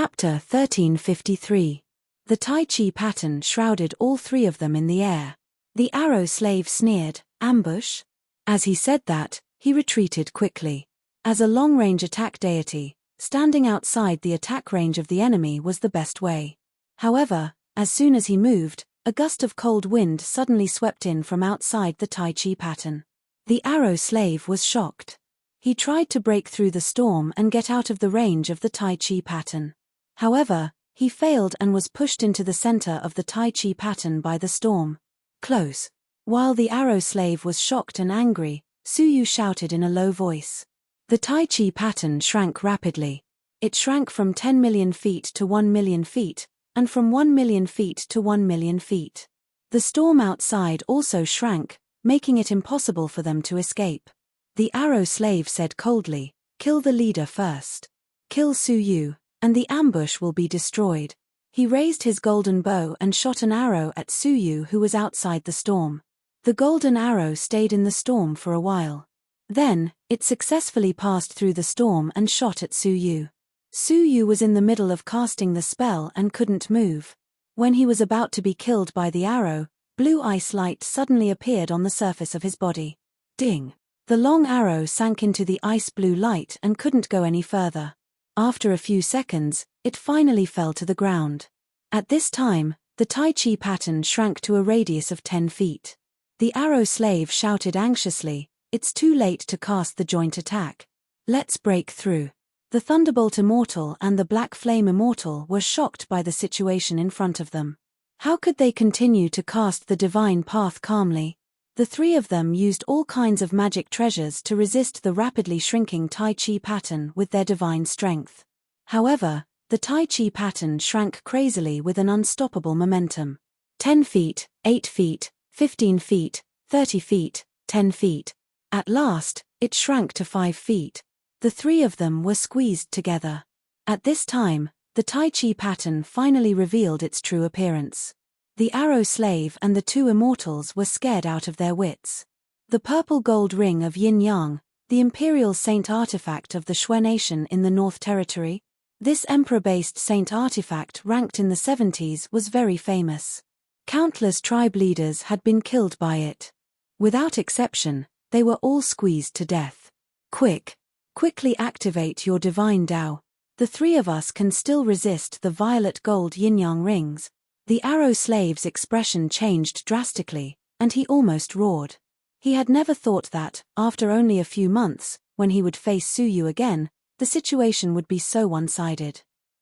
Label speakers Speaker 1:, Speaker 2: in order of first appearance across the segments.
Speaker 1: Chapter 1353. The Tai Chi pattern shrouded all three of them in the air. The arrow slave sneered, "Ambush?" As he said that, he retreated quickly. As a long-range attack deity, standing outside the attack range of the enemy was the best way. However, as soon as he moved, a gust of cold wind suddenly swept in from outside the Tai Chi pattern. The arrow slave was shocked. He tried to break through the storm and get out of the range of the Tai Chi pattern. However, he failed and was pushed into the center of the Tai Chi pattern by the storm. Close. While the arrow slave was shocked and angry, Suyu shouted in a low voice. The Tai Chi pattern shrank rapidly. It shrank from 10 million feet to 1 million feet, and from 1 million feet to 1 million feet. The storm outside also shrank, making it impossible for them to escape. The arrow slave said coldly, "Kill the leader first. Kill Suyu, and the ambush will be destroyed." He raised his golden bow and shot an arrow at Suyu, who was outside the storm. The golden arrow stayed in the storm for a while. Then, it successfully passed through the storm and shot at Suyu. Suyu was in the middle of casting the spell and couldn't move. When he was about to be killed by the arrow, blue ice light suddenly appeared on the surface of his body. Ding! The long arrow sank into the ice blue light and couldn't go any further. After a few seconds, it finally fell to the ground. At this time, the Tai Chi pattern shrank to a radius of 10 feet. The arrow slave shouted anxiously, "It's too late to cast the joint attack. Let's break through." The Thunderbolt Immortal and the Black Flame Immortal were shocked by the situation in front of them. How could they continue to cast the divine path calmly? The three of them used all kinds of magic treasures to resist the rapidly shrinking Tai Chi pattern with their divine strength. However, the Tai Chi pattern shrank crazily with an unstoppable momentum. 10 feet, 8 feet, 15 feet, 30 feet, 10 feet. At last, it shrank to 5 feet. The three of them were squeezed together. At this time, the Tai Chi pattern finally revealed its true appearance. The arrow slave and the two immortals were scared out of their wits. The purple gold ring of Yin Yang, the imperial saint artifact of the Shui nation in the North Territory. This emperor-based saint artifact ranked in the 70s was very famous. Countless tribe leaders had been killed by it. Without exception, they were all squeezed to death. Quickly activate your divine Tao. The three of us can still resist the violet gold yin-yang rings. The arrow slave's expression changed drastically, and he almost roared. He had never thought that, after only a few months, when he would face Suyu again, the situation would be so one-sided.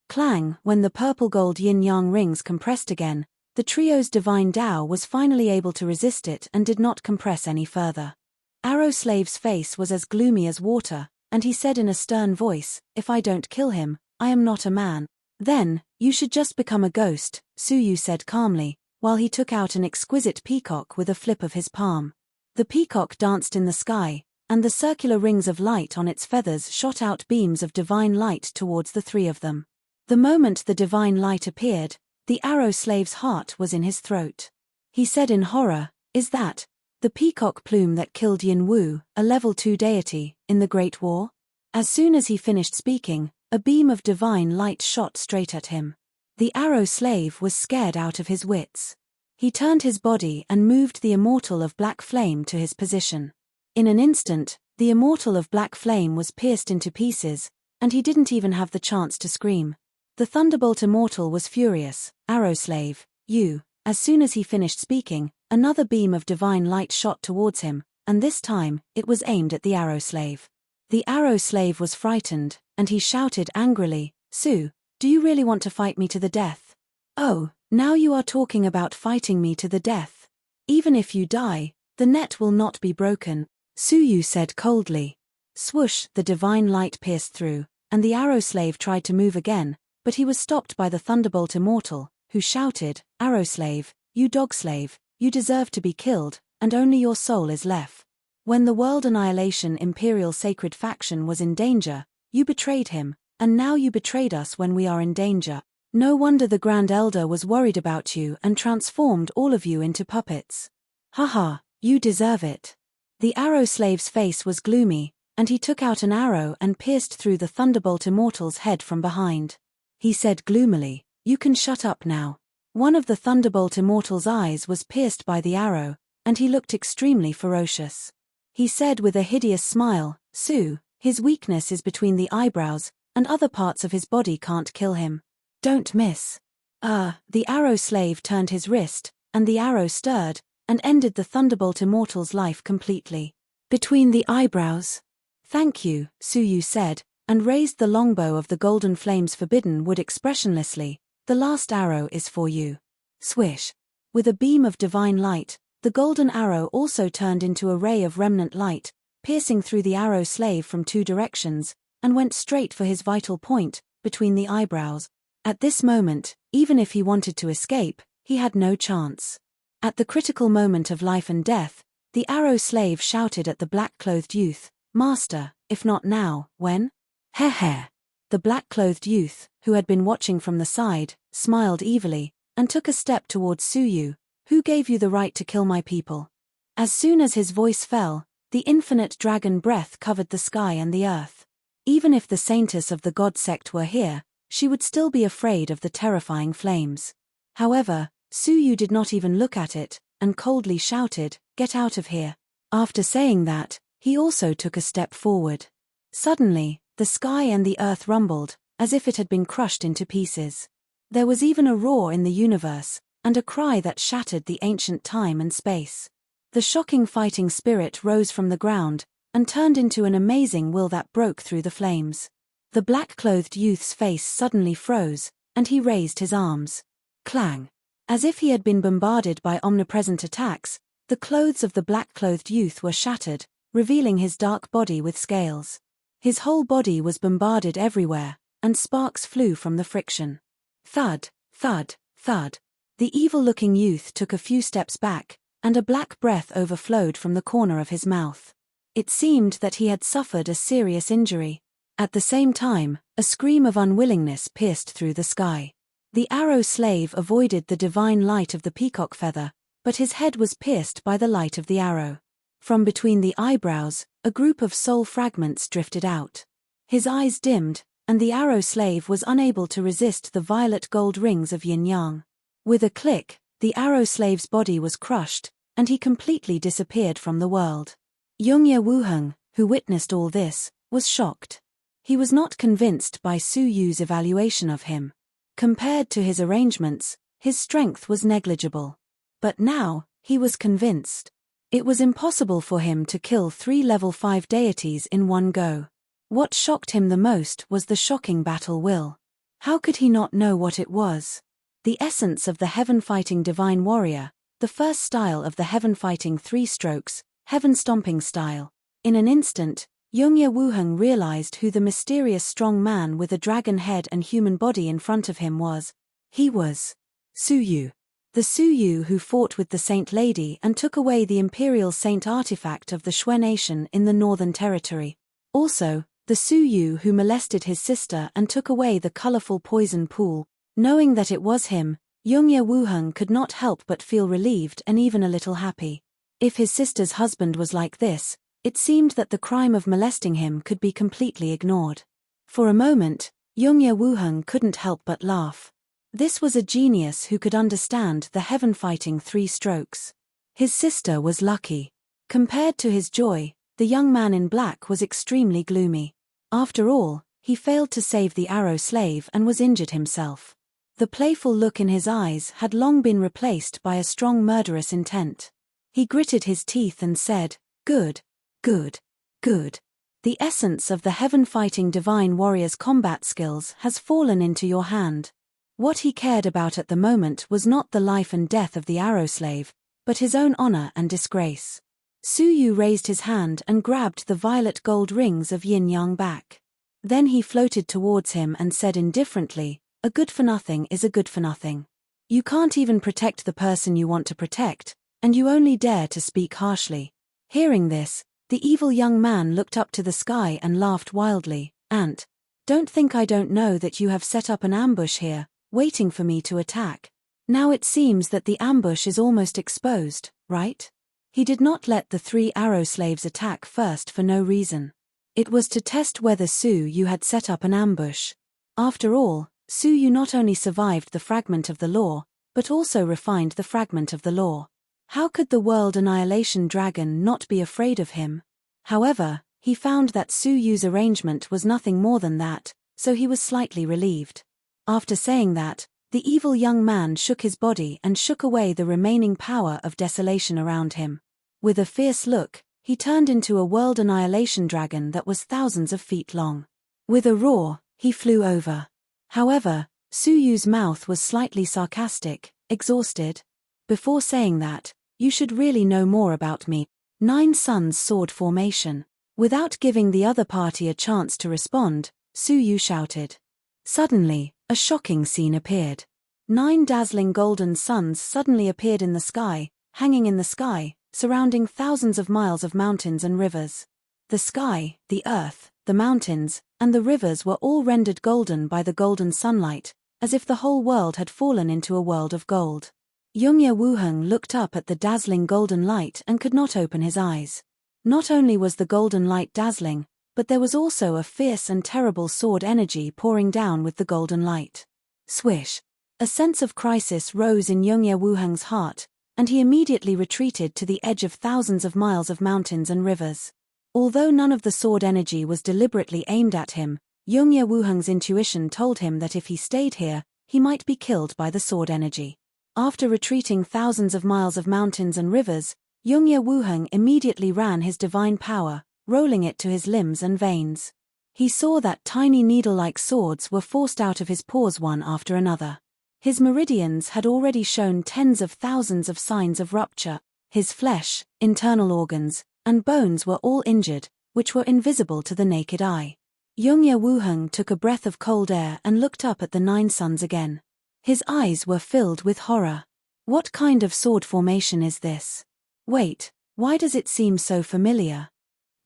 Speaker 1: Clang! When the purple gold yin-yang rings compressed again, the trio's divine Tao was finally able to resist it and did not compress any further. Arrow slave's face was as gloomy as water, and he said in a stern voice, "If I don't kill him, I am not a man." "Then, you should just become a ghost," Suyu said calmly, while he took out an exquisite peacock with a flip of his palm. The peacock danced in the sky, and the circular rings of light on its feathers shot out beams of divine light towards the three of them. The moment the divine light appeared, the arrow slave's heart was in his throat. He said in horror, "Is that the peacock plume that killed Yin Wu, a level 2 deity, in the Great War?" As soon as he finished speaking, a beam of divine light shot straight at him. The arrow slave was scared out of his wits. He turned his body and moved the immortal of Black Flame to his position. In an instant, the immortal of Black Flame was pierced into pieces, and he didn't even have the chance to scream. The Thunderbolt Immortal was furious. "Arrow slave, you." As soon as he finished speaking, another beam of divine light shot towards him, and this time, it was aimed at the arrow slave. The arrow slave was frightened, and he shouted angrily, "Su, do you really want to fight me to the death? Oh, now you are talking about fighting me to the death. Even if you die, the net will not be broken," Suyu said coldly. Swoosh! The divine light pierced through, and the arrow slave tried to move again, but he was stopped by the Thunderbolt Immortal, who shouted, "Arrow slave, you dog slave, you deserve to be killed, and only your soul is left. When the World Annihilation Imperial Sacred Faction was in danger, you betrayed him, and now you betrayed us when we are in danger. No wonder the Grand Elder was worried about you and transformed all of you into puppets. Haha, you deserve it." The arrow slave's face was gloomy, and he took out an arrow and pierced through the Thunderbolt Immortal's head from behind. he said gloomily. You can shut up now. One of the Thunderbolt Immortal's eyes was pierced by the arrow, and he looked extremely ferocious. He said with a hideous smile, Sue, his weakness is between the eyebrows, and other parts of his body can't kill him. Don't miss. The arrow slave turned his wrist, and the arrow stirred, and ended the Thunderbolt Immortal's life completely. Between the eyebrows. Thank you, Suyu said, and raised the longbow of the golden flames forbidden wood expressionlessly. The last arrow is for you. Swish. With a beam of divine light, the golden arrow also turned into a ray of remnant light, piercing through the arrow slave from two directions, and went straight for his vital point, between the eyebrows. At this moment, even if he wanted to escape, he had no chance. At the critical moment of life and death, the arrow slave shouted at the black-clothed youth, Master, if not now, when? Heh. The black-clothed youth, who had been watching from the side, smiled evilly, and took a step towards Suyu. Who gave you the right to kill my people? As soon as his voice fell, the infinite dragon breath covered the sky and the earth. Even if the saintess of the god sect were here, she would still be afraid of the terrifying flames. However, Suyu did not even look at it, and coldly shouted, Get out of here. After saying that, he also took a step forward. Suddenly, the sky and the earth rumbled, as if it had been crushed into pieces. There was even a roar in the universe, and a cry that shattered the ancient time and space. The shocking fighting spirit rose from the ground, and turned into an amazing will that broke through the flames. The black-clothed youth's face suddenly froze, and he raised his arms. Clang! As if he had been bombarded by omnipresent attacks, the clothes of the black-clothed youth were shattered, revealing his dark body with scales. His whole body was bombarded everywhere, and sparks flew from the friction. Thud, thud, thud. The evil-looking youth took a few steps back, and a black breath overflowed from the corner of his mouth. It seemed that he had suffered a serious injury. At the same time, a scream of unwillingness pierced through the sky. The arrow slave avoided the divine light of the peacock feather, but his head was pierced by the light of the arrow. From between the eyebrows, a group of soul fragments drifted out. His eyes dimmed, and the arrow slave was unable to resist the violet gold rings of yin-yang. With a click, the arrow slave's body was crushed, and he completely disappeared from the world. Yongye Wuheng, who witnessed all this, was shocked. He was not convinced by Su Yu's evaluation of him. Compared to his arrangements, his strength was negligible. But now, he was convinced. It was impossible for him to kill 3 level 5 deities in one go. What shocked him the most was the shocking battle will. How could he not know what it was? The essence of the heaven-fighting divine warrior, the first style of the heaven-fighting 3 strokes, heaven-stomping style. In an instant, Yongye Wuheng realized who the mysterious strong man with a dragon head and human body in front of him was. He was Suyu. The Suyu who fought with the Saint Lady and took away the Imperial Saint artifact of the Shui Nation in the Northern Territory. Also, the Suyu who molested his sister and took away the colorful poison pool. Knowing that it was him, Yongye Wuheng could not help but feel relieved and even a little happy. If his sister's husband was like this, it seemed that the crime of molesting him could be completely ignored. For a moment, Yongye Wuheng couldn't help but laugh. This was a genius who could understand the heaven-fighting 3 strokes. His sister was lucky. Compared to his joy, the young man in black was extremely gloomy. After all, he failed to save the arrow slave and was injured himself. The playful look in his eyes had long been replaced by a strong murderous intent. He gritted his teeth and said, Good, good, good. The essence of the heaven-fighting divine warrior's combat skills has fallen into your hand. What he cared about at the moment was not the life and death of the arrow slave, but his own honor and disgrace. Suyu raised his hand and grabbed the violet gold rings of yin-yang back. Then he floated towards him and said indifferently, A good-for-nothing is a good-for-nothing. You can't even protect the person you want to protect, and you only dare to speak harshly. Hearing this, the evil young man looked up to the sky and laughed wildly. Ant, don't think I don't know that you have set up an ambush here, waiting for me to attack. Now it seems that the ambush is almost exposed, right? He did not let the 3 arrow slaves attack first for no reason. It was to test whether Su Yu had set up an ambush. After all, Su Yu not only survived the fragment of the law, but also refined the fragment of the law. How could the World Annihilation Dragon not be afraid of him? However, he found that Su Yu's arrangement was nothing more than that, so he was slightly relieved. After saying that, the evil young man shook his body and shook away the remaining power of desolation around him. With a fierce look, he turned into a World Annihilation Dragon that was thousands of feet long. With a roar, he flew over. However, Su Yu's mouth was slightly sarcastic, exhausted. Before saying that, you should really know more about me. 9 Suns Sword Formation. Without giving the other party a chance to respond, Su Yu shouted. Suddenly, a shocking scene appeared. 9 dazzling golden suns suddenly appeared in the sky, hanging in the sky, surrounding thousands of miles of mountains and rivers. The sky, the earth, the mountains, and the rivers were all rendered golden by the golden sunlight, as if the whole world had fallen into a world of gold. Yongye Wuheng looked up at the dazzling golden light and could not open his eyes. Not only was the golden light dazzling, but there was also a fierce and terrible sword energy pouring down with the golden light. Swish! A sense of crisis rose in Yongye Wuheng's heart, and he immediately retreated to the edge of thousands of miles of mountains and rivers. Although none of the sword energy was deliberately aimed at him, Yongye Wuheng's intuition told him that if he stayed here, he might be killed by the sword energy. After retreating thousands of miles of mountains and rivers, Yongye Wuheng immediately ran his divine power, rolling it to his limbs and veins. He saw that tiny needle-like swords were forced out of his paws one after another. His meridians had already shown tens of thousands of signs of rupture. His flesh, internal organs, and bones were all injured, which were invisible to the naked eye. Yongye Wuheng took a breath of cold air and looked up at the 9 suns again. His eyes were filled with horror. What kind of sword formation is this? Wait, why does it seem so familiar?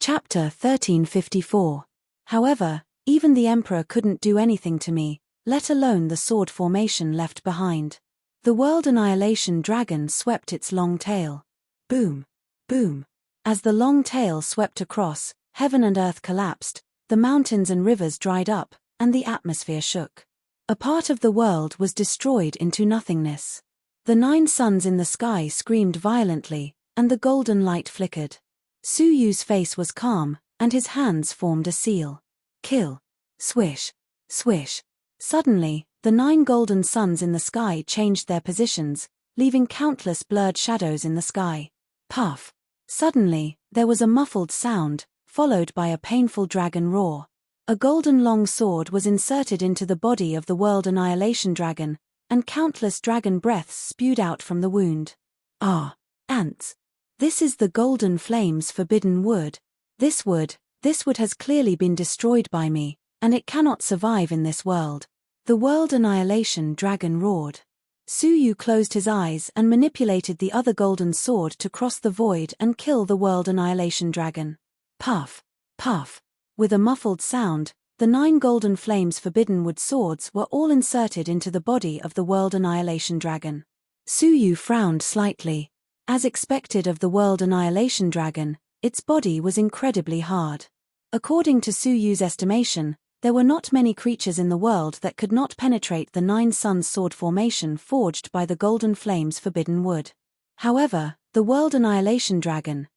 Speaker 1: Chapter 1354. However, even the Emperor couldn't do anything to me, let alone the sword formation left behind. The World Annihilation Dragon swept its long tail. Boom! Boom! As the long tail swept across, heaven and earth collapsed, the mountains and rivers dried up, and the atmosphere shook. A part of the world was destroyed into nothingness. The 9 suns in the sky screamed violently, and the golden light flickered. Su Yu's face was calm, and his hands formed a seal. Kill! Swish! Swish! Suddenly, the 9 golden suns in the sky changed their positions, leaving countless blurred shadows in the sky. Puff! Suddenly, there was a muffled sound, followed by a painful dragon roar. A golden long sword was inserted into the body of the World Annihilation Dragon, and countless dragon breaths spewed out from the wound. Ah! Ants! This is the golden flames forbidden wood. This wood has clearly been destroyed by me, and it cannot survive in this world. The World Annihilation Dragon roared. Su Yu closed his eyes and manipulated the other golden sword to cross the void and kill the World Annihilation Dragon. Puff! Puff! With a muffled sound, the 9 golden flames forbidden wood swords were all inserted into the body of the World Annihilation Dragon. Su Yu frowned slightly. As expected of the World Annihilation Dragon, its body was incredibly hard. According to Su Yu's estimation, there were not many creatures in the world that could not penetrate the 9 suns sword formation forged by the golden flames forbidden wood. However, the World Annihilation Dragon,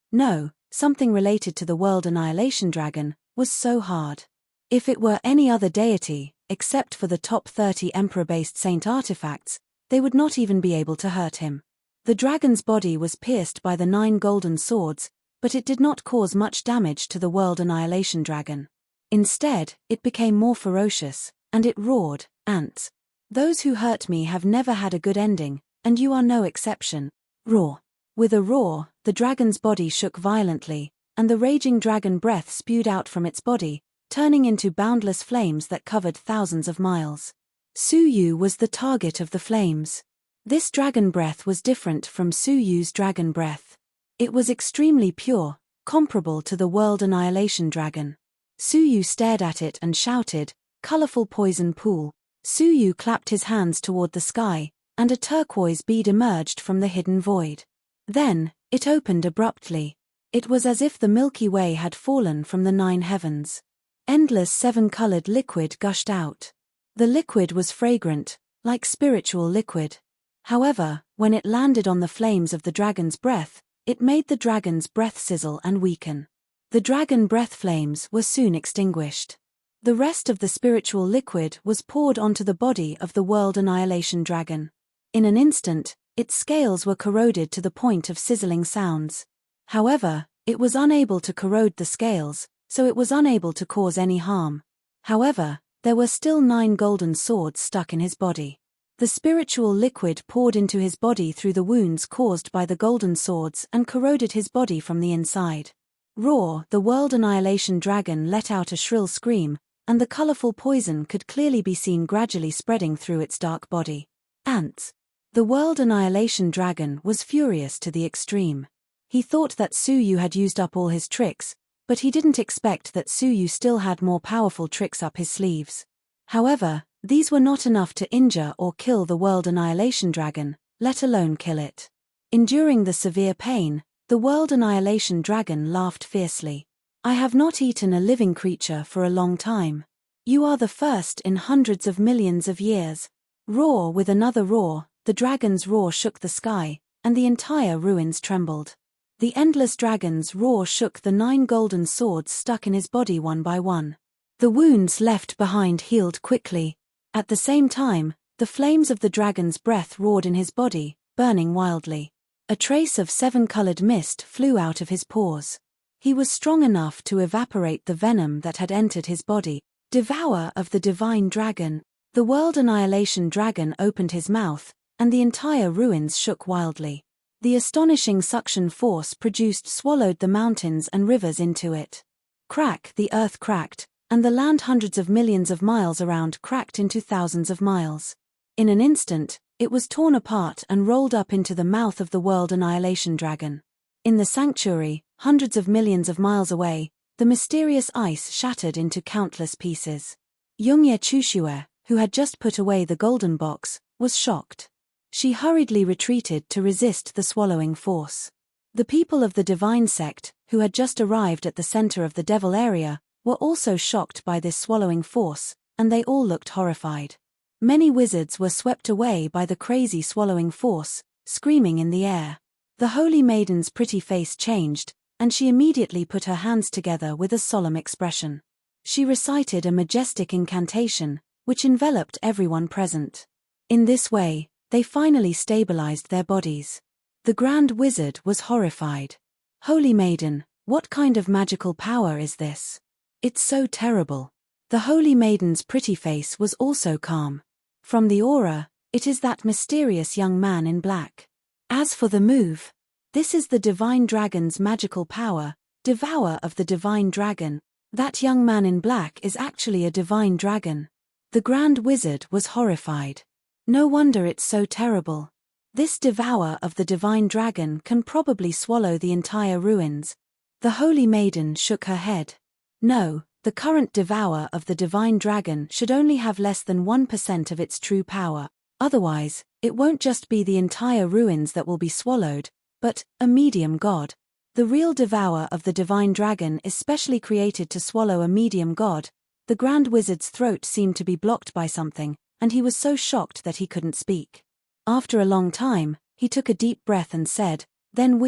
Speaker 1: something related to the World Annihilation Dragon, was so hard. If it were any other deity, except for the top 30 Emperor-based saint artifacts, they would not even be able to hurt him. The dragon's body was pierced by the 9 golden swords, but it did not cause much damage to the World Annihilation Dragon. Instead, it became more ferocious, and it roared, "Ants! Those who hurt me have never had a good ending, and you are no exception." Roar! With a roar, the dragon's body shook violently, and the raging dragon breath spewed out from its body, turning into boundless flames that covered thousands of miles. Su Yu was the target of the flames. This dragon breath was different from Su Yu's dragon breath. It was extremely pure, comparable to the World Annihilation Dragon. Su Yu stared at it and shouted, "Colorful poison pool." Su Yu clapped his hands toward the sky, and a turquoise bead emerged from the hidden void. Then, it opened abruptly. It was as if the Milky Way had fallen from the 9 heavens. Endless 7-colored liquid gushed out. The liquid was fragrant, like spiritual liquid. However, when it landed on the flames of the dragon's breath, it made the dragon's breath sizzle and weaken. The dragon breath flames were soon extinguished. The rest of the spiritual liquid was poured onto the body of the world annihilation dragon. In an instant, its scales were corroded to the point of sizzling sounds. However, it was unable to corrode the scales, so it was unable to cause any harm. However, there were still 9 golden swords stuck in his body. The spiritual liquid poured into his body through the wounds caused by the golden swords and corroded his body from the inside. Roar! The world annihilation dragon let out a shrill scream, and the colorful poison could clearly be seen gradually spreading through its dark body. Ants. The world annihilation dragon was furious to the extreme. He thought that Suyu had used up all his tricks, but he didn't expect that Suyu still had more powerful tricks up his sleeves. However, these were not enough to injure or kill the world annihilation dragon, let alone kill it. Enduring the severe pain, the world annihilation dragon laughed fiercely. I have not eaten a living creature for a long time. You are the first in hundreds of millions of years. Roar! With another roar, the dragon's roar shook the sky, and the entire ruins trembled. The endless dragon's roar shook the 9 golden swords stuck in his body one by one. The wounds left behind healed quickly. At the same time, the flames of the dragon's breath roared in his body, burning wildly. A trace of 7-colored mist flew out of his pores. He was strong enough to evaporate the venom that had entered his body. Devour of the divine dragon. The world annihilation dragon opened his mouth, and the entire ruins shook wildly. The astonishing suction force produced swallowed the mountains and rivers into it. Crack! The earth cracked, and the land hundreds of millions of miles around cracked into thousands of miles. In an instant, it was torn apart and rolled up into the mouth of the world annihilation dragon. In the sanctuary, hundreds of millions of miles away, the mysterious ice shattered into countless pieces. Youngye Chushue, who had just put away the golden box, was shocked. She hurriedly retreated to resist the swallowing force. The people of the divine sect, who had just arrived at the center of the devil area, were also shocked by this swallowing force, and they all looked horrified. Many wizards were swept away by the crazy swallowing force, screaming in the air. The holy maiden's pretty face changed, and she immediately put her hands together with a solemn expression. She recited a majestic incantation, which enveloped everyone present. In this way, they finally stabilized their bodies. The Grand Wizard was horrified. Holy Maiden, what kind of magical power is this? It's so terrible. The Holy Maiden's pretty face was also calm. From the aura, it is that mysterious young man in black. As for the move, this is the Divine Dragon's magical power, Devour of the Divine Dragon. That young man in black is actually a divine dragon. The Grand Wizard was horrified. No wonder it's so terrible. This Devour of the Divine Dragon can probably swallow the entire ruins. The Holy Maiden shook her head. No, the current Devour of the Divine Dragon should only have less than 1% of its true power. Otherwise, it won't just be the entire ruins that will be swallowed, but a medium god. The real Devour of the Divine Dragon is specially created to swallow a medium god. The Grand Wizard's throat seemed to be blocked by something, and he was so shocked that he couldn't speak. After a long time, he took a deep breath and said, "Then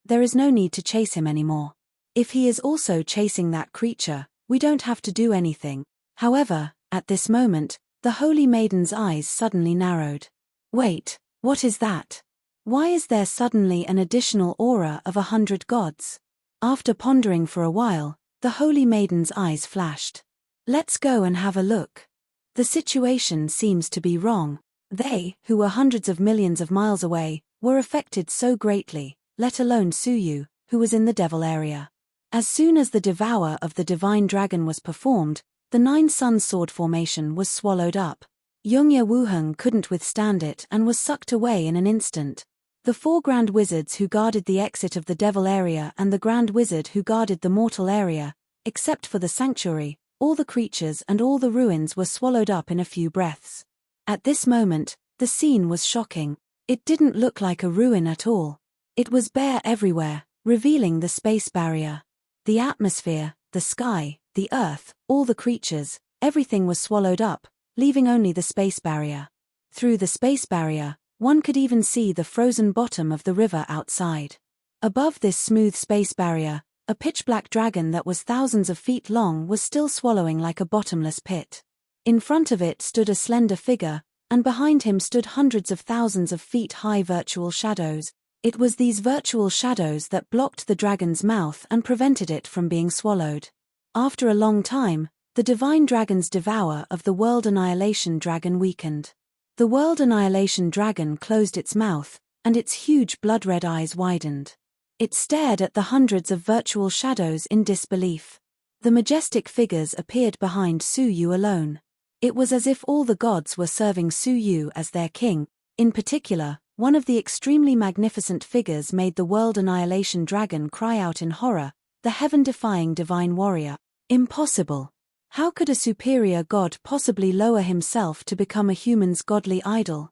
Speaker 1: there is no need to chase him anymore. If he is also chasing that creature, we don't have to do anything." However, at this moment, the Holy Maiden's eyes suddenly narrowed. Wait, what is that? Why is there suddenly an additional aura of 100 gods? After pondering for a while, the Holy Maiden's eyes flashed. Let's go and have a look. The situation seems to be wrong. They, who were hundreds of millions of miles away, were affected so greatly, let alone Suyu, who was in the devil area. As soon as the Devour of the Divine Dragon was performed, the 9 sun sword formation was swallowed up. Youngye Wuheng couldn't withstand it and was sucked away in an instant. The 4 Grand Wizards who guarded the exit of the devil area and the Grand Wizard who guarded the mortal area, except for the sanctuary, all the creatures and all the ruins were swallowed up in a few breaths. At this moment, the scene was shocking. It didn't look like a ruin at all. It was bare everywhere, revealing the space barrier. The atmosphere, the sky, the earth, all the creatures, everything was swallowed up, leaving only the space barrier. Through the space barrier, one could even see the frozen bottom of the river outside. Above this smooth space barrier, a pitch-black dragon that was thousands of feet long was still swallowing like a bottomless pit. In front of it stood a slender figure, and behind him stood hundreds of thousands of feet high virtual shadows. It was these virtual shadows that blocked the dragon's mouth and prevented it from being swallowed. After a long time, the divine dragon's devour of the world annihilation dragon weakened. The world annihilation dragon closed its mouth, and its huge blood-red eyes widened. It stared at the hundreds of virtual shadows in disbelief. The majestic figures appeared behind Su Yu alone. It was as if all the gods were serving Su Yu as their king. In particular, one of the extremely magnificent figures made the world annihilation dragon cry out in horror, the heaven-defying divine warrior. Impossible! How could a superior god possibly lower himself to become a human's godly idol?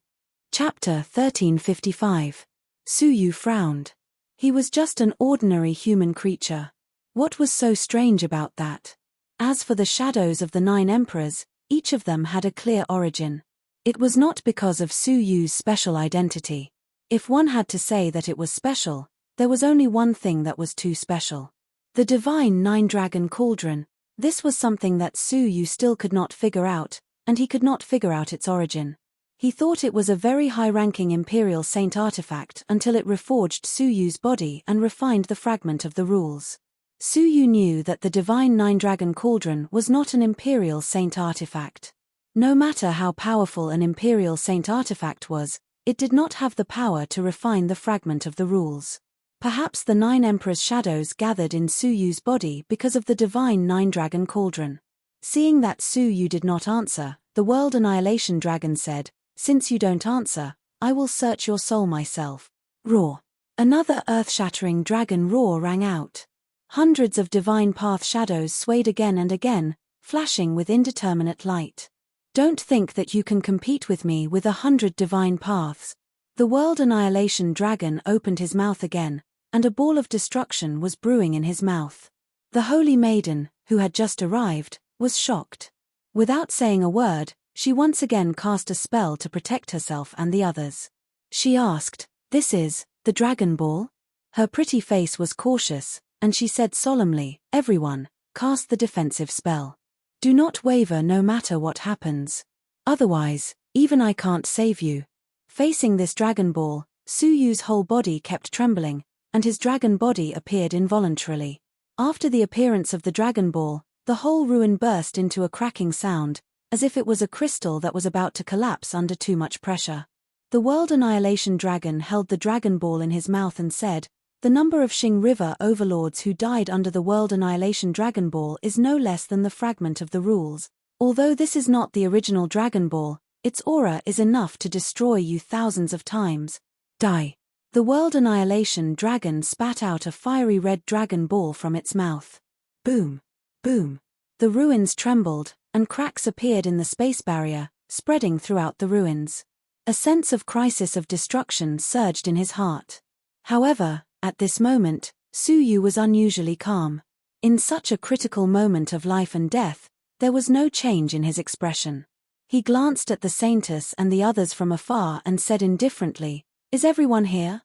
Speaker 1: Chapter 1355. Su Yu frowned. He was just an ordinary human creature. What was so strange about that? As for the shadows of the 9 emperors, each of them had a clear origin. It was not because of Su Yu's special identity. If one had to say that it was special, there was only one thing that was too special. The divine 9-dragon cauldron. This was something that Su Yu still could not figure out, and he could not figure out its origin. He thought it was a very high-ranking Imperial Saint artifact until it reforged Su Yu's body and refined the fragment of the rules. Su Yu knew that the divine 9-dragon cauldron was not an Imperial Saint artifact. No matter how powerful an Imperial Saint artifact was, it did not have the power to refine the fragment of the rules. Perhaps the 9 emperors' shadows gathered in Su Yu's body because of the divine 9-dragon cauldron. Seeing that Su Yu did not answer, the world annihilation dragon said, "Since you don't answer, I will search your soul myself." Roar. Another earth-shattering dragon roar rang out. Hundreds of divine path shadows swayed again and again, flashing with indeterminate light. Don't think that you can compete with me with 100 divine paths. The world annihilation dragon opened his mouth again, and a ball of destruction was brewing in his mouth. The holy maiden, who had just arrived, was shocked. Without saying a word, she once again cast a spell to protect herself and the others. She asked, "This is the Dragon Ball?" Her pretty face was cautious, and she said solemnly, "Everyone, cast the defensive spell. Do not waver no matter what happens. Otherwise, even I can't save you." Facing this Dragon Ball, Su Yu's whole body kept trembling, and his dragon body appeared involuntarily. After the appearance of the Dragon Ball, the whole ruin burst into a cracking sound, as if it was a crystal that was about to collapse under too much pressure. The world annihilation dragon held the Dragon Ball in his mouth and said, "The number of Xing River overlords who died under the world annihilation Dragon Ball is no less than the fragment of the rules. Although this is not the original Dragon Ball, its aura is enough to destroy you thousands of times. Die." The world annihilation dragon spat out a fiery red Dragon Ball from its mouth. Boom! Boom! The ruins trembled, and cracks appeared in the space barrier, spreading throughout the ruins. A sense of crisis of destruction surged in his heart. However, at this moment, Su Yu was unusually calm. In such a critical moment of life and death, there was no change in his expression. He glanced at the Saintess and the others from afar and said indifferently, "Is everyone here?"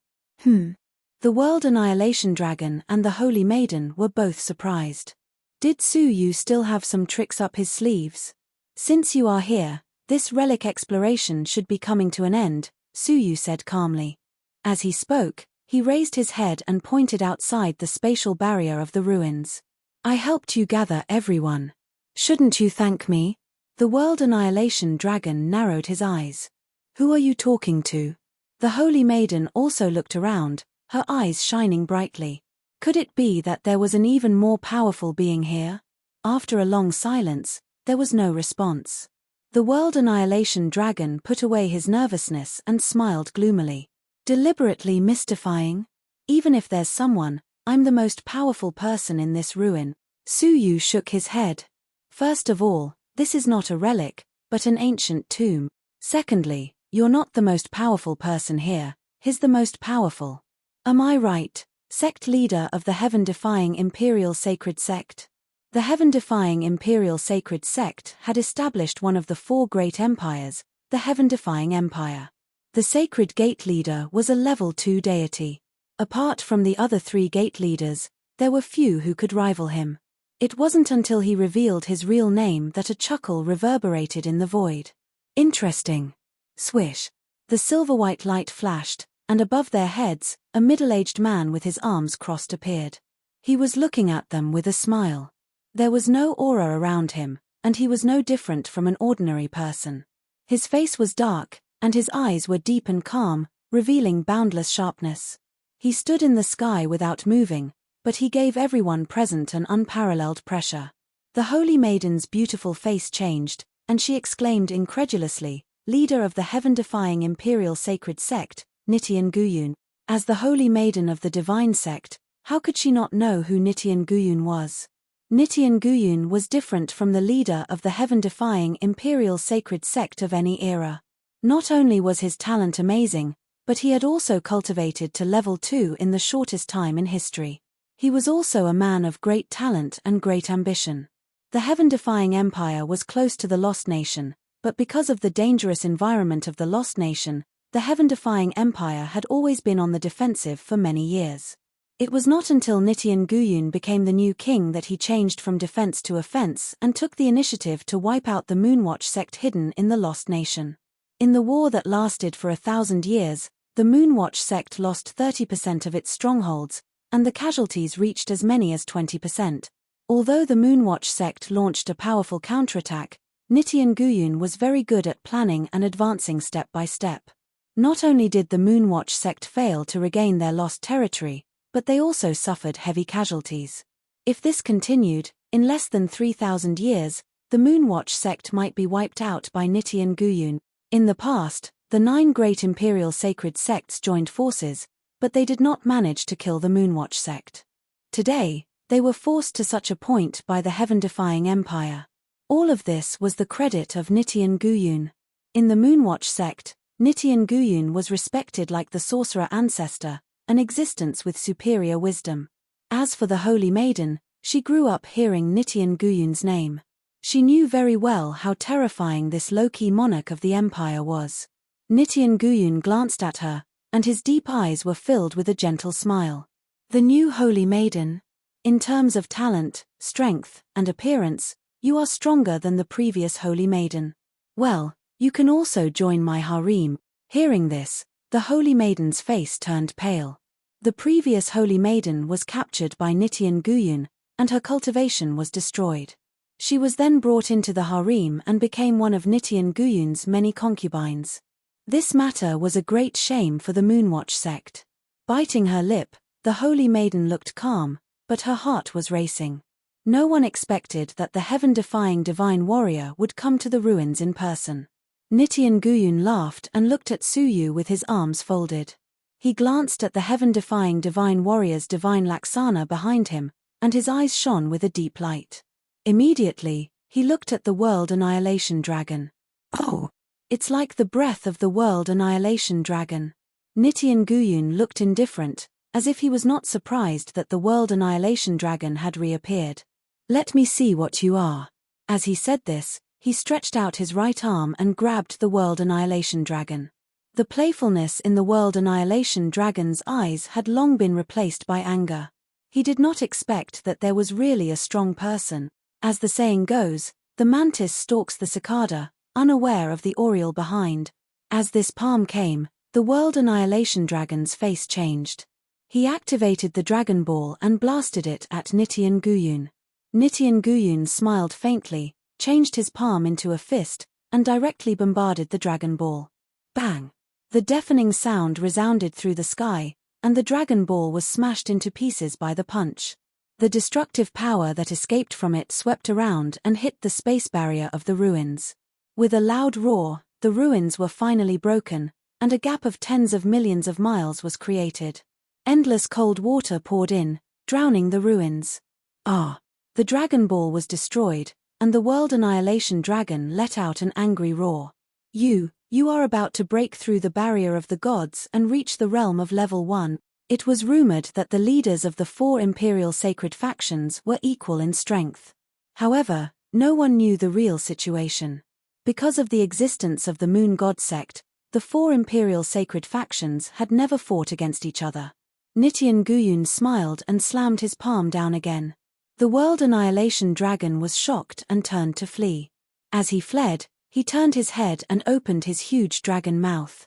Speaker 1: The world annihilation dragon and the holy maiden were both surprised. Did Su Yu still have some tricks up his sleeves? "Since you are here, this relic exploration should be coming to an end," Su Yu said calmly. As he spoke, he raised his head and pointed outside the spatial barrier of the ruins. "I helped you gather everyone. Shouldn't you thank me?" The world annihilation dragon narrowed his eyes. "Who are you talking to?" The holy maiden also looked around, her eyes shining brightly. Could it be that there was an even more powerful being here? After a long silence, there was no response. The world annihilation dragon put away his nervousness and smiled gloomily. "Deliberately mystifying? Even if there's someone, I'm the most powerful person in this ruin." Su Yu shook his head. "First of all, this is not a relic, but an ancient tomb. Secondly, you're not the most powerful person here, he's the most powerful. Am I right, sect leader of the heaven-defying Imperial Sacred Sect?" The heaven-defying Imperial Sacred Sect had established one of the four great empires, the heaven-defying empire. The Sacred Gate Leader was a level 2 deity. Apart from the other 3 gate leaders, there were few who could rival him. It wasn't until he revealed his real name that a chuckle reverberated in the void. Interesting. Swish. The silver-white light flashed, and above their heads, a middle-aged man with his arms crossed appeared. He was looking at them with a smile. There was no aura around him, and he was no different from an ordinary person. His face was dark, and his eyes were deep and calm, revealing boundless sharpness. He stood in the sky without moving, but he gave everyone present an unparalleled pressure. The Holy Maiden's beautiful face changed, and she exclaimed incredulously, "Leader of the heaven-defying Imperial Sacred Sect, Nitian Guyun." As the Holy Maiden of the Divine Sect, how could she not know who Nitian Guyun was? Nitian Guyun was different from the leader of the heaven-defying Imperial Sacred Sect of any era. Not only was his talent amazing, but he had also cultivated to level 2 in the shortest time in history. He was also a man of great talent and great ambition. The heaven-defying empire was close to the Lost Nation, but because of the dangerous environment of the Lost Nation, the heaven-defying empire had always been on the defensive for many years. It was not until Nitian Guyun became the new king that he changed from defense to offense and took the initiative to wipe out the Moonwatch sect hidden in the Lost Nation. In the war that lasted for 1,000 years, the Moonwatch sect lost 30% of its strongholds, and the casualties reached as many as 20%. Although the Moonwatch sect launched a powerful counterattack, Nitian Guyun was very good at planning and advancing step by step. Not only did the Moonwatch sect fail to regain their lost territory, but they also suffered heavy casualties. If this continued, in less than 3,000 years, the Moonwatch sect might be wiped out by Nitian Guyun. In the past, the 9 great Imperial Sacred Sects joined forces, but they did not manage to kill the Moonwatch sect. Today, they were forced to such a point by the heaven-defying empire. All of this was the credit of Nitian Guyun. In the Moonwatch sect, Nitian Guyun was respected like the sorcerer ancestor, an existence with superior wisdom. As for the Holy Maiden, she grew up hearing Nitian Guyun's name. She knew very well how terrifying this low-key monarch of the empire was. Nitian Guyun glanced at her, and his deep eyes were filled with a gentle smile. The new Holy Maiden. In terms of talent, strength, and appearance, you are stronger than the previous Holy Maiden. Well, you can also join my harem. Hearing this, the Holy Maiden's face turned pale. The previous Holy Maiden was captured by Nitian Guyun, and her cultivation was destroyed. She was then brought into the harem and became one of Nitian Guyun's many concubines. This matter was a great shame for the Moonwatch sect. Biting her lip, the Holy Maiden looked calm, but her heart was racing. No one expected that the heaven-defying divine warrior would come to the ruins in person. Nitian Guyun laughed and looked at Suyu with his arms folded. He glanced at the heaven-defying divine warrior's divine Laksana behind him, and his eyes shone with a deep light. Immediately, he looked at the World Annihilation Dragon. Oh! It's like the breath of the World Annihilation Dragon. Nitian Guyun looked indifferent, as if he was not surprised that the World Annihilation Dragon had reappeared. "Let me see what you are." As he said this, he stretched out his right arm and grabbed the World Annihilation Dragon. The playfulness in the World Annihilation Dragon's eyes had long been replaced by anger. He did not expect that there was really a strong person. As the saying goes, the mantis stalks the cicada, unaware of the oriole behind. As this palm came, the World Annihilation Dragon's face changed. He activated the Dragon Ball and blasted it at Nitian Guyun. Nitian Guyun smiled faintly, changed his palm into a fist, and directly bombarded the Dragon Ball. Bang! The deafening sound resounded through the sky, and the Dragon Ball was smashed into pieces by the punch. The destructive power that escaped from it swept around and hit the space barrier of the ruins. With a loud roar, the ruins were finally broken, and a gap of tens of millions of miles was created. Endless cold water poured in, drowning the ruins. The Dragon Ball was destroyed, and the World Annihilation Dragon let out an angry roar. You are about to break through the barrier of the gods and reach the realm of level 1. It was rumored that the leaders of the 4 imperial sacred factions were equal in strength. However, no one knew the real situation. Because of the existence of the Moon God sect, the four imperial sacred factions had never fought against each other. Nitian Guyun smiled and slammed his palm down again. The World Annihilation Dragon was shocked and turned to flee. As he fled, he turned his head and opened his huge dragon mouth.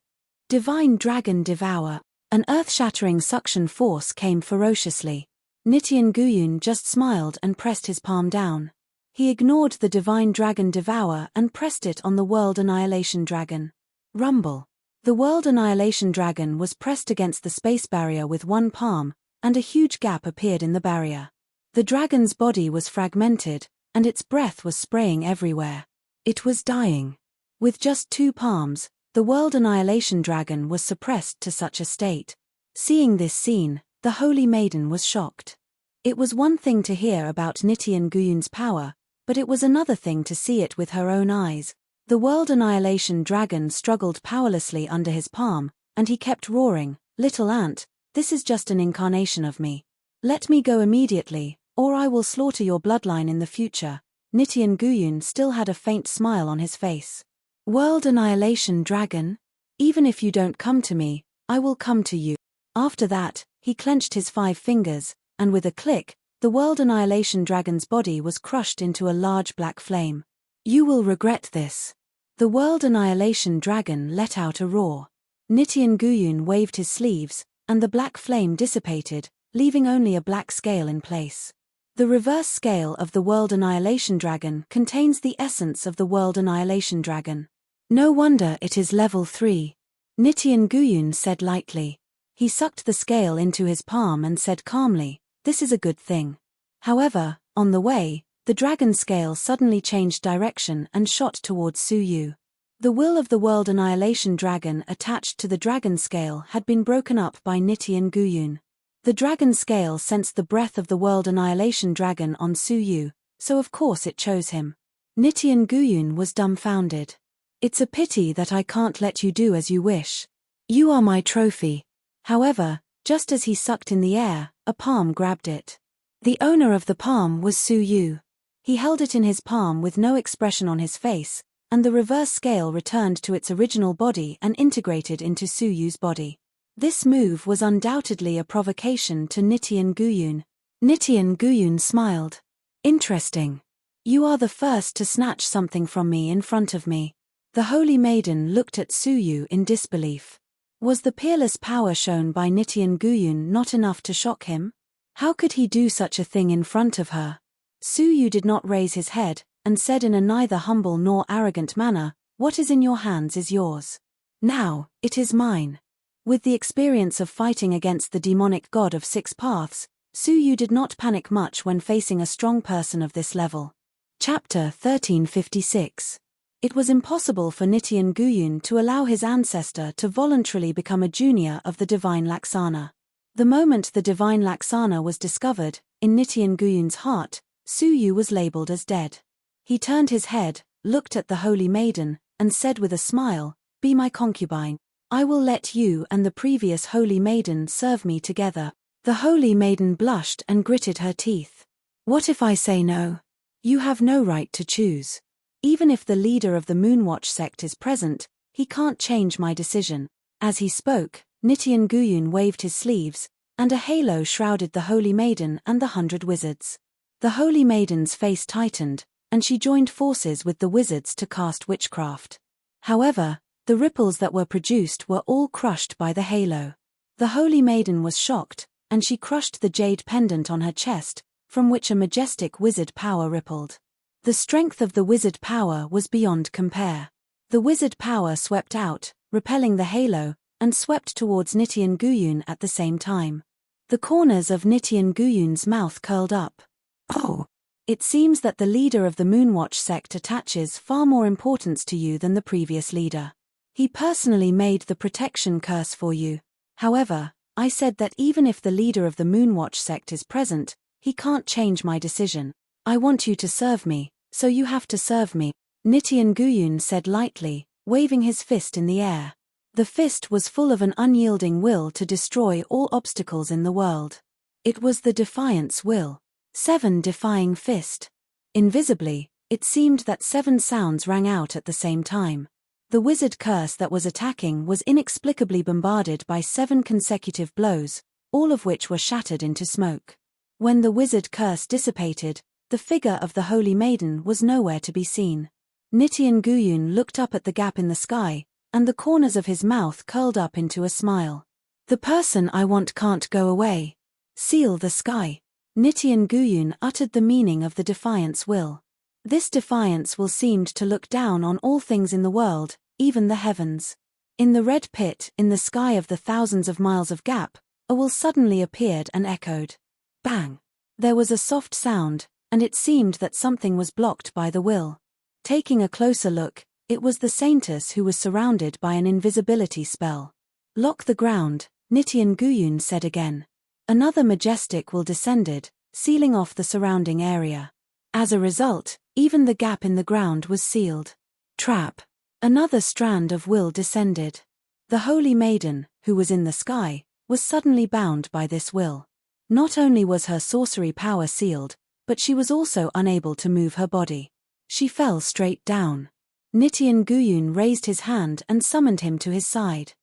Speaker 1: Divine Dragon Devour. An earth-shattering suction force came ferociously. Nitian Guyun just smiled and pressed his palm down. He ignored the Divine Dragon Devour and pressed it on the World Annihilation Dragon. Rumble. The World Annihilation Dragon was pressed against the space barrier with one palm, and a huge gap appeared in the barrier. The dragon's body was fragmented, and its breath was spraying everywhere. It was dying. With just two palms, the World Annihilation Dragon was suppressed to such a state. Seeing this scene, the Holy Maiden was shocked. It was one thing to hear about Nitian Guyun's power, but it was another thing to see it with her own eyes. The World Annihilation Dragon struggled powerlessly under his palm, and he kept roaring, "Little ant, this is just an incarnation of me. Let me go immediately, or I will slaughter your bloodline in the future." Nitian Guyun still had a faint smile on his face. "World Annihilation Dragon? Even if you don't come to me, I will come to you." After that, he clenched his 5 fingers, and with a click, the World Annihilation Dragon's body was crushed into a large black flame. "You will regret this." The World Annihilation Dragon let out a roar. Nitian Guyun waved his sleeves, and the black flame dissipated, leaving only a black scale in place. The reverse scale of the World Annihilation Dragon contains the essence of the World Annihilation Dragon. "No wonder it is level 3. Nitian Guyun said lightly. He sucked the scale into his palm and said calmly, "This is a good thing." However, on the way, the dragon scale suddenly changed direction and shot towards Suyu. The will of the World Annihilation Dragon attached to the dragon scale had been broken up by Nitian Guyun. The dragon scale sensed the breath of the World Annihilation Dragon on Suyu, so of course it chose him. Nitian Guyun was dumbfounded. "It's a pity that I can't let you do as you wish. You are my trophy." However, just as he sucked in the air, a palm grabbed it. The owner of the palm was Suyu. He held it in his palm with no expression on his face, and the reverse scale returned to its original body and integrated into Suyu's body. This move was undoubtedly a provocation to Nitian Guyun. Nitian Guyun smiled. "Interesting. You are the first to snatch something from me in front of me." The Holy Maiden looked at Suyu in disbelief. Was the peerless power shown by Nitian Guyun not enough to shock him? How could he do such a thing in front of her? Suyu did not raise his head, and said in a neither humble nor arrogant manner, "What is in your hands is yours. Now, it is mine." With the experience of fighting against the demonic god of 6 paths, Suyu did not panic much when facing a strong person of this level. Chapter 1356. It was impossible for Nitian Guyun to allow his ancestor to voluntarily become a junior of the Divine Laksana. The moment the Divine Laksana was discovered, in Nitian Guyun's heart, Suyu was labeled as dead. He turned his head, looked at the Holy Maiden, and said with a smile, "Be my concubine. I will let you and the previous Holy Maiden serve me together." The Holy Maiden blushed and gritted her teeth. "What if I say no? You have no right to choose. Even if the leader of the Moonwatch sect is present, he can't change my decision." As he spoke, Nitian Guyun waved his sleeves, and a halo shrouded the Holy Maiden and the 100 wizards. The Holy Maiden's face tightened, and she joined forces with the wizards to cast witchcraft. However, the ripples that were produced were all crushed by the halo. The Holy Maiden was shocked, and she crushed the jade pendant on her chest, from which a majestic wizard power rippled. The strength of the wizard power was beyond compare. The wizard power swept out, repelling the halo, and swept towards Nitian Guyun at the same time. The corners of Nitian Guyun's mouth curled up. "Oh! It seems that the leader of the Moonwatch sect attaches far more importance to you than the previous leader. He personally made the protection curse for you. However, I said that even if the leader of the Moonwatch sect is present, he can't change my decision. I want you to serve me, so you have to serve me," Nitian Guyun said lightly, waving his fist in the air. The fist was full of an unyielding will to destroy all obstacles in the world. It was the Defiance will. 7 Defying Fist. Invisibly, it seemed that 7 sounds rang out at the same time. The wizard curse that was attacking was inexplicably bombarded by 7 consecutive blows, all of which were shattered into smoke. When the wizard curse dissipated, the figure of the Holy Maiden was nowhere to be seen. Nitian Guyun looked up at the gap in the sky, and the corners of his mouth curled up into a smile. The person I want can't go away. Seal the sky. Nitian Guyun uttered the meaning of the defiance will. This defiance will seemed to look down on all things in the world, even the heavens. In the red pit, in the sky of the thousands of miles of gap, a will suddenly appeared and echoed. Bang! There was a soft sound, and it seemed that something was blocked by the will. Taking a closer look, it was the saintess who was surrounded by an invisibility spell. Lock the ground, Nitian Guyun said again. Another majestic will descended, sealing off the surrounding area. As a result, even the gap in the ground was sealed. Trap. Another strand of will descended. The Holy Maiden, who was in the sky, was suddenly bound by this will. Not only was her sorcery power sealed, but she was also unable to move her body. She fell straight down. Nitian Guyun raised his hand and summoned him to his side.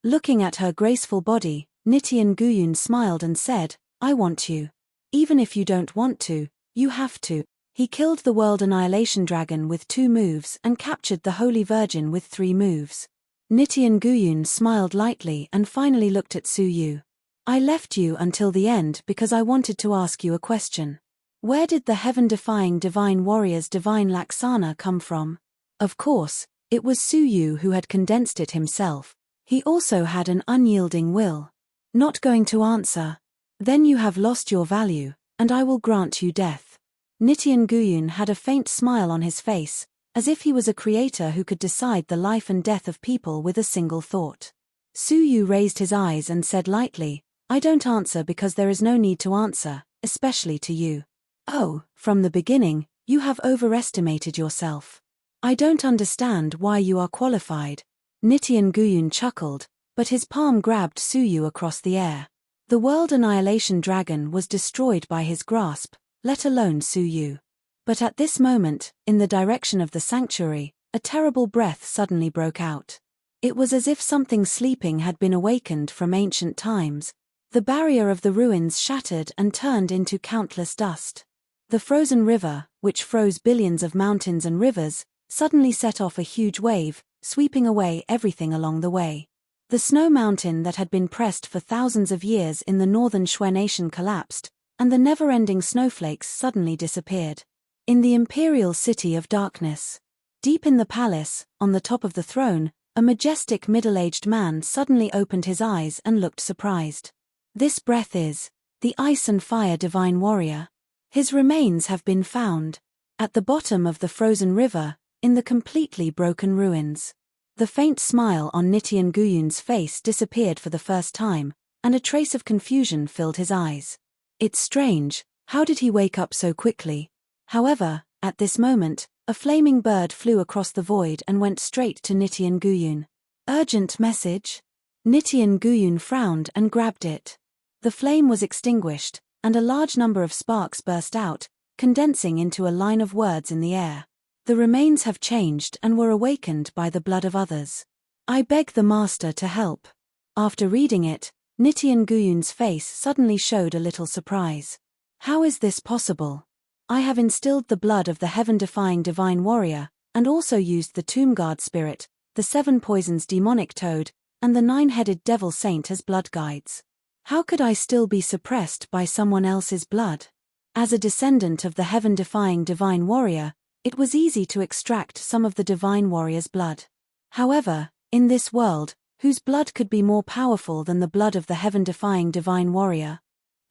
Speaker 1: Looking at her graceful body, Nitian Guyun smiled and said, I want you. Even if you don't want to, you have to. He killed the World Annihilation Dragon with 2 moves and captured the Holy Virgin with 3 moves. Nitian Guyun smiled lightly and finally looked at Su Yu. I left you until the end because I wanted to ask you a question. Where did the heaven-defying divine warrior's divine Laksana come from? Of course, it was Su Yu who had condensed it himself. He also had an unyielding will. Not going to answer? Then you have lost your value, and I will grant you death. Nitian Guyun had a faint smile on his face, as if he was a creator who could decide the life and death of people with a single thought. Su Yu raised his eyes and said lightly, I don't answer because there is no need to answer, especially to you. Oh, from the beginning, you have overestimated yourself. I don't understand why you are qualified. Nitian Guyun chuckled, but his palm grabbed Su Yu across the air. The World Annihilation Dragon was destroyed by his grasp, let alone Su Yu. But at this moment, in the direction of the sanctuary, a terrible breath suddenly broke out. It was as if something sleeping had been awakened from ancient times. The barrier of the ruins shattered and turned into countless dust. The frozen river, which froze billions of mountains and rivers, suddenly set off a huge wave, sweeping away everything along the way. The snow mountain that had been pressed for thousands of years in the northern Shui nation collapsed, and the never-ending snowflakes suddenly disappeared. In the imperial city of darkness, deep in the palace, on the top of the throne, a majestic middle-aged man suddenly opened his eyes and looked surprised. This breath is the ice and fire divine warrior. His remains have been found at the bottom of the frozen river, in the completely broken ruins. The faint smile on Nitian Guyun's face disappeared for the first time, and a trace of confusion filled his eyes. It's strange, how did he wake up so quickly? However, at this moment, a flaming bird flew across the void and went straight to Nitian Guyun. Urgent message? Nitian Guyun frowned and grabbed it. The flame was extinguished, and a large number of sparks burst out, condensing into a line of words in the air. The remains have changed and were awakened by the blood of others. I beg the master to help. After reading it, Nitian Guyun's face suddenly showed a little surprise. How is this possible? I have instilled the blood of the heaven-defying divine warrior, and also used the tomb guard spirit, the 7 poisons demonic toad, and the 9-headed devil saint as blood guides. How could I still be suppressed by someone else's blood? As a descendant of the heaven-defying divine warrior, it was easy to extract some of the divine warrior's blood. However, in this world, whose blood could be more powerful than the blood of the heaven-defying divine warrior?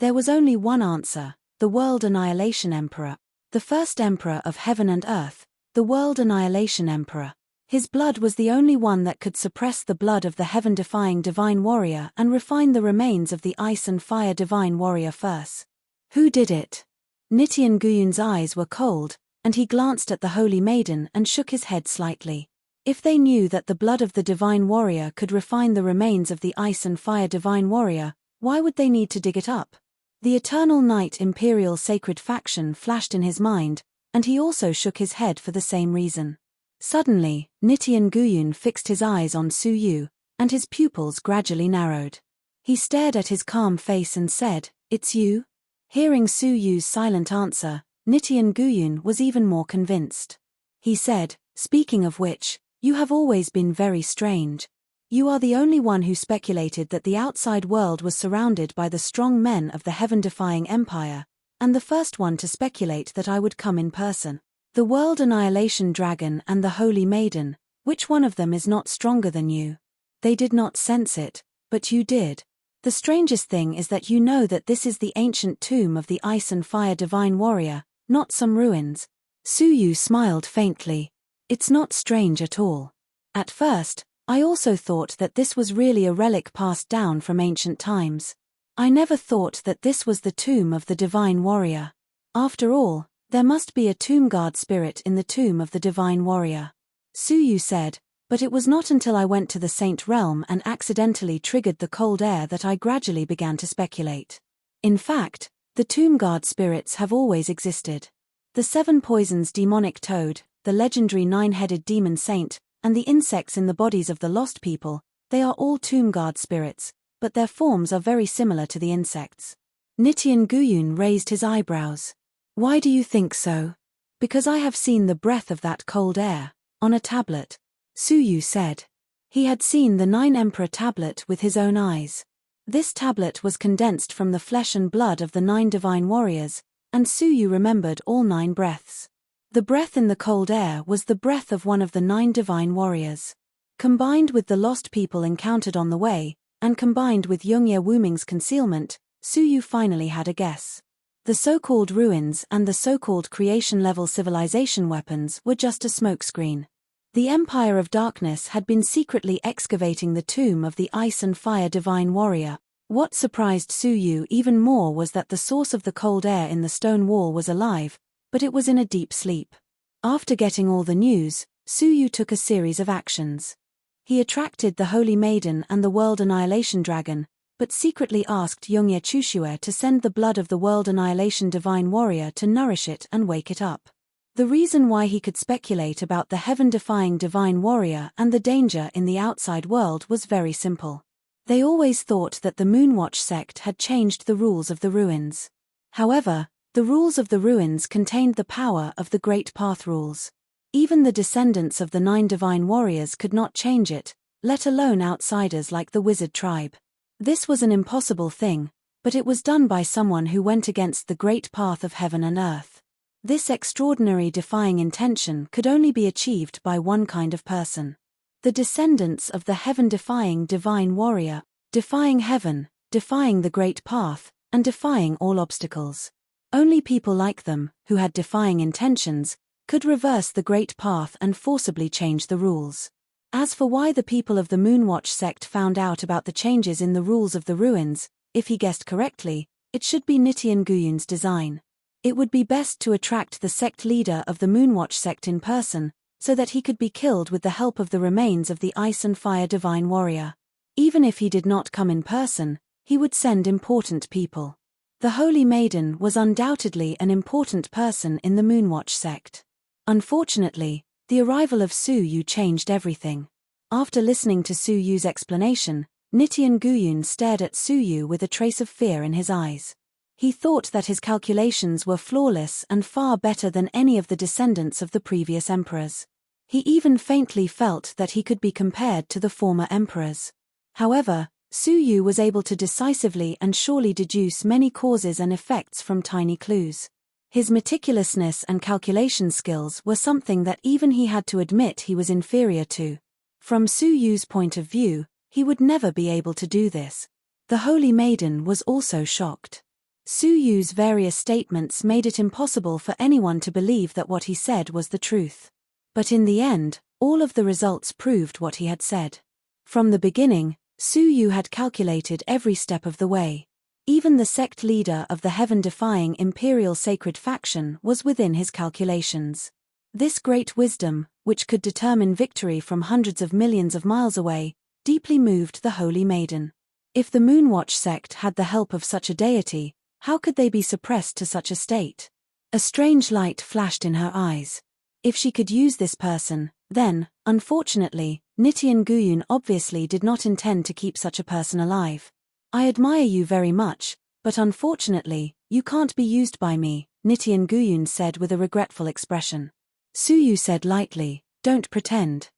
Speaker 1: There was only one answer, the World Annihilation Emperor. The first emperor of heaven and earth, the World Annihilation Emperor. His blood was the only one that could suppress the blood of the heaven-defying divine warrior and refine the remains of the ice and fire divine warrior first. Who did it? Nitian Guyun's eyes were cold, and he glanced at the Holy Maiden and shook his head slightly. If they knew that the blood of the divine warrior could refine the remains of the ice and fire divine warrior, why would they need to dig it up? The Eternal Night Imperial Sacred Faction flashed in his mind, and he also shook his head for the same reason. Suddenly, Nitian Guyun fixed his eyes on Su Yu, and his pupils gradually narrowed. He stared at his calm face and said, "It's you?" Hearing Su Yu's silent answer, Nitian Guyun was even more convinced. He said, "Speaking of which, you have always been very strange. You are the only one who speculated that the outside world was surrounded by the strong men of the heaven-defying empire, and the first one to speculate that I would come in person. The World Annihilation Dragon and the Holy Maiden, which one of them is not stronger than you? They did not sense it, but you did. The strangest thing is that you know that this is the ancient tomb of the Ice and Fire Divine Warrior, not some ruins." Su Yu smiled faintly. "It's not strange at all. At first, I also thought that this was really a relic passed down from ancient times. I never thought that this was the tomb of the Divine Warrior. After all, there must be a tomb guard spirit in the tomb of the Divine Warrior." Su Yu said, "But it was not until I went to the Saint Realm and accidentally triggered the cold air that I gradually began to speculate. In fact, the tomb guard spirits have always existed. The 7 poisons demonic toad, the legendary 9-headed demon saint, and the insects in the bodies of the lost people, they are all tomb guard spirits, but their forms are very similar to the insects." Nitian Guyun raised his eyebrows. "Why do you think so?" "Because I have seen the breath of that cold air, on a tablet," Su Yu said. He had seen the 9 Emperor tablet with his own eyes. This tablet was condensed from the flesh and blood of the 9 divine warriors, and Su Yu remembered all 9 breaths. The breath in the cold air was the breath of one of the 9 divine warriors. Combined with the lost people encountered on the way, and combined with Yongye Wuming's concealment, Su Yu finally had a guess. The so-called ruins and the so-called creation-level civilization weapons were just a smokescreen. The Empire of Darkness had been secretly excavating the tomb of the Ice and Fire Divine Warrior. What surprised Su Yu even more was that the source of the cold air in the stone wall was alive, but it was in a deep sleep. After getting all the news, Su Yu took a series of actions. He attracted the Holy Maiden and the World Annihilation Dragon, but secretly asked Yongye Chushue to send the blood of the World Annihilation Divine Warrior to nourish it and wake it up. The reason why he could speculate about the heaven-defying Divine Warrior and the danger in the outside world was very simple. They always thought that the Moonwatch sect had changed the rules of the ruins. However, the rules of the ruins contained the power of the Great Path rules. Even the descendants of the 9 divine warriors could not change it, let alone outsiders like the wizard tribe. This was an impossible thing, but it was done by someone who went against the great path of heaven and earth. This extraordinary defying intention could only be achieved by one kind of person. The descendants of the heaven-defying divine warrior, defying heaven, defying the great path, and defying all obstacles. Only people like them, who had defying intentions, could reverse the great path and forcibly change the rules. As for why the people of the Moonwatch sect found out about the changes in the rules of the ruins, if he guessed correctly, it should be Nitian Guyun's design. It would be best to attract the sect leader of the Moonwatch sect in person, so that he could be killed with the help of the remains of the Ice and Fire Divine Warrior. Even if he did not come in person, he would send important people. The Holy Maiden was undoubtedly an important person in the Moonwatch sect. Unfortunately, the arrival of Su Yu changed everything. After listening to Su Yu's explanation, Nitian Guyun stared at Su Yu with a trace of fear in his eyes. He thought that his calculations were flawless and far better than any of the descendants of the previous emperors. He even faintly felt that he could be compared to the former emperors. However, Su Yu was able to decisively and surely deduce many causes and effects from tiny clues. His meticulousness and calculation skills were something that even he had to admit he was inferior to. From Su Yu's point of view, he would never be able to do this. The Holy Maiden was also shocked. Su Yu's various statements made it impossible for anyone to believe that what he said was the truth. But in the end, all of the results proved what he had said. From the beginning, Su Yu had calculated every step of the way. Even the sect leader of the heaven-defying Imperial Sacred Faction was within his calculations. This great wisdom, which could determine victory from hundreds of millions of miles away, deeply moved the Holy Maiden. If the Moonwatch sect had the help of such a deity, how could they be suppressed to such a state? A strange light flashed in her eyes. If she could use this person, then, unfortunately, Nitian Guyun obviously did not intend to keep such a person alive. I admire you very much, but unfortunately, you can't be used by me, Nitian Guyun said with a regretful expression. Suyu said lightly, don't pretend.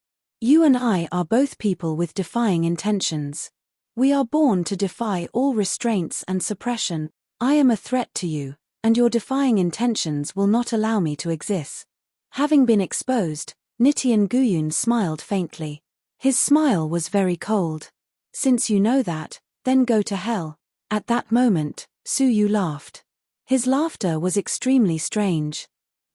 Speaker 1: You and I are both people with defying intentions. We are born to defy all restraints and suppression. I am a threat to you, and your defying intentions will not allow me to exist. Having been exposed, Nitian Guyun smiled faintly. His smile was very cold. Since you know that, then go to hell. At that moment, Suyu laughed. His laughter was extremely strange.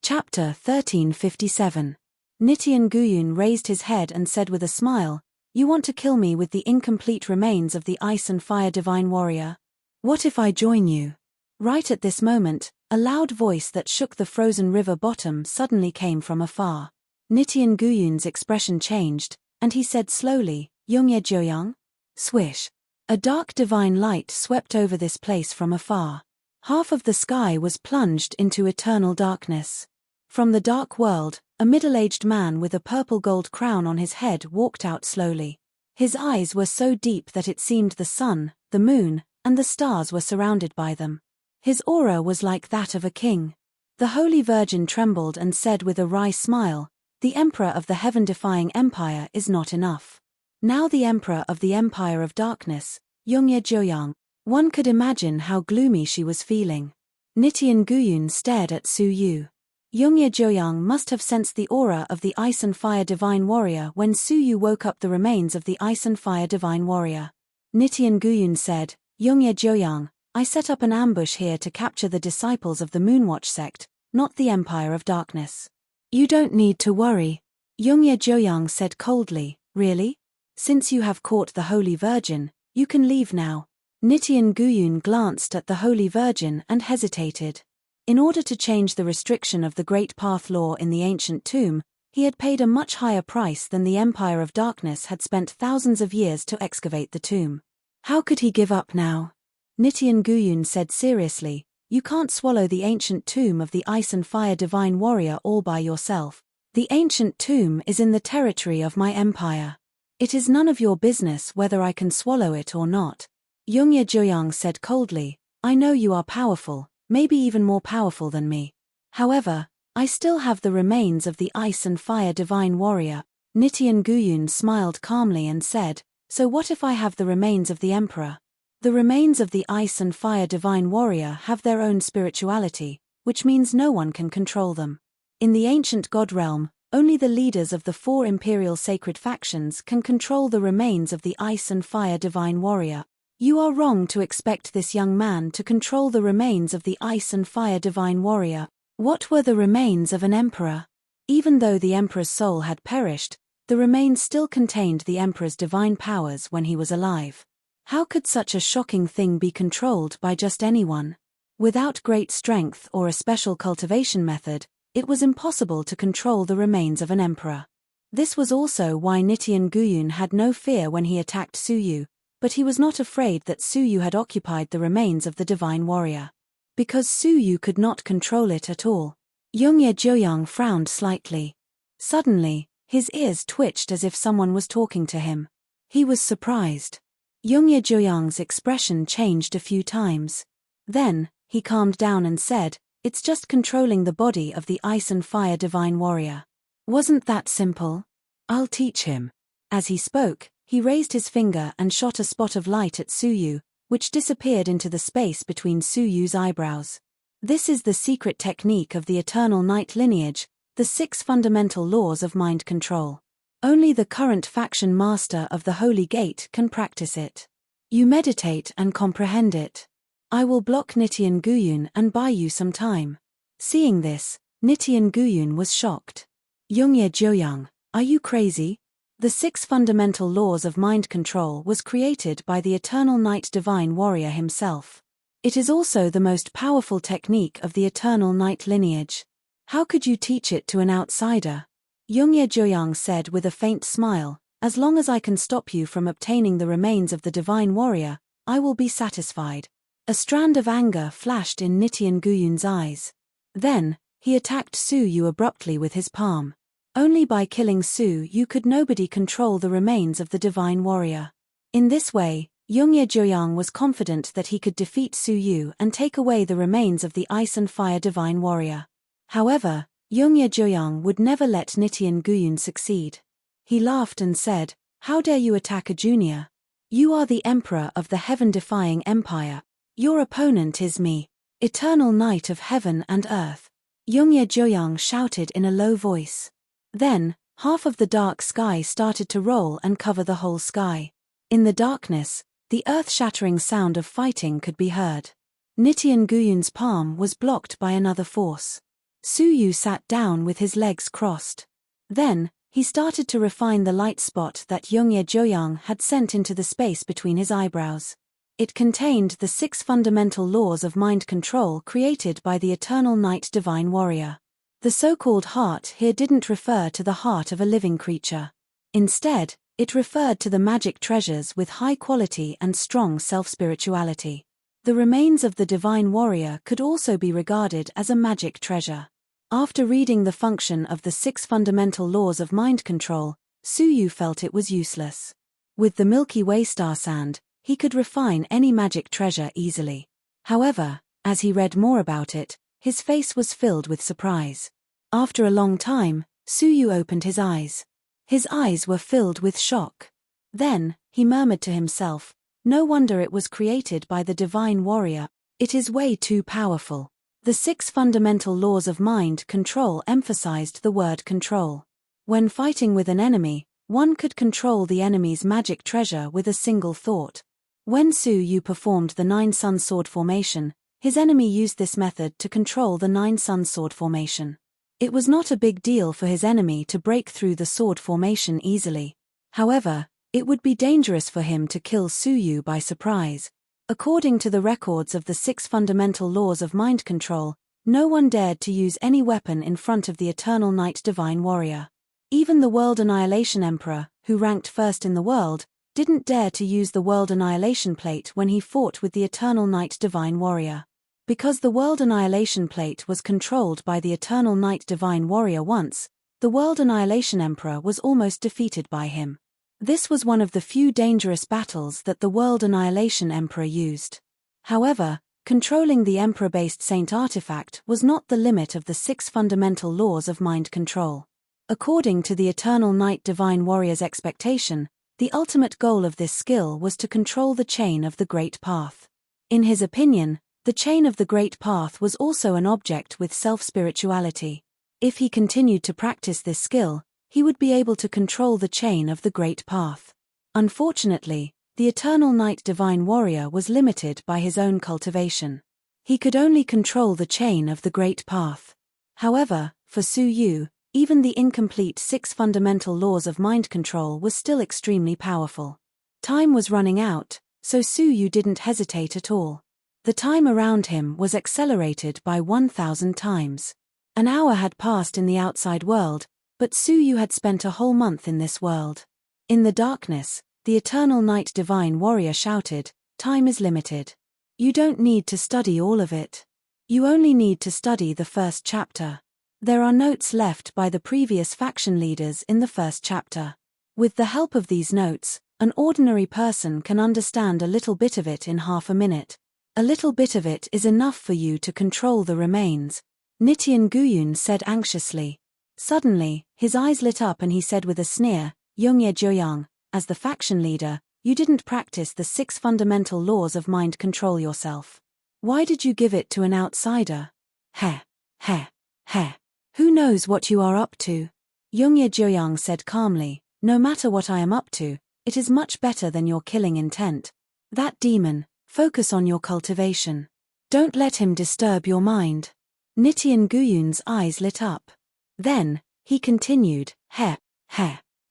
Speaker 1: Chapter 1357. Nitian Guyun raised his head and said with a smile, you want to kill me with the incomplete remains of the Ice and Fire Divine Warrior? What if I join you? Right at this moment, a loud voice that shook the frozen river bottom suddenly came from afar. Nitian Guyun's expression changed, and he said slowly, Yongye Joyang? Swish. A dark divine light swept over this place from afar. Half of the sky was plunged into eternal darkness. From the dark world, a middle-aged man with a purple gold crown on his head walked out slowly. His eyes were so deep that it seemed the sun, the moon, and the stars were surrounded by them. His aura was like that of a king. The Holy Virgin trembled and said with a wry smile, the Emperor of the heaven-defying empire is not enough. Now the Emperor of the Empire of Darkness, Yongye Joyang. One could imagine how gloomy she was feeling. Nitian Guyun stared at Suyu. Yongye Joyang must have sensed the aura of the Ice and Fire Divine Warrior when Suyu woke up the remains of the Ice and Fire Divine Warrior. Nitian Guyun said, Yongye Joyang, I set up an ambush here to capture the disciples of the Moonwatch sect, not the Empire of Darkness. You don't need to worry. Yongye Joyang said coldly, really? Since you have caught the Holy Virgin, you can leave now. Nitian Guyun glanced at the Holy Virgin and hesitated. In order to change the restriction of the Great Path Law in the ancient tomb, he had paid a much higher price than the Empire of Darkness had spent thousands of years to excavate the tomb. How could he give up now? Nitian Guyun said seriously, you can't swallow the ancient tomb of the Ice and Fire Divine Warrior all by yourself. The ancient tomb is in the territory of my empire. It is none of your business whether I can swallow it or not. Yongye Joyang said coldly, I know you are powerful, maybe even more powerful than me. However, I still have the remains of the Ice and Fire Divine Warrior. Nitian Guyun smiled calmly and said, so what if I have the remains of the Emperor? The remains of the Ice and Fire Divine Warrior have their own spirituality, which means no one can control them. In the ancient god realm, only the leaders of the 4 imperial sacred factions can control the remains of the Ice and Fire Divine Warrior. You are wrong to expect this young man to control the remains of the Ice and Fire Divine Warrior. What were the remains of an emperor? Even though the emperor's soul had perished, the remains still contained the emperor's divine powers when he was alive. How could such a shocking thing be controlled by just anyone? Without great strength or a special cultivation method, it was impossible to control the remains of an emperor. This was also why Nitian Guyun had no fear when he attacked Suyu, but he was not afraid that Suyu had occupied the remains of the divine warrior. Because Suyu could not control it at all. Yongye Joyang frowned slightly. Suddenly, his ears twitched as if someone was talking to him. He was surprised. Yongye Joyang's expression changed a few times. Then, he calmed down and said, it's just controlling the body of the Ice and Fire Divine Warrior. Wasn't that simple? I'll teach him. As he spoke, he raised his finger and shot a spot of light at Suyu, which disappeared into the space between Suyu's eyebrows. This is the secret technique of the Eternal Night lineage, the 6 fundamental laws of mind control. Only the current faction master of the Holy Gate can practice it. You meditate and comprehend it. I will block Nitian Guyun and buy you some time. Seeing this, Nitian Guyun was shocked. Yongye Joyang, are you crazy? The 6 fundamental laws of mind control was created by the Eternal Night Divine Warrior himself. It is also the most powerful technique of the Eternal Night lineage. How could you teach it to an outsider? Yongye Joyang said with a faint smile, as long as I can stop you from obtaining the remains of the Divine Warrior, I will be satisfied. A strand of anger flashed in Nitian Guyun's eyes. Then, he attacked Su Yu abruptly with his palm. Only by killing Su Yu could nobody control the remains of the divine warrior. In this way, Yongye Joyang was confident that he could defeat Su Yu and take away the remains of the ice and fire divine warrior. However, Yongye Joyang would never let Nitian Guyun succeed. He laughed and said, "How dare you attack a junior? You are the emperor of the heaven-defying empire. Your opponent is me, eternal knight of heaven and earth." Yongye Joyang shouted in a low voice. Then, half of the dark sky started to roll and cover the whole sky. In the darkness, the earth-shattering sound of fighting could be heard. Nitian Guyun's palm was blocked by another force. Su Yu sat down with his legs crossed. Then, he started to refine the light spot that Yongye Joyang had sent into the space between his eyebrows. It contained the 6 fundamental laws of mind control created by the eternal night divine warrior. The so-called heart here didn't refer to the heart of a living creature. Instead, it referred to the magic treasures with high quality and strong self-spirituality. The remains of the divine warrior could also be regarded as a magic treasure. After reading the function of the 6 fundamental laws of mind control, Su Yu felt it was useless. With the Milky Way star sand, he could refine any magic treasure easily. However, as he read more about it, his face was filled with surprise. After a long time, Su Yu opened his eyes. His eyes were filled with shock. Then, he murmured to himself, "No wonder it was created by the divine warrior. It is way too powerful." The 6 fundamental laws of mind control emphasized the word control. When fighting with an enemy, one could control the enemy's magic treasure with a single thought. When Su Yu performed the 9-sun sword formation, his enemy used this method to control the 9-sun sword formation. It was not a big deal for his enemy to break through the sword formation easily. However, it would be dangerous for him to kill Su Yu by surprise. According to the records of the 6 fundamental laws of mind control, no one dared to use any weapon in front of the eternal night divine warrior. Even the World Annihilation Emperor, who ranked first in the world, didn't dare to use the World Annihilation Plate when he fought with the eternal night divine warrior. Because the World Annihilation Plate was controlled by the eternal night divine warrior once, the World Annihilation Emperor was almost defeated by him. This was one of the few dangerous battles that the World Annihilation Emperor used. However, controlling the Emperor-based Saint artifact was not the limit of the 6 fundamental laws of mind control. According to the Eternal Night Divine Warrior's expectation, the ultimate goal of this skill was to control the chain of the Great Path. In his opinion, the chain of the Great Path was also an object with self-spirituality. If he continued to practice this skill, he would be able to control the chain of the Great Path. Unfortunately, the Eternal Night Divine Warrior was limited by his own cultivation. He could only control the chain of the Great Path. However, for Su Yu, even the incomplete 6 fundamental laws of mind control was still extremely powerful. Time was running out, so Su Yu didn't hesitate at all. The time around him was accelerated by 1,000 times. An hour had passed in the outside world, but Su Yu had spent a whole month in this world. In the darkness, the Eternal Night Divine Warrior shouted, "Time is limited. You don't need to study all of it. You only need to study the first chapter. There are notes left by the previous faction leaders in the first chapter. With the help of these notes, an ordinary person can understand a little bit of it in half a minute. A little bit of it is enough for you to control the remains," Nitian Guyun said anxiously. Suddenly, his eyes lit up and he said with a sneer, "Yongye Joyang, as the faction leader, you didn't practice the 6 fundamental laws of mind control yourself. Why did you give it to an outsider? Heh, heh, heh. Who knows what you are up to?" Yongye Joyang said calmly, "No matter what I am up to, it is much better than your killing intent. That demon, focus on your cultivation. Don't let him disturb your mind." Nitian Guyun's eyes lit up. Then, he continued, Heh.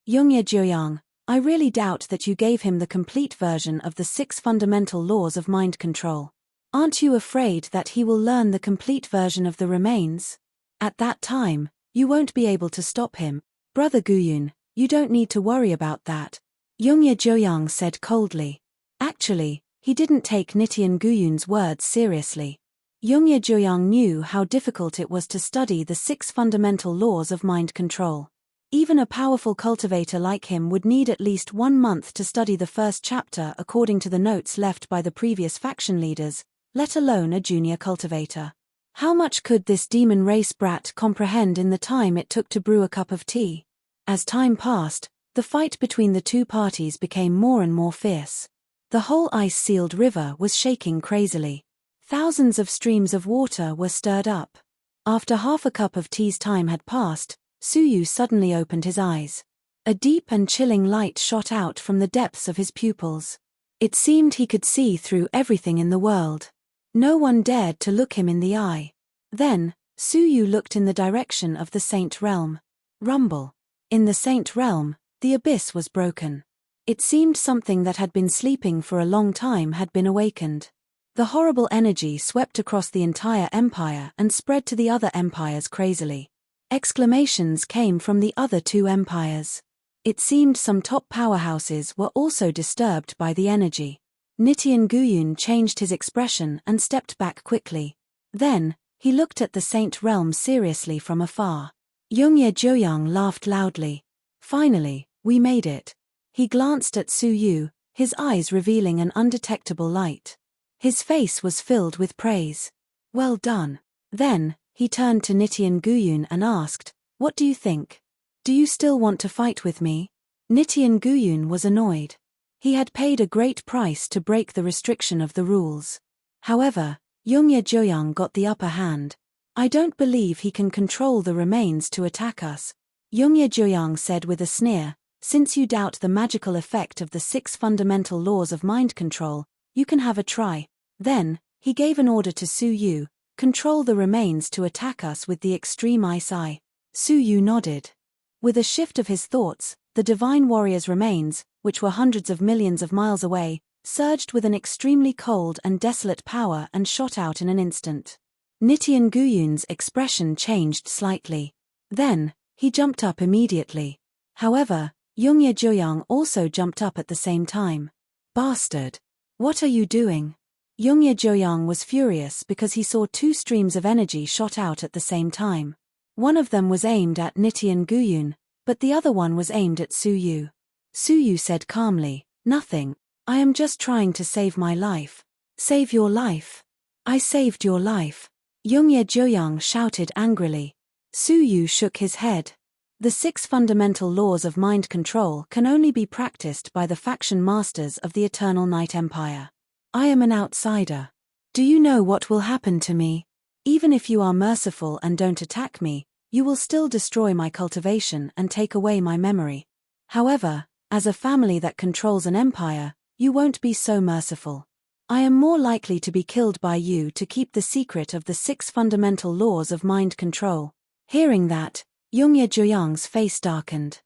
Speaker 1: Yongye Joyang, I really doubt that you gave him the complete version of the 6 fundamental laws of mind control. Aren't you afraid that he will learn the complete version of the remains? At that time, you won't be able to stop him. Brother Guyun, you don't need to worry about that," Yongye Joyang said coldly. Actually, he didn't take Nitian Guyun's words seriously. Yongye Joyoung knew how difficult it was to study the 6 fundamental laws of mind control. Even a powerful cultivator like him would need at least 1 month to study the first chapter according to the notes left by the previous faction leaders, let alone a junior cultivator. How much could this demon race brat comprehend in the time it took to brew a cup of tea? As time passed, the fight between the two parties became more and more fierce. The whole ice-sealed river was shaking crazily. Thousands of streams of water were stirred up. After half a cup of tea's time had passed, Suyu suddenly opened his eyes. A deep and chilling light shot out from the depths of his pupils. It seemed he could see through everything in the world. No one dared to look him in the eye. Then, Suyu looked in the direction of the Saint Realm. Rumble. In the Saint Realm, the abyss was broken. It seemed something that had been sleeping for a long time had been awakened. The horrible energy swept across the entire empire and spread to the other empires crazily. Exclamations came from the other 2 empires. It seemed some top powerhouses were also disturbed by the energy. Nitian Guyun changed his expression and stepped back quickly. Then, he looked at the Saint Realm seriously from afar. Yongye Joyoung laughed loudly. Finally, we made it. He glanced at Suyu, his eyes revealing an undetectable light. His face was filled with praise. Well done. Then, he turned to Nitian Guyun and asked, what do you think? Do you still want to fight with me? Nitian Guyun was annoyed. He had paid a great price to break the restriction of the rules. However, Yongye Joyoung got the upper hand. I don't believe he can control the remains to attack us. Yongye Joyoung said with a sneer, since you doubt the magical effect of the 6 fundamental laws of mind control, you can have a try. Then, he gave an order to Suyu, control the remains to attack us with the extreme ice eye. Suyu nodded. With a shift of his thoughts, the divine warrior's remains, which were hundreds of millions of miles away, surged with an extremely cold and desolate power and shot out in an instant. Nitian Guyun's expression changed slightly. Then, he jumped up immediately. However, Yongye Joyoung also jumped up at the same time. Bastard! What are you doing? Yongye Joyoung was furious because he saw 2 streams of energy shot out at the same time. One of them was aimed at Nitian Guyun, but the other one was aimed at Suyu. Suyu said calmly, nothing. I am just trying to save my life. Save your life? I saved your life. Yongye Joyoung shouted angrily. Suyu shook his head. The 6 fundamental laws of mind control can only be practiced by the faction masters of the Eternal Night Empire. I am an outsider. Do you know what will happen to me? Even if you are merciful and don't attack me, you will still destroy my cultivation and take away my memory. However, as a family that controls an empire, you won't be so merciful. I am more likely to be killed by you to keep the secret of the 6 fundamental laws of mind control. Hearing that, Yongye Joyoung's face darkened.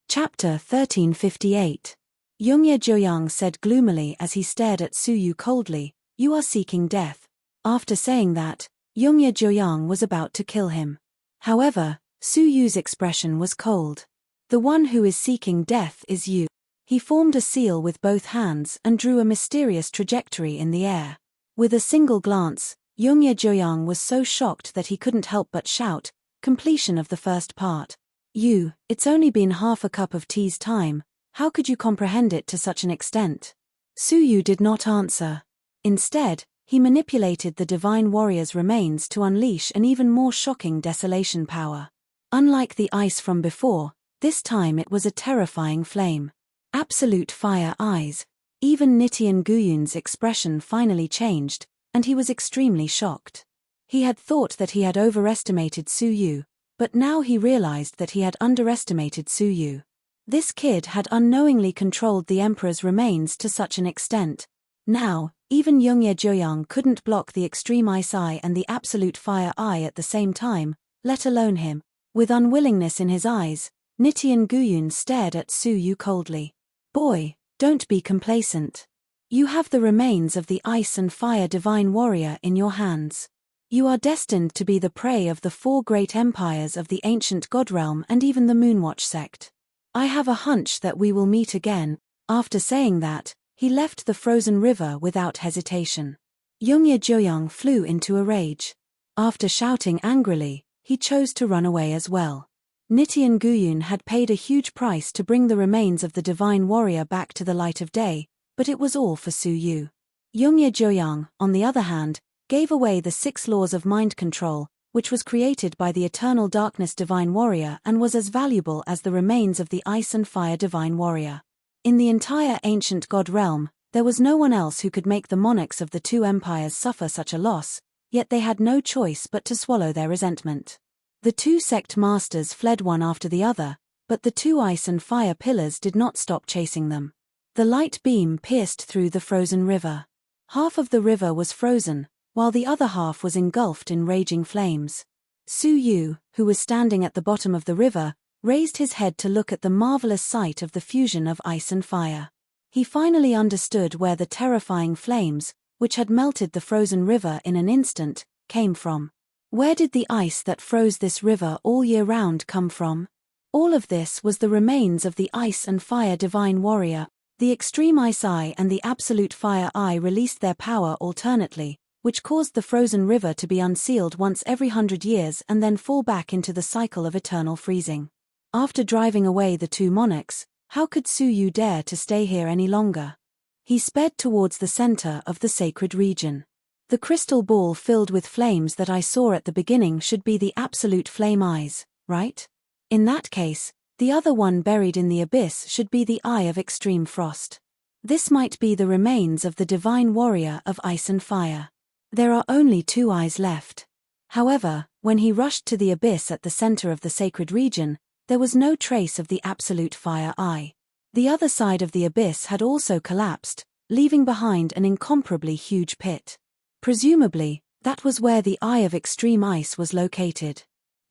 Speaker 1: Chapter 1358. Yongye Joyoung said gloomily as he stared at Suyu coldly, you are seeking death. After saying that, Yongye Joyoung was about to kill him. However, Suyu's expression was cold. The one who is seeking death is you. He formed a seal with both hands and drew a mysterious trajectory in the air. With a single glance, Yongye Joyoung was so shocked that he couldn't help but shout, completion of the first part. It's only been half a cup of tea's time. How could you comprehend it to such an extent? Suyu did not answer. Instead, he manipulated the divine warrior's remains to unleash an even more shocking desolation power. Unlike the ice from before, this time it was a terrifying flame. Absolute fire eyes. Even Nitian Guyun's expression finally changed, and he was extremely shocked. He had thought that he had overestimated Suyu, but now he realized that he had underestimated Suyu. This kid had unknowingly controlled the Emperor's remains to such an extent. Now, even Yongye Joyoung couldn't block the extreme ice eye and the absolute fire eye at the same time, let alone him. With unwillingness in his eyes, Nitian Guyun stared at Suyu coldly. Boy, don't be complacent. You have the remains of the ice and fire divine warrior in your hands. You are destined to be the prey of the 4 great empires of the ancient god realm and even the Moonwatch sect. I have a hunch that we will meet again. After saying that, he left the frozen river without hesitation. Youngye Joyoung flew into a rage. After shouting angrily, he chose to run away as well. Nitian Guyun had paid a huge price to bring the remains of the divine warrior back to the light of day, but it was all for Su Yu. Youngye Joyoung, on the other hand, gave away the 6 laws of mind control, which was created by the eternal darkness divine warrior and was as valuable as the remains of the ice and fire divine warrior. In the entire ancient god realm, there was no one else who could make the monarchs of the 2 empires suffer such a loss, yet they had no choice but to swallow their resentment. The 2 sect masters fled one after the other, but the 2 ice and fire pillars did not stop chasing them. The light beam pierced through the frozen river. Half of the river was frozen, while the other half was engulfed in raging flames. Su Yu, who was standing at the bottom of the river, raised his head to look at the marvelous sight of the fusion of ice and fire. He finally understood where the terrifying flames, which had melted the frozen river in an instant, came from. Where did the ice that froze this river all year round come from? All of this was the remains of the ice and fire divine warrior. The extreme ice eye and the absolute fire eye released their power alternately, which caused the frozen river to be unsealed once every 100 years and then fall back into the cycle of eternal freezing. After driving away the 2 monarchs, how could Su Yu dare to stay here any longer? He sped towards the center of the sacred region. The crystal ball filled with flames that I saw at the beginning should be the absolute flame eyes, right? In that case, the other one buried in the abyss should be the eye of extreme frost. This might be the remains of the divine warrior of ice and fire. There are only 2 eyes left. However, when he rushed to the abyss at the center of the sacred region, there was no trace of the absolute fire eye. The other side of the abyss had also collapsed, leaving behind an incomparably huge pit. Presumably, that was where the eye of extreme ice was located.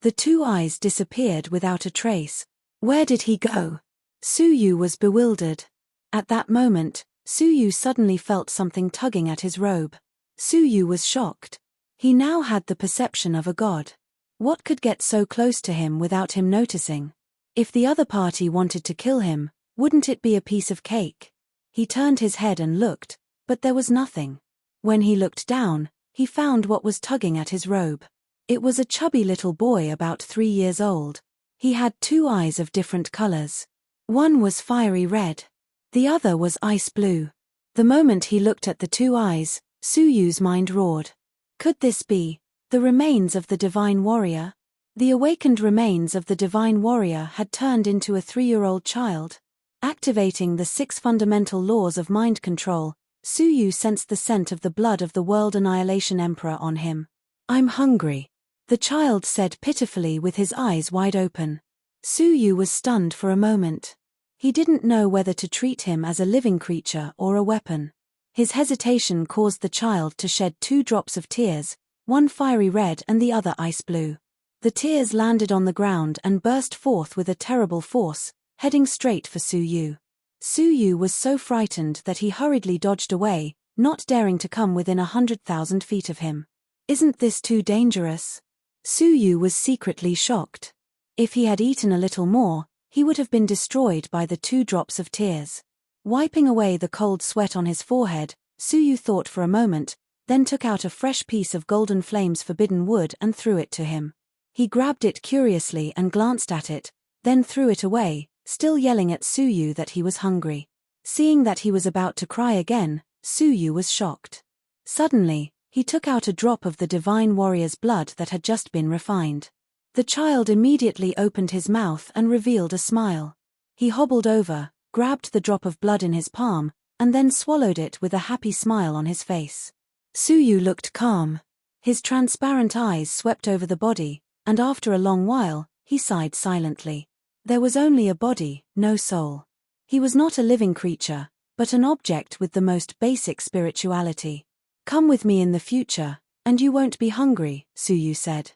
Speaker 1: The 2 eyes disappeared without a trace. Where did he go? Su Yu was bewildered. At that moment, Su Yu suddenly felt something tugging at his robe. Su Yu was shocked. He now had the perception of a god. What could get so close to him without him noticing? If the other party wanted to kill him, wouldn't it be a piece of cake? He turned his head and looked, but there was nothing. When he looked down, he found what was tugging at his robe. It was a chubby little boy about 3 years old. He had 2 eyes of different colors. One was fiery red. The other was ice blue. The moment he looked at the 2 eyes, Su Yu's mind roared. Could this be the remains of the divine warrior? The awakened remains of the divine warrior had turned into a 3-year-old child. Activating the 6 fundamental laws of mind control, Su Yu sensed the scent of the blood of the World Annihilation Emperor on him. I'm hungry, the child said pitifully with his eyes wide open. Su Yu was stunned for a moment. He didn't know whether to treat him as a living creature or a weapon. His hesitation caused the child to shed 2 drops of tears, one fiery red and the other ice blue. The tears landed on the ground and burst forth with a terrible force, heading straight for Su Yu. Su Yu was so frightened that he hurriedly dodged away, not daring to come within 100,000 feet of him. Isn't this too dangerous? Su Yu was secretly shocked. If he had eaten a little more, he would have been destroyed by the 2 drops of tears. Wiping away the cold sweat on his forehead, Su Yu thought for a moment, then took out a fresh piece of golden flames forbidden wood and threw it to him. He grabbed it curiously and glanced at it, then threw it away, still yelling at Su Yu that he was hungry. Seeing that he was about to cry again, Su Yu was shocked. Suddenly, he took out a drop of the divine warrior's blood that had just been refined. The child immediately opened his mouth and revealed a smile. He hobbled over, grabbed the drop of blood in his palm, and then swallowed it with a happy smile on his face. Su Yu looked calm. His transparent eyes swept over the body, and after a long while, he sighed silently. There was only a body, no soul. He was not a living creature, but an object with the most basic spirituality. Come with me in the future, and you won't be hungry, Su Yu said.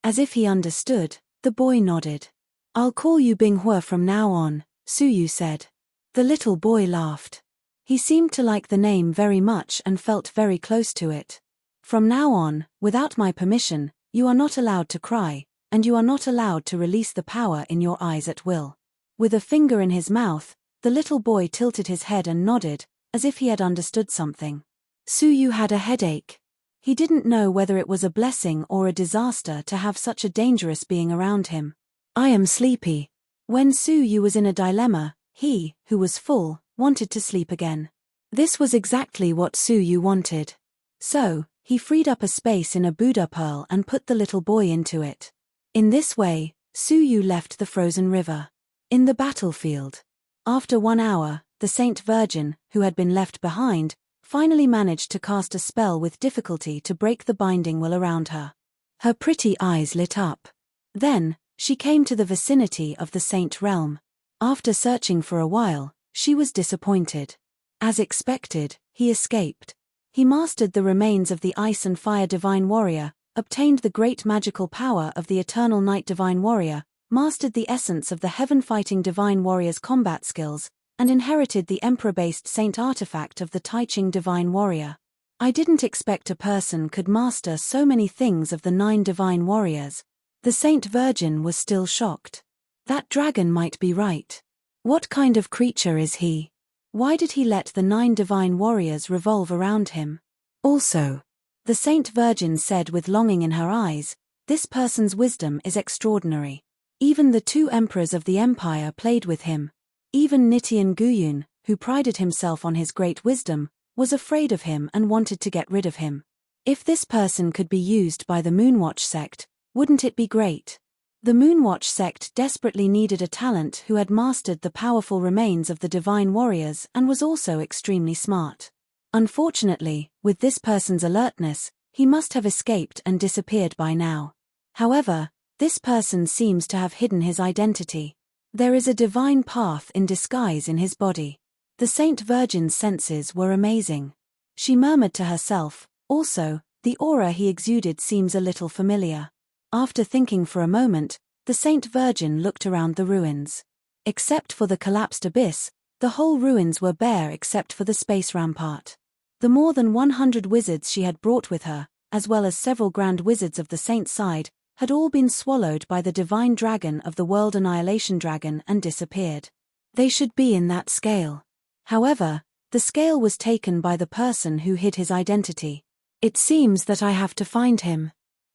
Speaker 1: As if he understood, the boy nodded. I'll call you Binghua from now on, Su Yu said. The little boy laughed. He seemed to like the name very much and felt very close to it. From now on, without my permission, you are not allowed to cry, and you are not allowed to release the power in your eyes at will. With a finger in his mouth, the little boy tilted his head and nodded, as if he had understood something. Suyu had a headache. He didn't know whether it was a blessing or a disaster to have such a dangerous being around him. I am sleepy. When Suyu was in a dilemma, he, who was full, wanted to sleep again. This was exactly what Suyu wanted. So, he freed up a space in a Buddha pearl and put the little boy into it. In this way, Suyu left the frozen river. In the battlefield. After 1 hour, the Saint Virgin, who had been left behind, finally managed to cast a spell with difficulty to break the binding will around her. Her pretty eyes lit up. Then, she came to the vicinity of the Saint realm. After searching for a while, she was disappointed. As expected, he escaped. He mastered the remains of the Ice and Fire Divine Warrior, obtained the great magical power of the Eternal Night Divine Warrior, mastered the essence of the Heaven-Fighting Divine Warrior's combat skills, and inherited the Emperor-based Saint artifact of the Taiching Divine Warrior. I didn't expect a person could master so many things of the 9 Divine Warriors. The Saint Virgin was still shocked. That dragon might be right. What kind of creature is he? Why did he let the 9 Divine Warriors revolve around him? Also, the Saint Virgin said with longing in her eyes, this person's wisdom is extraordinary. Even the 2 emperors of the empire played with him. Even Nitian Guyun, who prided himself on his great wisdom, was afraid of him and wanted to get rid of him. If this person could be used by the Moonwatch sect, wouldn't it be great? The Moonwatch sect desperately needed a talent who had mastered the powerful remains of the Divine Warriors and was also extremely smart. Unfortunately, with this person's alertness, he must have escaped and disappeared by now. However, this person seems to have hidden his identity. There is a divine path in disguise in his body. The Saint Virgin's senses were amazing. She murmured to herself, also, the aura he exuded seems a little familiar. After thinking for a moment, the Saint Virgin looked around the ruins. Except for the collapsed abyss, the whole ruins were bare except for the space rampart. The more than 100 wizards she had brought with her, as well as several grand wizards of the Saint side, had all been swallowed by the divine dragon of the World Annihilation Dragon and disappeared. They should be in that scale. However, the scale was taken by the person who hid his identity. It seems that I have to find him.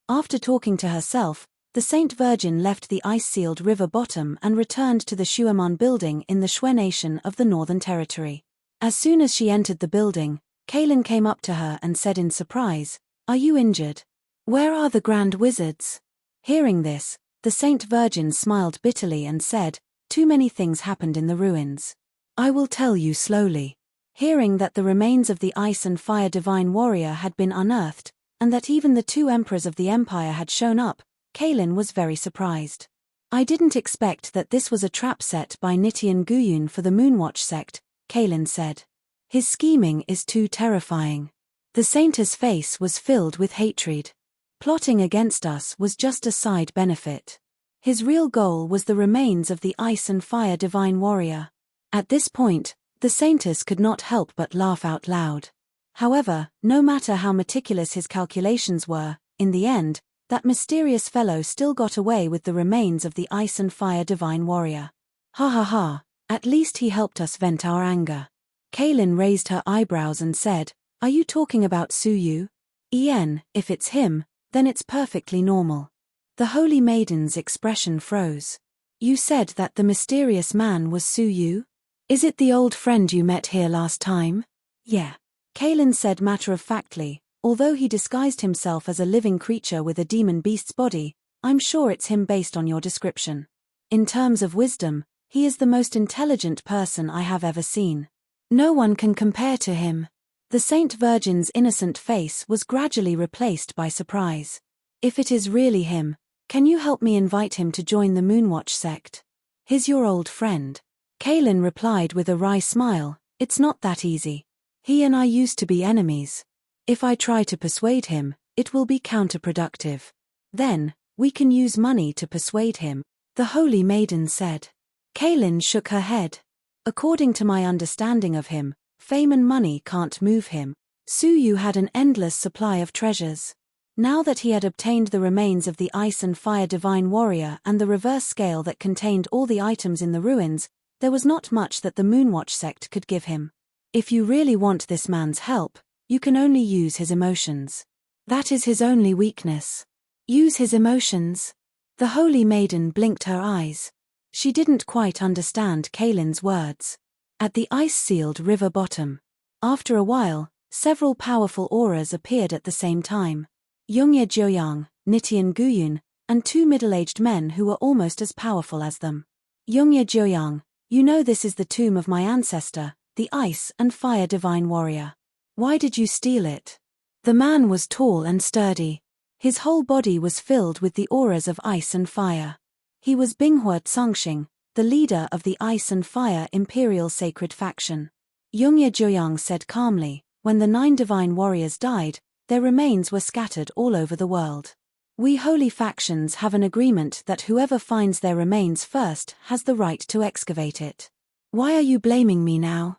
Speaker 1: After talking to herself, the Saint Virgin left the ice-sealed river bottom and returned to the Shuaman building in the Shui Nation of the Northern Territory. As soon as she entered the building, Kaelin came up to her and said in surprise, "Are you injured? Where are the grand wizards?" Hearing this, the Saint Virgin smiled bitterly and said, "Too many things happened in the ruins. I will tell you slowly." Hearing that the remains of the Ice and Fire Divine Warrior had been unearthed, and that even the 2 emperors of the empire had shown up, Kaelin was very surprised. "I didn't expect that this was a trap set by Nitian Guyun for the Moonwatch sect," Kaelin said. "His scheming is too terrifying." The saint's face was filled with hatred. Plotting against us was just a side benefit. His real goal was the remains of the Ice and Fire Divine Warrior. At this point, the saintess could not help but laugh out loud. However, no matter how meticulous his calculations were, in the end, that mysterious fellow still got away with the remains of the Ice and Fire Divine Warrior. Ha ha ha, at least he helped us vent our anger. Kaelin raised her eyebrows and said, "Are you talking about Suyu?" If it's him, then it's perfectly normal." The Holy Maiden's expression froze. "You said that the mysterious man was Suyu? Is it the old friend you met here last time?" "Yeah," Kaelin said matter-of-factly, "although he disguised himself as a living creature with a demon beast's body, I'm sure it's him based on your description. In terms of wisdom, he is the most intelligent person I have ever seen. No one can compare to him." The Saint Virgin's innocent face was gradually replaced by surprise. "If it is really him, can you help me invite him to join the Moonwatch sect? He's your old friend." Kaelin replied with a wry smile, "It's not that easy. He and I used to be enemies. If I try to persuade him, it will be counterproductive. Then, we can use money to persuade him," the Holy Maiden said. Kaelin shook her head. "According to my understanding of him, fame and money can't move him. Suyu had an endless supply of treasures. Now that he had obtained the remains of the Ice and Fire Divine Warrior and the reverse scale that contained all the items in the ruins, there was not much that the Moonwatch sect could give him. If you really want this man's help, You can only use his emotions. That is his only weakness. Use his emotions? The holy maiden blinked her eyes. She didn't quite understand Kaylin's words. At the ice-sealed river bottom, after a while, several powerful auras appeared at the same time. Yongye Joyang, Nitian Guyun, and two middle-aged men who were almost as powerful as them. Yongye Joyang, you know this is the tomb of my ancestor, the ice and fire divine warrior. Why did you steal it? The man was tall and sturdy. His whole body was filled with the auras of ice and fire. He was Binghua Tsangxing, the leader of the Ice and Fire Imperial Sacred Faction. Yongye Joyang said calmly, when the 9 divine warriors died, their remains were scattered all over the world. We holy factions have an agreement that whoever finds their remains first has the right to excavate it. Why are you blaming me now?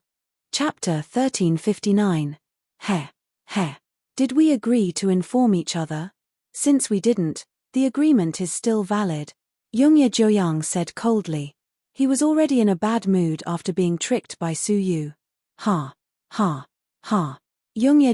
Speaker 1: Chapter 1359. Heh. Did we agree to inform each other? Since we didn't, the agreement is still valid. Yongye Joyang said coldly. He was already in a bad mood after being tricked by Su Yu. Ha. Yongye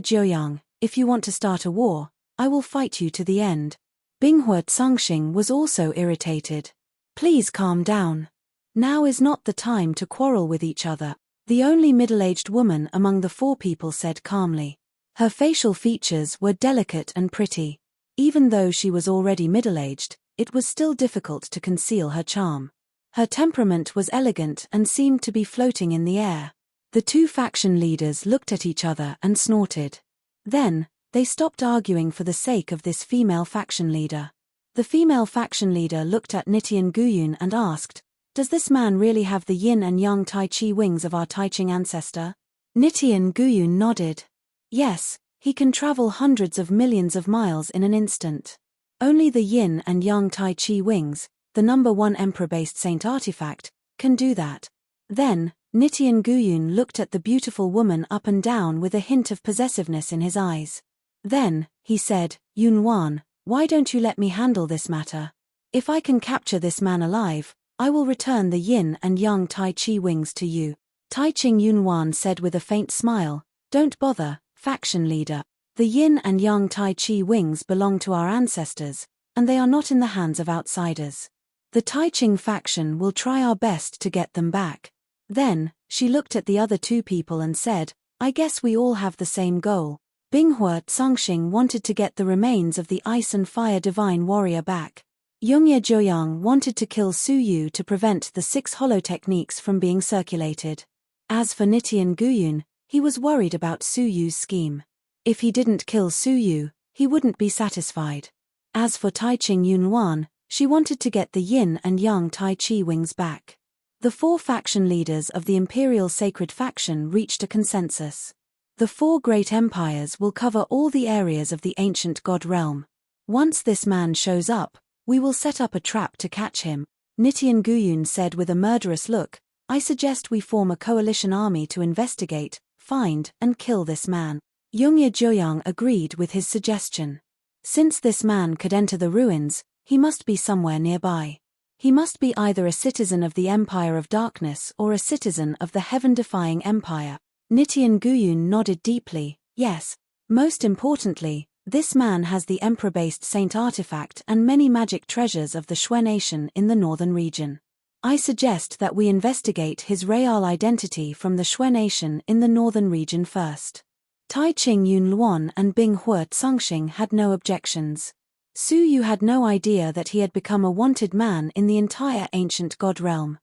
Speaker 1: Joyang, if you want to start a war, I will fight you to the end. Binghua Tsangxing was also irritated. Please calm down. Now is not the time to quarrel with each other, the only middle-aged woman among the 4 people said calmly. Her facial features were delicate and pretty. Even though she was already middle-aged, it was still difficult to conceal her charm. Her temperament was elegant and seemed to be floating in the air. The 2 faction leaders looked at each other and snorted. Then, they stopped arguing for the sake of this female faction leader. The female faction leader looked at Nitian Guyun and asked, "Does this man really have the yin and yang Tai Chi wings of our Taiching ancestor?" Nitian Guyun nodded. Yes, he can travel hundreds of millions of miles in an instant. Only the yin and yang Tai Chi wings, the number 1 emperor-based saint artifact, can do that. Then, Nitian Guyun looked at the beautiful woman up and down with a hint of possessiveness in his eyes. Then, he said, "Yunwan, why don't you let me handle this matter? If I can capture this man alive, I will return the yin and yang Tai Chi wings to you." Taiching Yunwan said with a faint smile, "Don't bother, faction leader. The yin and yang Tai Chi wings belong to our ancestors, and they are not in the hands of outsiders. The Taiching faction will try our best to get them back." Then, she looked at the other 2 people and said, "I guess we all have the same goal." Binghua Tsangxing wanted to get the remains of the Ice and Fire Divine Warrior back. Yongye Joyang wanted to kill Su Yu to prevent the 6 hollow techniques from being circulated. As for Nitian Guyun, he was worried about Su Yu's scheme. If he didn't kill Su Yu, he wouldn't be satisfied. As for Taiching Yunwan, she wanted to get the yin and yang Tai Chi wings back. The 4 faction leaders of the Imperial Sacred Faction reached a consensus. The 4 great empires will cover all the areas of the ancient god realm. Once this man shows up, we will set up a trap to catch him. Nitian Guyun said with a murderous look, "I suggest we form a coalition army to investigate, find, and kill this man." Yongye Joyang agreed with his suggestion. Since this man could enter the ruins, he must be somewhere nearby. He must be either a citizen of the Empire of Darkness or a citizen of the heaven-defying empire. Nitian Guyun nodded deeply, yes. Most importantly, this man has the emperor-based saint artifact and many magic treasures of the Shui nation in the northern region. I suggest that we investigate his real identity from the Shui nation in the northern region first. Taiching Yunluan and Binghua Tsangxing had no objections. Su Yu had no idea that he had become a wanted man in the entire ancient god realm.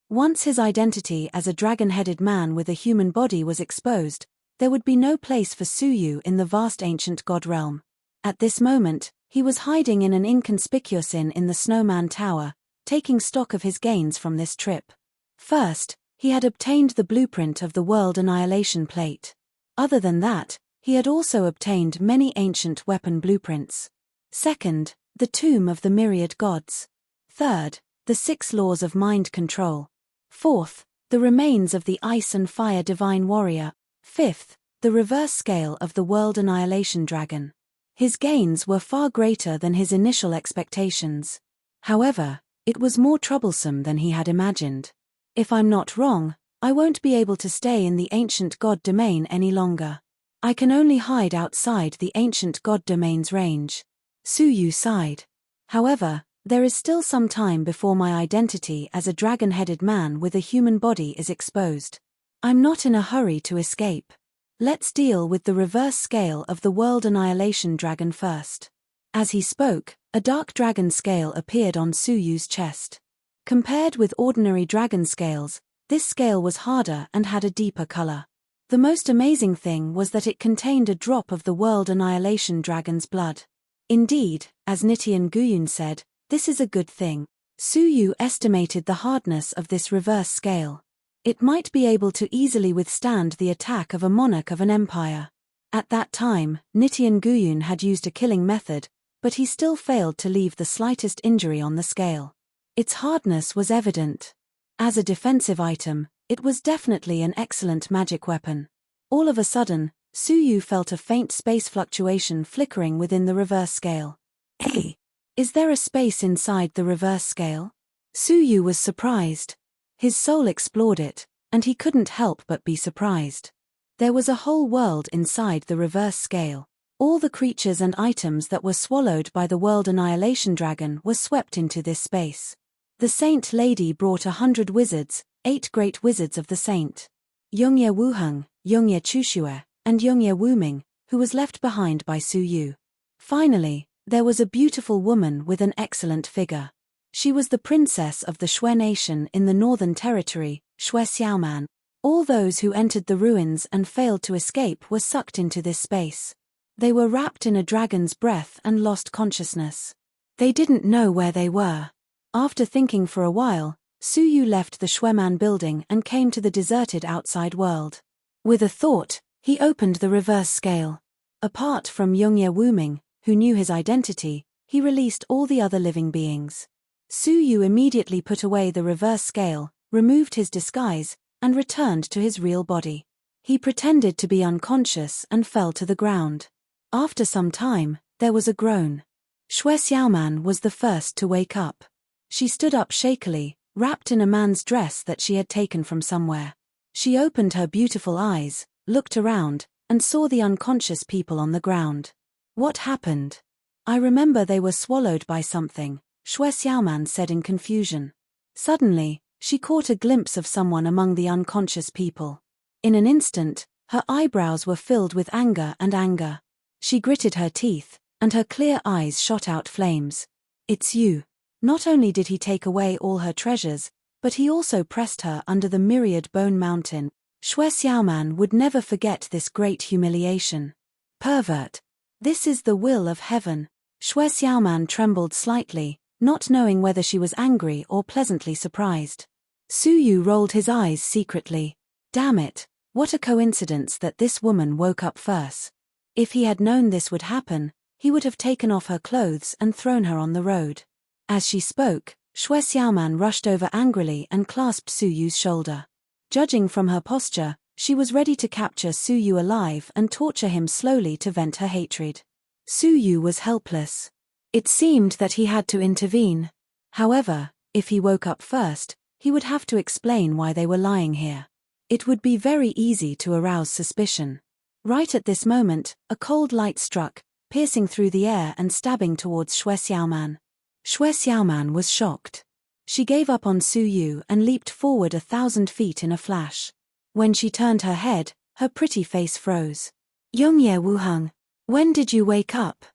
Speaker 1: Once his identity as a dragon-headed man with a human body was exposed, there would be no place for Su Yu in the vast ancient god realm. At this moment, he was hiding in an inconspicuous inn in the Snowman Tower, taking stock of his gains from this trip. First, he had obtained the blueprint of the World Annihilation Plate. Other than that, he had also obtained many ancient weapon blueprints. Second, the Tomb of the Myriad Gods. Third, the 6 laws of mind control. Fourth, the remains of the Ice and Fire Divine Warrior. Fifth, the reverse scale of the World Annihilation Dragon. His gains were far greater than his initial expectations. However, it was more troublesome than he had imagined. If I'm not wrong, I won't be able to stay in the ancient god domain any longer. I can only hide outside the ancient god domain's range. Su Yu sighed. However, there is still some time before my identity as a dragon-headed man with a human body is exposed. I'm not in a hurry to escape. Let's deal with the reverse scale of the world annihilation dragon first. As he spoke, a dark dragon scale appeared on Su Yu's chest. Compared with ordinary dragon scales, this scale was harder and had a deeper color. The most amazing thing was that it contained a drop of the world annihilation dragon's blood. Indeed, as Nitian Guyun said, this is a good thing. Su Yu estimated the hardness of this reverse scale. It might be able to easily withstand the attack of a monarch of an empire. At that time, Nitian Guyun had used a killing method, but he still failed to leave the slightest injury on the scale. Its hardness was evident. As a defensive item, it was definitely an excellent magic weapon. All of a sudden, Su Yu felt a faint space fluctuation flickering within the reverse scale. Hey! Is there a space inside the reverse scale? Su Yu was surprised. His soul explored it, and he couldn't help but be surprised. There was a whole world inside the reverse scale. All the creatures and items that were swallowed by the world annihilation dragon were swept into this space. The Saint Lady brought 100 wizards, 8 great wizards of the Saint. Yongye Wuheng, Yongye Chushue, and Yongye Wuming, who was left behind by Su Yu. Finally, there was a beautiful woman with an excellent figure. She was the princess of the Xue nation in the Northern Territory, Xue Xiaoman. All those who entered the ruins and failed to escape were sucked into this space. They were wrapped in a dragon's breath and lost consciousness. They didn't know where they were. After thinking for a while, Su Yu left the Xueman building and came to the deserted outside world. With a thought, he opened the reverse scale. Apart from Yongye Wuming, who knew his identity, he released all the other living beings. Su Yu immediately put away the reverse scale, removed his disguise, and returned to his real body. He pretended to be unconscious and fell to the ground. After some time, there was a groan. Xue Xiaoman was the first to wake up. She stood up shakily, wrapped in a man's dress that she had taken from somewhere. She opened her beautiful eyes, looked around, and saw the unconscious people on the ground. What happened? I remember they were swallowed by something, Xue Xiaoman said in confusion. Suddenly, she caught a glimpse of someone among the unconscious people. In an instant, her eyebrows were filled with anger and anger. She gritted her teeth, and her clear eyes shot out flames. It's you. Not only did he take away all her treasures, but he also pressed her under the myriad bone mountain. Xue Xiaoman would never forget this great humiliation. Pervert. This is the will of heaven. Xue Xiaoman trembled slightly, not knowing whether she was angry or pleasantly surprised. Su Yu rolled his eyes secretly. Damn it, what a coincidence that this woman woke up first. If he had known this would happen, he would have taken off her clothes and thrown her on the road. As she spoke, Xue Xiaoman rushed over angrily and clasped Su Yu's shoulder. Judging from her posture, she was ready to capture Su Yu alive and torture him slowly to vent her hatred. Su Yu was helpless. It seemed that he had to intervene. However, if he woke up first, he would have to explain why they were lying here. It would be very easy to arouse suspicion. Right at this moment, a cold light struck, piercing through the air and stabbing towards Xue Xiaoman. Xue Xiaoman was shocked. She gave up on Su Yu and leaped forward 1,000 feet in a flash. When she turned her head, her pretty face froze. Yongye Wuheng, when did you wake up?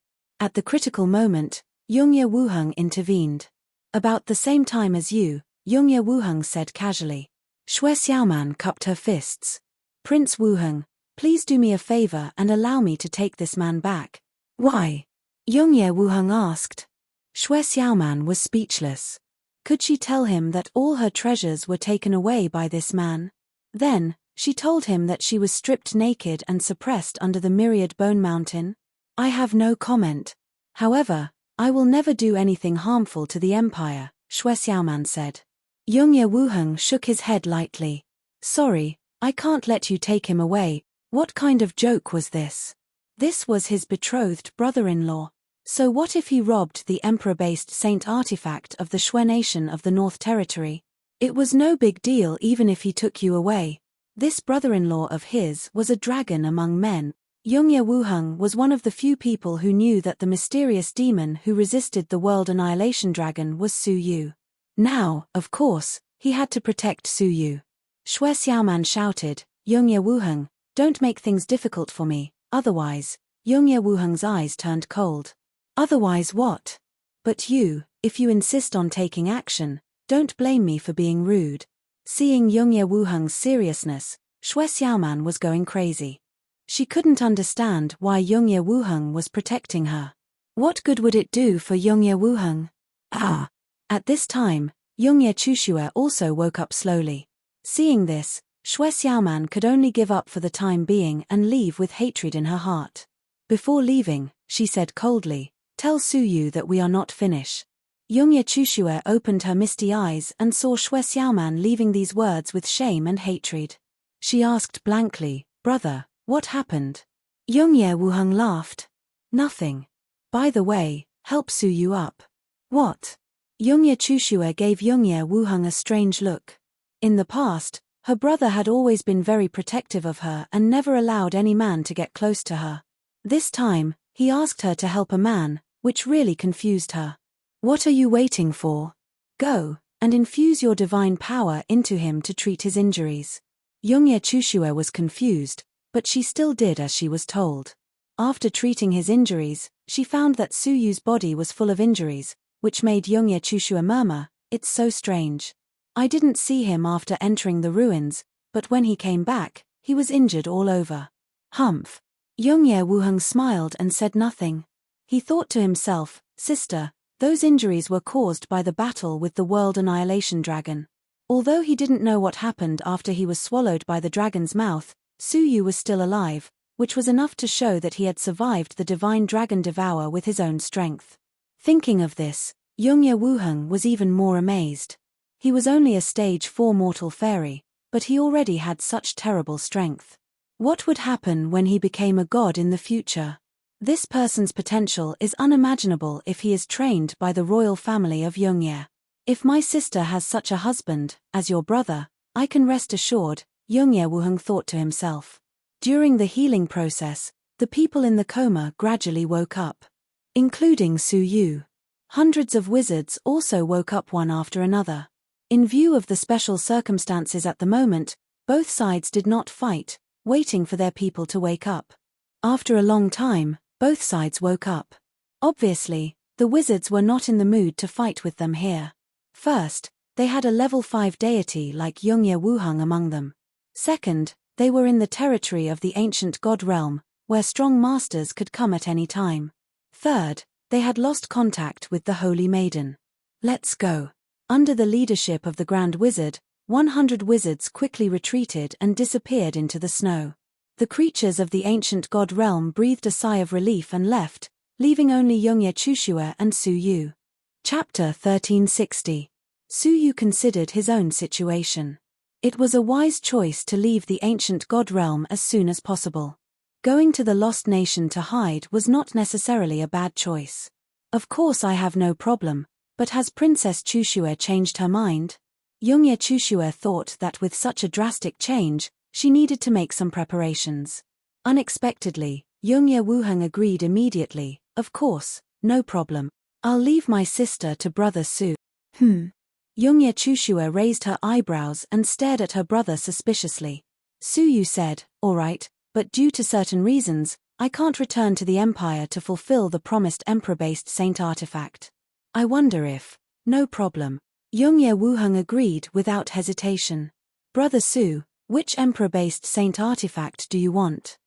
Speaker 1: At the critical moment, Yongye Wuheng intervened. About the same time as you, Yongye Wuheng said casually. Xue Xiaoman cupped her fists. Prince Wuheng, please do me a favor and allow me to take this man back. Why? Yongye Wuheng asked. Xue Xiaoman was speechless. Could she tell him that all her treasures were taken away by this man? Then, she told him that she was stripped naked and suppressed under the myriad bone mountain. I have no comment. However, I will never do anything harmful to the empire, Xue Xiaoman said. Yongye Wuheng shook his head lightly. Sorry, I can't let you take him away. What kind of joke was this? This was his betrothed brother-in-law. So what if he robbed the emperor-based saint artifact of the Xue nation of the North Territory? It was no big deal even if he took you away. This brother-in-law of his was a dragon among men. Yongye Wuheng was one of the few people who knew that the mysterious demon who resisted the World Annihilation Dragon was Su Yu. Now, of course, he had to protect Su Yu. Xue Xiaoman shouted, "Yongye Wuheng, don't make things difficult for me, otherwise." Yongye Wuheng's eyes turned cold. "Otherwise what? But if you insist on taking action, don't blame me for being rude." Seeing Yongye Wuheng's seriousness, Xue Xiaoman was going crazy. She couldn't understand why Yongye Wuheng was protecting her. What good would it do for Yongye Wuheng? At this time, Yongye Chuxue also woke up slowly. Seeing this, Xue Xiaoman could only give up for the time being and leave with hatred in her heart. Before leaving, she said coldly, "Tell Su Yu that we are not finished." Yongye Chuxue opened her misty eyes and saw Xue Xiaoman leaving these words with shame and hatred. She asked blankly, "Brother, what happened?" Yongye Wuheng laughed. "Nothing. By the way, help Su Yu up." "What?" Yongye Chuxue gave Yongye Wuheng a strange look. In the past, her brother had always been very protective of her and never allowed any man to get close to her. This time, he asked her to help a man, which really confused her. "What are you waiting for? Go, and infuse your divine power into him to treat his injuries." Yongye Chuxue was confused, but she still did as she was told. After treating his injuries, she found that Su Yu's body was full of injuries, which made Yongye Chuxue murmur, "It's so strange. I didn't see him after entering the ruins, but when he came back, he was injured all over." Humph. Yongye Wuheng smiled and said nothing. He thought to himself, "Sister, those injuries were caused by the battle with the World Annihilation Dragon." Although he didn't know what happened after he was swallowed by the dragon's mouth, Su Yu was still alive, which was enough to show that he had survived the divine dragon devour with his own strength. Thinking of this, Yongye Wuheng was even more amazed. He was only a stage 4 mortal fairy, but he already had such terrible strength. What would happen when he became a god in the future? This person's potential is unimaginable if he is trained by the royal family of Yongye. If my sister has such a husband, as your brother, I can rest assured, Yongye Wuheng thought to himself. During the healing process, the people in the coma gradually woke up, including Su Yu. Hundreds of wizards also woke up one after another. In view of the special circumstances at the moment, both sides did not fight, waiting for their people to wake up. After a long time, both sides woke up. Obviously, the wizards were not in the mood to fight with them here. First, they had a level 5 deity like Yongye Wuheng among them. Second, they were in the territory of the ancient god realm, where strong masters could come at any time. Third, they had lost contact with the Holy Maiden. "Let's go." Under the leadership of the Grand Wizard, 100 wizards quickly retreated and disappeared into the snow. The creatures of the ancient god realm breathed a sigh of relief and left, leaving only Yongye Chuxue and Su Yu. Chapter 1360. Su Yu considered his own situation. It was a wise choice to leave the ancient god realm as soon as possible. Going to the Lost Nation to hide was not necessarily a bad choice. "Of course I have no problem, but has Princess Chuxue changed her mind?" Yongye Chuxue thought that with such a drastic change, she needed to make some preparations. Unexpectedly, Yongye Wuheng agreed immediately, "Of course, no problem. I'll leave my sister to brother Su." Yongye Chuxue raised her eyebrows and stared at her brother suspiciously. Su Yu said, "All right, but due to certain reasons, I can't return to the Empire to fulfill the promised Emperor-based Saint artifact. I wonder if..." "No problem." Yongye Wuheng agreed without hesitation. "Brother Su, which Emperor-based Saint artifact do you want?"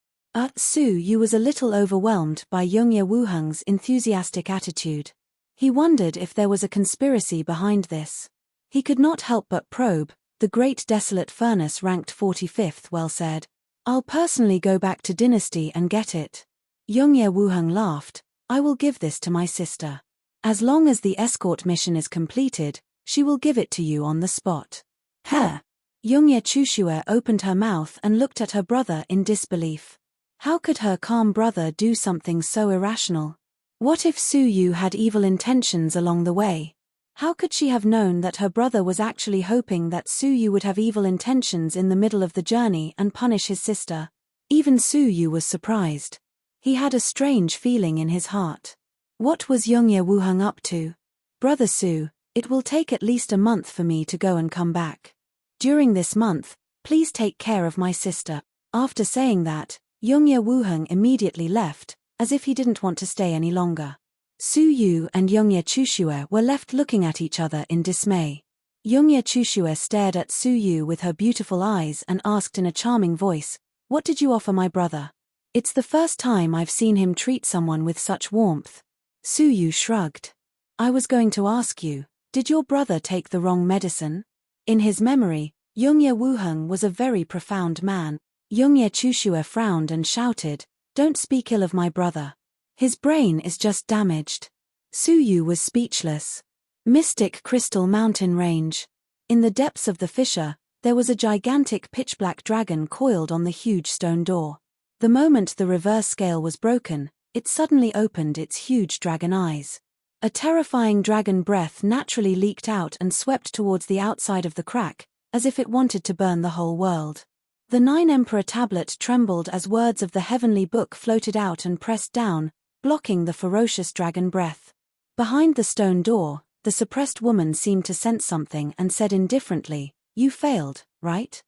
Speaker 1: Su Yu was a little overwhelmed by Yongye Wuheng's enthusiastic attitude. He wondered if there was a conspiracy behind this. He could not help but probe. The Great Desolate Furnace ranked 45th well said, "I'll personally go back to Dynasty and get it." Yongye Wuheng laughed, "I will give this to my sister. As long as the escort mission is completed, she will give it to you on the spot." "Huh?" Yongye Chuxue opened her mouth and looked at her brother in disbelief. How could her calm brother do something so irrational? What if Su Yu had evil intentions along the way? How could she have known that her brother was actually hoping that Su Yu would have evil intentions in the middle of the journey and punish his sister? Even Su Yu was surprised. He had a strange feeling in his heart. What was Yongye Wuheng up to? Brother Su, it will take at least a month for me to go and come back. During this month, please take care of my sister. After saying that, Yongye Wuheng immediately left, as if he didn't want to stay any longer. Su Yu and Yongye Chushue were left looking at each other in dismay. Yongye Chushue stared at Su Yu with her beautiful eyes and asked in a charming voice, "What did you offer my brother? It's the first time I've seen him treat someone with such warmth." Su Yu shrugged. "I was going to ask you, did your brother take the wrong medicine?" In his memory, Yongye Wuheng was a very profound man. Yongye Chushue frowned and shouted, "Don't speak ill of my brother. His brain is just damaged." Su Yu was speechless. Mystic Crystal Mountain Range. In the depths of the fissure, there was a gigantic pitch-black dragon coiled on the huge stone door. The moment the reverse scale was broken, it suddenly opened its huge dragon eyes. A terrifying dragon breath naturally leaked out and swept towards the outside of the crack, as if it wanted to burn the whole world. The 9 Emperor tablet trembled as words of the heavenly book floated out and pressed down, blocking the ferocious dragon breath. Behind the stone door, the suppressed woman seemed to sense something and said indifferently, "You failed, right?"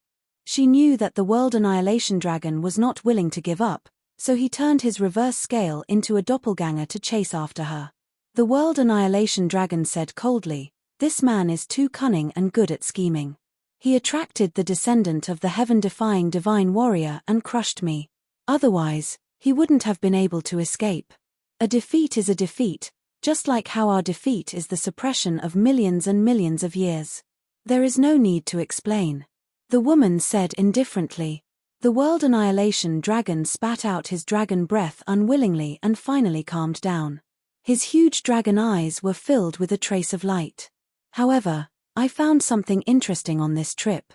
Speaker 1: She knew that the World Annihilation Dragon was not willing to give up, so he turned his reverse scale into a doppelganger to chase after her. The World Annihilation Dragon said coldly, "This man is too cunning and good at scheming. He attracted the descendant of the heaven-defying divine warrior and crushed me. Otherwise, he wouldn't have been able to escape. A defeat is a defeat, just like how our defeat is the suppression of millions and millions of years. There is no need to explain." The woman said indifferently. The World Annihilation Dragon spat out his dragon breath unwillingly and finally calmed down. His huge dragon eyes were filled with a trace of light. "However, I found something interesting on this trip.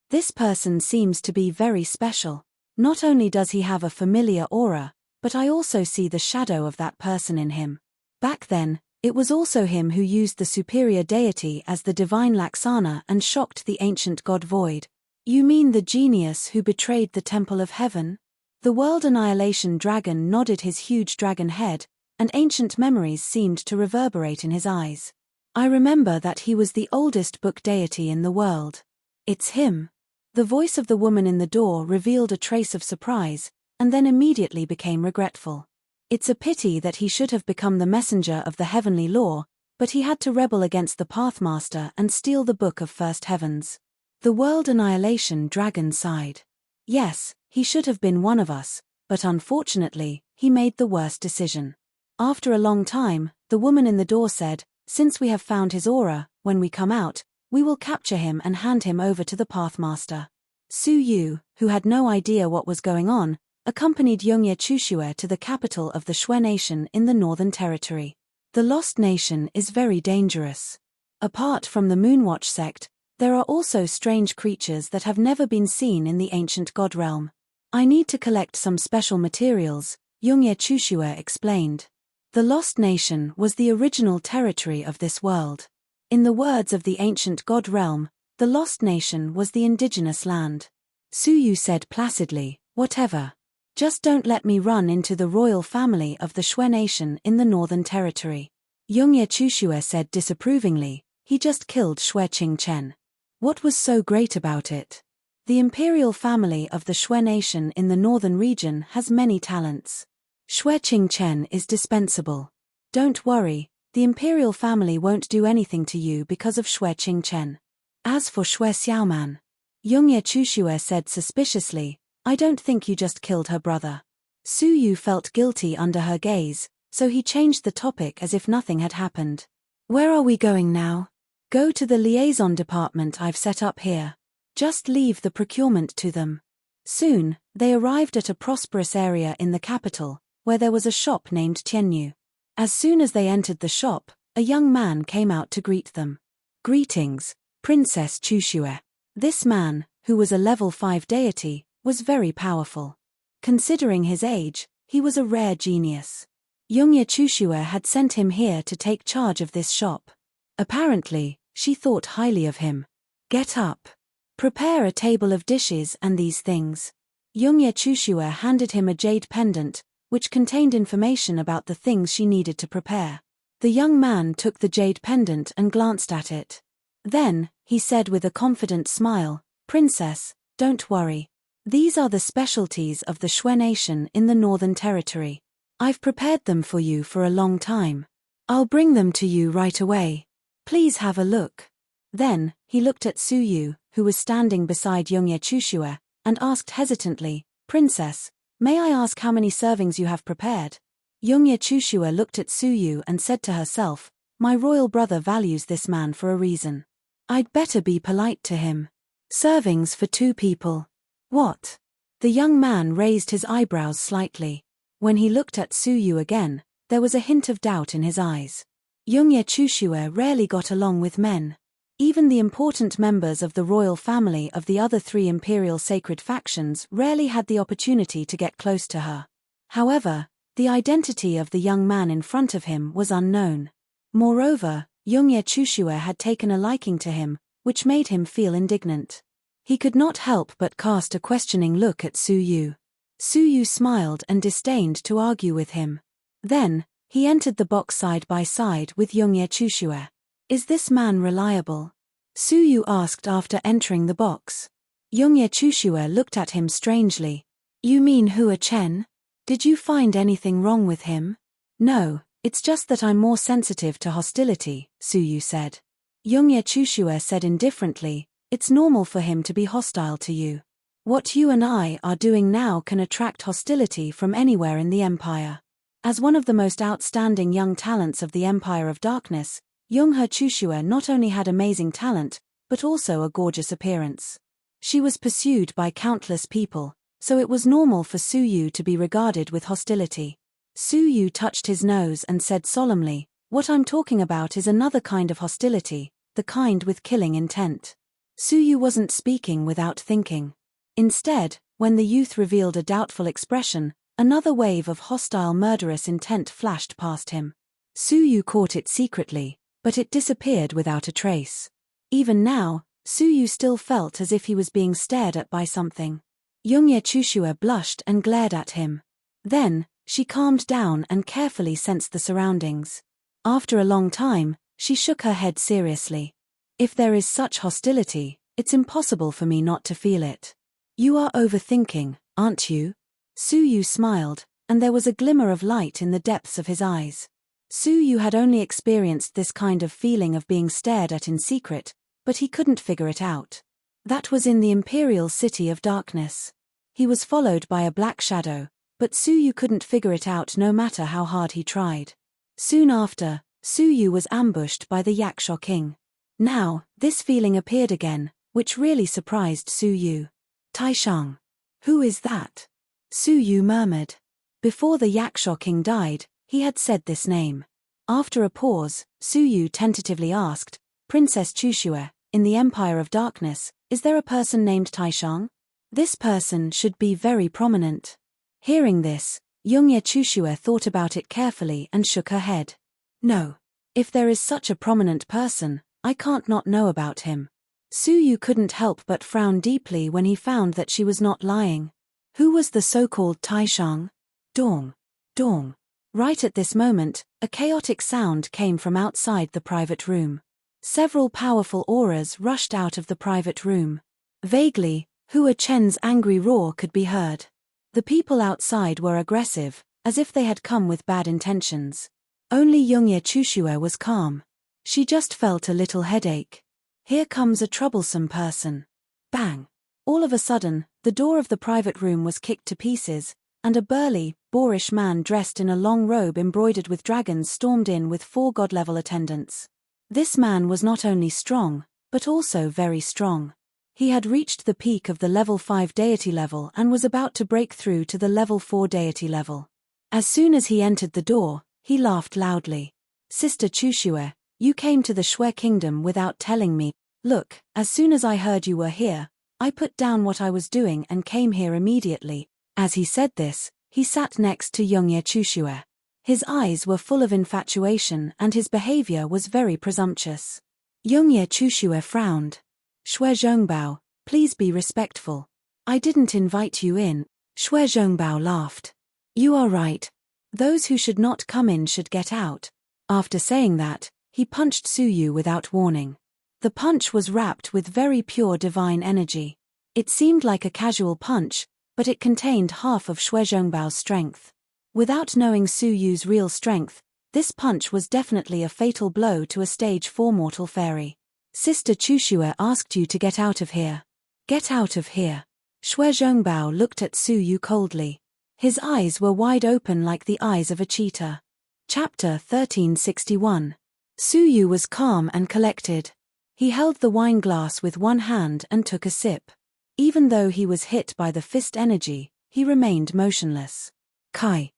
Speaker 1: This person seems to be very special. Not only does he have a familiar aura, but I also see the shadow of that person in him. Back then, it was also him who used the superior deity as the divine Laksana and shocked the ancient god Void." "You mean the genius who betrayed the Temple of Heaven?" The World Annihilation Dragon nodded his huge dragon head, and ancient memories seemed to reverberate in his eyes. "I remember that he was the oldest book deity in the world. It's him." The voice of the woman in the door revealed a trace of surprise, and then immediately became regretful. "It's a pity that he should have become the messenger of the heavenly law, but he had to rebel against the Pathmaster and steal the Book of First Heavens." The World Annihilation Dragon sighed. "Yes, he should have been one of us, but unfortunately, he made the worst decision." After a long time, the woman in the door said, "Since we have found his aura, when we come out, we will capture him and hand him over to the Pathmaster." Su Yu, who had no idea what was going on, accompanied Yongye Chushue to the capital of the Shui Nation in the Northern Territory. The Lost Nation is very dangerous. Apart from the Moonwatch sect, there are also strange creatures that have never been seen in the ancient god realm. "I need to collect some special materials," Yongye Chushue explained. The Lost Nation was the original territory of this world. In the words of the ancient god realm, the Lost Nation was the indigenous land. Su Yu said placidly, "Whatever. Just don't let me run into the royal family of the Shui Nation in the Northern Territory." Yongye Chushue said disapprovingly, "He just killed Shui Qingchen. What was so great about it? The imperial family of the Shui Nation in the northern region has many talents. Shui Qingchen is dispensable. Don't worry, the imperial family won't do anything to you because of Shui Qingchen. As for Shui Xiaoman," Yongye Chushue said suspiciously, "I don't think you just killed her brother." Su Yu felt guilty under her gaze, so he changed the topic as if nothing had happened. "Where are we going now?" "Go to the liaison department I've set up here. Just leave the procurement to them." Soon, they arrived at a prosperous area in the capital, where there was a shop named Tianyu. As soon as they entered the shop, a young man came out to greet them. "Greetings, Princess Chushue." This man, who was a level 5 deity, was very powerful. Considering his age, he was a rare genius. Yongye Chushue had sent him here to take charge of this shop. Apparently, she thought highly of him. "Get up. Prepare a table of dishes and these things." Youngye Chushue handed him a jade pendant, which contained information about the things she needed to prepare. The young man took the jade pendant and glanced at it. Then, he said with a confident smile, "Princess, don't worry. These are the specialties of the Shui nation in the Northern Territory. I've prepared them for you for a long time. I'll bring them to you right away. Please have a look." Then, he looked at Suyu, who was standing beside Youngye Chushue, and asked hesitantly, "Princess, may I ask how many servings you have prepared?" Youngye Chushue looked at Suyu and said to herself, "My royal brother values this man for a reason. I'd better be polite to him. Servings for 2 people. What?" The young man raised his eyebrows slightly. When he looked at Suyu again, there was a hint of doubt in his eyes. Youngye Chushue rarely got along with men. Even the important members of the royal family of the other 3 imperial sacred factions rarely had the opportunity to get close to her. However, the identity of the young man in front of him was unknown. Moreover, Youngye Chushue had taken a liking to him, which made him feel indignant. He could not help but cast a questioning look at Suyu. Suyu smiled and disdained to argue with him. Then, he entered the box side by side with Youngye Chushue. "Is this man reliable?" Suyu asked after entering the box. Youngye Chushue looked at him strangely. "You mean Hua Chen? Did you find anything wrong with him?" "No, it's just that I'm more sensitive to hostility," Suyu said. Youngye Chushue said indifferently, "It's normal for him to be hostile to you. What you and I are doing now can attract hostility from anywhere in the Empire." As one of the most outstanding young talents of the Empire of Darkness, Younghe Chushue not only had amazing talent, but also a gorgeous appearance. She was pursued by countless people, so it was normal for Suyu to be regarded with hostility. Suyu touched his nose and said solemnly, "What I'm talking about is another kind of hostility, the kind with killing intent." Suyu wasn't speaking without thinking. Instead, when the youth revealed a doubtful expression, another wave of hostile murderous intent flashed past him. Suyu caught it secretly, but it disappeared without a trace. Even now, Suyu still felt as if he was being stared at by something. Youngye Chushue blushed and glared at him. Then, she calmed down and carefully sensed the surroundings. After a long time, she shook her head seriously. "If there is such hostility, it's impossible for me not to feel it." "You are overthinking, aren't you?" Suyu smiled, and there was a glimmer of light in the depths of his eyes. Suyu had only experienced this kind of feeling of being stared at in secret, but he couldn't figure it out. That was in the Imperial City of Darkness. He was followed by a black shadow, but Suyu couldn't figure it out no matter how hard he tried. Soon after, Suyu was ambushed by the Yaksha King. Now, this feeling appeared again, which really surprised Suyu. "Taishang. Who is that?" Suyu murmured. Before the Yaksha King died, he had said this name. After a pause, Suyu tentatively asked, "Princess Chushue, in the Empire of Darkness, is there a person named Taishang? This person should be very prominent." Hearing this, Youngye Chushue thought about it carefully and shook her head. "No. If there is such a prominent person, I can't not know about him." Suyu couldn't help but frown deeply when he found that she was not lying. Who was the so-called Taishang? Dong. Dong. Right at this moment, a chaotic sound came from outside the private room. Several powerful auras rushed out of the private room. Vaguely, Hua Chen's angry roar could be heard. The people outside were aggressive, as if they had come with bad intentions. Only Youngye Chushue was calm. She just felt a little headache. Here comes a troublesome person. Bang! All of a sudden, the door of the private room was kicked to pieces, and a burly, boorish man dressed in a long robe embroidered with dragons stormed in with 4 god-level attendants. This man was not only strong, but also very strong. He had reached the peak of the level 5 deity level and was about to break through to the level 4 deity level. As soon as he entered the door, he laughed loudly. "Sister Chushue, you came to the Shui Kingdom without telling me. Look, as soon as I heard you were here, I put down what I was doing and came here immediately." As he said this, he sat next to Youngye Chushue. His eyes were full of infatuation and his behavior was very presumptuous. Youngye Chushue frowned. "Shui Zhongbao, please be respectful." I didn't invite you in. Shui Zhongbao laughed. You are right. Those who should not come in should get out. After saying that, he punched Su Yu without warning. The punch was wrapped with very pure divine energy. It seemed like a casual punch, but it contained half of Shui Zhongbao's strength. Without knowing Su Yu's real strength, this punch was definitely a fatal blow to a stage 4 mortal fairy. Sister Chushue asked you to get out of here. Get out of here. Shui Zhongbao looked at Su Yu coldly. His eyes were wide open like the eyes of a cheetah. Chapter 1361. Su Yu was calm and collected. He held the wine glass with one hand and took a sip. Even though he was hit by the fist energy, he remained motionless. Kai.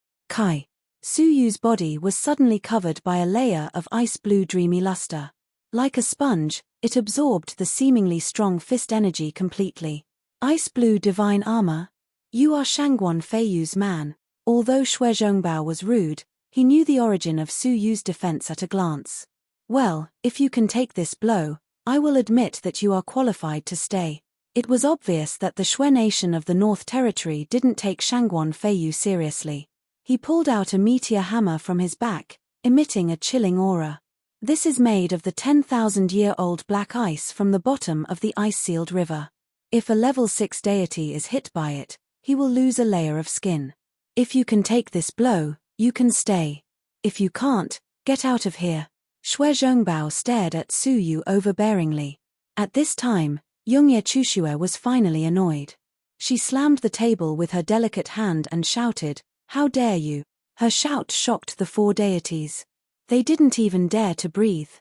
Speaker 1: Su Yu's body was suddenly covered by a layer of ice-blue dreamy luster. Like a sponge, it absorbed the seemingly strong fist energy completely. Ice-blue divine armor? You are Shangguan Feiyu's man. Although Shui Zhongbao was rude, he knew the origin of Su Yu's defense at a glance. Well, if you can take this blow, I will admit that you are qualified to stay. It was obvious that the Shui nation of the North Territory didn't take Shangguan Feiyu seriously. He pulled out a meteor hammer from his back, emitting a chilling aura. This is made of the 10,000-year-old black ice from the bottom of the ice-sealed river. If a level 6 deity is hit by it, he will lose a layer of skin. If you can take this blow, you can stay. If you can't, get out of here. Shui Zhongbao stared at Su Yu overbearingly. At this time, Yongye Chushue was finally annoyed. She slammed the table with her delicate hand and shouted, "How dare you!" Her shout shocked the 4 deities. They didn't even dare to breathe.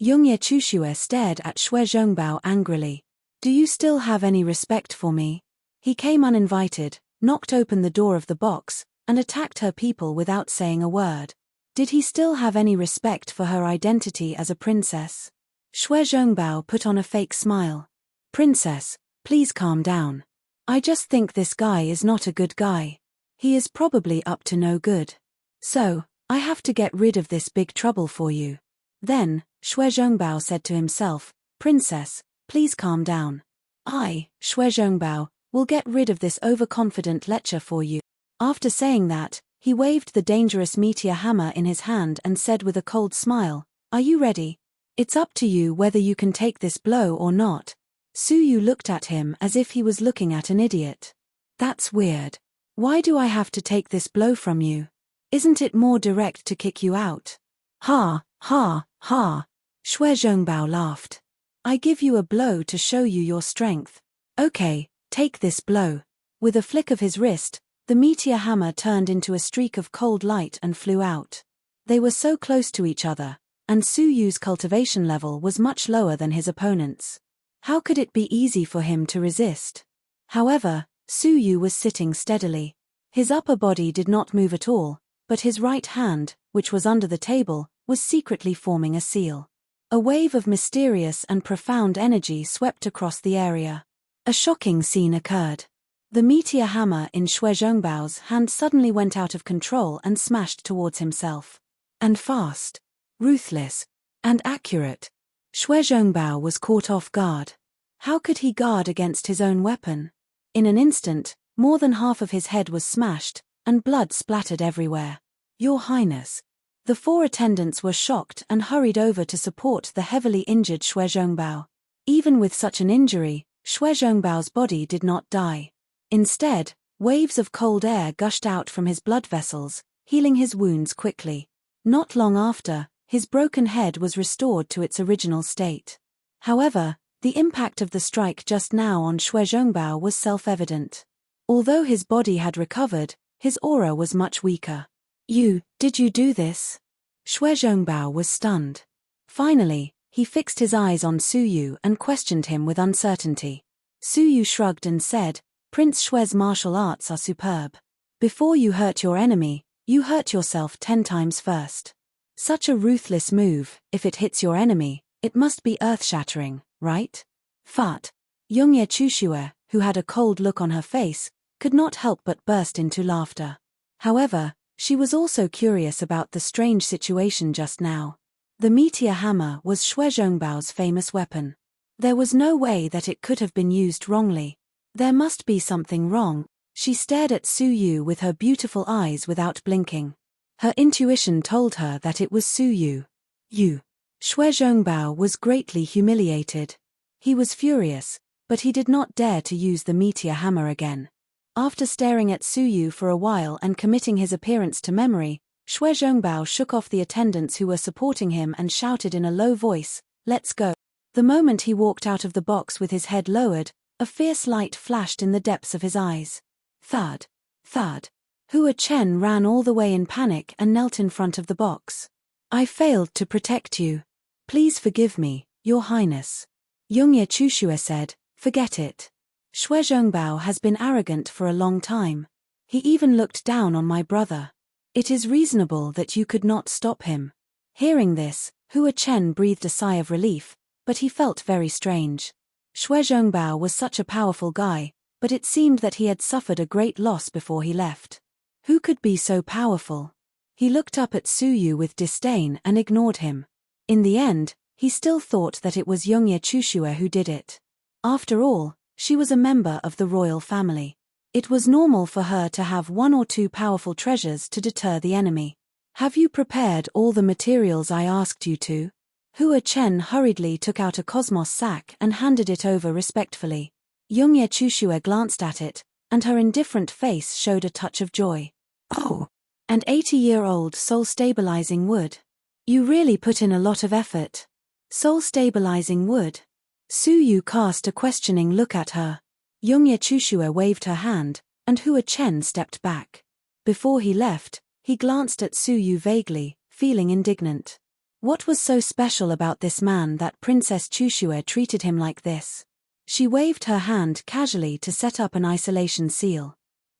Speaker 1: Yongye Chushue stared at Shui Zhongbao angrily. Do you still have any respect for me? He came uninvited, knocked open the door of the box, and attacked her people without saying a word. Did he still have any respect for her identity as a princess? Shui Zhongbao put on a fake smile. Princess, please calm down. I just think this guy is not a good guy. He is probably up to no good. So, I have to get rid of this big trouble for you. Then, Shui Zhongbao said to himself, Princess, please calm down. I, Shui Zhongbao, will get rid of this overconfident lecher for you. After saying that, he waved the dangerous meteor hammer in his hand and said with a cold smile, Are you ready? It's up to you whether you can take this blow or not. Su Yu looked at him as if he was looking at an idiot. That's weird. Why do I have to take this blow from you? Isn't it more direct to kick you out? Ha, ha, ha. Shui Zhongbao laughed. I give you a blow to show you your strength. Okay, take this blow. With a flick of his wrist, the meteor hammer turned into a streak of cold light and flew out. They were so close to each other, and Su Yu's cultivation level was much lower than his opponent's. How could it be easy for him to resist? However, Su Yu was sitting steadily. His upper body did not move at all, but his right hand, which was under the table, was secretly forming a seal. A wave of mysterious and profound energy swept across the area. A shocking scene occurred. The meteor hammer in Shui Zhongbao's hand suddenly went out of control and smashed towards himself. And fast, ruthless, and accurate. Shui Zhongbao was caught off guard. How could he guard against his own weapon? In an instant, more than half of his head was smashed, and blood splattered everywhere. Your Highness. The 4 attendants were shocked and hurried over to support the heavily injured Shui Zhongbao. Even with such an injury, Shui Zhongbao's body did not die. Instead, waves of cold air gushed out from his blood vessels, healing his wounds quickly. Not long after, his broken head was restored to its original state. However, the impact of the strike just now on Shui Zhongbao was self-evident. Although his body had recovered, his aura was much weaker. Did you do this? Shui Zhongbao was stunned. Finally, he fixed his eyes on Su Yu and questioned him with uncertainty. Su Yu shrugged and said, Prince Shui's martial arts are superb. Before you hurt your enemy, you hurt yourself 10 times first. Such a ruthless move, if it hits your enemy, it must be earth-shattering, right? Fart. Yongye Chushue, who had a cold look on her face, could not help but burst into laughter. However, she was also curious about the strange situation just now. The meteor hammer was Shui Zhongbao's famous weapon. There was no way that it could have been used wrongly. There must be something wrong. She stared at Su Yu with her beautiful eyes without blinking. Her intuition told her that it was Su Yu. Shui Zhongbao was greatly humiliated. He was furious, but he did not dare to use the meteor hammer again. After staring at Su Yu for a while and committing his appearance to memory, Shui Zhongbao shook off the attendants who were supporting him and shouted in a low voice, "Let's go." The moment he walked out of the box with his head lowered, a fierce light flashed in the depths of his eyes. Thud. Hua Chen ran all the way in panic and knelt in front of the box. "I failed to protect you. Please forgive me, Your Highness." Yongye Chushue said, "Forget it. Shui Zhongbao has been arrogant for a long time. He even looked down on my brother. It is reasonable that you could not stop him." Hearing this, Hua Chen breathed a sigh of relief, but he felt very strange. Shui Zhongbao was such a powerful guy, but it seemed that he had suffered a great loss before he left. Who could be so powerful? He looked up at Su Yu with disdain and ignored him. In the end, he still thought that it was Yongye Chushue who did it. After all, she was a member of the royal family. It was normal for her to have one or two powerful treasures to deter the enemy. "Have you prepared all the materials I asked you to?" Hua Chen hurriedly took out a cosmos sack and handed it over respectfully. Yongye Chushue glanced at it, and her indifferent face showed a touch of joy. "Oh, and 80-year-old soul-stabilizing wood. You really put in a lot of effort." Soul-stabilizing wood? Su Yu cast a questioning look at her. Yongye Chushue waved her hand, and Hua Chen stepped back. Before he left, he glanced at Su Yu vaguely, feeling indignant. What was so special about this man that Princess Chushue treated him like this? She waved her hand casually to set up an isolation seal.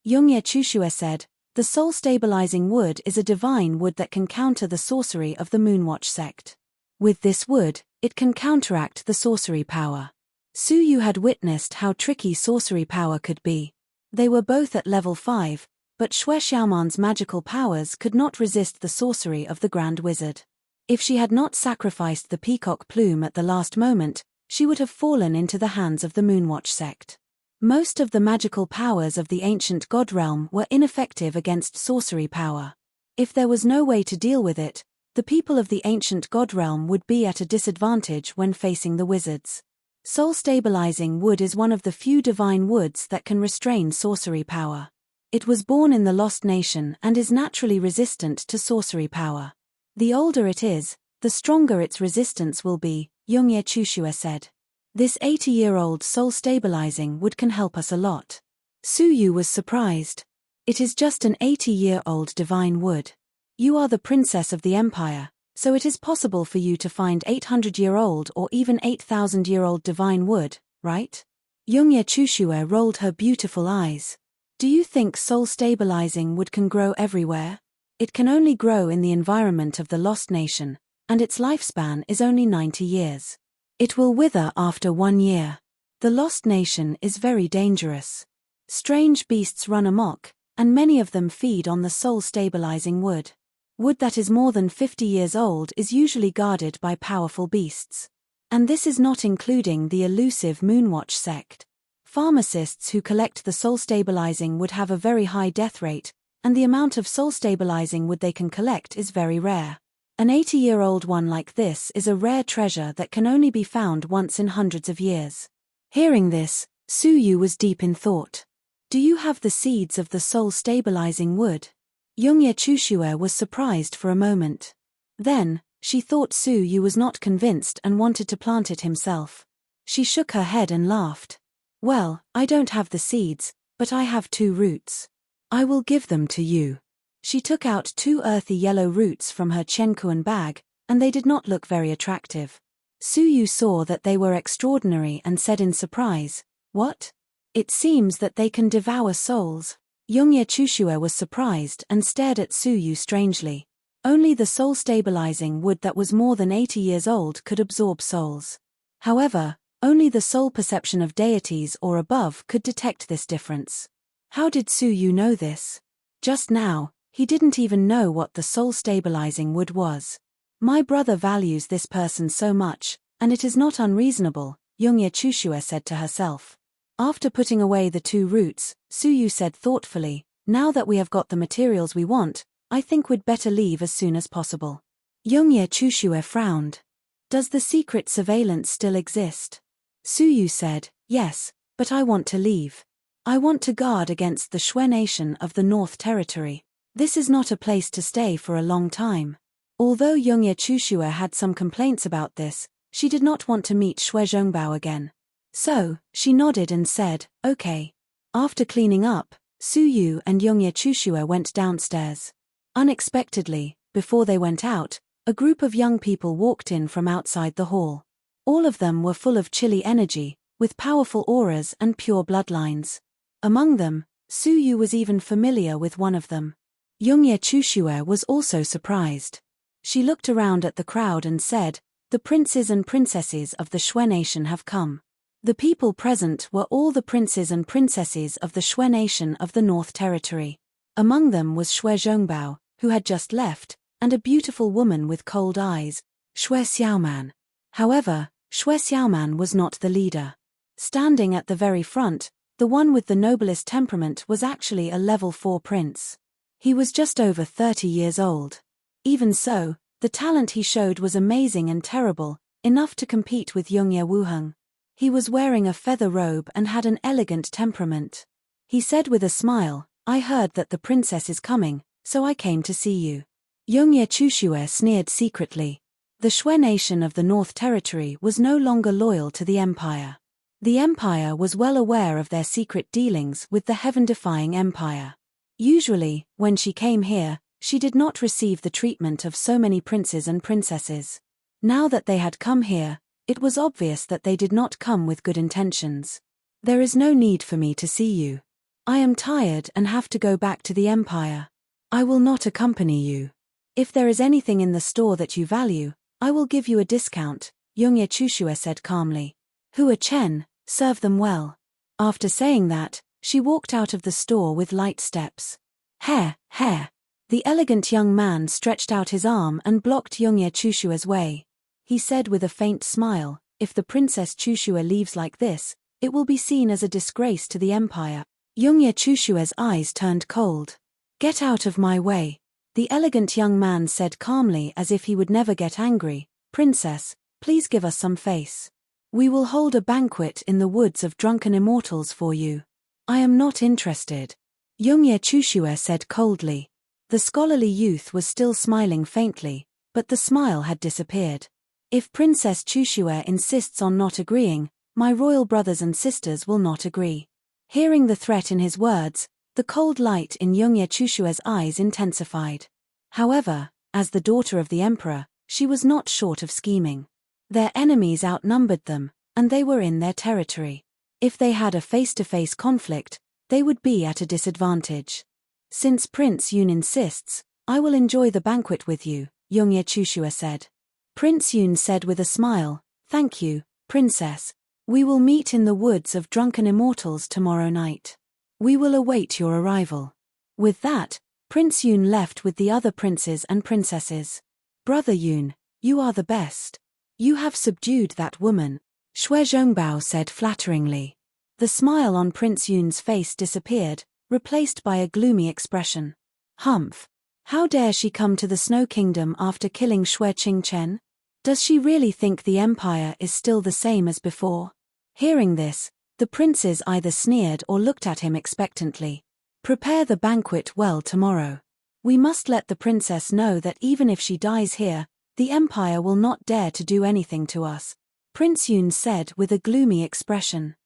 Speaker 1: Yongye Chushue said, "The soul-stabilizing wood is a divine wood that can counter the sorcery of the Moonwatch sect. With this wood, it can counteract the sorcery power." Su Yu had witnessed how tricky sorcery power could be. They were both at level 5, but Shui Xiaoman's magical powers could not resist the sorcery of the Grand Wizard. If she had not sacrificed the peacock plume at the last moment, she would have fallen into the hands of the Moonwatch sect. Most of the magical powers of the ancient god realm were ineffective against sorcery power. If there was no way to deal with it, the people of the ancient god realm would be at a disadvantage when facing the wizards. Soul-stabilizing wood is one of the few divine woods that can restrain sorcery power. It was born in the Lost Nation and is naturally resistant to sorcery power. The older it is, the stronger its resistance will be, Yongye Chushue said. "This 80-year-old soul-stabilizing wood can help us a lot." Su Yu was surprised. "It is just an 80-year-old divine wood. You are the princess of the empire, so it is possible for you to find 800-year-old or even 8,000-year-old divine wood, right?" Yongye Chushue rolled her beautiful eyes. "Do you think soul-stabilizing wood can grow everywhere? It can only grow in the environment of the Lost Nation, and its lifespan is only 90 years. It will wither after 1 year. The Lost Nation is very dangerous. Strange beasts run amok, and many of them feed on the soul-stabilizing wood. Wood that is more than 50 years old is usually guarded by powerful beasts. And this is not including the elusive Moonwatch sect. Pharmacists who collect the soul-stabilizing wood have a very high death rate, and the amount of soul-stabilizing wood they can collect is very rare. An 80-year-old one like this is a rare treasure that can only be found once in hundreds of years." Hearing this, Su Yu was deep in thought. "Do you have the seeds of the soul-stabilizing wood?" Yongye Chushue was surprised for a moment. Then, she thought Su Yu was not convinced and wanted to plant it himself. She shook her head and laughed. "Well, I don't have the seeds, but I have 2 roots. I will give them to you." She took out 2 earthy yellow roots from her Chenkuan bag, and they did not look very attractive. Su Yu saw that they were extraordinary and said in surprise, "What? It seems that they can devour souls." Yongye Chushue was surprised and stared at Su Yu strangely. Only the soul-stabilizing wood that was more than 80 years old could absorb souls. However, only the soul perception of deities or above could detect this difference. How did Su Yu know this? Just now, he didn't even know what the soul-stabilizing wood was. "My brother values this person so much, and it is not unreasonable," Yongye Chushue said to herself. After putting away the 2 roots, Suyu said thoughtfully, now that we have got the materials we want, I think we'd better leave as soon as possible. Yongye Chushue frowned. Does the secret surveillance still exist? Suyu said, yes, but I want to leave. I want to guard against the Shui nation of the North Territory. This is not a place to stay for a long time. Although Yongye Chushue had some complaints about this, she did not want to meet Shui Zhongbao again. So, she nodded and said, okay. After cleaning up, Suyu and Yongye Chushue went downstairs. Unexpectedly, before they went out, a group of young people walked in from outside the hall. All of them were full of chilly energy, with powerful auras and pure bloodlines. Among them, Suyu was even familiar with one of them. Yongye Chushue was also surprised. She looked around at the crowd and said, the princes and princesses of the Shui nation have come. The people present were all the princes and princesses of the Shui nation of the North Territory. Among them was Shui Zhongbao, who had just left, and a beautiful woman with cold eyes, Shui Xiaoman. However, Shui Xiaoman was not the leader. Standing at the very front, the one with the noblest temperament was actually a level 4 prince. He was just over 30 years old. Even so, the talent he showed was amazing and terrible, enough to compete with Yongye Wuheng. He was wearing a feather robe and had an elegant temperament. He said with a smile, I heard that the princess is coming, so I came to see you. Yongye Chushue sneered secretly. The Shui nation of the North Territory was no longer loyal to the empire. The empire was well aware of their secret dealings with the heaven-defying empire. Usually, when she came here, she did not receive the treatment of so many princes and princesses. Now that they had come here, it was obvious that they did not come with good intentions. There is no need for me to see you. I am tired and have to go back to the empire. I will not accompany you. If there is anything in the store that you value, I will give you a discount, Yongye Chushue said calmly. Hua Chen, serve them well. After saying that, she walked out of the store with light steps. Hair. The elegant young man stretched out his arm and blocked Yongye Chushue's way. He said with a faint smile, if the Princess Chushue leaves like this, it will be seen as a disgrace to the empire. Yongye Chushue's eyes turned cold. Get out of my way. The elegant young man said calmly as if he would never get angry, Princess, please give us some face. We will hold a banquet in the woods of drunken immortals for you. I am not interested. Yongye Chushue said coldly. The scholarly youth was still smiling faintly, but the smile had disappeared. If Princess Chushue insists on not agreeing, my royal brothers and sisters will not agree. Hearing the threat in his words, the cold light in Yongye Chushue's eyes intensified. However, as the daughter of the emperor, she was not short of scheming. Their enemies outnumbered them, and they were in their territory. If they had a face-to-face conflict, they would be at a disadvantage. Since Prince Yun insists, I will enjoy the banquet with you, Yongye Chushue said. Prince Yun said with a smile, thank you, Princess. We will meet in the woods of drunken immortals tomorrow night. We will await your arrival. With that, Prince Yun left with the other princes and princesses. Brother Yun, you are the best. You have subdued that woman, Shui Zhongbao said flatteringly. The smile on Prince Yun's face disappeared, replaced by a gloomy expression. Humph! How dare she come to the Snow Kingdom after killing Shui Qingchen? Does she really think the empire is still the same as before? Hearing this, the princes either sneered or looked at him expectantly. Prepare the banquet well tomorrow. We must let the princess know that even if she dies here, the empire will not dare to do anything to us, Prince Yun said with a gloomy expression.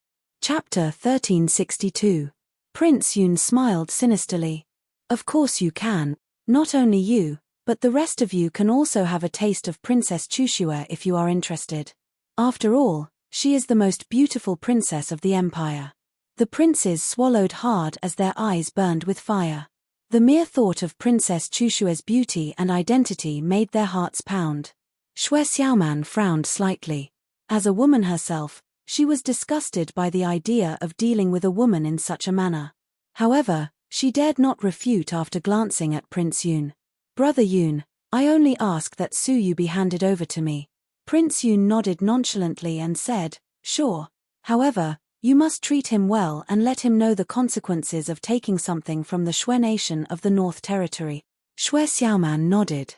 Speaker 1: Chapter 1362. Prince Yun smiled sinisterly. Of course you can. Not only you, but the rest of you can also have a taste of Princess Chushue if you are interested. After all, she is the most beautiful princess of the empire. The princes swallowed hard as their eyes burned with fire. The mere thought of Princess Chushue's beauty and identity made their hearts pound. Shui Xiaoman frowned slightly. As a woman herself, she was disgusted by the idea of dealing with a woman in such a manner. However, she dared not refute after glancing at Prince Yun. Brother Yun, I only ask that Suyu be handed over to me. Prince Yun nodded nonchalantly and said, sure. However, You must treat him well and let him know the consequences of taking something from the Shui nation of the North Territory. Shui Xiaoman nodded.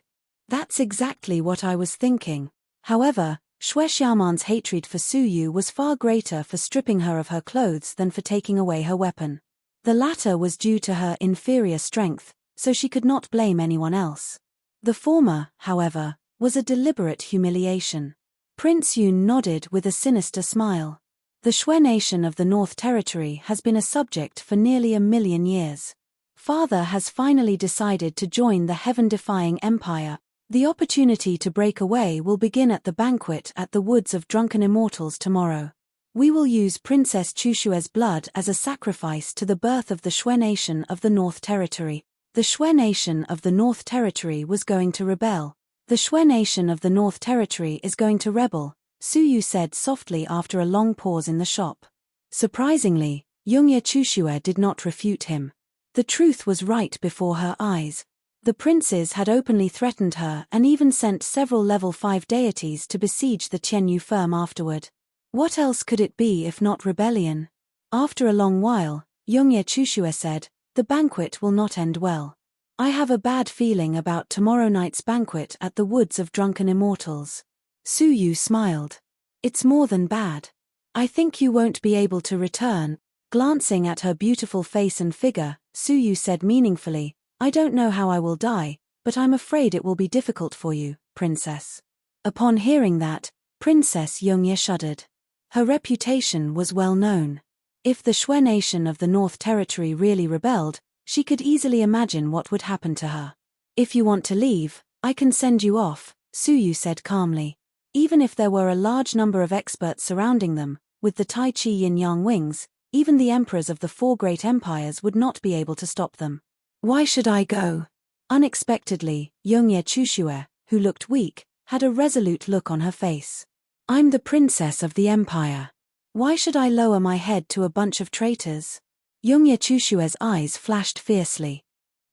Speaker 1: That's exactly what I was thinking. However, Shui Xiaoman's hatred for Su Yu was far greater for stripping her of her clothes than for taking away her weapon. The latter was due to her inferior strength, so she could not blame anyone else. The former, however, was a deliberate humiliation. Prince Yun nodded with a sinister smile. The Shui nation of the North Territory has been a subject for nearly 1,000,000 years. Father has finally decided to join the heaven-defying empire. The opportunity to break away will begin at the banquet at the Woods of Drunken Immortals tomorrow. We will use Princess Chushue's blood as a sacrifice to the birth of the Shui nation of the North Territory. The Shui nation of the North Territory was going to rebel. The Shui nation of the North Territory is going to rebel, Su Yu said softly after a long pause in the shop. Surprisingly, Yongye Chushue did not refute him. The truth was right before her eyes. The princes had openly threatened her and even sent several level 5 deities to besiege the Tianyu firm afterward. What else could it be if not rebellion? After a long while, Yongye Chushue said, "The banquet will not end well. I have a bad feeling about tomorrow night's banquet at the Woods of Drunken Immortals." Su Yu smiled. "It's more than bad. I think you won't be able to return." Glancing at her beautiful face and figure, Su Yu said meaningfully, "I don't know how I will die, but I'm afraid it will be difficult for you, princess." Upon hearing that, Princess Yongye shuddered. Her reputation was well known. If the Shui nation of the North Territory really rebelled, she could easily imagine what would happen to her. "If you want to leave, I can send you off," Su Yu said calmly. Even if there were a large number of experts surrounding them, with the Tai Chi yin-yang wings, even the emperors of the 4 great empires would not be able to stop them. "Why should I go?" Unexpectedly, Yongye Chushue, who looked weak, had a resolute look on her face. "I'm the princess of the empire. Why should I lower my head to a bunch of traitors?" Yongye Chushue's eyes flashed fiercely.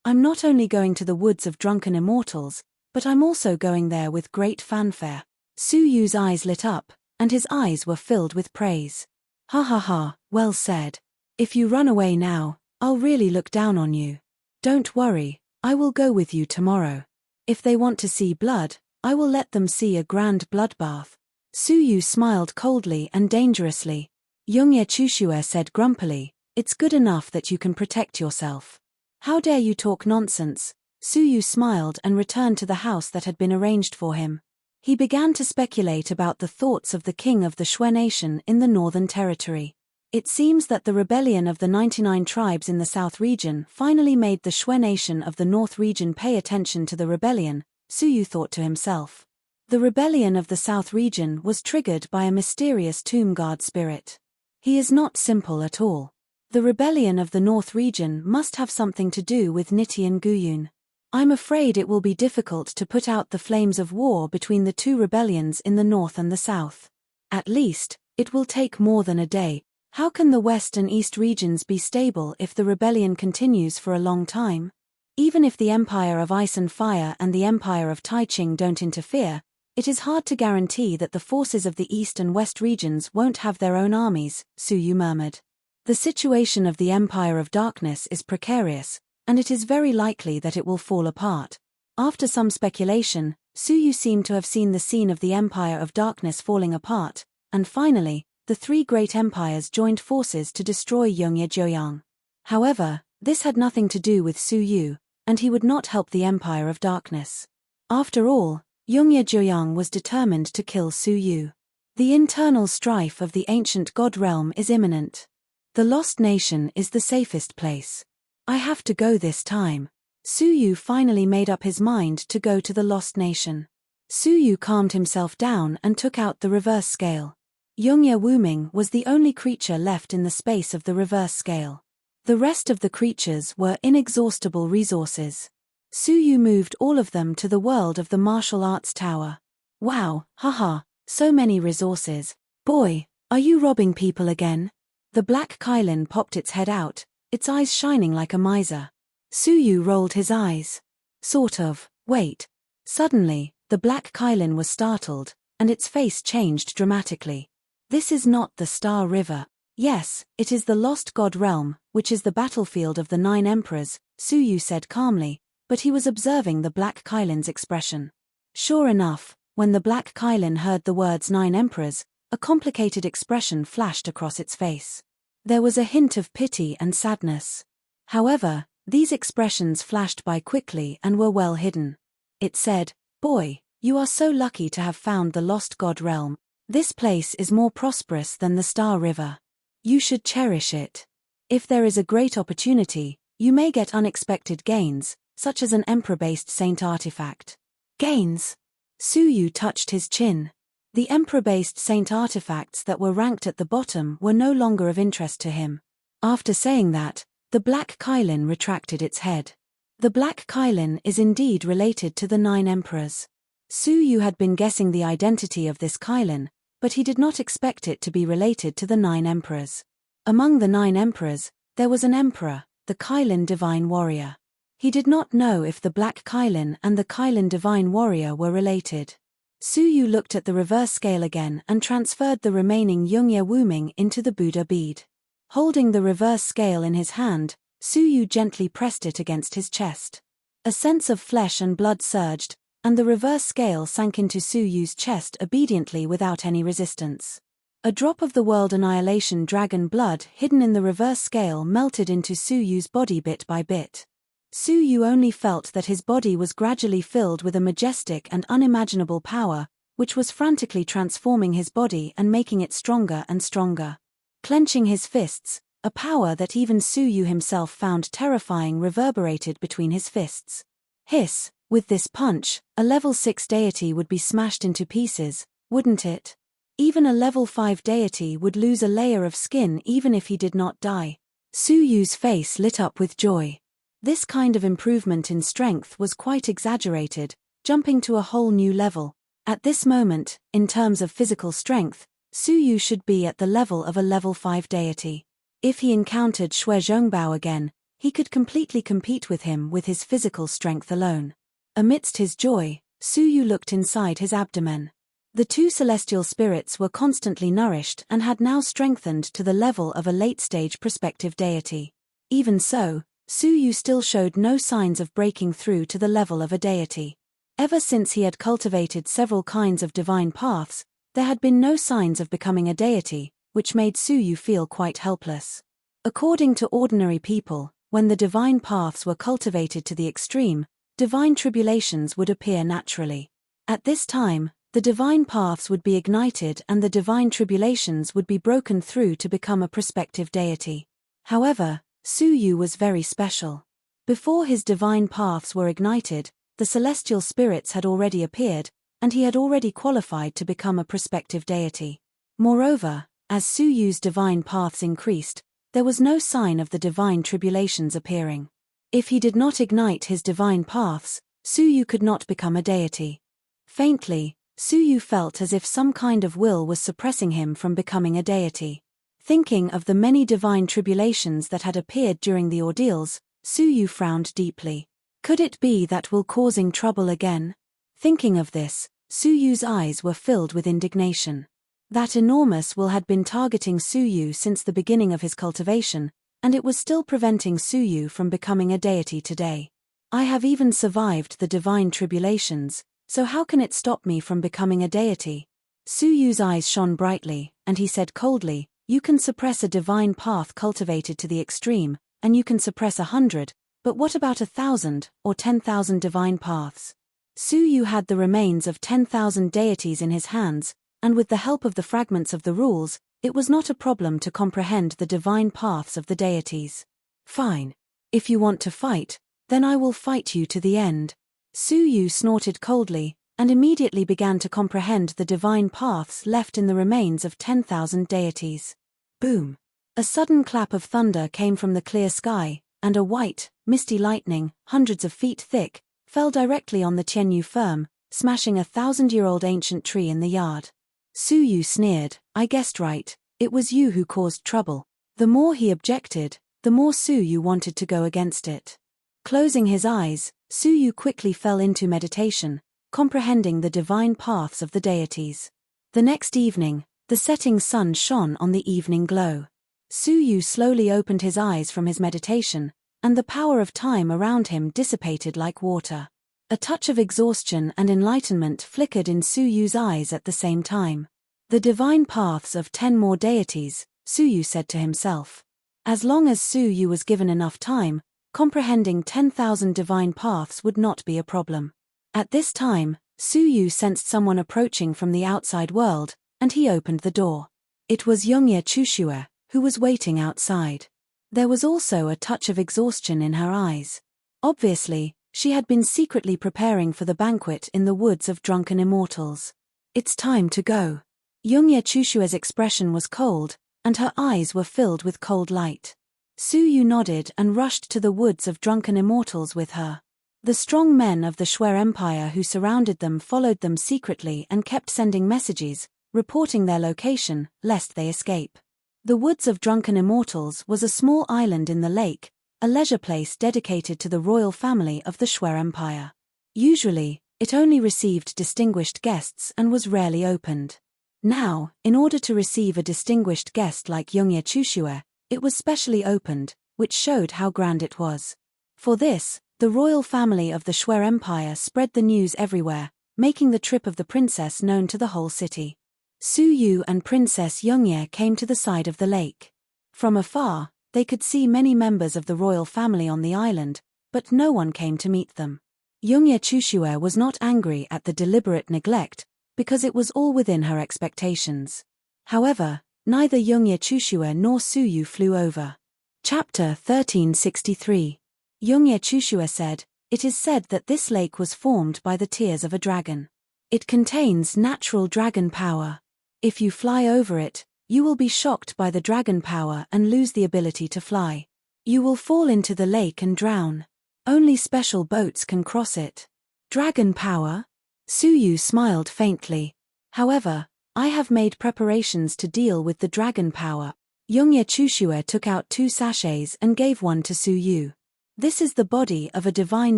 Speaker 1: "I'm not only going to the Woods of Drunken Immortals, but I'm also going there with great fanfare." Su Yu's eyes lit up, and his eyes were filled with praise. "Ha ha ha, well said. If you run away now, I'll really look down on you. Don't worry, I will go with you tomorrow. If they want to see blood, I will let them see a grand bloodbath." Su Yu smiled coldly and dangerously. Yongye Chushue said grumpily, "It's good enough that you can protect yourself. How dare you talk nonsense?" Su Yu smiled and returned to the house that had been arranged for him. He began to speculate about the thoughts of the king of the Shui nation in the Northern Territory. It seems that the rebellion of the 99 tribes in the South region finally made the Shui nation of the North region pay attention to the rebellion, Su Yu thought to himself. The rebellion of the South region was triggered by a mysterious tomb guard spirit. He is not simple at all. The rebellion of the North region must have something to do with Niti and Guyun. I'm afraid it will be difficult to put out the flames of war between the 2 rebellions in the North and the South. At least, it will take more than a day. How can the West and East regions be stable if the rebellion continues for a long time? Even if the Empire of Ice and Fire and the Empire of Taiqing don't interfere, it is hard to guarantee that the forces of the East and West regions won't have their own armies, Su Yu murmured. The situation of the Empire of Darkness is precarious, and it is very likely that it will fall apart. After some speculation, Su Yu seemed to have seen the scene of the Empire of Darkness falling apart, and finally, the 3 great empires joined forces to destroy Yongye Joyang. However, this had nothing to do with Su Yu, and he would not help the Empire of Darkness. After all, Yongye Joyang was determined to kill Su Yu. The internal strife of the ancient god realm is imminent. The Lost Nation is the safest place. I have to go this time. Su Yu finally made up his mind to go to the Lost Nation. Su Yu calmed himself down and took out the reverse scale. Yongye Wuming was the only creature left in the space of the reverse scale. The rest of the creatures were inexhaustible resources. Su Yu moved all of them to the world of the martial arts tower. "Wow, haha, so many resources. Boy, are you robbing people again?" The black Kylin popped its head out, its eyes shining like a miser. Su Yu rolled his eyes. "Sort of, wait." Suddenly, the black Kylin was startled, and its face changed dramatically. "This is not the Star River. Yes, it is the lost god realm, which is the battlefield of the 9 emperors, Su Yu said calmly, but he was observing the Black Kylin's expression. Sure enough, when the Black Kylin heard the words 9 emperors, a complicated expression flashed across its face. There was a hint of pity and sadness. However, these expressions flashed by quickly and were well hidden. It said, "Boy, you are so lucky to have found the lost god realm. This place is more prosperous than the Star River. You should cherish it. If there is a great opportunity, you may get unexpected gains, such as an emperor-based saint artifact." Gains? Su Yu touched his chin. The emperor-based saint artifacts that were ranked at the bottom were no longer of interest to him. After saying that, the Black Kylin retracted its head. The Black Kylin is indeed related to the 9 emperors. Su Yu had been guessing the identity of this Kylin, but he did not expect it to be related to the 9 emperors. Among the 9 emperors, there was an emperor, the Kylin Divine Warrior. He did not know if the Black Kylin and the Kylin Divine Warrior were related. Su Yu looked at the reverse scale again and transferred the remaining Yungye Wuming into the Buddha bead. Holding the reverse scale in his hand, Su Yu gently pressed it against his chest. A sense of flesh and blood surged, and the reverse scale sank into Su Yu's chest obediently without any resistance. A drop of the world annihilation dragon blood hidden in the reverse scale melted into Su Yu's body bit by bit. Su Yu only felt that his body was gradually filled with a majestic and unimaginable power, which was frantically transforming his body and making it stronger and stronger. Clenching his fists, a power that even Su Yu himself found terrifying reverberated between his fists. Hiss, with this punch, a level 6 deity would be smashed into pieces, wouldn't it? Even a level 5 deity would lose a layer of skin even if he did not die. Su Yu's face lit up with joy. This kind of improvement in strength was quite exaggerated, jumping to a whole new level. At this moment, in terms of physical strength, Su Yu should be at the level of a level 5 deity. If he encountered Xue Zhongbao again, he could completely compete with him with his physical strength alone. Amidst his joy, Su Yu looked inside his abdomen. The 2 celestial spirits were constantly nourished and had now strengthened to the level of a late-stage prospective deity. Even so, Su Yu still showed no signs of breaking through to the level of a deity. Ever since he had cultivated several kinds of divine paths, there had been no signs of becoming a deity, which made Su Yu feel quite helpless. According to ordinary people, when the divine paths were cultivated to the extreme, divine tribulations would appear naturally. At this time, the divine paths would be ignited and the divine tribulations would be broken through to become a prospective deity. However, Su Yu was very special. Before his divine paths were ignited, the celestial spirits had already appeared, and he had already qualified to become a prospective deity. Moreover, as Su Yu's divine paths increased, there was no sign of the divine tribulations appearing. If he did not ignite his divine paths, Su Yu could not become a deity. Faintly, Su Yu felt as if some kind of will was suppressing him from becoming a deity. Thinking of the many divine tribulations that had appeared during the ordeals, Su Yu frowned deeply. Could it be that will causing trouble again? Thinking of this, Su Yu's eyes were filled with indignation. That enormous will had been targeting Su Yu since the beginning of his cultivation, and it was still preventing Su Yu from becoming a deity today. I have even survived the divine tribulations, so how can it stop me from becoming a deity? Su Yu's eyes shone brightly, and he said coldly, "You can suppress a divine path cultivated to the extreme, and you can suppress 100, but what about 1,000 or 10,000 divine paths?" Su Yu had the remains of 10,000 deities in his hands, and with the help of the fragments of the rules, it was not a problem to comprehend the divine paths of the deities. "Fine. If you want to fight, then I will fight you to the end." Su Yu snorted coldly, and immediately began to comprehend the divine paths left in the remains of 10,000 deities. Boom! A sudden clap of thunder came from the clear sky, and a white, misty lightning, hundreds of feet thick, fell directly on the Tianyu firm, smashing a 1,000-year-old ancient tree in the yard. Su Yu sneered, "I guessed right, it was you who caused trouble." The more he objected, the more Su Yu wanted to go against it. Closing his eyes, Su Yu quickly fell into meditation, comprehending the divine paths of the deities. The next evening, the setting sun shone on the evening glow. Su Yu slowly opened his eyes from his meditation, and the power of time around him dissipated like water. A touch of exhaustion and enlightenment flickered in Su Yu's eyes at the same time. The divine paths of 10 more deities, Su Yu said to himself. As long as Su Yu was given enough time, comprehending 10,000 divine paths would not be a problem. At this time, Su Yu sensed someone approaching from the outside world, and he opened the door. It was Yongye Chushue, who was waiting outside. There was also a touch of exhaustion in her eyes. Obviously, she had been secretly preparing for the banquet in the woods of drunken immortals. It's time to go. Yongye Chushue's expression was cold, and her eyes were filled with cold light. Su Yu nodded and rushed to the woods of drunken immortals with her. The strong men of the Shui Empire who surrounded them followed them secretly and kept sending messages, reporting their location, lest they escape. The woods of drunken immortals was a small island in the lake, a leisure place dedicated to the royal family of the Shui Empire. Usually, it only received distinguished guests and was rarely opened. Now, in order to receive a distinguished guest like Yongye Chushue, it was specially opened, which showed how grand it was. For this, the royal family of the Shui Empire spread the news everywhere, making the trip of the princess known to the whole city. Su Yu and Princess Yongye came to the side of the lake. From afar, they could see many members of the royal family on the island, but no one came to meet them. Yongye Chushue was not angry at the deliberate neglect, because it was all within her expectations. However, neither Yongye Chushue nor Su Yu flew over. Chapter 1363. Yongye Chushue said, "It is said that this lake was formed by the tears of a dragon. It contains natural dragon power. If you fly over it, you will be shocked by the dragon power and lose the ability to fly. You will fall into the lake and drown. Only special boats can cross it." Dragon power? Su Yu smiled faintly. "However, I have made preparations to deal with the dragon power." Yongye Chushue took out 2 sachets and gave one to Su Yu. "This is the body of a divine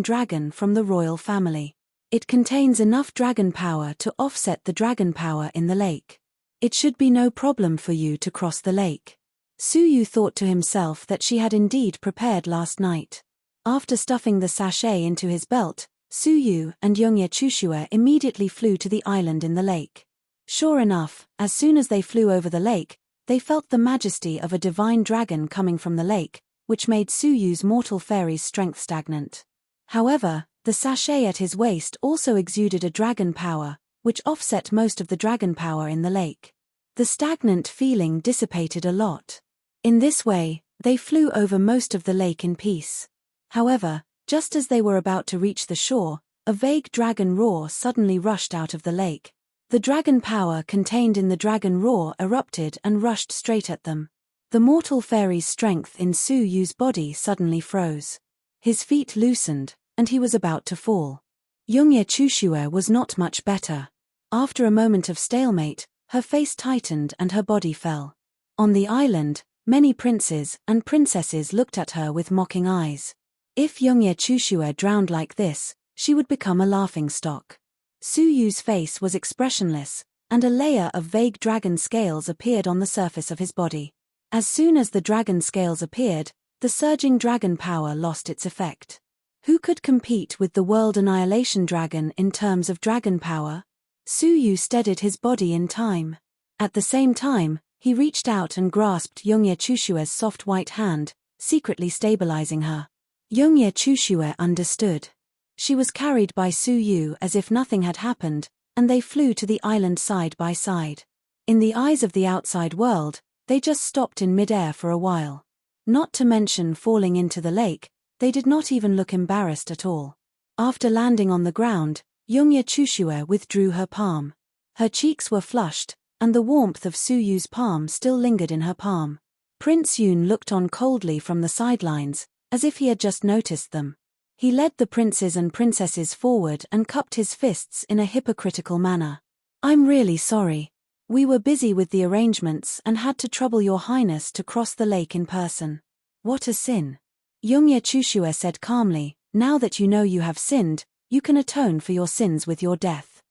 Speaker 1: dragon from the royal family. It contains enough dragon power to offset the dragon power in the lake. It should be no problem for you to cross the lake." Su Yu thought to himself that she had indeed prepared last night. After stuffing the sachet into his belt, Su Yu and Yongye Chushue immediately flew to the island in the lake. Sure enough, as soon as they flew over the lake, they felt the majesty of a divine dragon coming from the lake, which made Su Yu's mortal fairy's strength stagnant. However, the sachet at his waist also exuded a dragon power, which offset most of the dragon power in the lake. The stagnant feeling dissipated a lot. In this way, they flew over most of the lake in peace. However, just as they were about to reach the shore, a vague dragon roar suddenly rushed out of the lake. The dragon power contained in the dragon roar erupted and rushed straight at them. The mortal fairy's strength in Su Yu's body suddenly froze. His feet loosened, and he was about to fall. Yongye Chushue was not much better. After a moment of stalemate, her face tightened and her body fell. On the island, many princes and princesses looked at her with mocking eyes. If Yongye Chushue drowned like this, she would become a laughingstock. Su Yu's face was expressionless, and a layer of vague dragon scales appeared on the surface of his body. As soon as the dragon scales appeared, the surging dragon power lost its effect. Who could compete with the world annihilation dragon in terms of dragon power? Su Yu steadied his body in time. At the same time, he reached out and grasped Yongye Chushue's soft white hand, secretly stabilizing her. Yongye Chushue understood. She was carried by Su Yu as if nothing had happened, and they flew to the island side by side. In the eyes of the outside world, they just stopped in midair for a while. Not to mention falling into the lake, they did not even look embarrassed at all. After landing on the ground, Yongye Chushue withdrew her palm. Her cheeks were flushed, and the warmth of Su Yu's palm still lingered in her palm. Prince Yun looked on coldly from the sidelines, as if he had just noticed them. He led the princes and princesses forward and cupped his fists in a hypocritical manner. "I'm really sorry. We were busy with the arrangements and had to trouble your highness to cross the lake in person. What a sin." Yongye Chushue said calmly, "Now that you know you have sinned, you can atone for your sins with your death."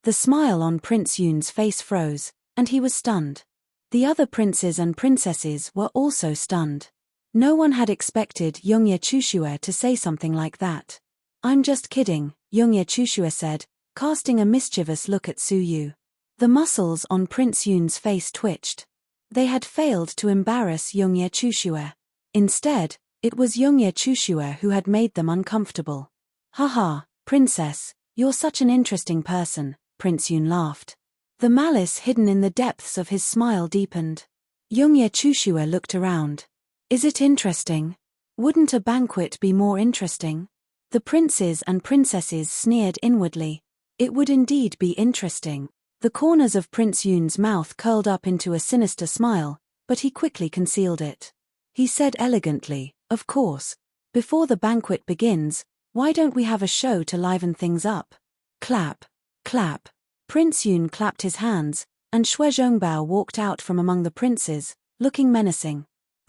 Speaker 1: The smile on Prince Yun's face froze, and he was stunned. The other princes and princesses were also stunned. No one had expected Youngye Chushue to say something like that. "I'm just kidding," Youngye Chushue said, casting a mischievous look at Su Yu. The muscles on Prince Yun's face twitched. They had failed to embarrass Youngye Chushue. Instead, it was Youngye Chushue who had made them uncomfortable. "Haha, princess, you're such an interesting person," Prince Yun laughed. The malice hidden in the depths of his smile deepened. Youngye Chushue looked around. "Is it interesting? Wouldn't a banquet be more interesting?" The princes and princesses sneered inwardly. It would indeed be interesting. The corners of Prince Yun's mouth curled up into a sinister smile, but he quickly concealed it. He said elegantly, "Of course. Before the banquet begins, why don't we have a show to liven things up?" Clap. Clap. Prince Yun clapped his hands, and Shui Zhongbao walked out from among the princes, looking menacing.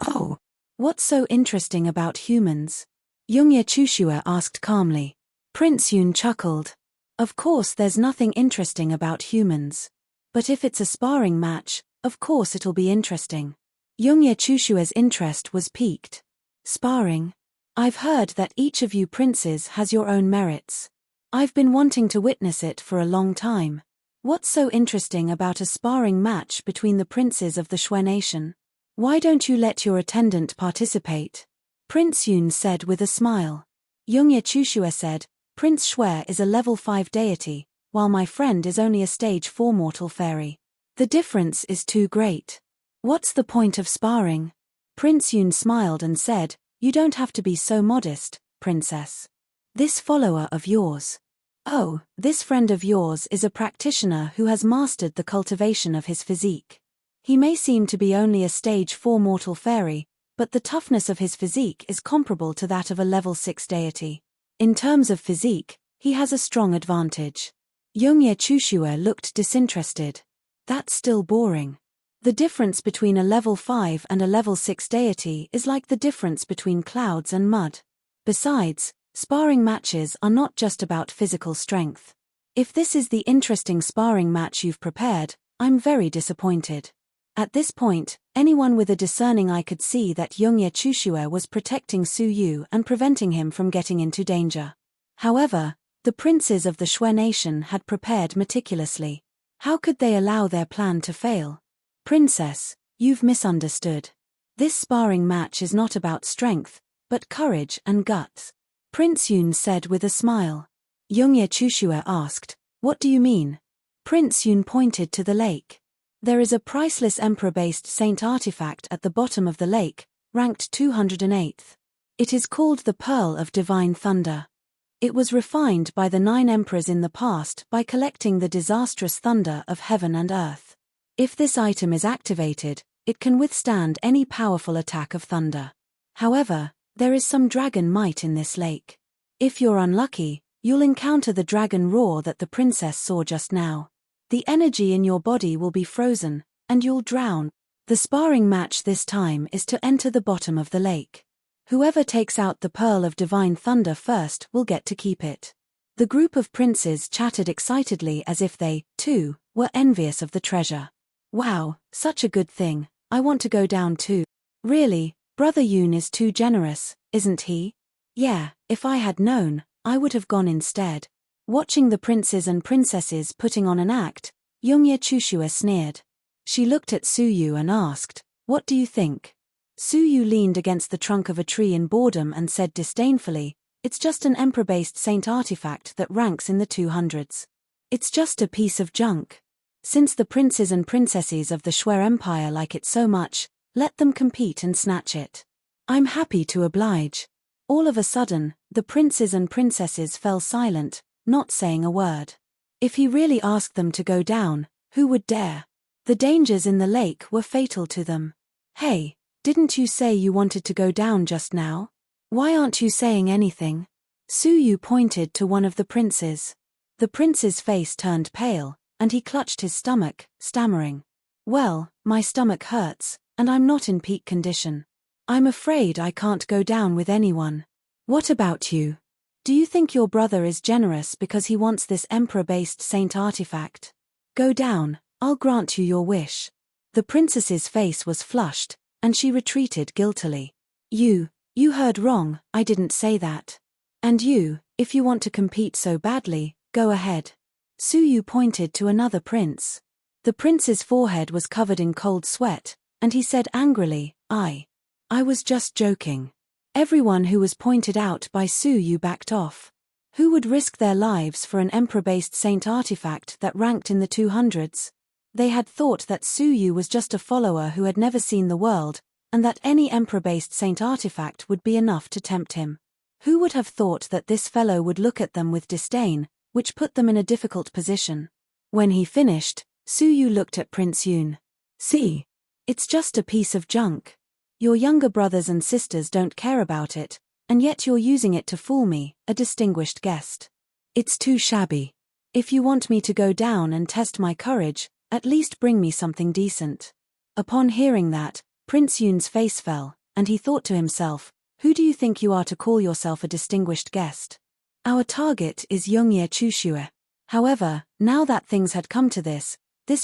Speaker 1: "Oh, what's so interesting about humans?" Youngye Chushue asked calmly. Prince Yun chuckled. "Of course there's nothing interesting about humans. But if it's a sparring match, of course it'll be interesting." Youngye Chushue's interest was piqued. "Sparring? I've heard that each of you princes has your own merits. I've been wanting to witness it for a long time. What's so interesting about a sparring match between the princes of the Shui nation? Why don't you let your attendant participate?" Prince Yun said with a smile. Youngye Chushue said, "Prince Shui is a level 5 deity, while my friend is only a stage 4 mortal fairy. The difference is too great. What's the point of sparring?" Prince Yun smiled and said, "You don't have to be so modest, princess. This follower of yours. Oh, this friend of yours is a practitioner who has mastered the cultivation of his physique. He may seem to be only a stage 4 mortal fairy, but the toughness of his physique is comparable to that of a level 6 deity. In terms of physique, he has a strong advantage." Youngye Chushue looked disinterested. "That's still boring. The difference between a level 5 and a level 6 deity is like the difference between clouds and mud. Besides, sparring matches are not just about physical strength. If this is the interesting sparring match you've prepared, I'm very disappointed." At this point, anyone with a discerning eye could see that Youngye Chushue was protecting Su Yu and preventing him from getting into danger. However, the princes of the Shui nation had prepared meticulously. How could they allow their plan to fail? "Princess, you've misunderstood. This sparring match is not about strength, but courage and guts," Prince Yun said with a smile. Youngye Chushue asked, "What do you mean?" Prince Yun pointed to the lake. "There is a priceless emperor-based saint artifact at the bottom of the lake, ranked 208th. It is called the Pearl of Divine Thunder. It was refined by the 9 emperors in the past by collecting the disastrous thunder of heaven and earth. If this item is activated, it can withstand any powerful attack of thunder. However, there is some dragon might in this lake. If you're unlucky, you'll encounter the dragon roar that the princess saw just now. The energy in your body will be frozen, and you'll drown. The sparring match this time is to enter the bottom of the lake. Whoever takes out the Pearl of Divine Thunder first will get to keep it." The group of princes chattered excitedly as if they, too, were envious of the treasure. "Wow, such a good thing, I want to go down too." "Really, Brother Yun is too generous, isn't he?" "Yeah, if I had known, I would have gone instead." Watching the princes and princesses putting on an act, Youngye Chushue sneered. She looked at Su Yu and asked, "What do you think?" Su Yu leaned against the trunk of a tree in boredom and said disdainfully, "It's just an emperor-based saint artifact that ranks in the 200s. It's just a piece of junk. Since the princes and princesses of the Shui Empire like it so much, let them compete and snatch it. I'm happy to oblige." All of a sudden, the princes and princesses fell silent, not saying a word. If he really asked them to go down, who would dare? The dangers in the lake were fatal to them. "Hey, didn't you say you wanted to go down just now? Why aren't you saying anything?" Su Yu pointed to one of the princes. The prince's face turned pale, and he clutched his stomach, stammering, "Well, my stomach hurts, and I'm not in peak condition. I'm afraid I can't go down with anyone." "What about you? Do you think your brother is generous because he wants this emperor-based saint artifact? Go down, I'll grant you your wish." The princess's face was flushed, and she retreated guiltily. You heard wrong, I didn't say that. And you, if you want to compete so badly, go ahead. Su Yu pointed to another prince. The prince's forehead was covered in cold sweat, and he said angrily, I was just joking. Everyone who was pointed out by Su Yu backed off. Who would risk their lives for an emperor-based saint artifact that ranked in the 200s? They had thought that Su Yu was just a follower who had never seen the world, and that any emperor-based saint artifact would be enough to tempt him. Who would have thought that this fellow would look at them with disdain, which put them in a difficult position? When he finished, Su Yu looked at Prince Yun. See? It's just a piece of junk. Your younger brothers and sisters don't care about it, and yet you're using it to fool me, a distinguished guest. It's too shabby. If you want me to go down and test my courage, at least bring me something decent. Upon hearing that, Prince Yun's face fell, and he thought to himself, who do you think you are to call yourself a distinguished guest? Our target is Yongye Chushue. However, now that things had come to this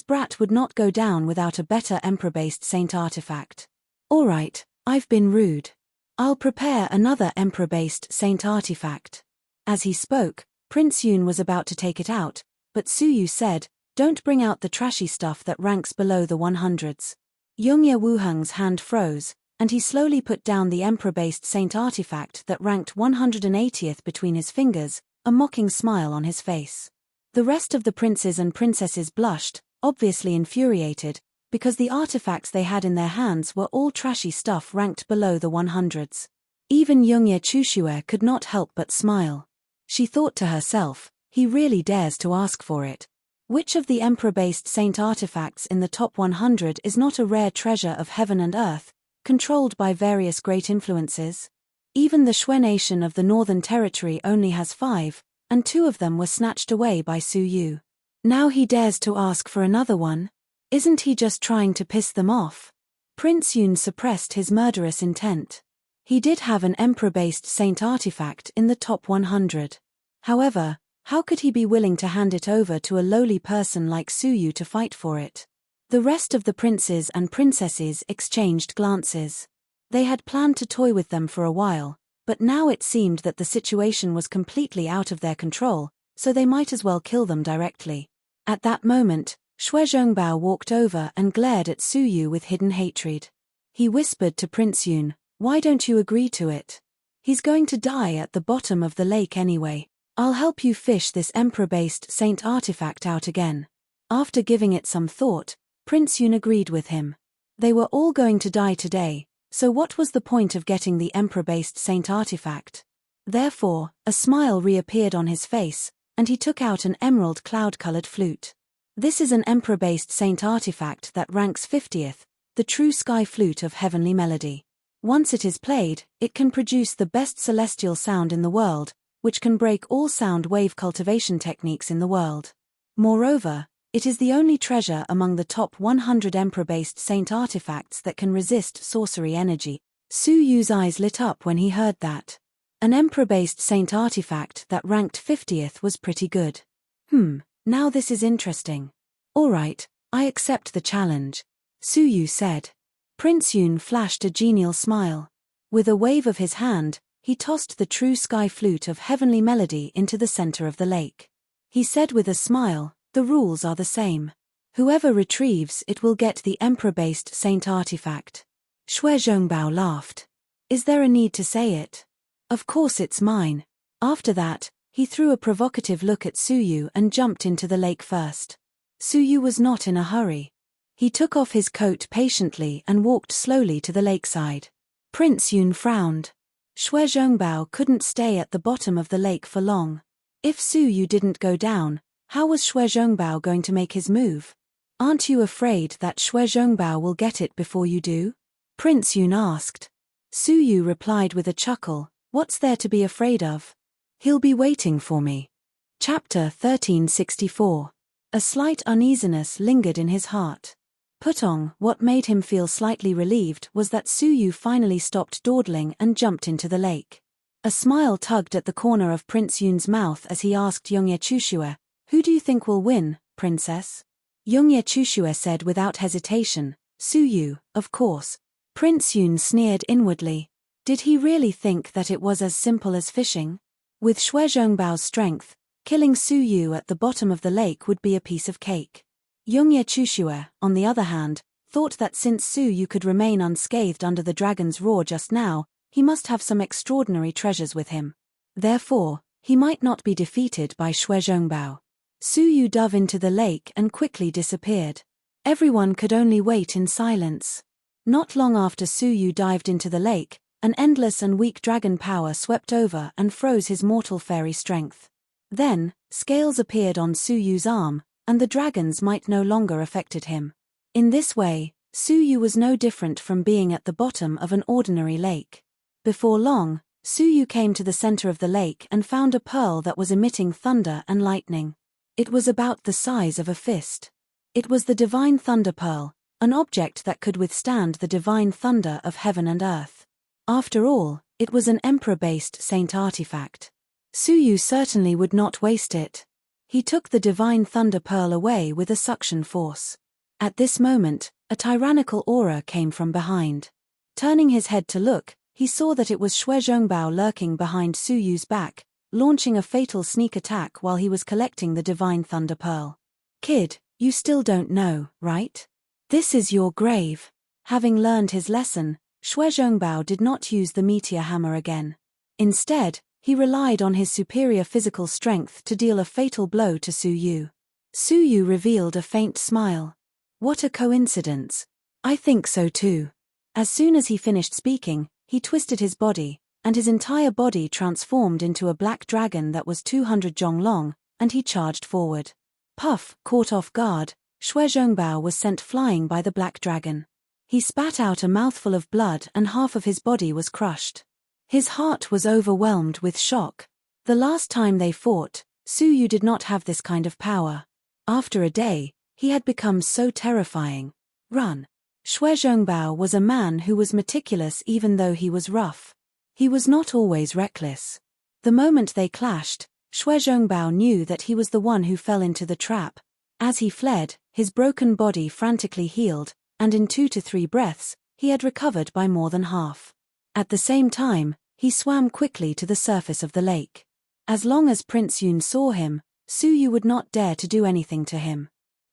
Speaker 1: brat would not go down without a better emperor-based saint artifact. All right, I've been rude. I'll prepare another emperor-based saint artifact. As he spoke, Prince Yun was about to take it out, but Su Yu said, don't bring out the trashy stuff that ranks below the 100s. Yongye Wuheng's hand froze, and he slowly put down the emperor-based saint artifact that ranked 180th between his fingers, a mocking smile on his face. The rest of the princes and princesses blushed, obviously infuriated, because the artifacts they had in their hands were all trashy stuff ranked below the 100s. Even Yongye Chushue could not help but smile. She thought to herself, he really dares to ask for it. Which of the emperor-based saint artifacts in the top 100 is not a rare treasure of heaven and earth, controlled by various great influences? Even the Shui nation of the Northern Territory only has 5, and 2 of them were snatched away by Su Yu. Now he dares to ask for another one? Isn't he just trying to piss them off? Prince Yun suppressed his murderous intent. He did have an emperor-based saint artifact in the top 100. However, how could he be willing to hand it over to a lowly person like Su Yu to fight for it? The rest of the princes and princesses exchanged glances. They had planned to toy with them for a while, but now it seemed that the situation was completely out of their control, so they might as well kill them directly. At that moment, Shui Zhongbao walked over and glared at Su Yu with hidden hatred. He whispered to Prince Yun, why don't you agree to it? He's going to die at the bottom of the lake anyway. I'll help you fish this emperor-based saint artifact out again. After giving it some thought, Prince Yun agreed with him. They were all going to die today, so what was the point of getting the emperor-based saint artifact? Therefore, a smile reappeared on his face, and he took out an emerald cloud-colored flute. This is an emperor-based saint artifact that ranks 50th, the true sky flute of heavenly melody. Once it is played, it can produce the best celestial sound in the world, which can break all sound wave cultivation techniques in the world. Moreover, it is the only treasure among the top 100 emperor-based saint artifacts that can resist sorcery energy. Su Yu's eyes lit up when he heard that. An emperor-based saint artifact that ranked 50th was pretty good. Now this is interesting. Alright, I accept the challenge, Su Yu said. Prince Yun flashed a genial smile. With a wave of his hand, he tossed the true sky flute of heavenly melody into the center of the lake. He said with a smile, the rules are the same. Whoever retrieves it will get the emperor-based saint artifact. Shui Zhongbao laughed. Is there a need to say it? Of course it's mine. After that, he threw a provocative look at Su Yu and jumped into the lake first. Su Yu was not in a hurry. He took off his coat patiently and walked slowly to the lakeside. Prince Yun frowned. Shui Zhongbao couldn't stay at the bottom of the lake for long. If Su Yu didn't go down, how was Shui Zhongbao going to make his move? Aren't you afraid that Shui Zhongbao will get it before you do? Prince Yun asked. Su Yu replied with a chuckle, what's there to be afraid of? He'll be waiting for me. Chapter 1364. A slight uneasiness lingered in his heart. Putong, what made him feel slightly relieved was that Su Yu finally stopped dawdling and jumped into the lake. A smile tugged at the corner of Prince Yun's mouth as he asked Yongye Chushue, who do you think will win, princess? Yongye Chushue said without hesitation, Su Yu, of course. Prince Yun sneered inwardly. Did he really think that it was as simple as fishing? With Shui Zhongbao's strength, killing Su Yu at the bottom of the lake would be a piece of cake. Yongye Chushue, on the other hand, thought that since Su Yu could remain unscathed under the dragon's roar just now, he must have some extraordinary treasures with him. Therefore, he might not be defeated by Shui Zhongbao. Su Yu dove into the lake and quickly disappeared. Everyone could only wait in silence. Not long after Su Yu dived into the lake, an endless and weak dragon power swept over and froze his mortal fairy strength. Then, scales appeared on Su Yu's arm, and the dragon's might no longer affected him. In this way, Su Yu was no different from being at the bottom of an ordinary lake. Before long, Su Yu came to the center of the lake and found a pearl that was emitting thunder and lightning. It was about the size of a fist. It was the divine thunder pearl, an object that could withstand the divine thunder of heaven and earth. After all, it was an emperor-based saint artifact. Su Yu certainly would not waste it. He took the divine thunder pearl away with a suction force. At this moment, a tyrannical aura came from behind. Turning his head to look, he saw that it was Shui Zhongbao lurking behind Su Yu's back, launching a fatal sneak attack while he was collecting the divine thunder pearl. Kid, you still don't know, right? This is your grave. Having learned his lesson, Shui Zhongbao did not use the meteor hammer again. Instead, he relied on his superior physical strength to deal a fatal blow to Su Yu. Su Yu revealed a faint smile. What a coincidence. I think so too. As soon as he finished speaking, he twisted his body, and his entire body transformed into a black dragon that was 200 zhong long, and he charged forward. Puff, caught off guard, Shui Zhongbao was sent flying by the black dragon. He spat out a mouthful of blood and half of his body was crushed. His heart was overwhelmed with shock. The last time they fought, Su Yu did not have this kind of power. After a day, he had become so terrifying. Run. Shui Zhongbao was a man who was meticulous even though he was rough. He was not always reckless. The moment they clashed, Shui Zhongbao knew that he was the one who fell into the trap. As he fled, his broken body frantically healed, and in 2 to 3 breaths, he had recovered by more than half. At the same time, he swam quickly to the surface of the lake. As long as Prince Yun saw him, Su Yu would not dare to do anything to him.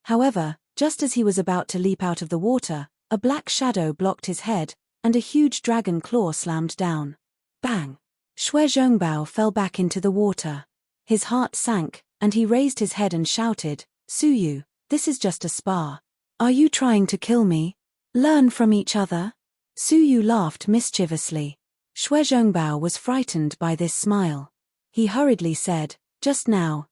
Speaker 1: However, just as he was about to leap out of the water, a black shadow blocked his head, and a huge dragon claw slammed down. Bang! Shui Zhongbao fell back into the water. His heart sank, and he raised his head and shouted, Su Yu, this is just a spar. Are you trying to kill me? Learn from each other? Su Yu laughed mischievously. Shui Zhongbao was frightened by this smile. He hurriedly said, just now,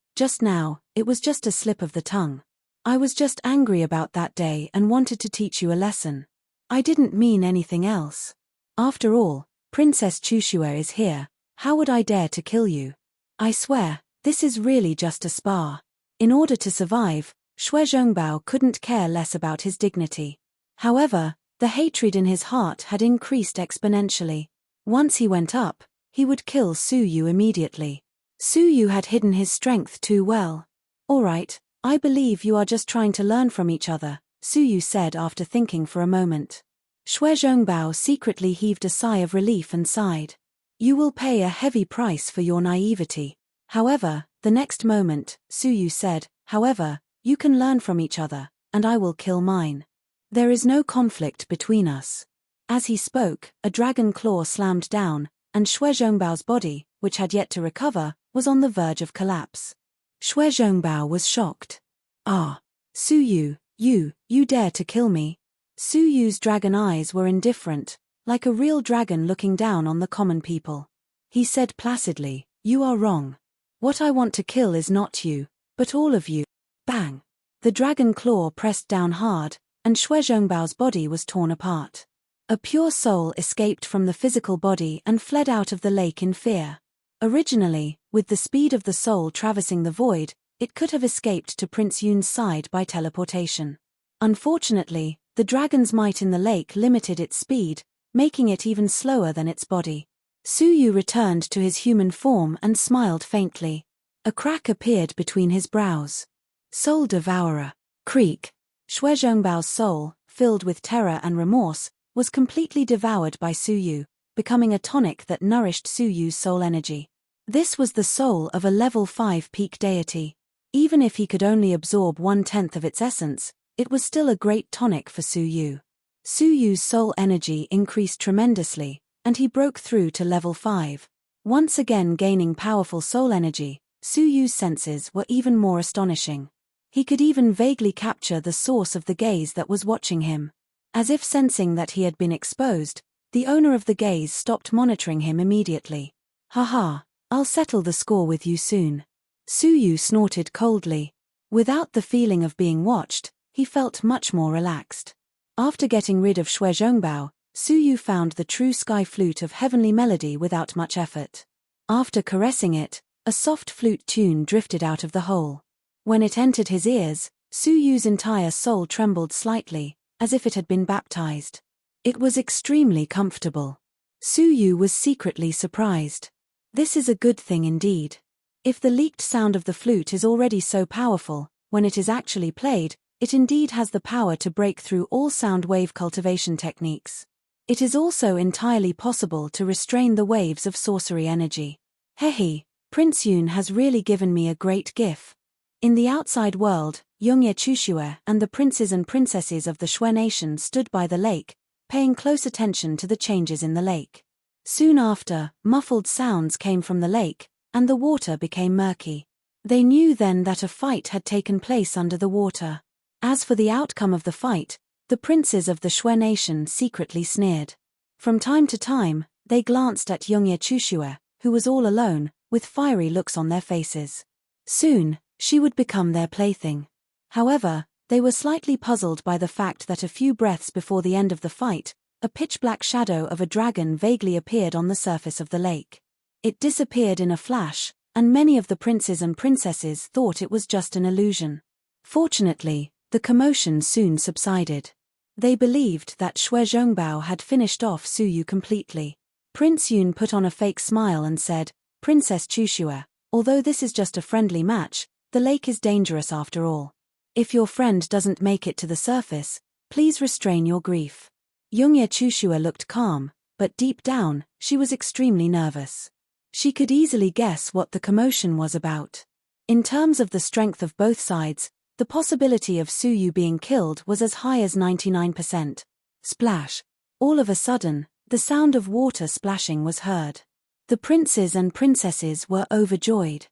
Speaker 1: it was just a slip of the tongue. I was just angry about that day and wanted to teach you a lesson. I didn't mean anything else. After all, Princess Chushue is here, how would I dare to kill you? I swear, this is really just a spar. In order to survive, Shui Zhongbao couldn't care less about his dignity. However, the hatred in his heart had increased exponentially. Once he went up, he would kill Su Yu immediately. Su Yu had hidden his strength too well. All right, I believe you are just trying to learn from each other, Su Yu said after thinking for a moment. Shui Zhongbao secretly heaved a sigh of relief and sighed. You will pay a heavy price for your naivety. However, the next moment, Su Yu said, however, you can learn from each other, and I will kill mine. There is no conflict between us. As he spoke, a dragon claw slammed down, and Shui Zhongbao's body, which had yet to recover, was on the verge of collapse. Shui Zhongbao was shocked. Ah! Su Yu, you dare to kill me? Su Yu's dragon eyes were indifferent, like a real dragon looking down on the common people. He said placidly, you are wrong. What I want to kill is not you, but all of you. Bang! The dragon claw pressed down hard, and Shui Zhongbao's body was torn apart. A pure soul escaped from the physical body and fled out of the lake in fear. Originally, with the speed of the soul traversing the void, it could have escaped to Prince Yun's side by teleportation. Unfortunately, the dragon's might in the lake limited its speed, making it even slower than its body. Su Yu returned to his human form and smiled faintly. A crack appeared between his brows. Soul Devourer. Creak. Shui Zhongbao's soul, filled with terror and remorse, was completely devoured by Suyu, becoming a tonic that nourished Suyu's soul energy. This was the soul of a level 5 peak deity. Even if he could only absorb 1/10 of its essence, it was still a great tonic for Suyu. Suyu's soul energy increased tremendously, and he broke through to level 5. Once again gaining powerful soul energy, Suyu's senses were even more astonishing. He could even vaguely capture the source of the gaze that was watching him. As if sensing that he had been exposed, the owner of the gaze stopped monitoring him immediately. "Haha, I'll settle the score with you soon." Suyu snorted coldly. Without the feeling of being watched, he felt much more relaxed. After getting rid of Shui Zhongbao, Suyu found the true sky flute of heavenly melody without much effort. After caressing it, a soft flute tune drifted out of the hole. When it entered his ears, Suyu's entire soul trembled slightly, as if it had been baptized. It was extremely comfortable. Suyu was secretly surprised. This is a good thing indeed. If the leaked sound of the flute is already so powerful, when it is actually played, it indeed has the power to break through all sound wave cultivation techniques. It is also entirely possible to restrain the waves of sorcery energy. Hehe, Prince Yun has really given me a great gift. In the outside world, Yongye Chushue and the princes and princesses of the Shui nation stood by the lake, paying close attention to the changes in the lake. Soon after, muffled sounds came from the lake, and the water became murky. They knew then that a fight had taken place under the water. As for the outcome of the fight, the princes of the Shui nation secretly sneered. From time to time, they glanced at Yongye Chushue, who was all alone, with fiery looks on their faces. Soon, she would become their plaything. However, they were slightly puzzled by the fact that a few breaths before the end of the fight, a pitch-black shadow of a dragon vaguely appeared on the surface of the lake. It disappeared in a flash, and many of the princes and princesses thought it was just an illusion. Fortunately, the commotion soon subsided. They believed that Shui Zhongbao had finished off Suyu completely. Prince Yun put on a fake smile and said, "Princess Chushue, although this is just a friendly match, the lake is dangerous after all. If your friend doesn't make it to the surface, please restrain your grief." Yongye Chushue looked calm, but deep down, she was extremely nervous. She could easily guess what the commotion was about. In terms of the strength of both sides, the possibility of Suyu being killed was as high as 99%. Splash! All of a sudden, the sound of water splashing was heard. The princes and princesses were overjoyed.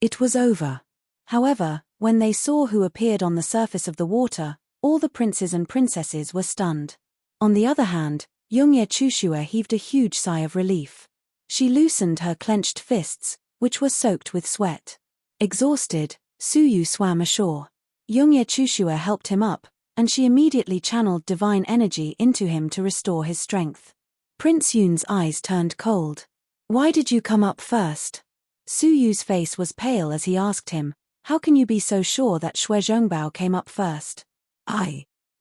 Speaker 1: It was over. However, when they saw who appeared on the surface of the water, all the princes and princesses were stunned. On the other hand, Yongye Chushue heaved a huge sigh of relief. She loosened her clenched fists, which were soaked with sweat. Exhausted, Suyu swam ashore. Yongye Chushue helped him up, and she immediately channeled divine energy into him to restore his strength. Prince Yun's eyes turned cold. "Why did you come up first?" Suyu's face was pale as he asked him, "How can you be so sure that Shui Zhongbao came up first?"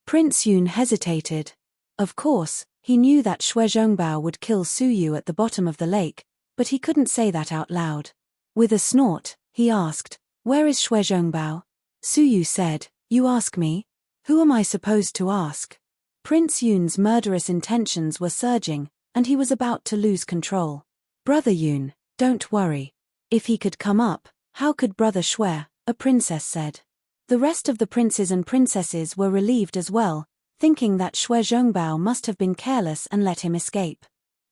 Speaker 1: Prince Yun hesitated. Of course, he knew that Shui Zhongbao would kill Suyu at the bottom of the lake, but he couldn't say that out loud. With a snort, he asked, "Where is Shui Zhongbao?" Suyu said, "You ask me? Who am I supposed to ask?" Prince Yun's murderous intentions were surging, and he was about to lose control. "Brother Yun, don't worry. If he could come up, how could Brother Shui?" a princess said. The rest of the princes and princesses were relieved as well, thinking that Shui Zhongbao must have been careless and let him escape.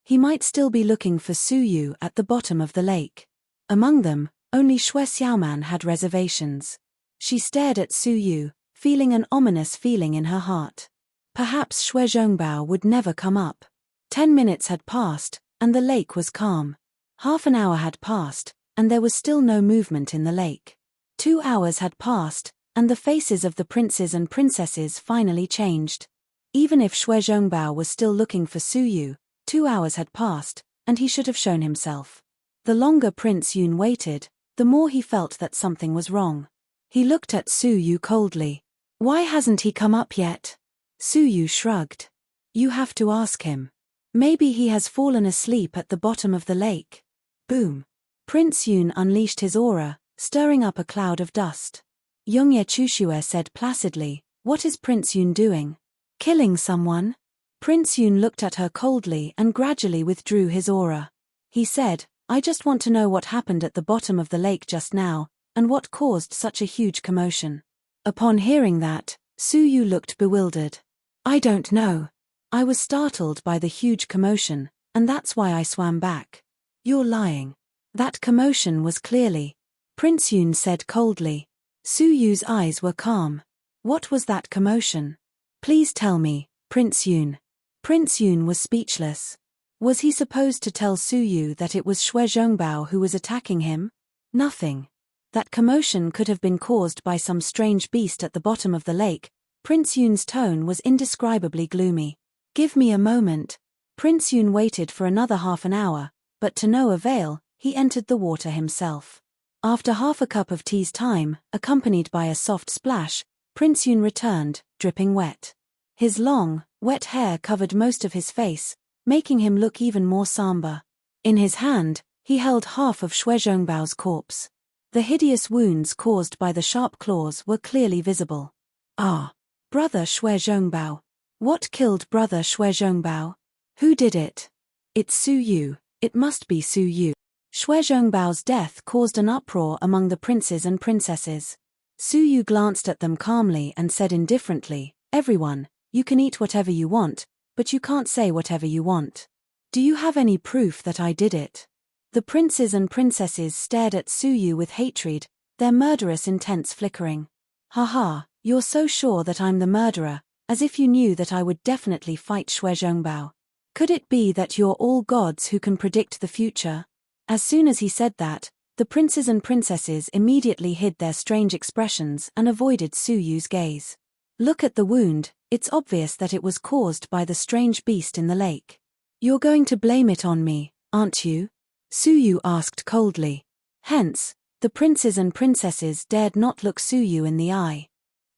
Speaker 1: He might still be looking for Suyu at the bottom of the lake. Among them, only Shui Xiaoman had reservations. She stared at Suyu, feeling an ominous feeling in her heart. Perhaps Shui Zhongbao would never come up. 10 minutes had passed, and the lake was calm. Half an hour had passed, and there was still no movement in the lake. 2 hours had passed, and the faces of the princes and princesses finally changed. Even if Shui Zhongbao was still looking for Suyu, 2 hours had passed, and he should have shown himself. The longer Prince Yun waited, the more he felt that something was wrong. He looked at Suyu coldly. "Why hasn't he come up yet?" Suyu shrugged. "You have to ask him. Maybe he has fallen asleep at the bottom of the lake." Boom! Prince Yun unleashed his aura, stirring up a cloud of dust. Yongye Chushue said placidly, "What is Prince Yun doing?" Killing someone? Prince Yun looked at her coldly and gradually withdrew his aura. He said, I just want to know what happened at the bottom of the lake just now, and what caused such a huge commotion. Upon hearing that, Su Yu looked bewildered. I don't know. I was startled by the huge commotion, and that's why I swam back. You're lying. That commotion was clearly. Prince Yun said coldly. Su Yu's eyes were calm. What was that commotion? Please tell me, Prince Yun. Prince Yun was speechless. Was he supposed to tell Su Yu that it was Xue Zhongbao who was attacking him? Nothing. That commotion could have been caused by some strange beast at the bottom of the lake. Prince Yun's tone was indescribably gloomy. Give me a moment. Prince Yun waited for another half an hour, but to no avail, he entered the water himself. After half a cup of tea's time, accompanied by a soft splash, Prince Yun returned, dripping wet. His long, wet hair covered most of his face, making him look even more somber. In his hand, he held half of Xue Zhongbao's corpse. The hideous wounds caused by the sharp claws were clearly visible. Ah! Brother Xue Zhongbao. What killed Brother Xue Zhongbao? Who did it? It's Su Yu. It must be Su Yu. Xue Zhongbao's death caused an uproar among the princes and princesses. Su Yu glanced at them calmly and said indifferently, Everyone, you can eat whatever you want, but you can't say whatever you want. Do you have any proof that I did it? The princes and princesses stared at Su Yu with hatred, their murderous intents flickering. Haha, you're so sure that I'm the murderer, as if you knew that I would definitely fight Xue Zhongbao. Could it be that you're all gods who can predict the future? As soon as he said that, the princes and princesses immediately hid their strange expressions and avoided Su Yu's gaze. Look at the wound, it's obvious that it was caused by the strange beast in the lake. You're going to blame it on me, aren't you? Su Yu asked coldly. Hence, the princes and princesses dared not look Su Yu in the eye.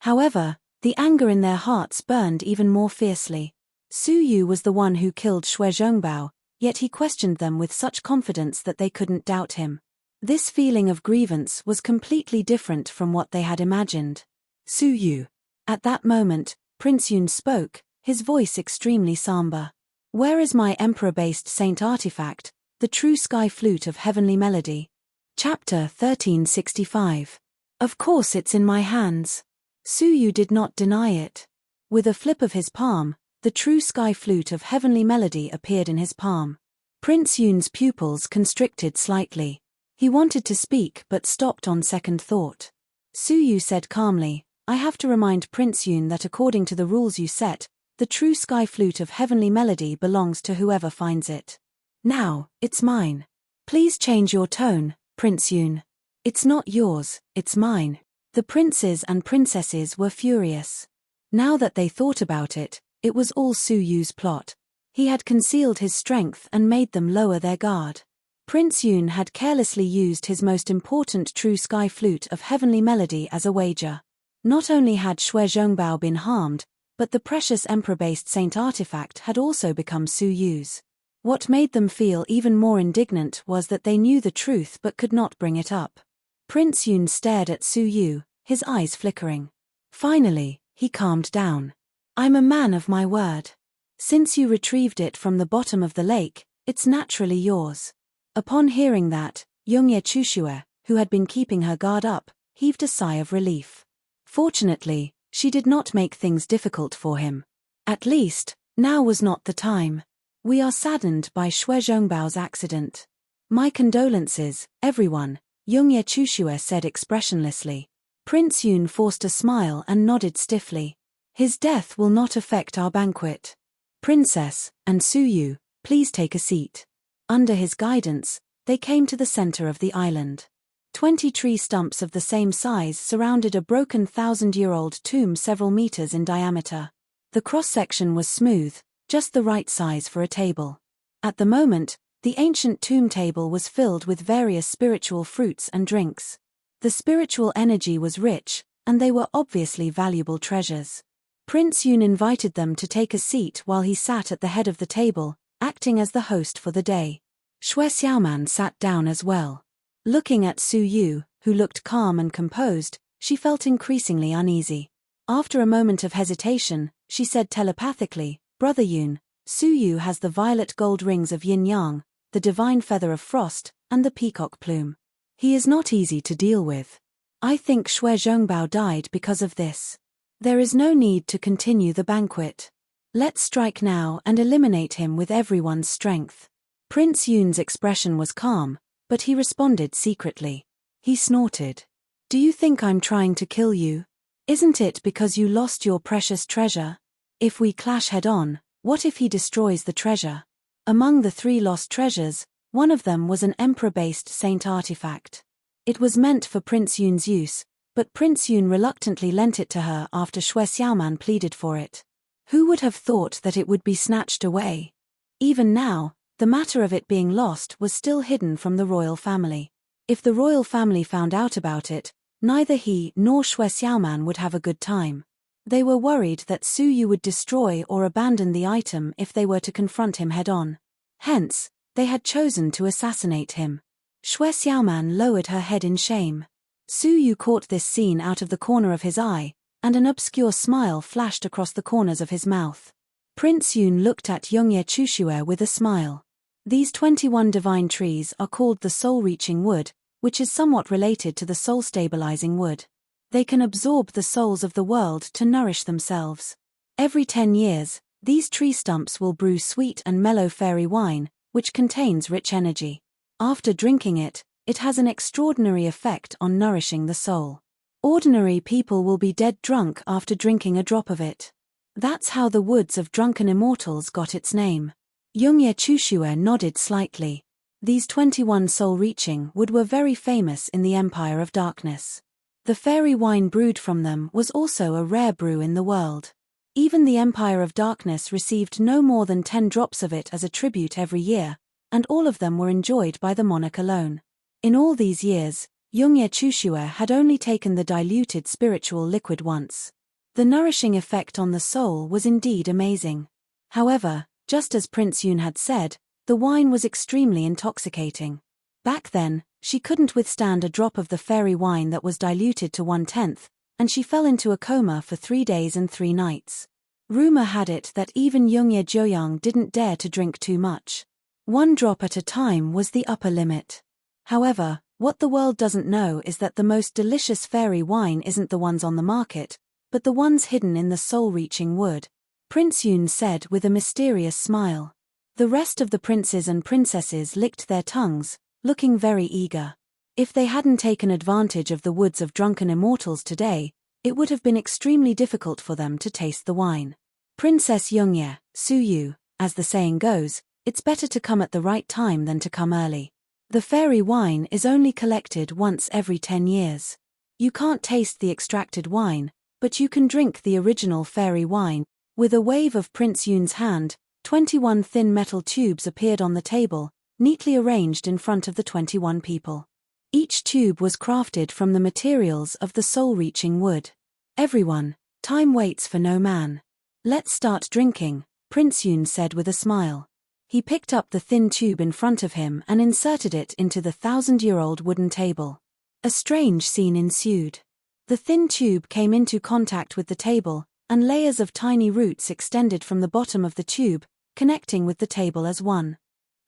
Speaker 1: However, the anger in their hearts burned even more fiercely. Su Yu was the one who killed Xue Zhongbao, yet he questioned them with such confidence that they couldn't doubt him. This feeling of grievance was completely different from what they had imagined. Su Yu. At that moment, Prince Yun spoke, his voice extremely somber. Where is my emperor-based saint artifact, the true sky flute of heavenly melody? Chapter 1365. Of course it's in my hands. Su Yu did not deny it. With a flip of his palm, the true sky flute of heavenly melody appeared in his palm. Prince Yun's pupils constricted slightly. He wanted to speak but stopped on second thought. Su Yu said calmly, I have to remind Prince Yun that according to the rules you set, the true sky flute of heavenly melody belongs to whoever finds it. Now, it's mine. Please change your tone, Prince Yun. It's not yours, it's mine. The princes and princesses were furious. Now that they thought about it, it was all Su Yu's plot. He had concealed his strength and made them lower their guard. Prince Yun had carelessly used his most important true sky flute of heavenly melody as a wager. Not only had Xue Zhongbao been harmed, but the precious emperor-based saint artifact had also become Su Yu's. What made them feel even more indignant was that they knew the truth but could not bring it up. Prince Yun stared at Su Yu, his eyes flickering. Finally, he calmed down. I'm a man of my word. Since you retrieved it from the bottom of the lake, it's naturally yours. Upon hearing that, Yongye Chushue, who had been keeping her guard up, heaved a sigh of relief. Fortunately, she did not make things difficult for him. At least, now was not the time. We are saddened by Xue Zhongbao's accident. My condolences, everyone, Yongye Chushue said expressionlessly. Prince Yun forced a smile and nodded stiffly. His death will not affect our banquet. Princess, and Su Yu, please take a seat. Under his guidance, they came to the center of the island. 20 tree stumps of the same size surrounded a broken 1,000-year-old tomb several meters in diameter. The cross-section was smooth, just the right size for a table. At the moment, the ancient tomb table was filled with various spiritual fruits and drinks. The spiritual energy was rich, and they were obviously valuable treasures. Prince Yun invited them to take a seat while he sat at the head of the table, acting as the host for the day. Xue Xiaoman sat down as well. Looking at Su Yu, who looked calm and composed, she felt increasingly uneasy. After a moment of hesitation, she said telepathically, Brother Yun, Su Yu has the violet gold rings of yin-yang, the divine feather of frost, and the peacock plume. He is not easy to deal with. I think Xue Zhongbao died because of this. There is no need to continue the banquet. Let's strike now and eliminate him with everyone's strength. Prince Yun's expression was calm, but he responded secretly. He snorted. Do you think I'm trying to kill you? Isn't it because you lost your precious treasure? If we clash head-on, what if he destroys the treasure? Among the 3 lost treasures, one of them was an emperor-based saint artifact. It was meant for Prince Yun's use, but Prince Yun reluctantly lent it to her after Xue Xiaoman pleaded for it. Who would have thought that it would be snatched away? Even now, the matter of it being lost was still hidden from the royal family. If the royal family found out about it, neither he nor Xue Xiaoman would have a good time. They were worried that Su Yu would destroy or abandon the item if they were to confront him head-on. Hence, they had chosen to assassinate him. Xue Xiaoman lowered her head in shame. Su Yu caught this scene out of the corner of his eye, and an obscure smile flashed across the corners of his mouth. Prince Yun looked at Yongye Chushue with a smile. These 21 divine trees are called the soul-reaching wood, which is somewhat related to the soul-stabilizing wood. They can absorb the souls of the world to nourish themselves. Every 10 years, these tree stumps will brew sweet and mellow fairy wine, which contains rich energy. After drinking it, it has an extraordinary effect on nourishing the soul. Ordinary people will be dead drunk after drinking a drop of it. That's how the woods of drunken immortals got its name. Yongye Chushue nodded slightly. These 21 soul-reaching wood were very famous in the Empire of Darkness. The fairy wine brewed from them was also a rare brew in the world. Even the Empire of Darkness received no more than 10 drops of it as a tribute every year, and all of them were enjoyed by the monarch alone. In all these years, Yongye Chushue had only taken the diluted spiritual liquid once. The nourishing effect on the soul was indeed amazing. However, just as Prince Yun had said, the wine was extremely intoxicating. Back then, she couldn't withstand a drop of the fairy wine that was diluted to 1/10, and she fell into a coma for 3 days and 3 nights. Rumor had it that even Yongye Joyang didn't dare to drink too much. 1 drop at a time was the upper limit. However, what the world doesn't know is that the most delicious fairy wine isn't the ones on the market, but the ones hidden in the soul-reaching wood, Prince Yun said with a mysterious smile. The rest of the princes and princesses licked their tongues, looking very eager. If they hadn't taken advantage of the woods of drunken immortals today, it would have been extremely difficult for them to taste the wine. Princess Yongye, Su Yu, as the saying goes, it's better to come at the right time than to come early. The fairy wine is only collected once every 10 years. You can't taste the extracted wine, but you can drink the original fairy wine. With a wave of Prince Yun's hand, 21 thin metal tubes appeared on the table, neatly arranged in front of the 21 people. Each tube was crafted from the materials of the soul-reaching wood. Everyone, time waits for no man. Let's start drinking, Prince Yun said with a smile. He picked up the thin tube in front of him and inserted it into the 1,000-year-old wooden table. A strange scene ensued. The thin tube came into contact with the table, and layers of tiny roots extended from the bottom of the tube, connecting with the table as one.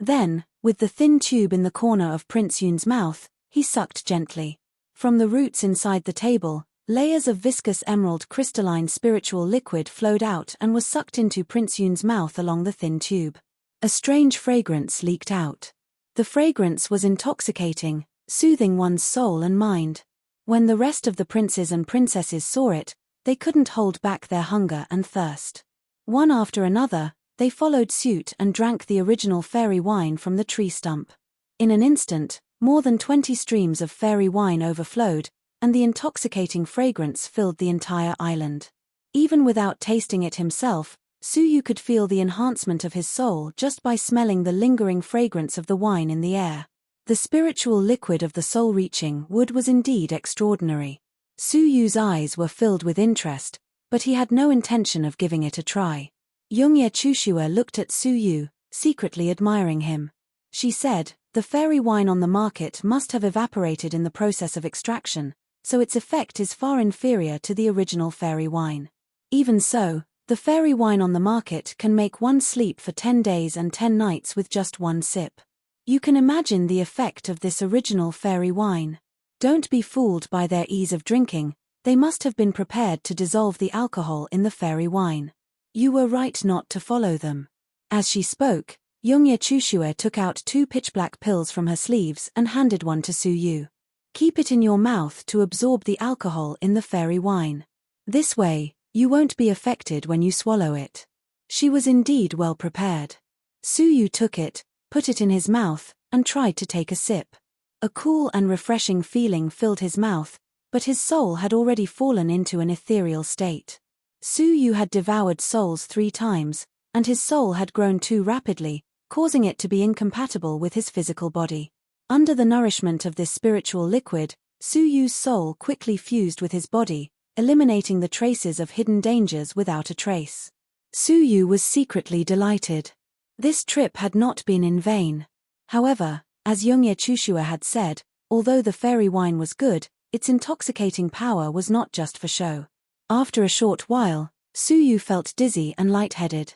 Speaker 1: Then, with the thin tube in the corner of Prince Yun's mouth, he sucked gently. From the roots inside the table, layers of viscous emerald crystalline spiritual liquid flowed out and was sucked into Prince Yun's mouth along the thin tube. A strange fragrance leaked out. The fragrance was intoxicating, soothing one's soul and mind. When the rest of the princes and princesses saw it, they couldn't hold back their hunger and thirst. One after another, they followed suit and drank the original fairy wine from the tree stump. In an instant, more than 20 streams of fairy wine overflowed, and the intoxicating fragrance filled the entire island. Even without tasting it himself, Su Yu could feel the enhancement of his soul just by smelling the lingering fragrance of the wine in the air. The spiritual liquid of the soul-reaching wood was indeed extraordinary. Su Yu's eyes were filled with interest, but he had no intention of giving it a try. Yongye Chushue looked at Su Yu, secretly admiring him. She said, "The fairy wine on the market must have evaporated in the process of extraction, so its effect is far inferior to the original fairy wine. Even so, the The fairy wine on the market can make one sleep for 10 days and 10 nights with just one sip. You can imagine the effect of this original fairy wine. Don't be fooled by their ease of drinking, they must have been prepared to dissolve the alcohol in the fairy wine. You were right not to follow them. As she spoke, Youngye Chushue took out 2 pitch-black pills from her sleeves and handed one to Suyu. Keep it in your mouth to absorb the alcohol in the fairy wine. This way, you won't be affected when you swallow it. She was indeed well prepared. Suyu took it, put it in his mouth, and tried to take a sip. A cool and refreshing feeling filled his mouth, but his soul had already fallen into an ethereal state. Suyu had devoured souls 3 times, and his soul had grown too rapidly, causing it to be incompatible with his physical body. Under the nourishment of this spiritual liquid, Suyu's soul quickly fused with his body, eliminating the traces of hidden dangers without a trace. Suyu was secretly delighted. This trip had not been in vain. However, as Youngye Chushue had said, although the fairy wine was good, its intoxicating power was not just for show. After a short while, Suyu felt dizzy and lightheaded.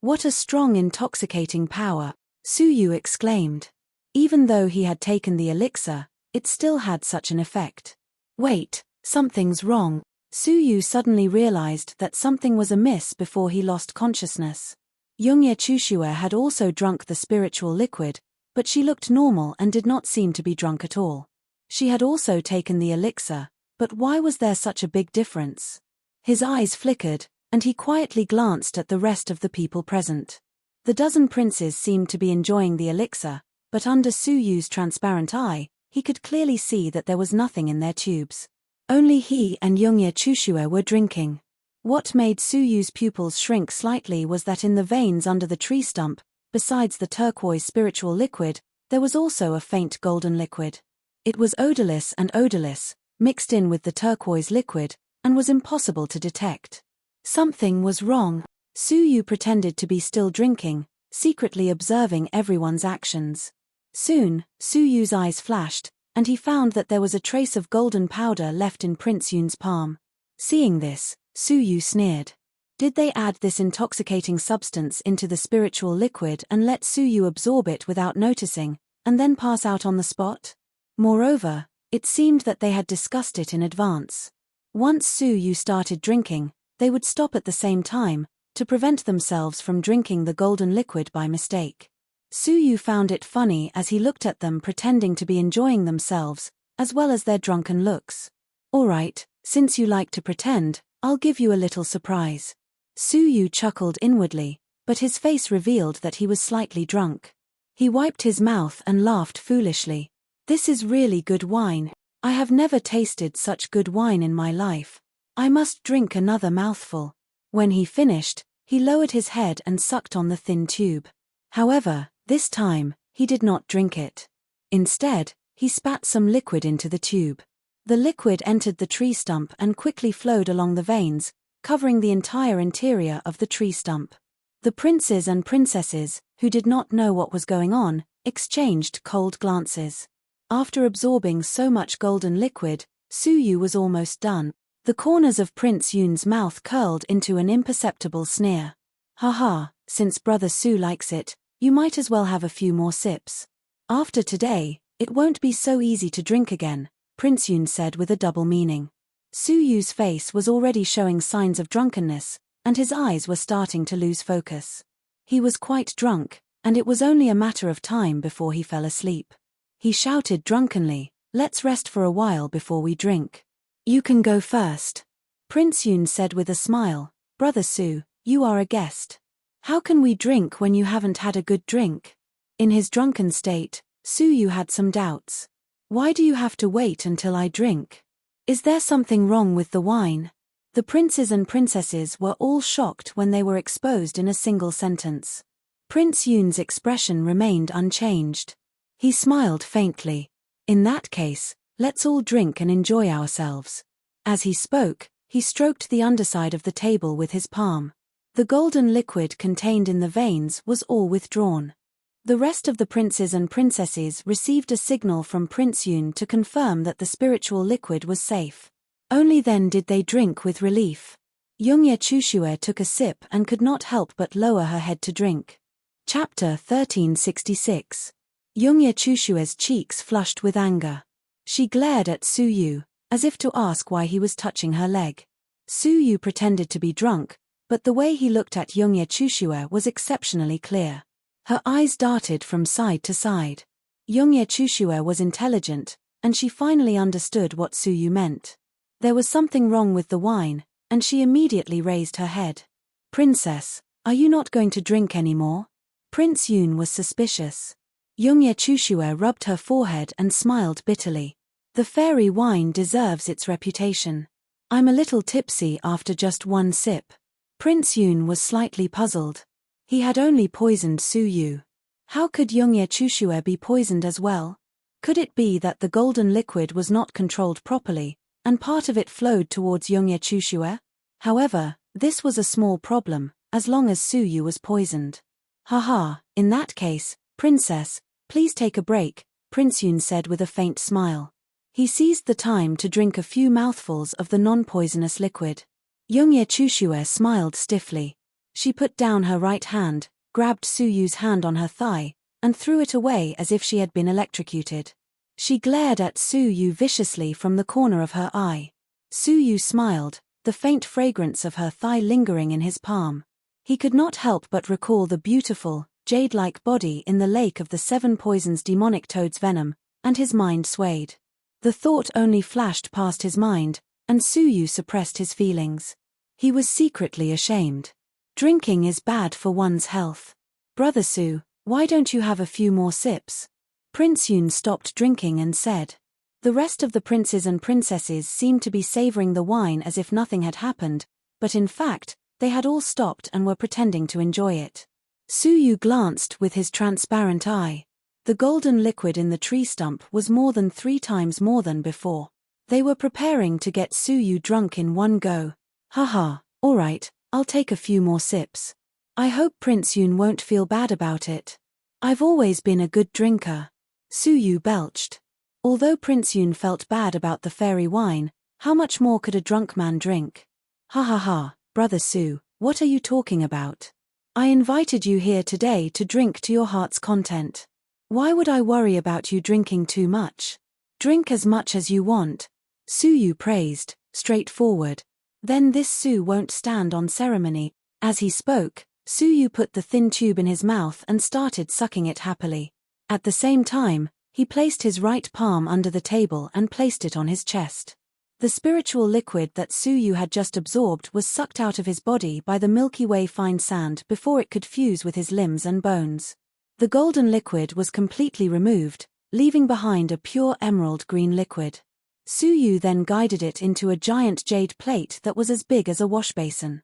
Speaker 1: What a strong intoxicating power, Suyu exclaimed. Even though he had taken the elixir, it still had such an effect. Wait, something's wrong. Suyu suddenly realized that something was amiss before he lost consciousness. Youngye Chushue had also drunk the spiritual liquid, but she looked normal and did not seem to be drunk at all. She had also taken the elixir, but why was there such a big difference? His eyes flickered, and he quietly glanced at the rest of the people present. The dozen princes seemed to be enjoying the elixir, but under Suyu's transparent eye, he could clearly see that there was nothing in their tubes. Only he and Youngye Chushue were drinking. What made Suyu's pupils shrink slightly was that in the veins under the tree stump, besides the turquoise spiritual liquid, there was also a faint golden liquid. It was odorless and odorless, mixed in with the turquoise liquid, and was impossible to detect. Something was wrong. Suyu pretended to be still drinking, secretly observing everyone's actions. Soon, Suyu's eyes flashed, and he found that there was a trace of golden powder left in Prince Yun's palm. Seeing this, Suyu sneered. Did they add this intoxicating substance into the spiritual liquid and let Suyu absorb it without noticing, and then pass out on the spot? Moreover, it seemed that they had discussed it in advance. Once Suyu started drinking, they would stop at the same time, to prevent themselves from drinking the golden liquid by mistake. Suyu found it funny as he looked at them pretending to be enjoying themselves, as well as their drunken looks. Alright, since you like to pretend, I'll give you a little surprise. Suyu chuckled inwardly, but his face revealed that he was slightly drunk. He wiped his mouth and laughed foolishly. This is really good wine. I have never tasted such good wine in my life. I must drink another mouthful. When he finished, he lowered his head and sucked on the thin tube. However, this time, he did not drink it. Instead, he spat some liquid into the tube. The liquid entered the tree stump and quickly flowed along the veins, covering the entire interior of the tree stump. The princes and princesses, who did not know what was going on, exchanged cold glances. After absorbing so much golden liquid, Suyu was almost done. The corners of Prince Yun's mouth curled into an imperceptible sneer. Haha, since Brother Su likes it, you might as well have a few more sips. After today, it won't be so easy to drink again, Prince Yun said with a double meaning. Suyu's face was already showing signs of drunkenness, and his eyes were starting to lose focus. He was quite drunk, and it was only a matter of time before he fell asleep. He shouted drunkenly, "Let's rest for a while before we drink." "You can go first," Prince Yun said with a smile. "Brother Su, you are a guest. How can we drink when you haven't had a good drink?" In his drunken state, Suyu had some doubts. "Why do you have to wait until I drink? Is there something wrong with the wine?" The princes and princesses were all shocked when they were exposed in a single sentence. Prince Yun's expression remained unchanged. He smiled faintly. "In that case, let's all drink and enjoy ourselves." As he spoke, he stroked the underside of the table with his palm. The golden liquid contained in the veins was all withdrawn. The rest of the princes and princesses received a signal from Prince Yun to confirm that the spiritual liquid was safe. Only then did they drink with relief. Youngye Chushue took a sip and could not help but lower her head to drink. Chapter 1366. Youngye Chushue's cheeks flushed with anger. She glared at Su Yu, as if to ask why he was touching her leg. Su Yu pretended to be drunk, but the way he looked at Youngye Chushue was exceptionally clear. Her eyes darted from side to side. Youngye Chushue was intelligent, and she finally understood what Su Yu meant. There was something wrong with the wine, and she immediately raised her head. "Princess, are you not going to drink anymore?" Prince Yun was suspicious. Youngye Chushue rubbed her forehead and smiled bitterly. "The fairy wine deserves its reputation. I'm a little tipsy after just one sip." Prince Yun was slightly puzzled. He had only poisoned Su Yu. How could Youngye Chushue be poisoned as well? Could it be that the golden liquid was not controlled properly, and part of it flowed towards Youngye Chushue? However, this was a small problem, as long as Su Yu was poisoned. "Haha, in that case, princess, please take a break," Prince Yun said with a faint smile. He seized the time to drink a few mouthfuls of the non-poisonous liquid. Youngye Chushue smiled stiffly. She put down her right hand, grabbed Su Yu's hand on her thigh, and threw it away as if she had been electrocuted. She glared at Su Yu viciously from the corner of her eye. Su Yu smiled, the faint fragrance of her thigh lingering in his palm. He could not help but recall the beautiful, jade-like body in the lake of the 7 poisons demonic toad's venom, and his mind swayed. The thought only flashed past his mind, and Su Yu suppressed his feelings. He was secretly ashamed. Drinking is bad for one's health. "Brother Su, why don't you have a few more sips?" Prince Yun stopped drinking and said. The rest of the princes and princesses seemed to be savoring the wine as if nothing had happened, but in fact, they had all stopped and were pretending to enjoy it. Su Yu glanced with his transparent eye. The golden liquid in the tree stump was more than 3 times more than before. They were preparing to get Su Yu drunk in one go. "Haha, alright, I'll take a few more sips. I hope Prince Yun won't feel bad about it. I've always been a good drinker." Su Yu belched. Although Prince Yun felt bad about the fairy wine, how much more could a drunk man drink? "Ha ha ha, Brother Su, what are you talking about? I invited you here today to drink to your heart's content. Why would I worry about you drinking too much? Drink as much as you want," Su Yu praised, straightforward. "Then this Su won't stand on ceremony." As he spoke, Su Yu put the thin tube in his mouth and started sucking it happily. At the same time, he placed his right palm under the table and placed it on his chest. The spiritual liquid that Su Yu had just absorbed was sucked out of his body by the Milky Way fine sand before it could fuse with his limbs and bones. The golden liquid was completely removed, leaving behind a pure emerald green liquid. Su Yu then guided it into a giant jade plate that was as big as a washbasin.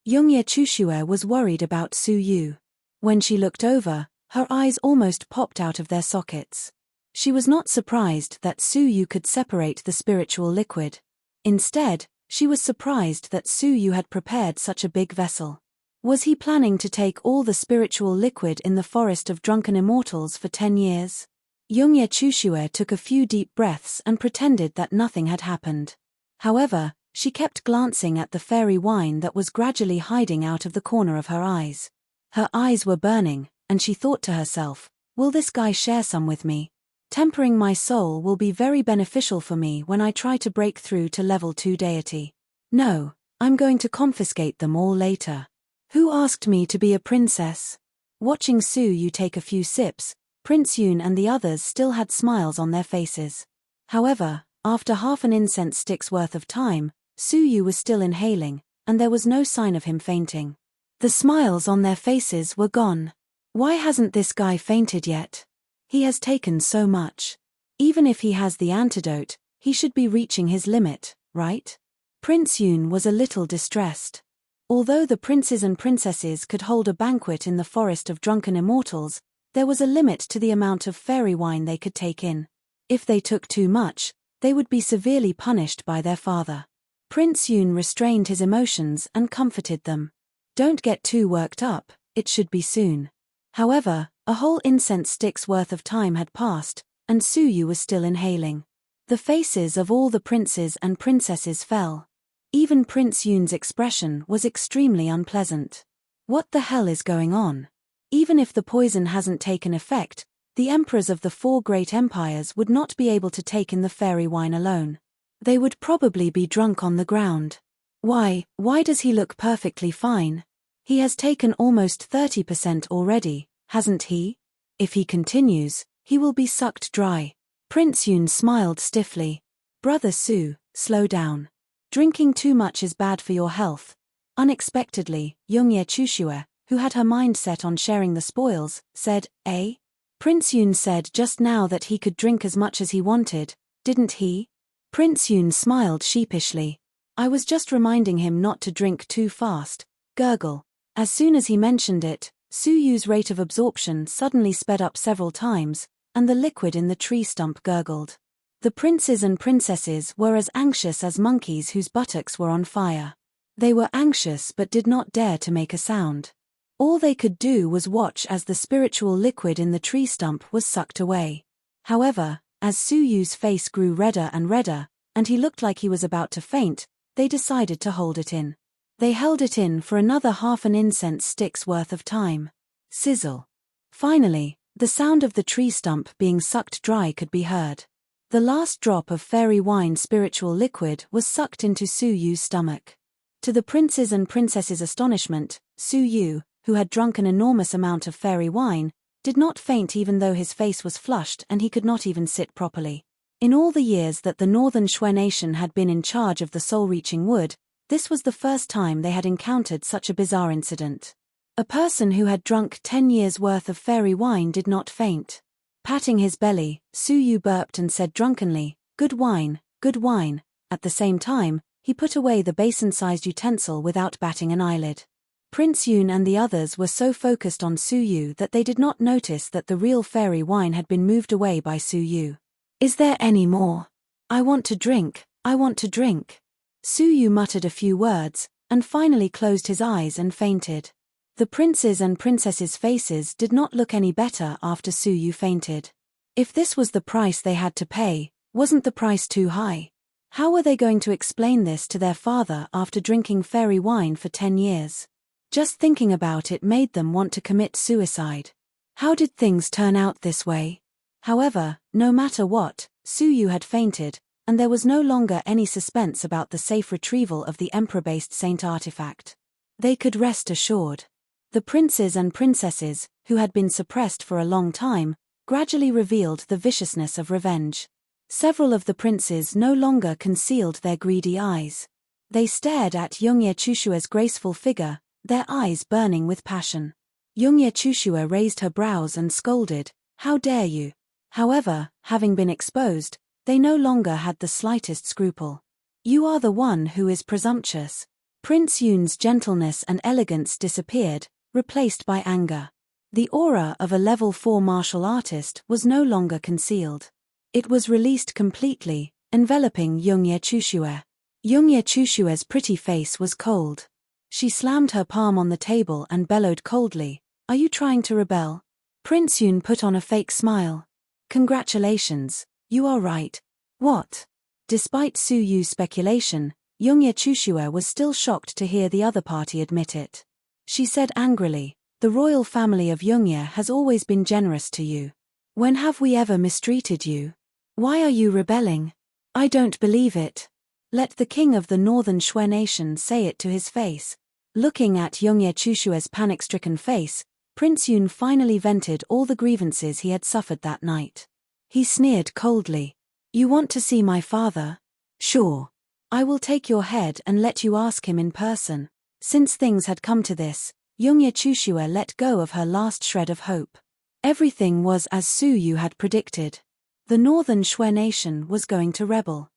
Speaker 1: Youngye Chushue was worried about Su Yu. When she looked over, her eyes almost popped out of their sockets. She was not surprised that Su Yu could separate the spiritual liquid. Instead, she was surprised that Su Yu had prepared such a big vessel. Was he planning to take all the spiritual liquid in the forest of drunken immortals for 10 years? Youngye Chushue took a few deep breaths and pretended that nothing had happened. However, she kept glancing at the fairy wine that was gradually hiding out of the corner of her eyes. Her eyes were burning, and she thought to herself, "Will this guy share some with me? Tempering my soul will be very beneficial for me when I try to break through to level 2 deity. No, I'm going to confiscate them all later. Who asked me to be a princess?" Watching Su Yu take a few sips, Prince Yun and the others still had smiles on their faces. However, after half an incense stick's worth of time, Su Yu was still inhaling, and there was no sign of him fainting. The smiles on their faces were gone. Why hasn't this guy fainted yet? He has taken so much. Even if he has the antidote, he should be reaching his limit, right? Prince Yun was a little distressed. Although the princes and princesses could hold a banquet in the forest of drunken immortals, there was a limit to the amount of fairy wine they could take in. If they took too much, they would be severely punished by their father. Prince Yun restrained his emotions and comforted them. "Don't get too worked up, it should be soon." However, a whole incense stick's worth of time had passed, and Su Yu was still inhaling. The faces of all the princes and princesses fell. Even Prince Yun's expression was extremely unpleasant. What the hell is going on? Even if the poison hasn't taken effect, the emperors of the 4 great empires would not be able to take in the fairy wine alone. They would probably be drunk on the ground. Why does he look perfectly fine? He has taken almost 30% already, hasn't he? If he continues, he will be sucked dry. Prince Yun smiled stiffly. Brother Su, slow down. Drinking too much is bad for your health. Unexpectedly, Yongye Chushue, who had her mind set on sharing the spoils, said, "Eh?" Prince Yun said just now that he could drink as much as he wanted, didn't he? Prince Yun smiled sheepishly. I was just reminding him not to drink too fast. Gurgle. As soon as he mentioned it, Su Yu's rate of absorption suddenly sped up several times, and the liquid in the tree stump gurgled. The princes and princesses were as anxious as monkeys whose buttocks were on fire. They were anxious but did not dare to make a sound. All they could do was watch as the spiritual liquid in the tree stump was sucked away. However, as Su Yu's face grew redder and redder, and he looked like he was about to faint, they decided to hold it in. They held it in for another half an incense stick's worth of time. Sizzle. Finally, the sound of the tree stump being sucked dry could be heard. The last drop of fairy wine spiritual liquid was sucked into Su Yu's stomach. To the princes and princesses' astonishment, Su Yu, who had drunk an enormous amount of fairy wine, did not faint even though his face was flushed and he could not even sit properly. In all the years that the Northern Shui nation had been in charge of the soul-reaching wood, this was the first time they had encountered such a bizarre incident. A person who had drunk 10 years' worth of fairy wine did not faint. Patting his belly, Su Yu burped and said drunkenly, good wine, good wine." At the same time, he put away the basin-sized utensil without batting an eyelid. Prince Yun and the others were so focused on Su Yu that they did not notice that the real fairy wine had been moved away by Su Yu. Is there any more? I want to drink, I want to drink. Su Yu muttered a few words, and finally closed his eyes and fainted. The princes and princesses' faces did not look any better after Su Yu fainted. If this was the price they had to pay, wasn't the price too high? How were they going to explain this to their father after drinking fairy wine for 10 years? Just thinking about it made them want to commit suicide. How did things turn out this way? However, no matter what, Su Yu had fainted, and there was no longer any suspense about the safe retrieval of the emperor-based saint artifact. They could rest assured. The princes and princesses, who had been suppressed for a long time, gradually revealed the viciousness of revenge. Several of the princes no longer concealed their greedy eyes. They stared at Yongye Chushue's graceful figure, their eyes burning with passion. Yongye Chushue raised her brows and scolded, "How dare you?" However, having been exposed, they no longer had the slightest scruple. "You are the one who is presumptuous." Prince Yun's gentleness and elegance disappeared, replaced by anger. The aura of a level 4 martial artist was no longer concealed. It was released completely, enveloping Yongye Chushue. Yongye Chushue's pretty face was cold. She slammed her palm on the table and bellowed coldly, "Are you trying to rebel?" Prince Yun put on a fake smile. "Congratulations, you are right." "What?" Despite Su Yu's speculation, Yongye Chushue was still shocked to hear the other party admit it. She said angrily, "The royal family of Yongye has always been generous to you. When have we ever mistreated you? Why are you rebelling? I don't believe it. Let the king of the Northern Shui nation say it to his face." Looking at Yongye Chushue's panic-stricken face, Prince Yun finally vented all the grievances he had suffered that night. He sneered coldly. "You want to see my father? Sure. I will take your head and let you ask him in person." Since things had come to this, Yongye Chushue let go of her last shred of hope. Everything was as Su Yu had predicted. The Northern Shui nation was going to rebel.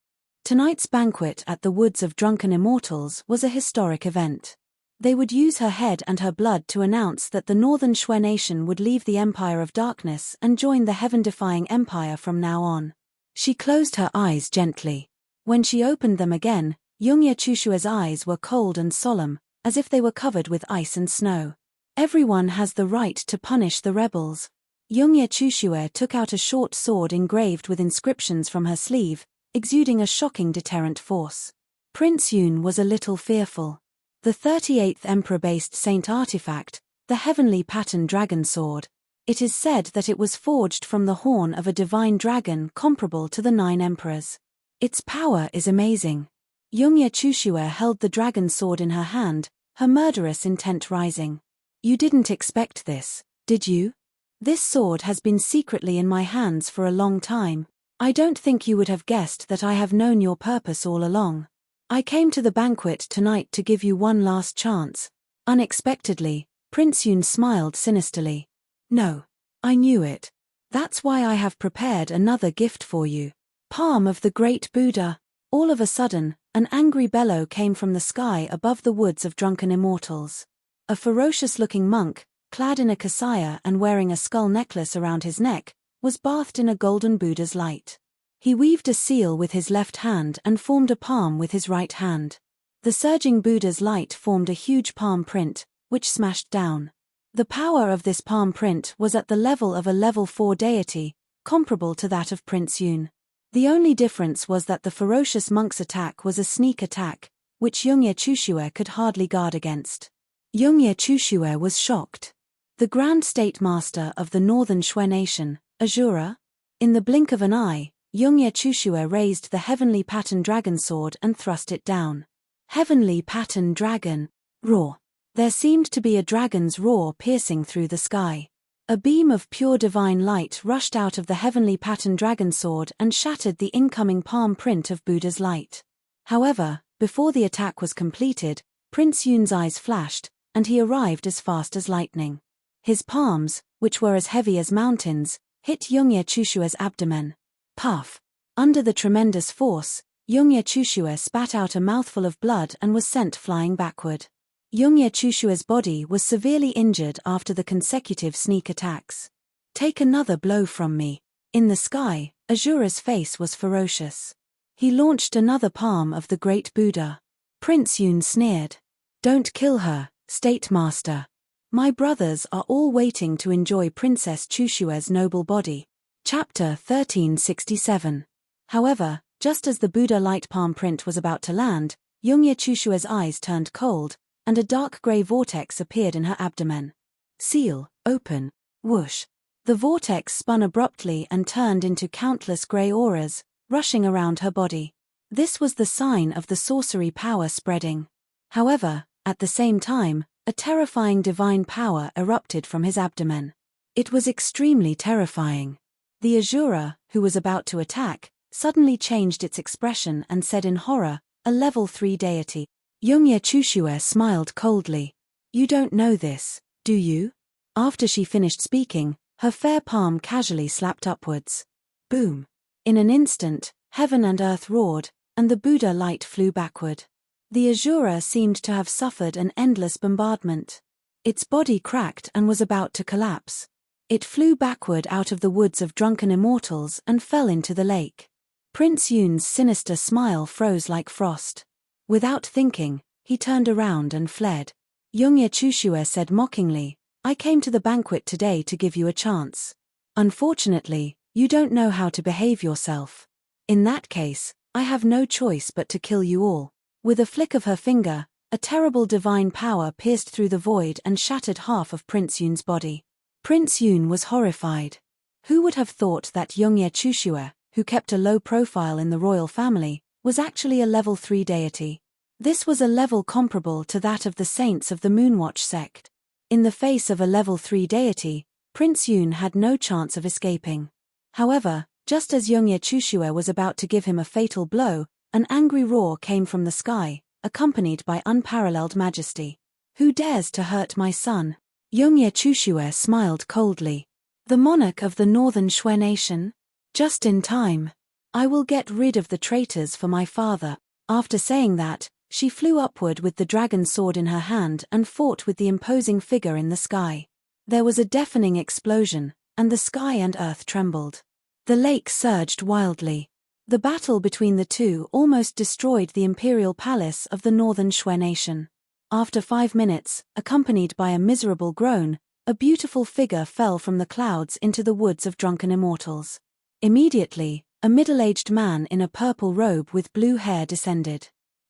Speaker 1: Tonight's banquet at the Woods of Drunken Immortals was a historic event. They would use her head and her blood to announce that the Northern Shui nation would leave the Empire of Darkness and join the heaven-defying empire from now on. She closed her eyes gently. When she opened them again, Yongye Chushue's eyes were cold and solemn, as if they were covered with ice and snow. "Everyone has the right to punish the rebels." Yongye Chushue took out a short sword engraved with inscriptions from her sleeve, exuding a shocking deterrent force. Prince Yun was a little fearful. The 38th Emperor-based Saint artifact, the heavenly pattern dragon sword. It is said that it was forged from the horn of a divine dragon comparable to the 9 emperors. Its power is amazing. Yongye Chushue held the dragon sword in her hand, her murderous intent rising. You didn't expect this, did you? This sword has been secretly in my hands for a long time. I don't think you would have guessed that I have known your purpose all along. I came to the banquet tonight to give you one last chance. Unexpectedly, Prince Yun smiled sinisterly. No. I knew it. That's why I have prepared another gift for you. Palm of the Great Buddha. All of a sudden, an angry bellow came from the sky above the woods of drunken immortals. A ferocious-looking monk, clad in a kasaya and wearing a skull necklace around his neck, was bathed in a golden Buddha's light. He weaved a seal with his left hand and formed a palm with his right hand. The surging Buddha's light formed a huge palm print, which smashed down. The power of this palm print was at the level of a level 4 deity, comparable to that of Prince Yun. The only difference was that the ferocious monk's attack was a sneak attack, which Yongye Chushue could hardly guard against. Yongye Chushue was shocked. The Grand State Master of the Northern Shui Nation, Azura? In the blink of an eye, Yongye Chushue raised the heavenly pattern dragon sword and thrust it down. Heavenly pattern dragon. Roar. There seemed to be a dragon's roar piercing through the sky. A beam of pure divine light rushed out of the heavenly pattern dragon sword and shattered the incoming palm print of Buddha's light. However, before the attack was completed, Prince Yun's eyes flashed, and he arrived as fast as lightning. His palms, which were as heavy as mountains, hit Yongye Chushue's abdomen. Puff! Under the tremendous force, Yongye Chushue spat out a mouthful of blood and was sent flying backward. Yongye Chushue's body was severely injured after the consecutive sneak attacks. Take another blow from me. In the sky, Azura's face was ferocious. He launched another palm of the great Buddha. Prince Yun sneered. Don't kill her, State Master. My brothers are all waiting to enjoy Princess Chushue's noble body. Chapter 1367. However, just as the Buddha light palm print was about to land, Yongye Chushue's eyes turned cold, and a dark grey vortex appeared in her abdomen. Seal, open, whoosh. The vortex spun abruptly and turned into countless grey auras, rushing around her body. This was the sign of the sorcery power spreading. However, at the same time, a terrifying divine power erupted from his abdomen. It was extremely terrifying. The Azura, who was about to attack, suddenly changed its expression and said in horror, a level 3 deity. Yongye Chushue smiled coldly. You don't know this, do you? After she finished speaking, her fair palm casually slapped upwards. Boom! In an instant, heaven and earth roared, and the Buddha light flew backward. The Azura seemed to have suffered an endless bombardment. Its body cracked and was about to collapse. It flew backward out of the woods of drunken immortals and fell into the lake. Prince Yun's sinister smile froze like frost. Without thinking, he turned around and fled. Yongye Chushue said mockingly, I came to the banquet today to give you a chance. Unfortunately, you don't know how to behave yourself. In that case, I have no choice but to kill you all. With a flick of her finger, a terrible divine power pierced through the void and shattered half of Prince Yun's body. Prince Yun was horrified. Who would have thought that Yongye Chushue, who kept a low profile in the royal family, was actually a level 3 deity? This was a level comparable to that of the saints of the Moonwatch sect. In the face of a level 3 deity, Prince Yun had no chance of escaping. However, just as Yongye Chushue was about to give him a fatal blow, an angry roar came from the sky, accompanied by unparalleled majesty. Who dares to hurt my son? Yongye Chushue smiled coldly. The monarch of the Northern Shui Nation? Just in time. I will get rid of the traitors for my father. After saying that, she flew upward with the dragon sword in her hand and fought with the imposing figure in the sky. There was a deafening explosion, and the sky and earth trembled. The lake surged wildly. The battle between the two almost destroyed the imperial palace of the Northern Shui Nation. After 5 minutes, accompanied by a miserable groan, a beautiful figure fell from the clouds into the woods of drunken immortals. Immediately, a middle-aged man in a purple robe with blue hair descended.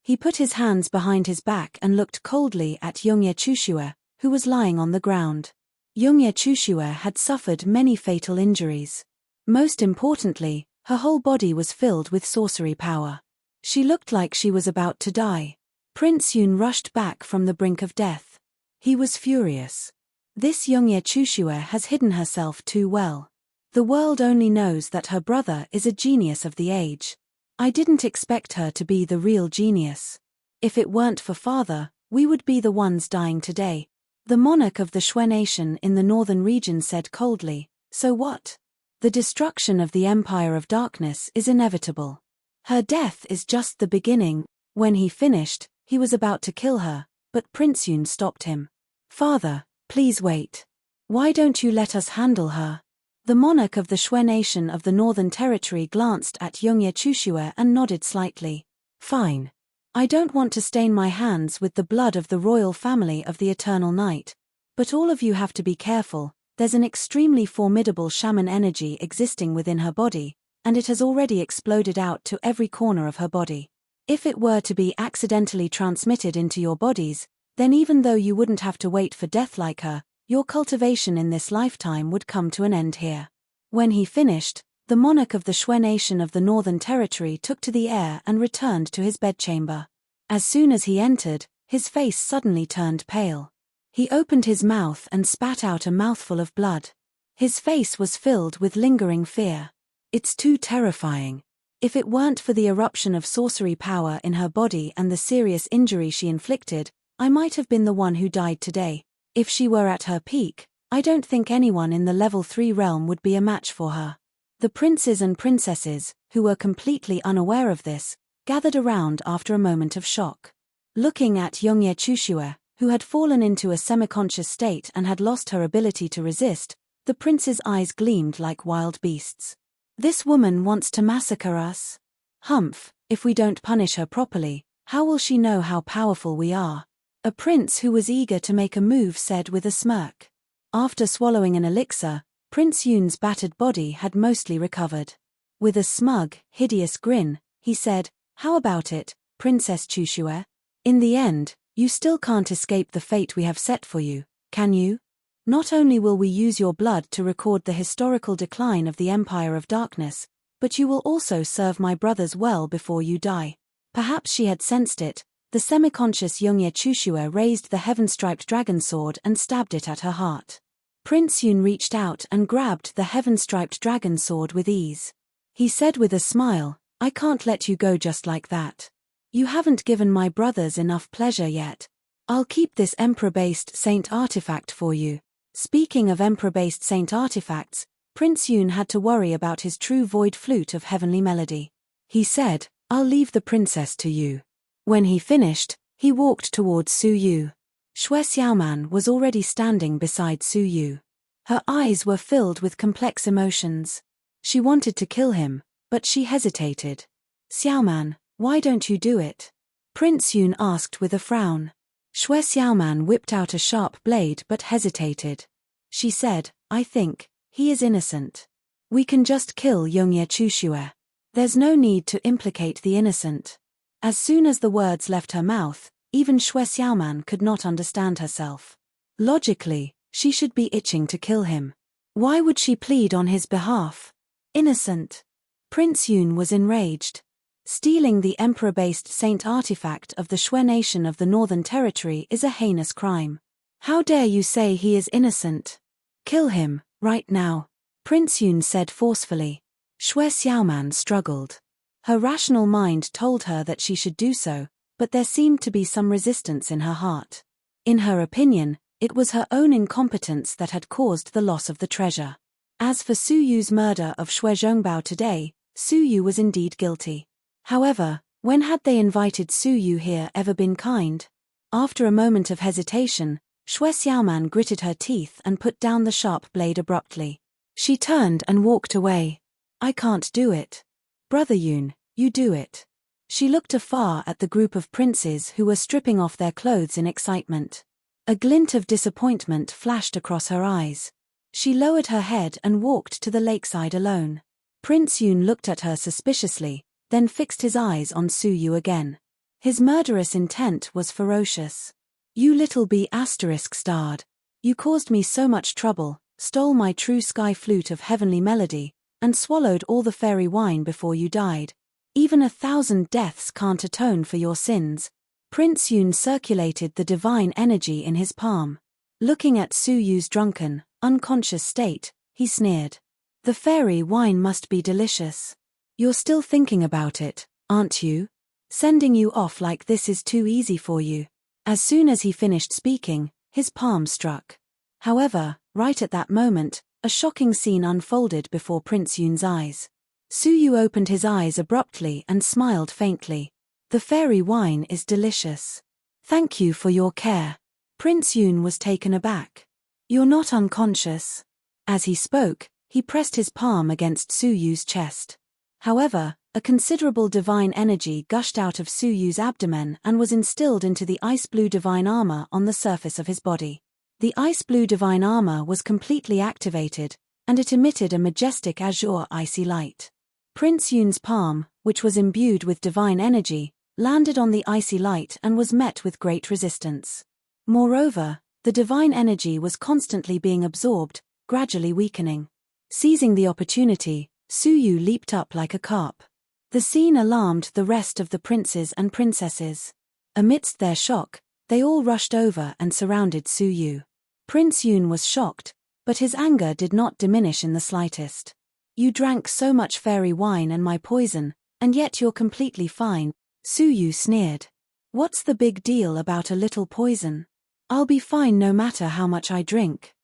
Speaker 1: He put his hands behind his back and looked coldly at Youngye Chushue, who was lying on the ground. Youngye Chushue had suffered many fatal injuries. Most importantly, her whole body was filled with sorcery power. She looked like she was about to die. Prince Yun rushed back from the brink of death. He was furious. This Youngye Chushue has hidden herself too well. The world only knows that her brother is a genius of the age. I didn't expect her to be the real genius. If it weren't for father, we would be the ones dying today. The monarch of the Shui nation in the northern region said coldly, "So what? The destruction of the Empire of Darkness is inevitable. Her death is just the beginning." When he finished, he was about to kill her, but Prince Yun stopped him. "Father, please wait. Why don't you let us handle her?" The monarch of the Shui nation of the Northern Territory glanced at Youngye Chushue and nodded slightly. "Fine. I don't want to stain my hands with the blood of the royal family of the Eternal Night. But all of you have to be careful. There's an extremely formidable shaman energy existing within her body, and it has already exploded out to every corner of her body. If it were to be accidentally transmitted into your bodies, then even though you wouldn't have to wait for death like her, your cultivation in this lifetime would come to an end here." When he finished, the monarch of the Shui nation of the Northern Territory took to the air and returned to his bedchamber. As soon as he entered, his face suddenly turned pale. He opened his mouth and spat out a mouthful of blood. His face was filled with lingering fear. "It's too terrifying. If it weren't for the eruption of sorcery power in her body and the serious injury she inflicted, I might have been the one who died today. If she were at her peak, I don't think anyone in the level 3 realm would be a match for her." The princes and princesses, who were completely unaware of this, gathered around after a moment of shock. Looking at Youngye Chushue, who had fallen into a semi-conscious state and had lost her ability to resist, the prince's eyes gleamed like wild beasts. "This woman wants to massacre us. Humph, if we don't punish her properly, how will she know how powerful we are?" A prince who was eager to make a move said with a smirk. After swallowing an elixir, Prince Yun's battered body had mostly recovered. With a smug, hideous grin, he said, "How about it, Princess Chushue? In the end, you still can't escape the fate we have set for you, can you? Not only will we use your blood to record the historical decline of the Empire of Darkness, but you will also serve my brothers well before you die." Perhaps she had sensed it. The semi-conscious Youngye Chushue raised the heaven-striped dragon sword and stabbed it at her heart. Prince Yun reached out and grabbed the heaven-striped dragon sword with ease. He said with a smile, "I can't let you go just like that. You haven't given my brothers enough pleasure yet. I'll keep this Emperor-based saint artifact for you." Speaking of Emperor-based saint artifacts, Prince Yun had to worry about his true void flute of heavenly melody. He said, "I'll leave the princess to you." When he finished, he walked towards Su Yu. Shui Xiaoman was already standing beside Su Yu. Her eyes were filled with complex emotions. She wanted to kill him, but she hesitated. "Xiaoman, why don't you do it?" Prince Yun asked with a frown. Shui Xiaoman whipped out a sharp blade but hesitated. She said, "I think he is innocent. We can just kill Youngye Chushue. There's no need to implicate the innocent." As soon as the words left her mouth, even Shui Xiaoman could not understand herself. Logically, she should be itching to kill him. Why would she plead on his behalf? Innocent. Prince Yun was enraged. Stealing the emperor-based saint artifact of the Shui nation of the Northern Territory is a heinous crime. How dare you say he is innocent? Kill him, right now, Prince Yun said forcefully. Shui Xiaoman struggled. Her rational mind told her that she should do so, but there seemed to be some resistance in her heart. In her opinion, it was her own incompetence that had caused the loss of the treasure. As for Su Yu's murder of Shui Zhongbao today, Su Yu was indeed guilty. However, when had they invited Su Yu here ever been kind? After a moment of hesitation, Shui Xiaoman gritted her teeth and put down the sharp blade abruptly. She turned and walked away. "I can't do it. Brother Yun, you do it." She looked afar at the group of princes who were stripping off their clothes in excitement. A glint of disappointment flashed across her eyes. She lowered her head and walked to the lakeside alone. Prince Yun looked at her suspiciously, then fixed his eyes on Su Yu again. His murderous intent was ferocious. "You little bee *****, you caused me so much trouble, stole my true sky flute of heavenly melody, and swallowed all the fairy wine before you died. Even 1,000 deaths can't atone for your sins." Prince Yun circulated the divine energy in his palm. Looking at Su Yu's drunken, unconscious state, he sneered. "The fairy wine must be delicious. You're still thinking about it, aren't you? Sending you off like this is too easy for you." As soon as he finished speaking, his palm struck. However, right at that moment, a shocking scene unfolded before Prince Yun's eyes. Su Yu opened his eyes abruptly and smiled faintly. "The fairy wine is delicious. Thank you for your care." Prince Yun was taken aback. "You're not unconscious." As he spoke, he pressed his palm against Su Yu's chest. However, a considerable divine energy gushed out of Su Yu's abdomen and was instilled into the ice-blue divine armor on the surface of his body. The ice-blue divine armor was completely activated, and it emitted a majestic azure icy light. Prince Yun's palm, which was imbued with divine energy, landed on the icy light and was met with great resistance. Moreover, the divine energy was constantly being absorbed, gradually weakening. Seizing the opportunity, Su Yu leaped up like a carp. The scene alarmed the rest of the princes and princesses. Amidst their shock, they all rushed over and surrounded Su Yu. Prince Yun was shocked, but his anger did not diminish in the slightest. "You drank so much fairy wine and my poison, and yet you're completely fine," Su Yu sneered. "What's the big deal about a little poison? I'll be fine no matter how much I drink.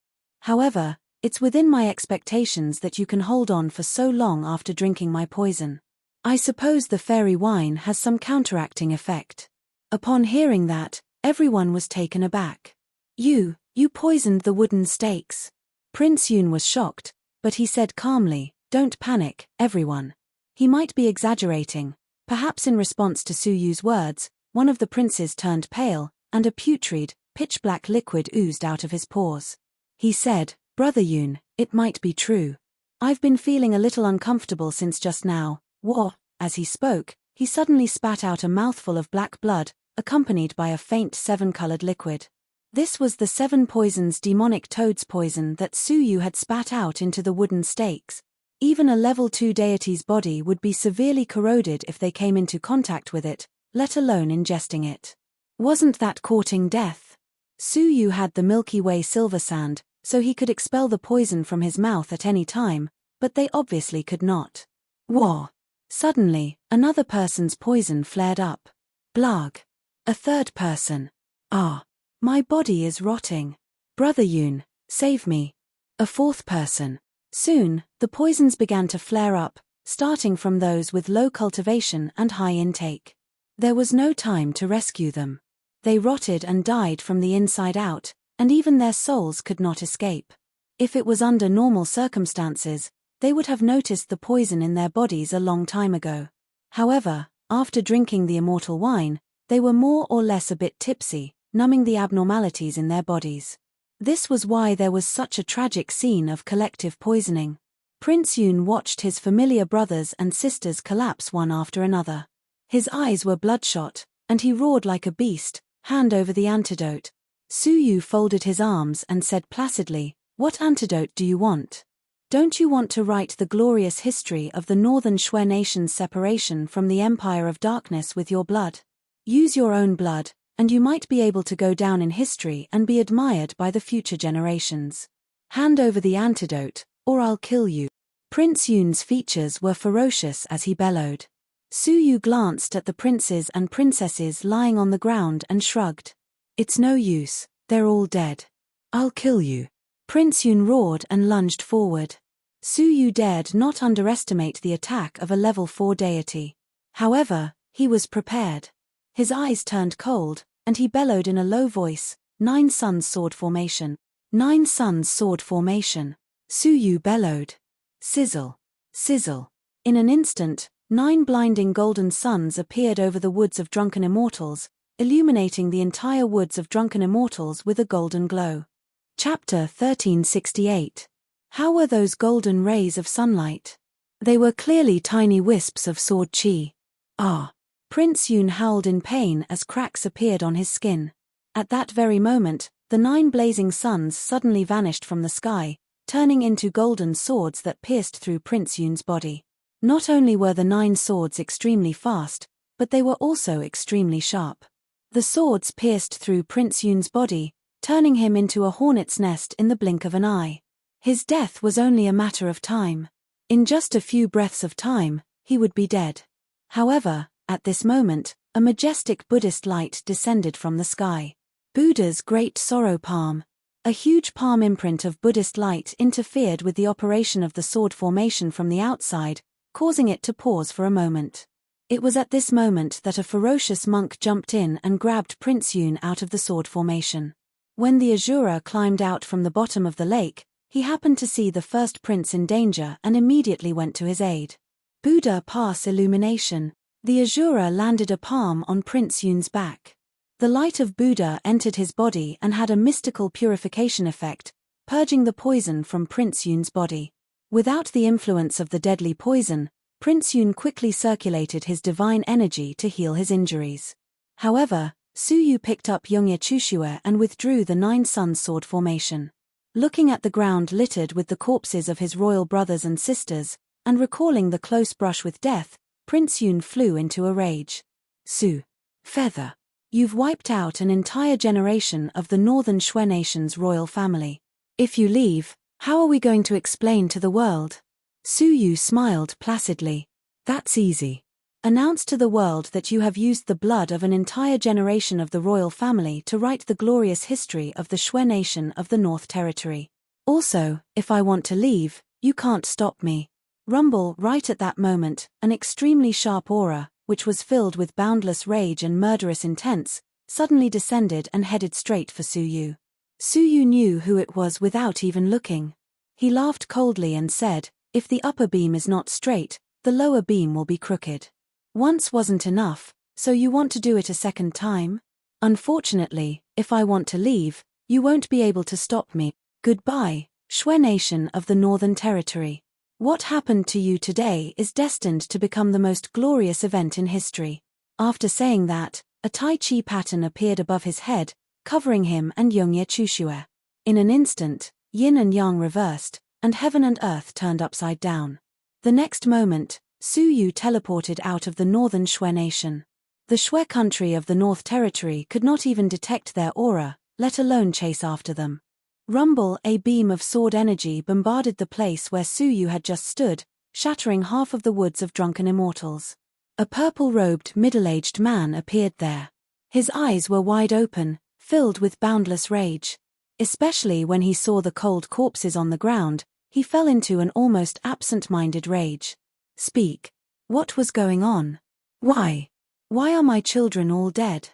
Speaker 1: However, it's within my expectations that you can hold on for so long after drinking my poison. I suppose the fairy wine has some counteracting effect." Upon hearing that, everyone was taken aback. You poisoned the wooden stakes." Prince Yun was shocked, but he said calmly, "Don't panic, everyone." He might be exaggerating. Perhaps in response to Su Yu's words, one of the princes turned pale, and a putrid, pitch-black liquid oozed out of his pores. He said, "Brother Yun, it might be true. I've been feeling a little uncomfortable since just now." As he spoke, he suddenly spat out a mouthful of black blood, accompanied by a faint 7-colored liquid. This was the 7 poisons demonic toad's poison that Su Yu had spat out into the wooden stakes. Even a level 2 deity's body would be severely corroded if they came into contact with it, let alone ingesting it. Wasn't that courting death? Su Yu had the Milky Way silver sand, so he could expel the poison from his mouth at any time, but they obviously could not. Suddenly, another person's poison flared up. Blarg. A third person. My body is rotting. Brother Yun, save me. A fourth person. Soon, the poisons began to flare up, starting from those with low cultivation and high intake. There was no time to rescue them. They rotted and died from the inside out, and even their souls could not escape. If it was under normal circumstances, they would have noticed the poison in their bodies a long time ago. However, after drinking the immortal wine, they were more or less a bit tipsy, numbing the abnormalities in their bodies. This was why there was such a tragic scene of collective poisoning. Prince Yun watched his familiar brothers and sisters collapse one after another. His eyes were bloodshot, and he roared like a beast, "Hand over the antidote." Su Yu folded his arms and said placidly, "What antidote do you want? Don't you want to write the glorious history of the Northern Shui nation's separation from the Empire of Darkness with your blood? Use your own blood, and you might be able to go down in history and be admired by the future generations. Hand over the antidote, or I'll kill you." Prince Yun's features were ferocious as he bellowed. Su Yu glanced at the princes and princesses lying on the ground and shrugged. "It's no use, they're all dead. I'll kill you." Prince Yun roared and lunged forward. Su Yu dared not underestimate the attack of a level 4 deity. However, he was prepared. His eyes turned cold, and he bellowed in a low voice, "9 suns sword formation. 9 suns sword formation." Su Yu bellowed. Sizzle. Sizzle. In an instant, 9 blinding golden suns appeared over the woods of drunken immortals, illuminating the entire woods of drunken immortals with a golden glow. Chapter 1368. How were those golden rays of sunlight? They were clearly tiny wisps of sword chi. Prince Yun howled in pain as cracks appeared on his skin. At that very moment, the 9 blazing suns suddenly vanished from the sky, turning into golden swords that pierced through Prince Yun's body. Not only were the 9 swords extremely fast, but they were also extremely sharp. The swords pierced through Prince Yun's body, turning him into a hornet's nest in the blink of an eye. His death was only a matter of time. In just a few breaths of time, he would be dead. However, at this moment, a majestic Buddhist light descended from the sky. Buddha's Great Sorrow Palm. A huge palm imprint of Buddhist light interfered with the operation of the sword formation from the outside, causing it to pause for a moment. It was at this moment that a ferocious monk jumped in and grabbed Prince Yun out of the sword formation. When the Asura climbed out from the bottom of the lake, he happened to see the first prince in danger and immediately went to his aid. Buddha Pass Illumination. The Asura landed a palm on Prince Yun's back. The light of Buddha entered his body and had a mystical purification effect, purging the poison from Prince Yun's body. Without the influence of the deadly poison, Prince Yun quickly circulated his divine energy to heal his injuries. However, Su Yu picked up Yongye Chushue and withdrew the 9 suns sword formation. Looking at the ground littered with the corpses of his royal brothers and sisters, and recalling the close brush with death, Prince Yun flew into a rage. Su Feather. You've wiped out an entire generation of the northern Shui nation's royal family. If you leave, how are we going to explain to the world? Su Yu smiled placidly. That's easy. Announce to the world that you have used the blood of an entire generation of the royal family to write the glorious history of the Shui nation of the North Territory. Also, if I want to leave, you can't stop me. Rumble. Right at that moment, an extremely sharp aura, which was filled with boundless rage and murderous intents, suddenly descended and headed straight for Su Yu. Su Yu knew who it was without even looking. He laughed coldly and said, "If the upper beam is not straight, the lower beam will be crooked. Once wasn't enough, so you want to do it a second time? Unfortunately, if I want to leave, you won't be able to stop me. Goodbye, Shui nation of the Northern Territory. What happened to you today is destined to become the most glorious event in history." After saying that, a Tai Chi pattern appeared above his head, covering him and Yongye Chushue. In an instant, yin and yang reversed, and heaven and earth turned upside down. The next moment, Su Yu teleported out of the northern Shui nation. The Shui country of the North Territory could not even detect their aura, let alone chase after them. Rumble. A beam of sword energy bombarded the place where Su Yu had just stood, shattering half of the woods of drunken immortals. A purple-robed middle-aged man appeared there. His eyes were wide open, filled with boundless rage. Especially when he saw the cold corpses on the ground, he fell into an almost absent-minded rage. Speak. What was going on? Why? Why are my children all dead?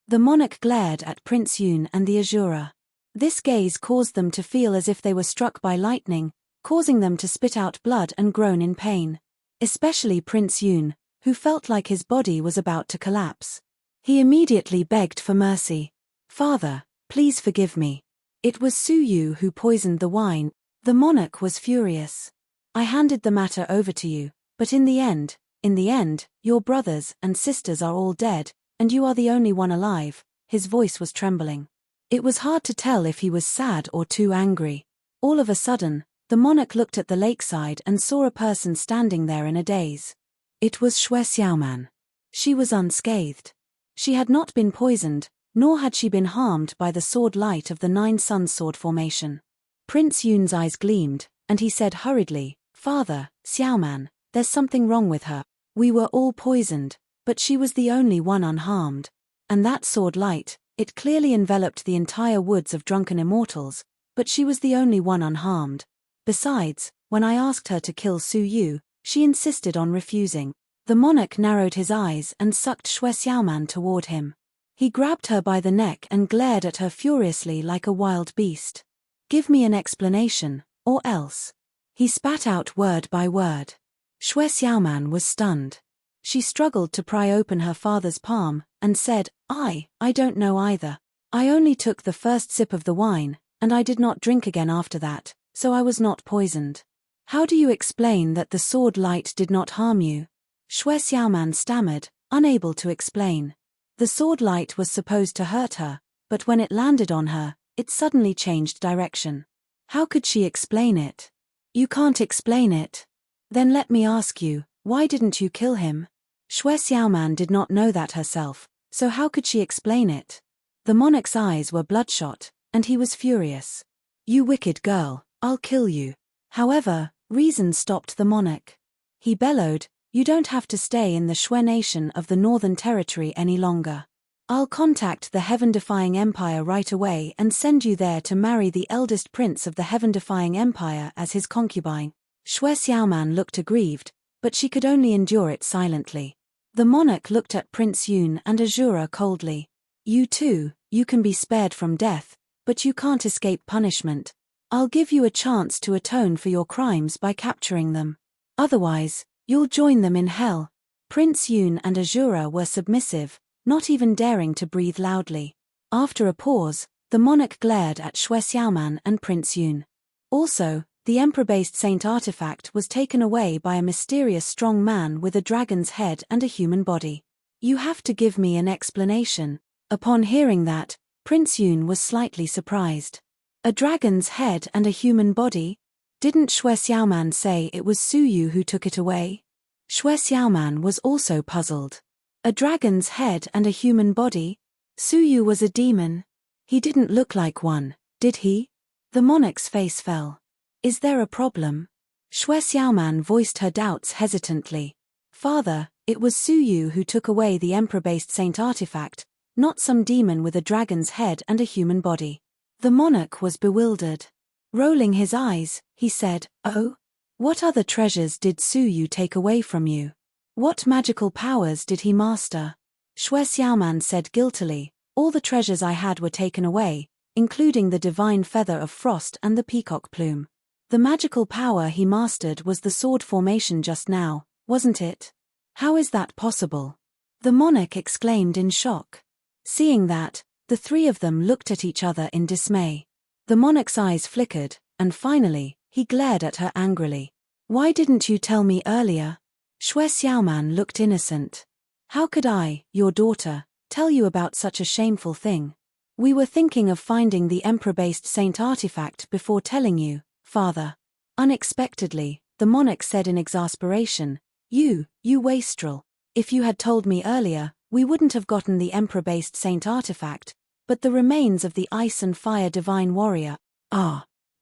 Speaker 1: The monarch glared at Prince Yun and the Asura. This gaze caused them to feel as if they were struck by lightning, causing them to spit out blood and groan in pain. Especially Prince Yun, who felt like his body was about to collapse. He immediately begged for mercy. "Father, please forgive me. It was Su Yu who poisoned the wine." The monarch was furious. "I handed the matter over to you, but in the end, your brothers and sisters are all dead, and you are the only one alive." His voice was trembling. It was hard to tell if he was sad or too angry. All of a sudden, the monarch looked at the lakeside and saw a person standing there in a daze. It was Shui Xiaoman. She was unscathed. She had not been poisoned, nor had she been harmed by the sword light of the 9 suns sword formation. Prince Yun's eyes gleamed, and he said hurriedly, "Father, Xiaoman, there's something wrong with her. We were all poisoned, but she was the only one unharmed. And that sword light, it clearly enveloped the entire woods of drunken immortals, but she was the only one unharmed. Besides, when I asked her to kill Su Yu, she insisted on refusing." The monarch narrowed his eyes and sucked Shui Xiaoman toward him. He grabbed her by the neck and glared at her furiously like a wild beast. "Give me an explanation, or else." He spat out word by word. Shui Xiaoman was stunned. She struggled to pry open her father's palm, and said, I don't know either. I only took the first sip of the wine, and I did not drink again after that, so I was not poisoned." "How do you explain that the sword light did not harm you?" Shui Xiaoman stammered, unable to explain. The sword light was supposed to hurt her, but when it landed on her, it suddenly changed direction. How could she explain it? You can't explain it. Then let me ask you, why didn't you kill him? Xue Xiaoman did not know that herself, so how could she explain it? The monarch's eyes were bloodshot, and he was furious. You wicked girl, I'll kill you. However, reason stopped the monarch. He bellowed, you don't have to stay in the Xue nation of the Northern Territory any longer. I'll contact the Heaven-Defying Empire right away and send you there to marry the eldest prince of the Heaven-Defying Empire as his concubine. Xue Xiaoman looked aggrieved, but she could only endure it silently. The monarch looked at Prince Yun and Azura coldly. You too, you can be spared from death, but you can't escape punishment. I'll give you a chance to atone for your crimes by capturing them. Otherwise, you'll join them in hell. Prince Yun and Azura were submissive, not even daring to breathe loudly. After a pause, the monarch glared at Xue Xiaoman and Prince Yun. Also, the emperor-based saint artifact was taken away by a mysterious strong man with a dragon's head and a human body. You have to give me an explanation. Upon hearing that, Prince Yun was slightly surprised. A dragon's head and a human body? Didn't Xue Xiaoman say it was Su Yu who took it away? Xue Xiaoman was also puzzled. A dragon's head and a human body? Su Yu was a demon. He didn't look like one, did he? The monarch's face fell. Is there a problem? Xue Xiaoman voiced her doubts hesitantly. Father, it was Su Yu who took away the emperor-based saint artifact, not some demon with a dragon's head and a human body. The monarch was bewildered. Rolling his eyes, he said, Oh? What other treasures did Su Yu take away from you? What magical powers did he master? Xue Xiaoman said guiltily, all the treasures I had were taken away, including the divine feather of frost and the peacock plume. The magical power he mastered was the sword formation just now, wasn't it? How is that possible? The monarch exclaimed in shock. Seeing that, the three of them looked at each other in dismay. The monarch's eyes flickered, and finally, he glared at her angrily. Why didn't you tell me earlier? Xue Xiaoman looked innocent. How could I, your daughter, tell you about such a shameful thing? We were thinking of finding the emperor-based saint artifact before telling you, father. Unexpectedly, the monarch said in exasperation, You wastrel. If you had told me earlier, we wouldn't have gotten the emperor-based saint artifact, but the remains of the ice and fire divine warrior.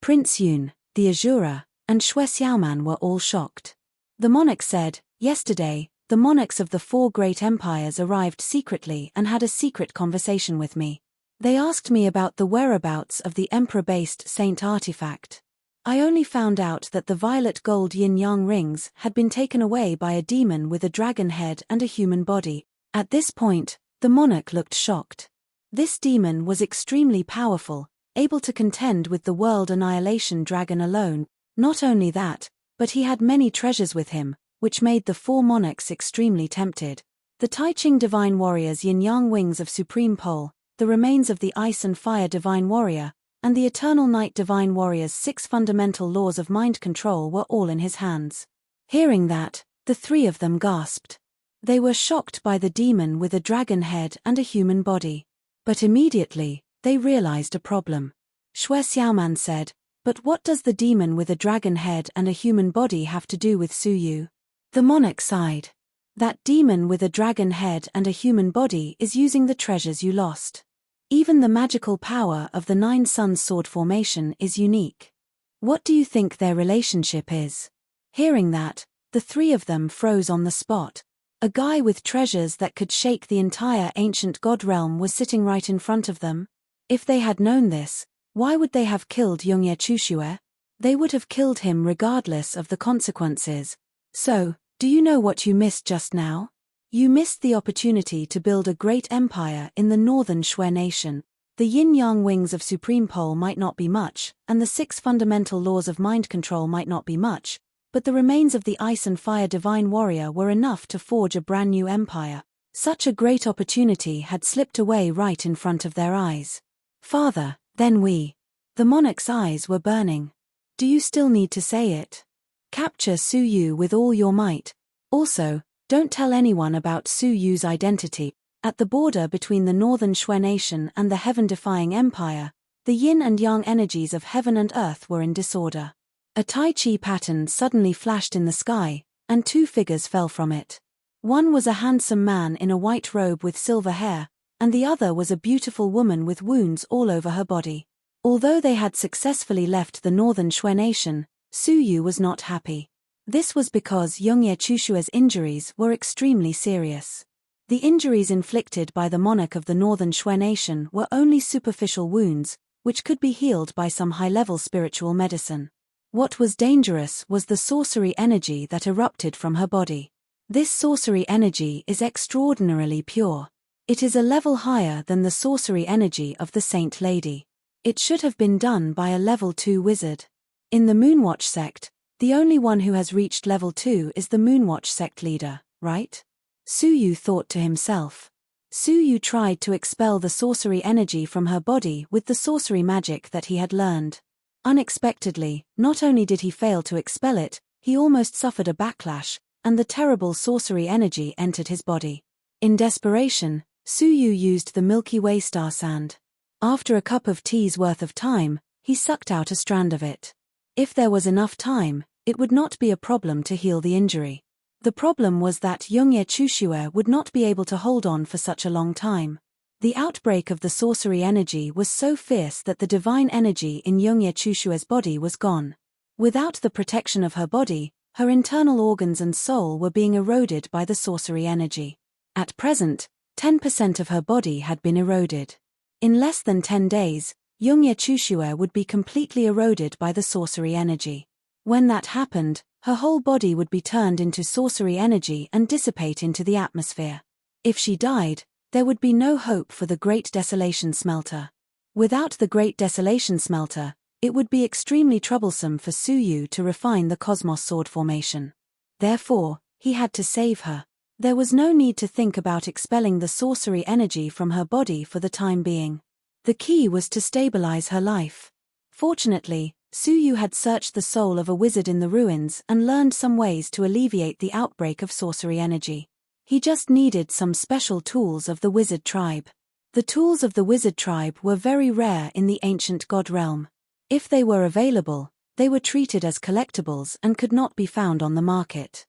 Speaker 1: Prince Yun, the Azura, and Xue Xiaoman were all shocked. The monarch said, Yesterday, the monarchs of the 4 great empires arrived secretly and had a secret conversation with me. They asked me about the whereabouts of the emperor-based saint artifact. I only found out that the violet gold yin-yang rings had been taken away by a demon with a dragon head and a human body. At this point, the monarch looked shocked. This demon was extremely powerful, able to contend with the world annihilation dragon alone. Not only that, but he had many treasures with him, which made the 4 monarchs extremely tempted. The Taiching divine warrior's yin-yang wings of supreme pole, the remains of the ice and fire divine warrior, and the eternal night divine warrior's 6 fundamental laws of mind control were all in his hands. Hearing that, the 3 of them gasped. They were shocked by the demon with a dragon head and a human body. But immediately, they realized a problem. Xue Xiaoman said, But what does the demon with a dragon head and a human body have to do with Su Yu? The monarch sighed. That demon with a dragon head and a human body is using the treasures you lost. Even the magical power of the 9 Suns sword formation is unique. What do you think their relationship is? Hearing that, the 3 of them froze on the spot. A guy with treasures that could shake the entire ancient god realm was sitting right in front of them. If they had known this, why would they have killed Yongye Chuxue? They would have killed him regardless of the consequences. So, do you know what you missed just now? You missed the opportunity to build a great empire in the northern Xue nation. The yin-yang wings of supreme pole might not be much, and the 6 fundamental laws of mind control might not be much, but the remains of the ice and fire divine warrior were enough to forge a brand new empire. Such a great opportunity had slipped away right in front of their eyes. Father, then we. The monarch's eyes were burning. Do you still need to say it? Capture Su Yu with all your might. Also, Don't tell anyone about Su Yu's identity. At the border between the northern Shui nation and the heaven-defying empire, the yin and yang energies of heaven and earth were in disorder. A Tai Chi pattern suddenly flashed in the sky, and two figures fell from it. One was a handsome man in a white robe with silver hair, and the other was a beautiful woman with wounds all over her body. Although they had successfully left the northern Shui nation, Su Yu was not happy. This was because Yongye Chushua's injuries were extremely serious. The injuries inflicted by the monarch of the northern Shui nation were only superficial wounds, which could be healed by some high-level spiritual medicine. What was dangerous was the sorcery energy that erupted from her body. This sorcery energy is extraordinarily pure. It is a level higher than the sorcery energy of the Saint Lady. It should have been done by a level 2 wizard. In the Moonwatch sect, the only one who has reached level 2 is the Moonwatch sect leader, right? Su Yu thought to himself. Su Yu tried to expel the sorcery energy from her body with the sorcery magic that he had learned. Unexpectedly, not only did he fail to expel it, he almost suffered a backlash, and the terrible sorcery energy entered his body. In desperation, Su Yu used the Milky Way star sand. After a cup of tea's worth of time, he sucked out a strand of it. If there was enough time, it would not be a problem to heal the injury. The problem was that Yongye Chushue would not be able to hold on for such a long time. The outbreak of the sorcery energy was so fierce that the divine energy in Yongye Chushue's body was gone. Without the protection of her body, her internal organs and soul were being eroded by the sorcery energy. At present, 10% of her body had been eroded. In less than 10 days, Yongye Chushue would be completely eroded by the sorcery energy. When that happened, her whole body would be turned into sorcery energy and dissipate into the atmosphere. If she died, there would be no hope for the Great Desolation Smelter. Without the Great Desolation Smelter, it would be extremely troublesome for Su Yu to refine the Cosmos Sword formation. Therefore, he had to save her. There was no need to think about expelling the sorcery energy from her body for the time being. The key was to stabilize her life. Fortunately, Su Yu had searched the soul of a wizard in the ruins and learned some ways to alleviate the outbreak of sorcery energy. He just needed some special tools of the wizard tribe. The tools of the wizard tribe were very rare in the ancient god realm. If they were available, they were treated as collectibles and could not be found on the market.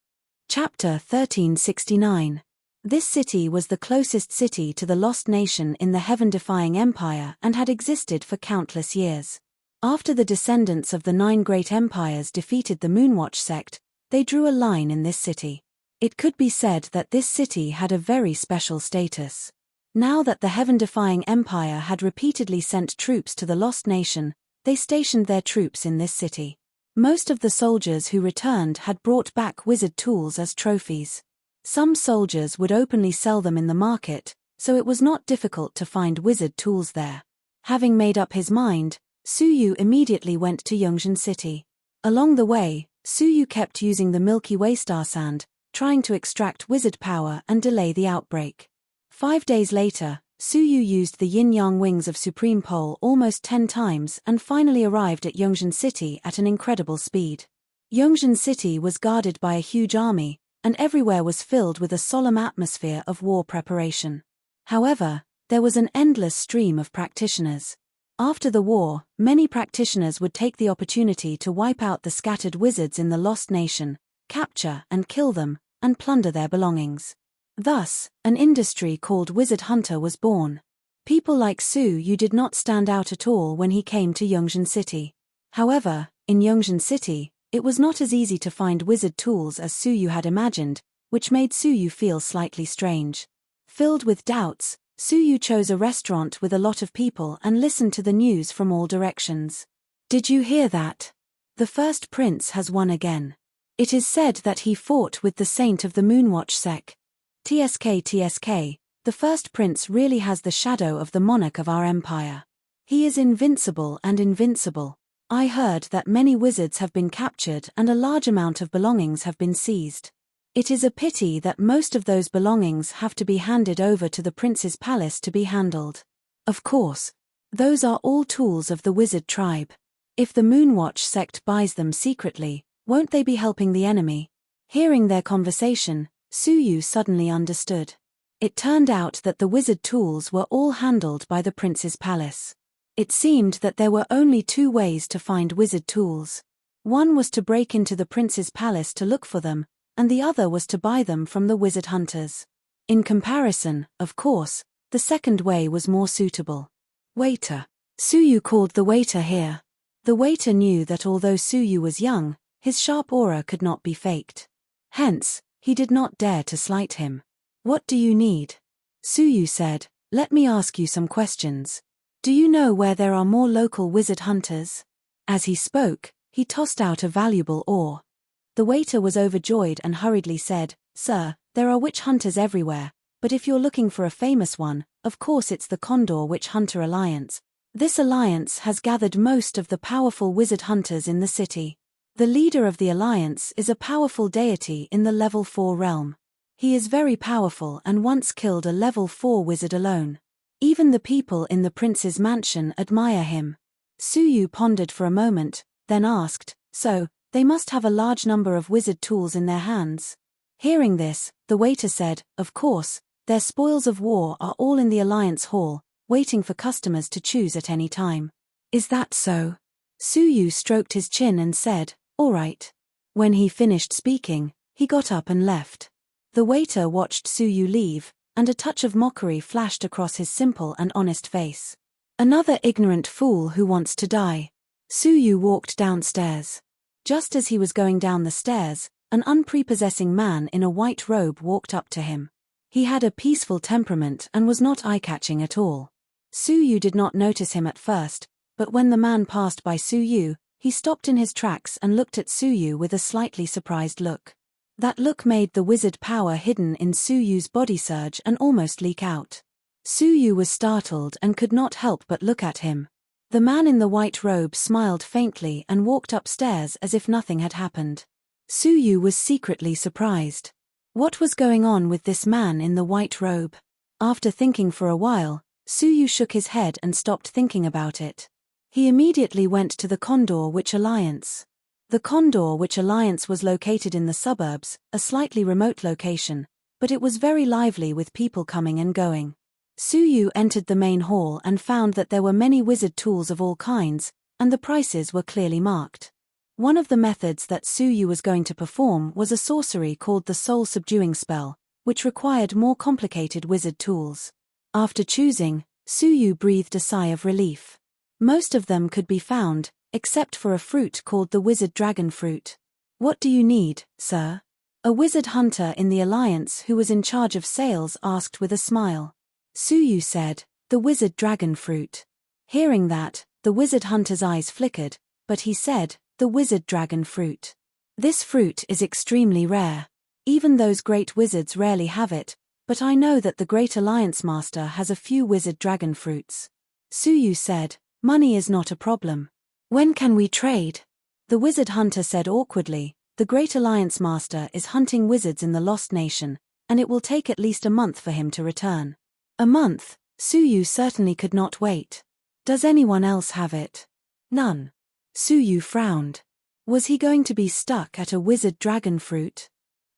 Speaker 1: Chapter 1369. This city was the closest city to the lost nation in the heaven-defying empire and had existed for countless years. After the descendants of the 9 great empires defeated the Moonwatch sect, they drew a line in this city. It could be said that this city had a very special status. Now that the heaven-defying empire had repeatedly sent troops to the lost nation, they stationed their troops in this city. Most of the soldiers who returned had brought back wizard tools as trophies. Some soldiers would openly sell them in the market, so it was not difficult to find wizard tools there. Having made up his mind, Su Yu immediately went to Yongzhen City. Along the way, Su Yu kept using the Milky Way star sand, trying to extract wizard power and delay the outbreak. 5 days later, Su Yu used the yin-yang wings of Supreme Pole almost 10 times and finally arrived at Yongzhen City at an incredible speed. Yongzhen City was guarded by a huge army, and everywhere was filled with a solemn atmosphere of war preparation. However, there was an endless stream of practitioners. After the war, many practitioners would take the opportunity to wipe out the scattered wizards in the lost nation, capture and kill them, and plunder their belongings. Thus, an industry called Wizard Hunter was born. People like Su Yu did not stand out at all when he came to Yongzhen City. However, in Yongzhen City, it was not as easy to find wizard tools as Su Yu had imagined, which made Su Yu feel slightly strange. Filled with doubts, Su Yu chose a restaurant with a lot of people and listened to the news from all directions. Did you hear that? The first prince has won again. It is said that he fought with the saint of the Moonwatch sect. TSK, the first prince really has the shadow of the monarch of our empire. He is invincible and invincible. I heard that many wizards have been captured and a large amount of belongings have been seized. It is a pity that most of those belongings have to be handed over to the prince's palace to be handled. Of course, those are all tools of the wizard tribe. If the Moonwatch sect buys them secretly, won't they be helping the enemy? Hearing their conversation, Suyu suddenly understood. It turned out that the wizard tools were all handled by the prince's palace. It seemed that there were only two ways to find wizard tools. One was to break into the prince's palace to look for them, and the other was to buy them from the wizard hunters. In comparison, of course, the second way was more suitable. Waiter. Suyu called the waiter here. The waiter knew that although Suyu was young, his sharp aura could not be faked. Hence, he did not dare to slight him. What do you need? Suyu said, let me ask you some questions. Do you know where there are more local wizard hunters? As he spoke, he tossed out a valuable ore. The waiter was overjoyed and hurriedly said, Sir, there are witch hunters everywhere, but if you're looking for a famous one, of course it's the Condor Witch Hunter Alliance. This alliance has gathered most of the powerful wizard hunters in the city. The leader of the alliance is a powerful deity in the level 4 realm. He is very powerful and once killed a level 4 wizard alone. Even the people in the prince's mansion admire him. Suyu pondered for a moment, then asked, so, they must have a large number of wizard tools in their hands. Hearing this, the waiter said, of course, their spoils of war are all in the alliance hall, waiting for customers to choose at any time. Is that so? Suyu stroked his chin and said, all right. When he finished speaking, he got up and left. The waiter watched Suyu leave, and a touch of mockery flashed across his simple and honest face. Another ignorant fool who wants to die. Suyu walked downstairs. Just as he was going down the stairs, an unprepossessing man in a white robe walked up to him. He had a peaceful temperament and was not eye-catching at all. Suyu did not notice him at first, but when the man passed by Suyu, he stopped in his tracks and looked at Suyu with a slightly surprised look. That look made the wizard power hidden in Suyu's body surge and almost leak out. Suyu was startled and could not help but look at him. The man in the white robe smiled faintly and walked upstairs as if nothing had happened. Suyu was secretly surprised. What was going on with this man in the white robe? After thinking for a while, Suyu shook his head and stopped thinking about it. He immediately went to the Condor Witch Alliance. The Condor Witch Alliance was located in the suburbs, a slightly remote location, but it was very lively with people coming and going. Suyu entered the main hall and found that there were many wizard tools of all kinds, and the prices were clearly marked. One of the methods that Suyu was going to perform was a sorcery called the Soul Subduing Spell, which required more complicated wizard tools. After choosing, Suyu breathed a sigh of relief. Most of them could be found, except for a fruit called the wizard dragon fruit. What do you need, sir? A wizard hunter in the alliance who was in charge of sales asked with a smile. Suyu said, the wizard dragon fruit. Hearing that, the wizard hunter's eyes flickered, but he said, the wizard dragon fruit. This fruit is extremely rare. Even those great wizards rarely have it, but I know that the great alliance master has a few wizard dragon fruits. Suyu said, money is not a problem. When can we trade? The wizard hunter said awkwardly, the great alliance master is hunting wizards in the Lost Nation, and it will take at least a month for him to return. A month? Suyu certainly could not wait. Does anyone else have it? None. Suyu frowned. Was he going to be stuck at a wizard dragon fruit?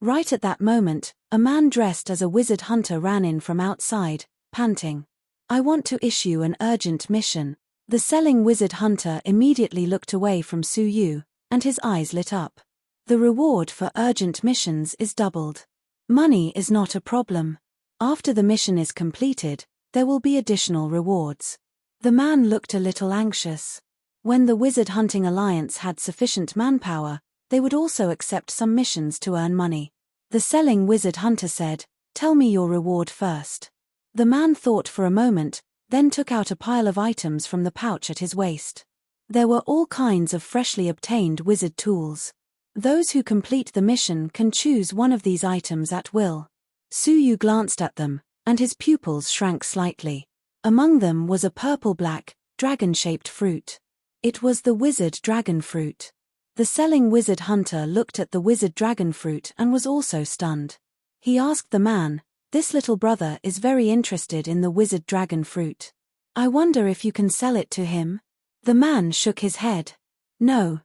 Speaker 1: Right at that moment, a man dressed as a wizard hunter ran in from outside, panting. I want to issue an urgent mission. The selling wizard hunter immediately looked away from Suyu, and his eyes lit up. The reward for urgent missions is doubled. Money is not a problem. After the mission is completed, there will be additional rewards. The man looked a little anxious. When the Wizard Hunting Alliance had sufficient manpower, they would also accept some missions to earn money. The selling wizard hunter said, tell me your reward first. The man thought for a moment, then took out a pile of items from the pouch at his waist. There were all kinds of freshly obtained wizard tools. Those who complete the mission can choose one of these items at will. Suyu glanced at them, and his pupils shrank slightly. Among them was a purple-black, dragon-shaped fruit. It was the wizard dragon fruit. The selling wizard hunter looked at the wizard dragon fruit and was also stunned. He asked the man, this little brother is very interested in the wizard dragon fruit. I wonder if you can sell it to him? The man shook his head. No,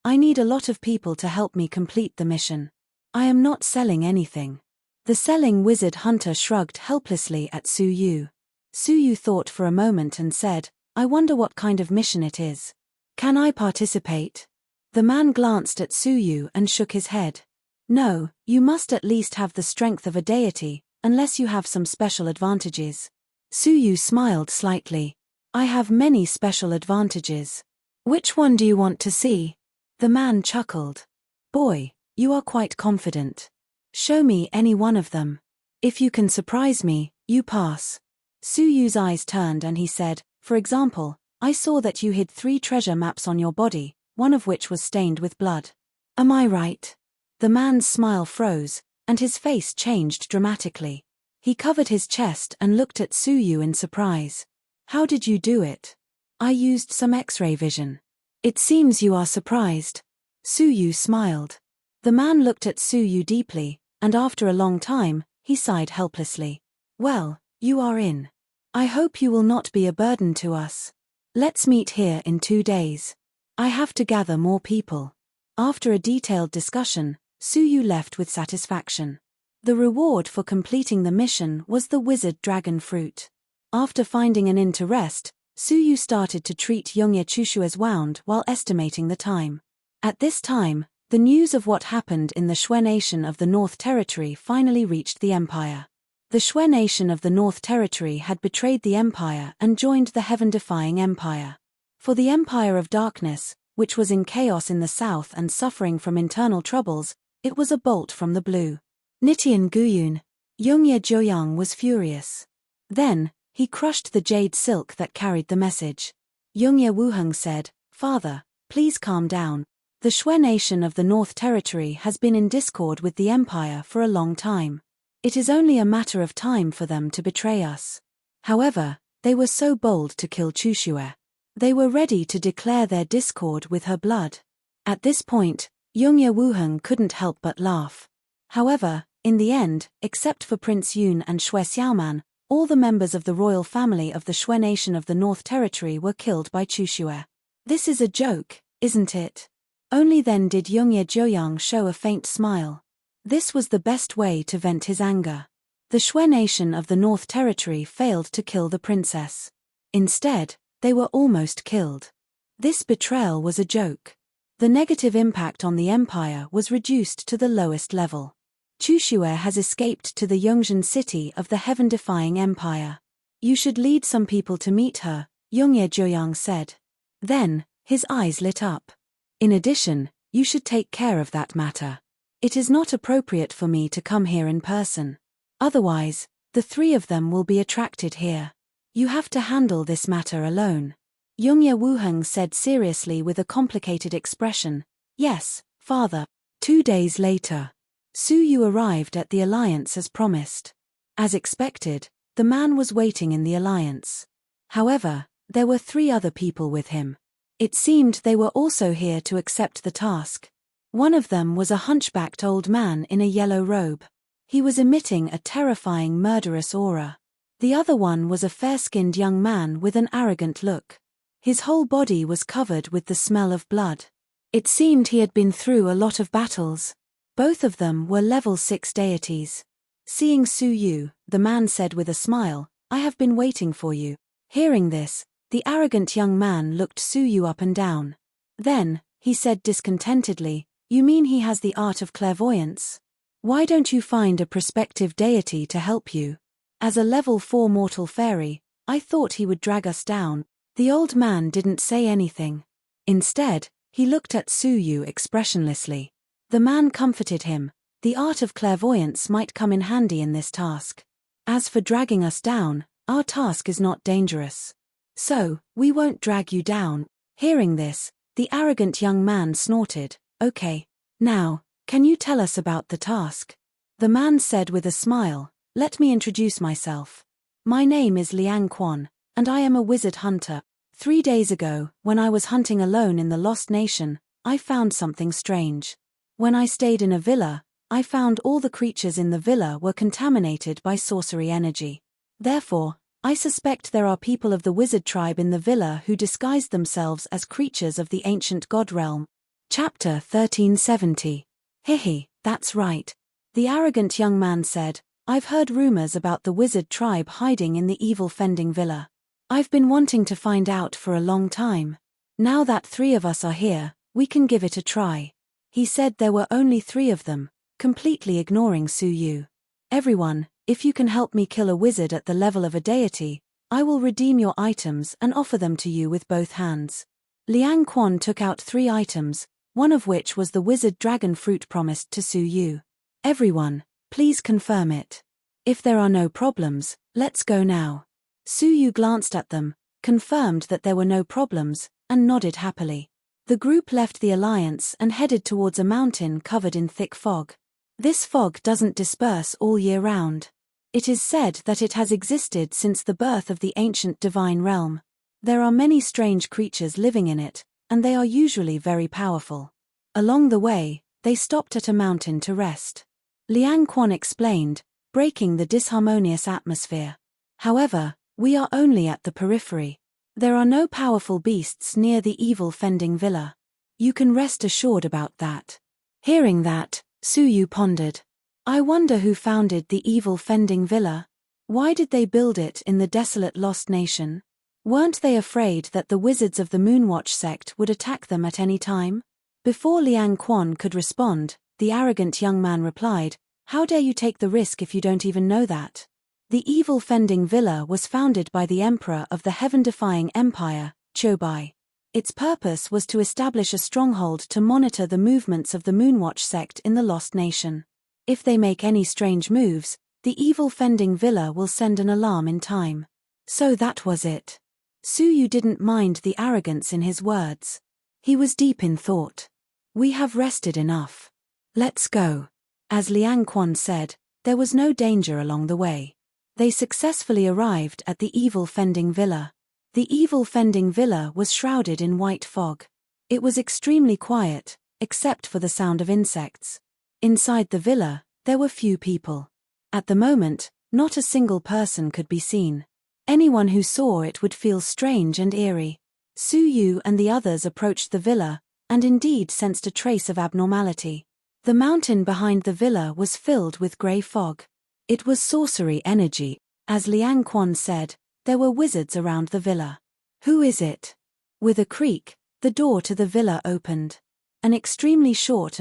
Speaker 1: I need a lot of people to help me complete the mission. I am not selling anything. The selling wizard hunter shrugged helplessly at Su Yu. Su Yu thought for a moment and said, I wonder what kind of mission it is. Can I participate? The man glanced at Su Yu and shook his head. No, you must at least have the strength of a deity, unless you have some special advantages. Su Yu smiled slightly. I have many special advantages. Which one do you want to see? The man chuckled. Boy, you are quite confident. Show me any one of them. If you can surprise me, you pass. Su Yu's eyes turned and he said, for example, I saw that you hid 3 treasure maps on your body, one of which was stained with blood. Am I right? The man's smile froze, and his face changed dramatically. He covered his chest and looked at Su Yu in surprise. How did you do it? I used some X-ray vision. It seems you are surprised. Su Yu smiled. The man looked at Su Yu deeply, and after a long time, he sighed helplessly. Well, you are in. I hope you will not be a burden to us. Let's meet here in 2 days. I have to gather more people. After a detailed discussion, Su Yu left with satisfaction. The reward for completing the mission was the wizard dragon fruit. After finding an inn to rest, Su Yu started to treat Yongye Chushue's wound while estimating the time. At this time, the news of what happened in the Shui nation of the North Territory finally reached the Empire. The Shui nation of the North Territory had betrayed the Empire and joined the heaven-defying Empire. For the Empire of Darkness, which was in chaos in the south and suffering from internal troubles, it was a bolt from the blue. Nitian Guyun. Yongye Joyang was furious. Then, he crushed the jade silk that carried the message. Yongye Wuheng said, Father, please calm down. The Shui nation of the North Territory has been in discord with the Empire for a long time. It is only a matter of time for them to betray us. However, they were so bold to kill Chushue. They were ready to declare their discord with her blood. At this point, Yongye Wuheng couldn't help but laugh. However, in the end, except for Prince Yun and Shui Xiaoman, all the members of the royal family of the Shui nation of the North Territory were killed by Chushue. This is a joke, isn't it? Only then did Yongye Joyang show a faint smile. This was the best way to vent his anger. The Shui nation of the North Territory failed to kill the princess. Instead, they were almost killed. This betrayal was a joke. The negative impact on the empire was reduced to the lowest level. Chushue has escaped to the Yongzhen city of the heaven-defying empire. You should lead some people to meet her, Yongye Joyang said. Then, his eyes lit up. In addition, you should take care of that matter. It is not appropriate for me to come here in person. Otherwise, the 3 of them will be attracted here. You have to handle this matter alone. Yongye Wuheng said seriously with a complicated expression. Yes, father. 2 days later, Su Yu arrived at the alliance as promised. As expected, the man was waiting in the alliance. However, there were 3 other people with him. It seemed they were also here to accept the task. One of them was a hunchbacked old man in a yellow robe. He was emitting a terrifying murderous aura. The other one was a fair-skinned young man with an arrogant look. His whole body was covered with the smell of blood. It seemed he had been through a lot of battles. Both of them were level 6 deities. Seeing Su Yu, the man said with a smile, I have been waiting for you. Hearing this, the arrogant young man looked Su Yu up and down. Then, he said discontentedly, You mean he has the art of clairvoyance? Why don't you find a prospective deity to help you? As a level 4 mortal fairy, I thought he would drag us down. The old man didn't say anything. Instead, he looked at Su Yu expressionlessly. The man comforted him. The art of clairvoyance might come in handy in this task. As for dragging us down, our task is not dangerous. So, we won't drag you down. Hearing this, the arrogant young man snorted. Okay. Now, can you tell us about the task? The man said with a smile, Let me introduce myself. My name is Liang Quan, and I am a wizard hunter. 3 days ago, when I was hunting alone in the Lost Nation, I found something strange. When I stayed in a villa, I found all the creatures in the villa were contaminated by sorcery energy. Therefore, I suspect there are people of the wizard tribe in the villa who disguised themselves as creatures of the ancient god realm. Chapter 1370. Hihi, that's right. The arrogant young man said, I've heard rumors about the wizard tribe hiding in the evil Fending Villa. I've been wanting to find out for a long time. Now that 3 of us are here, we can give it a try. He said there were only 3 of them, completely ignoring Su Yu. Everyone, if you can help me kill a wizard at the level of a deity, I will redeem your items and offer them to you with both hands. Liang Quan took out 3 items, one of which was the wizard dragon fruit promised to Su Yu. Everyone, please confirm it. If there are no problems, let's go now. Su Yu glanced at them, confirmed that there were no problems, and nodded happily. The group left the alliance and headed towards a mountain covered in thick fog. This fog doesn't disperse all year round. It is said that it has existed since the birth of the ancient divine realm. There are many strange creatures living in it, and they are usually very powerful. Along the way, they stopped at a mountain to rest. Liang Quan explained, breaking the disharmonious atmosphere. However, we are only at the periphery. There are no powerful beasts near the evil Fending Villa. You can rest assured about that. Hearing that, Su Yu pondered. I wonder who founded the evil Fending Villa. Why did they build it in the desolate lost nation? Weren't they afraid that the wizards of the Moonwatch sect would attack them at any time? Before Liang Quan could respond, the arrogant young man replied, How dare you take the risk if you don't even know that? The evil Fending Villa was founded by the emperor of the heaven-defying empire, Chobai. Its purpose was to establish a stronghold to monitor the movements of the Moonwatch sect in the Lost Nation. If they make any strange moves, the evil Fending Villa will send an alarm in time. So that was it. Su Yu didn't mind the arrogance in his words. He was deep in thought. We have rested enough. Let's go. As Liang Quan said, there was no danger along the way. They successfully arrived at the evil Fending Villa. The evil Fending Villa was shrouded in white fog. It was extremely quiet, except for the sound of insects. Inside the villa, there were few people. At the moment, not a single person could be seen. Anyone who saw it would feel strange and eerie. Su Yu and the others approached the villa, and indeed sensed a trace of abnormality. The mountain behind the villa was filled with grey fog. It was sorcery energy. As Liang Quan said, there were wizards around the villa. Who is it? With a creak, the door to the villa opened. An extremely short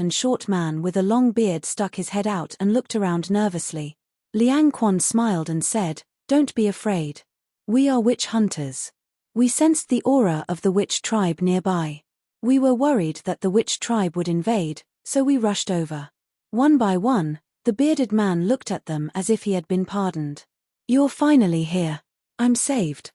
Speaker 1: man with a long beard stuck his head out and looked around nervously. Liang Quan smiled and said, Don't be afraid. We are witch hunters. We sensed the aura of the witch tribe nearby. We were worried that the witch tribe would invade, so we rushed over. One by one, the bearded man looked at them as if he had been pardoned. You're finally here. I'm saved.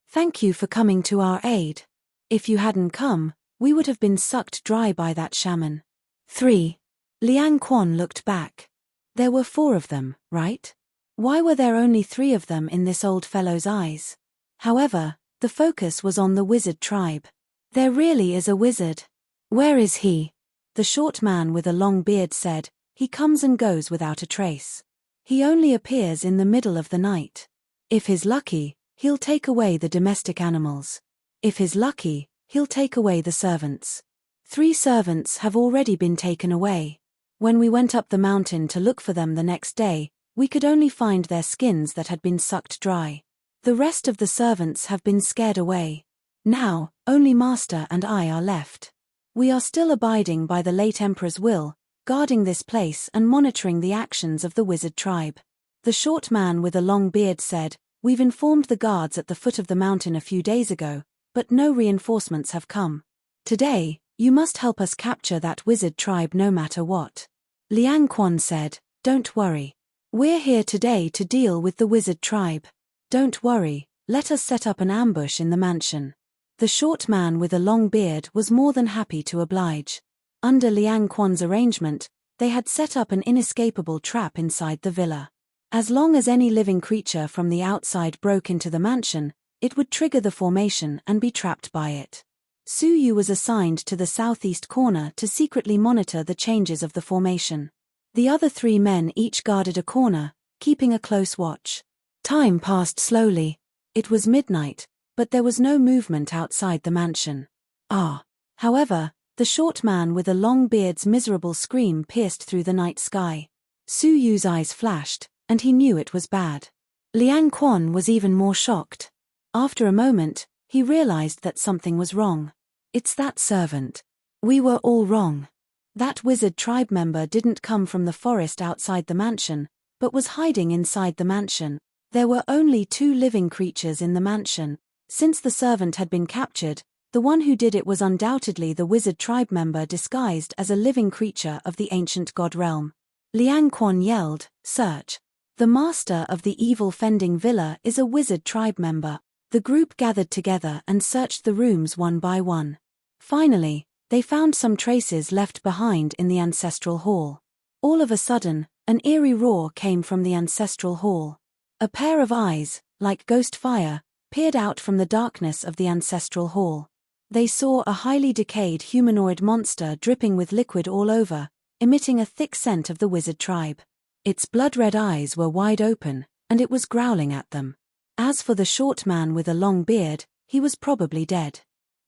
Speaker 1: Thank you for coming to our aid. If you hadn't come, we would have been sucked dry by that shaman. 3. Liang Quan looked back. There were 4 of them, right? Why were there only 3 of them in this old fellow's eyes? However, the focus was on the wizard tribe. There really is a wizard. Where is he? The short man with a long beard said, He comes and goes without a trace. He only appears in the middle of the night. If he's lucky, he'll take away the domestic animals. If he's lucky, he'll take away the servants. 3 servants have already been taken away. When we went up the mountain to look for them the next day, we could only find their skins that had been sucked dry. The rest of the servants have been scared away. Now, only Master and I are left. We are still abiding by the late Emperor's will, guarding this place and monitoring the actions of the wizard tribe. The short man with a long beard said, We've informed the guards at the foot of the mountain a few days ago, but no reinforcements have come. Today, you must help us capture that wizard tribe no matter what. Liang Quan said, Don't worry. We're here today to deal with the wizard tribe. Don't worry, let us set up an ambush in the mansion. The short man with a long beard was more than happy to oblige. Under Liang Quan's arrangement, they had set up an inescapable trap inside the villa. As long as any living creature from the outside broke into the mansion, it would trigger the formation and be trapped by it. Su Yu was assigned to the southeast corner to secretly monitor the changes of the formation. The other 3 men each guarded a corner, keeping a close watch. Time passed slowly. It was midnight, but there was no movement outside the mansion. However, The short man with a long beard's miserable scream pierced through the night sky. Su Yu's eyes flashed, and he knew it was bad. Liang Quan was even more shocked. After a moment, he realized that something was wrong. It's that servant. We were all wrong. That wizard tribe member didn't come from the forest outside the mansion, but was hiding inside the mansion. There were only 2 living creatures in the mansion. Since the servant had been captured, the one who did it was undoubtedly the wizard tribe member disguised as a living creature of the ancient god realm. Liang Quan yelled, "Search! The master of the evil fending villa is a wizard tribe member." The group gathered together and searched the rooms one by one. Finally, they found some traces left behind in the ancestral hall. All of a sudden, an eerie roar came from the ancestral hall. A pair of eyes, like ghost fire, peered out from the darkness of the ancestral hall. They saw a highly decayed humanoid monster dripping with liquid all over, emitting a thick scent of the wizard tribe. Its blood-red eyes were wide open, and it was growling at them. As for the short man with a long beard, he was probably dead.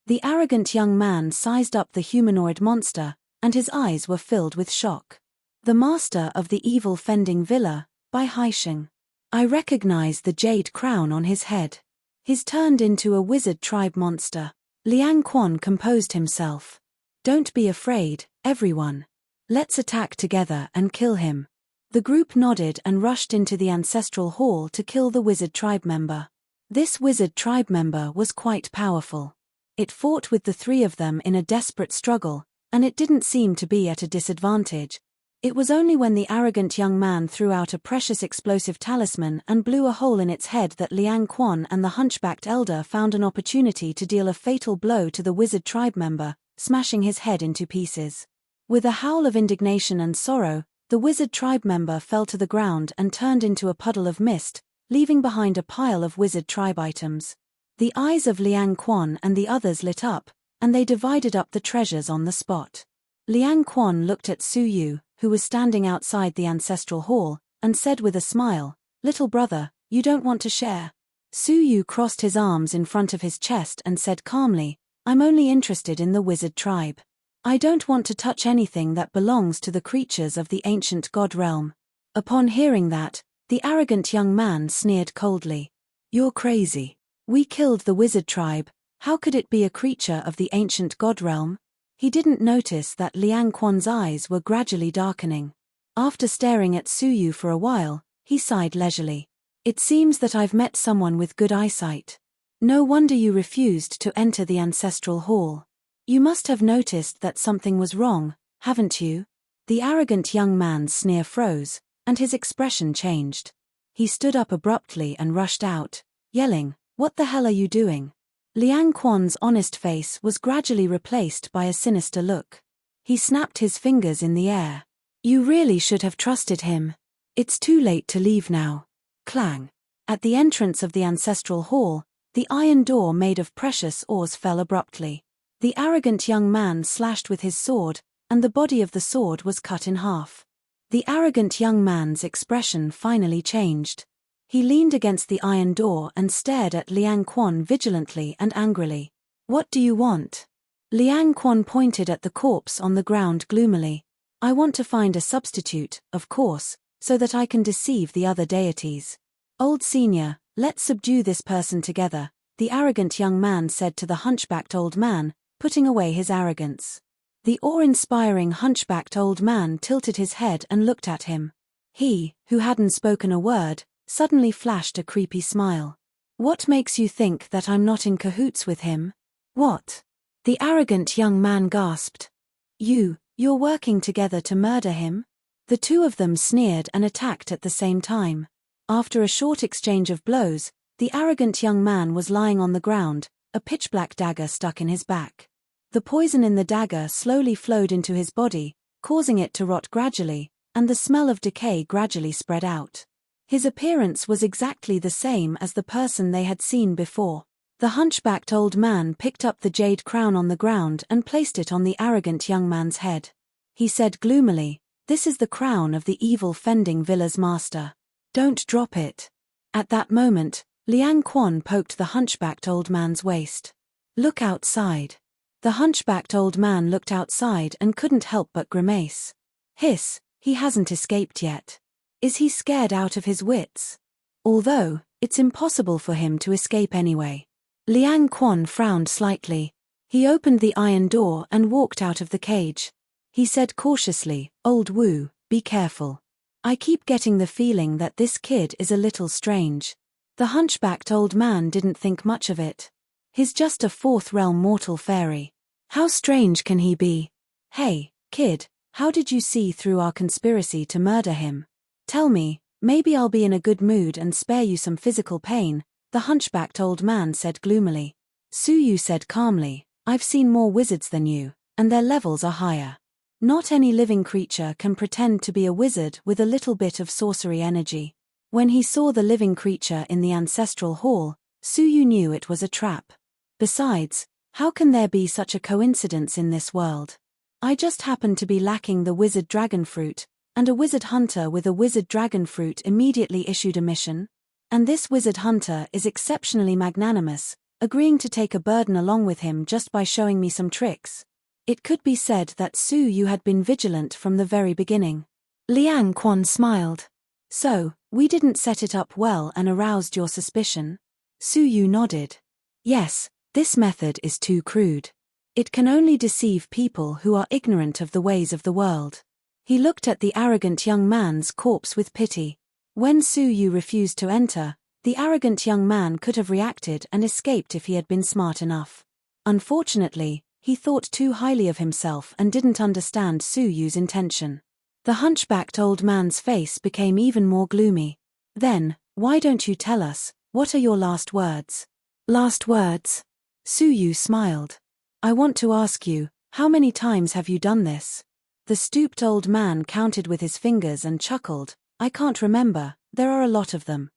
Speaker 1: The arrogant young man sized up the humanoid monster, and his eyes were filled with shock. "The master of the evil fending villa, by Haisheng. I recognize the jade crown on his head. He's turned into a wizard tribe monster." Liang Quan composed himself. "Don't be afraid, everyone. Let's attack together and kill him." The group nodded and rushed into the ancestral hall to kill the wizard tribe member. This wizard tribe member was quite powerful. It fought with the 3 of them in a desperate struggle, and it didn't seem to be at a disadvantage. It was only when the arrogant young man threw out a precious explosive talisman and blew a hole in its head that Liang Quan and the hunchbacked elder found an opportunity to deal a fatal blow to the wizard tribe member, smashing his head into pieces. With a howl of indignation and sorrow, the wizard tribe member fell to the ground and turned into a puddle of mist, leaving behind a pile of wizard tribe items. The eyes of Liang Quan and the others lit up, and they divided up the treasures on the spot. Liang Quan looked at Su Yu, who was standing outside the ancestral hall, and said with a smile, "Little brother, you don't want to share?" Su Yu crossed his arms in front of his chest and said calmly, "I'm only interested in the wizard tribe. I don't want to touch anything that belongs to the creatures of the ancient god realm." Upon hearing that, the arrogant young man sneered coldly. "You're crazy. We killed the wizard tribe, how could it be a creature of the ancient god realm?" He didn't notice that Liang Quan's eyes were gradually darkening. After staring at Su Yu for a while, he sighed leisurely. "It seems that I've met someone with good eyesight. No wonder you refused to enter the ancestral hall. You must have noticed that something was wrong, haven't you?" The arrogant young man's sneer froze, and his expression changed. He stood up abruptly and rushed out, yelling, "What the hell are you doing?" Liang Quan's honest face was gradually replaced by a sinister look. He snapped his fingers in the air. "You really should have trusted him. It's too late to leave now." Clang. At the entrance of the ancestral hall, the iron door made of precious ores fell abruptly. The arrogant young man slashed with his sword, and the body of the sword was cut in half. The arrogant young man's expression finally changed. He leaned against the iron door and stared at Liang Quan vigilantly and angrily. "What do you want?" Liang Quan pointed at the corpse on the ground gloomily. "I want to find a substitute, of course, so that I can deceive the other deities." "Old senior, let's subdue this person together," the arrogant young man said to the hunchbacked old man, putting away his arrogance. The awe-inspiring hunchbacked old man tilted his head and looked at him. He, who hadn't spoken a word, suddenly flashed a creepy smile. "What makes you think that I'm not in cahoots with him?" "What?" the arrogant young man gasped. You're working together to murder him?" The 2 of them sneered and attacked at the same time. After a short exchange of blows, the arrogant young man was lying on the ground, a pitch-black dagger stuck in his back. The poison in the dagger slowly flowed into his body, causing it to rot gradually, and the smell of decay gradually spread out. His appearance was exactly the same as the person they had seen before. The hunchbacked old man picked up the jade crown on the ground and placed it on the arrogant young man's head. He said gloomily, "This is the crown of the evil fending villa's master. Don't drop it." At that moment, Liang Quan poked the hunchbacked old man's waist. "Look outside." The hunchbacked old man looked outside and couldn't help but grimace. Hiss, he hasn't escaped yet. Is he scared out of his wits? Although, it's impossible for him to escape anyway. Liang Quan frowned slightly. He opened the iron door and walked out of the cage. He said cautiously, Old Wu, be careful. I keep getting the feeling that this kid is a little strange. The hunchbacked old man didn't think much of it. He's just a fourth realm mortal fairy. How strange can he be? Hey, kid, how did you see through our conspiracy to murder him? Tell me, maybe I'll be in a good mood and spare you some physical pain, the hunchbacked old man said gloomily. Su Yu said calmly, I've seen more wizards than you, and their levels are higher. Not any living creature can pretend to be a wizard with a little bit of sorcery energy. When he saw the living creature in the ancestral hall, Su Yu knew it was a trap. Besides, how can there be such a coincidence in this world? I just happened to be lacking the wizard dragon fruit, and a wizard hunter with a wizard dragon fruit immediately issued a mission. And this wizard hunter is exceptionally magnanimous, agreeing to take a burden along with him just by showing me some tricks. It could be said that Su Yu had been vigilant from the very beginning. Liang Quan smiled. So, we didn't set it up well and aroused your suspicion? Su Yu nodded. Yes, this method is too crude. It can only deceive people who are ignorant of the ways of the world. He looked at the arrogant young man's corpse with pity. When Su Yu refused to enter, the arrogant young man could have reacted and escaped if he had been smart enough. Unfortunately, he thought too highly of himself and didn't understand Su Yu's intention. The hunchbacked old man's face became even more gloomy. Then, why don't you tell us, what are your last words? Last words? Su Yu smiled. I want to ask you, how many times have you done this? The stooped old man counted with his fingers and chuckled. I can't remember, there are a lot of them.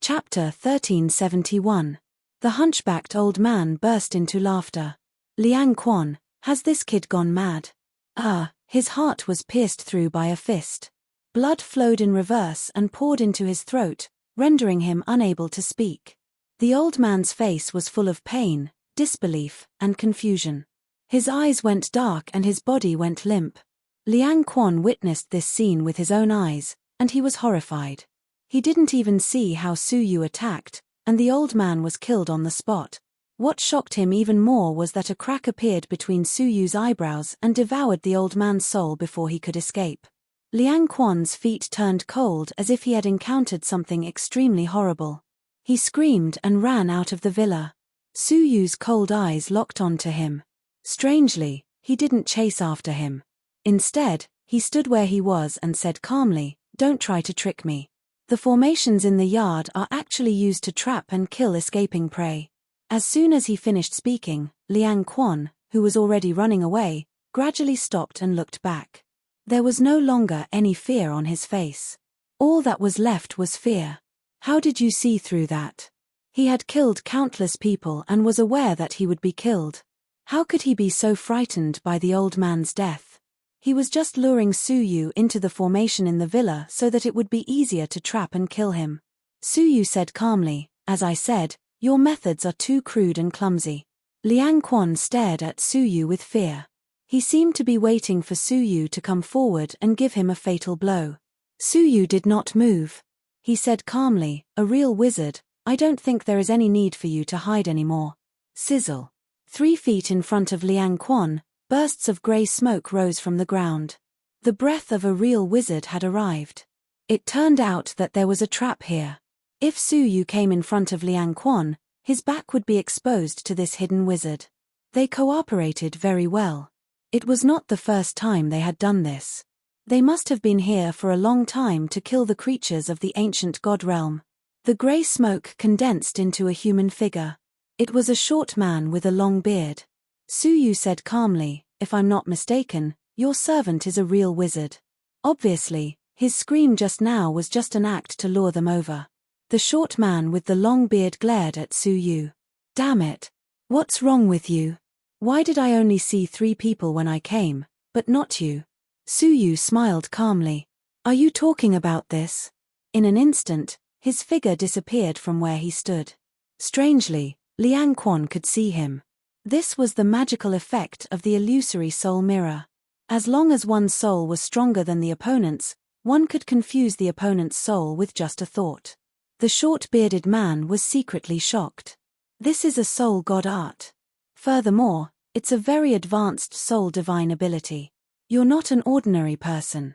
Speaker 1: Chapter 1371. The hunchbacked old man burst into laughter. Liang Quan, has this kid gone mad? His heart was pierced through by a fist. Blood flowed in reverse and poured into his throat, rendering him unable to speak. The old man's face was full of pain, disbelief, and confusion. His eyes went dark and his body went limp. Liang Quan witnessed this scene with his own eyes, and he was horrified. He didn't even see how Su Yu attacked, and the old man was killed on the spot. What shocked him even more was that a crack appeared between Su Yu's eyebrows and devoured the old man's soul before he could escape. Liang Quan's feet turned cold as if he had encountered something extremely horrible. He screamed and ran out of the villa. Su Yu's cold eyes locked onto him. Strangely, he didn't chase after him. Instead, he stood where he was and said calmly, Don't try to trick me. The formations in the yard are actually used to trap and kill escaping prey. As soon as he finished speaking, Liang Quan, who was already running away, gradually stopped and looked back. There was no longer any fear on his face. All that was left was fear. How did you see through that? He had killed countless people and was aware that he would be killed. How could he be so frightened by the old man's death? He was just luring Su Yu into the formation in the villa so that it would be easier to trap and kill him. Su Yu said calmly, As I said, your methods are too crude and clumsy. Liang Quan stared at Su Yu with fear. He seemed to be waiting for Su Yu to come forward and give him a fatal blow. Su Yu did not move. He said calmly, A real wizard, I don't think there is any need for you to hide anymore. Sizzle. 3 feet in front of Liang Quan, bursts of grey smoke rose from the ground. The breath of a real wizard had arrived. It turned out that there was a trap here. If Su Yu came in front of Liang Quan, his back would be exposed to this hidden wizard. They cooperated very well. It was not the first time they had done this. They must have been here for a long time to kill the creatures of the ancient god realm. The grey smoke condensed into a human figure. It was a short man with a long beard. Su Yu said calmly, If I'm not mistaken, your servant is a real wizard. Obviously, his scream just now was just an act to lure them over. The short man with the long beard glared at Su Yu. Damn it. What's wrong with you? Why did I only see 3 people when I came, but not you? Su Yu smiled calmly. Are you talking about this? In an instant, his figure disappeared from where he stood. Strangely, Liang Quan could see him. This was the magical effect of the illusory soul mirror. As long as one's soul was stronger than the opponent's, one could confuse the opponent's soul with just a thought. The short-bearded man was secretly shocked. This is a soul god art. Furthermore, it's a very advanced soul divine ability. You're not an ordinary person.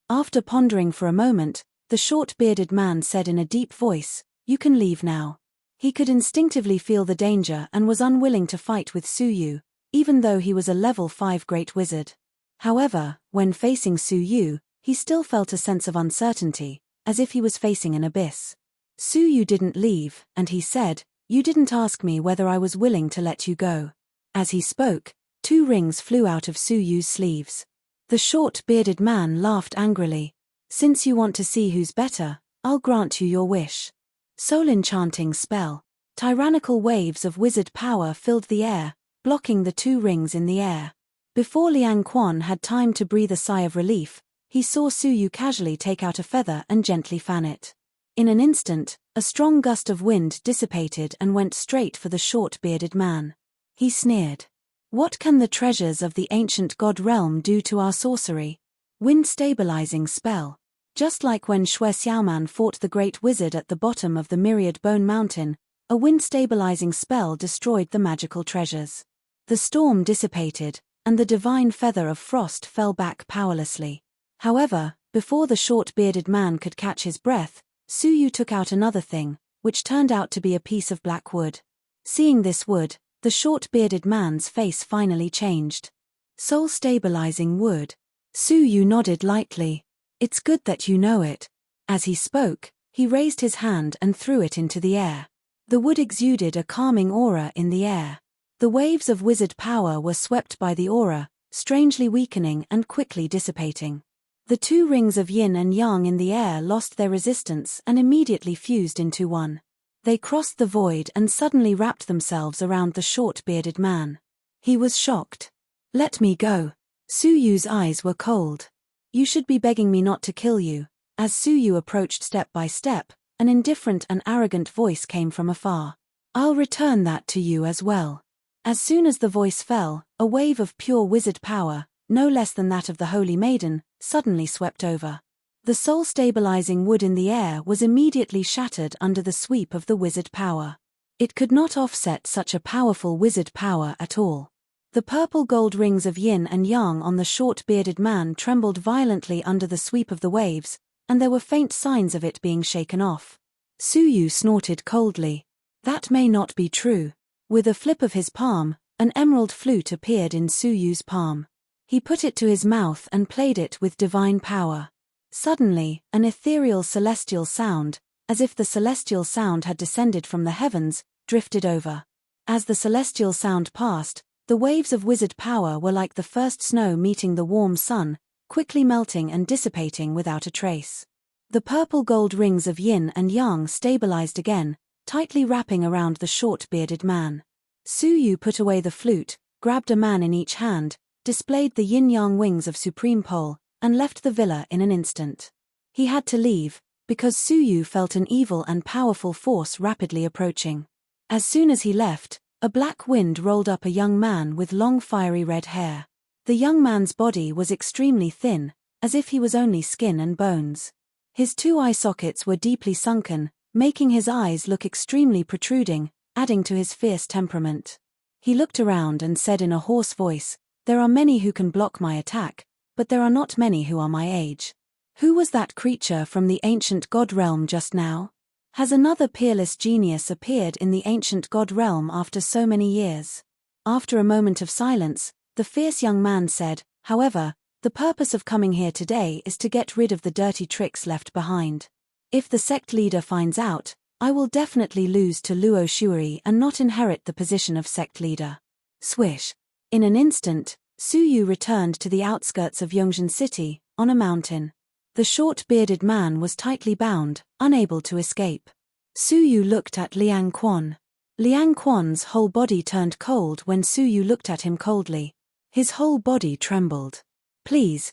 Speaker 1: After pondering for a moment, the short-bearded man said in a deep voice, "You can leave now." He could instinctively feel the danger and was unwilling to fight with Suyu, even though he was a level 5 great wizard. However, when facing Suyu, he still felt a sense of uncertainty, as if he was facing an abyss. Suyu didn't leave, and he said, "You didn't ask me whether I was willing to let you go." As he spoke, 2 rings flew out of Suyu's sleeves. The short-bearded man laughed angrily. "Since you want to see who's better, I'll grant you your wish." Soul enchanting spell. Tyrannical waves of wizard power filled the air, blocking the 2 rings in the air. Before Liang Quan had time to breathe a sigh of relief, he saw Suyu casually take out a feather and gently fan it. In an instant, a strong gust of wind dissipated and went straight for the short-bearded man. He sneered. "What can the treasures of the ancient god realm do to our sorcery?" Wind stabilizing spell. Just like when Xue Xiaoman fought the great wizard at the bottom of the Myriad Bone Mountain, a wind stabilizing spell destroyed the magical treasures. The storm dissipated, and the divine feather of frost fell back powerlessly. However, before the short-bearded man could catch his breath, Suyu took out another thing, which turned out to be a piece of black wood. Seeing this wood, the short-bearded man's face finally changed. Soul-stabilizing wood. Suyu nodded lightly. "It's good that you know it." As he spoke, he raised his hand and threw it into the air. The wood exuded a calming aura in the air. The waves of wizard power were swept by the aura, strangely weakening and quickly dissipating. The 2 rings of yin and yang in the air lost their resistance and immediately fused into one. They crossed the void and suddenly wrapped themselves around the short-bearded man. He was shocked. "Let me go." Suyu's eyes were cold. "You should be begging me not to kill you." As Suyu approached step by step, an indifferent and arrogant voice came from afar. "I'll return that to you as well." As soon as the voice fell, a wave of pure wizard power, no less than that of the Holy Maiden, suddenly swept over. The soul-stabilizing wood in the air was immediately shattered under the sweep of the wizard power. It could not offset such a powerful wizard power at all. The purple gold rings of yin and yang on the short-bearded man trembled violently under the sweep of the waves, and there were faint signs of it being shaken off. Suyu snorted coldly. "That may not be true." With a flip of his palm, an emerald flute appeared in Suyu's palm. He put it to his mouth and played it with divine power. Suddenly, an ethereal celestial sound, as if the celestial sound had descended from the heavens, drifted over. As the celestial sound passed, the waves of wizard power were like the first snow meeting the warm sun, quickly melting and dissipating without a trace. The purple gold rings of yin and yang stabilized again, tightly wrapping around the short-bearded man. Suyu put away the flute, grabbed a man in each hand, displayed the yin-yang wings of Supreme Pole, and left the villa in an instant. He had to leave, because Suyu felt an evil and powerful force rapidly approaching. As soon as he left, a black wind rolled up a young man with long fiery red hair. The young man's body was extremely thin, as if he was only skin and bones. His 2 eye sockets were deeply sunken, making his eyes look extremely protruding, adding to his fierce temperament. He looked around and said in a hoarse voice, "There are many who can block my attack, but there are not many who are my age. Who was that creature from the ancient god realm just now? Has another peerless genius appeared in the ancient god realm after so many years?" After a moment of silence, the fierce young man said, "However, the purpose of coming here today is to get rid of the dirty tricks left behind. If the sect leader finds out, I will definitely lose to Luo Shuari and not inherit the position of sect leader." Swish. In an instant, Suyu returned to the outskirts of Yongzhen City, on a mountain. The short-bearded man was tightly bound, unable to escape. Suyu looked at Liang Quan. Liang Quan's whole body turned cold when Suyu looked at him coldly. His whole body trembled. Please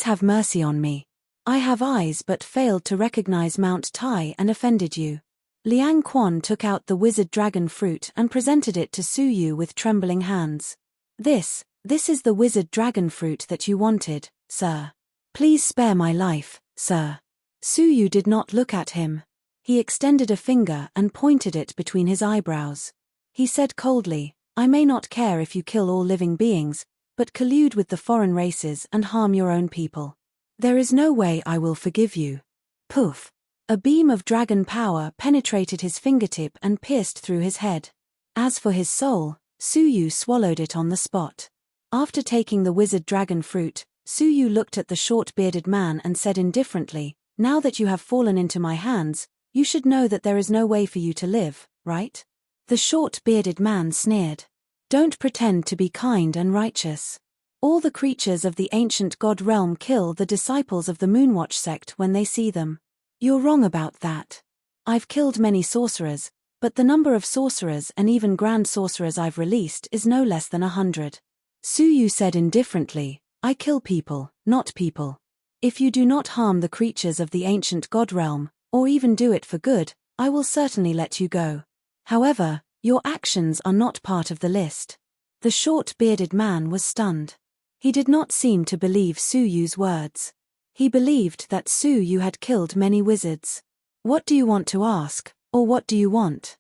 Speaker 1: have mercy on me. I have eyes but failed to recognize Mount Tai and offended you." Liang Quan took out the wizard dragon fruit and presented it to Su Yu with trembling hands. This is the wizard dragon fruit that you wanted, sir. Please spare my life, sir. Su Yu did not look at him. He extended a finger and pointed it between his eyebrows. He said coldly, I may not care if you kill all living beings, but collude with the foreign races and harm your own people. There is no way I will forgive you. Poof! A beam of dragon power penetrated his fingertip and pierced through his head. As for his soul, Su Yu swallowed it on the spot. After taking the wizard dragon fruit, Su Yu looked at the short-bearded man and said indifferently, Now that you have fallen into my hands, you should know that there is no way for you to live, right? The short-bearded man sneered. Don't pretend to be kind and righteous. All the creatures of the ancient god realm kill the disciples of the Moonwatch sect when they see them. You're wrong about that. I've killed many sorcerers, but the number of sorcerers and even grand sorcerers I've released is no less than 100. Su Yu said indifferently, I kill people, not people. If you do not harm the creatures of the ancient god realm, or even do it for good, I will certainly let you go. However, your actions are not part of the list. The short-bearded man was stunned. He did not seem to believe Su Yu's words. He believed that Su Yu had killed many wizards. What do you want to ask, or what do you want?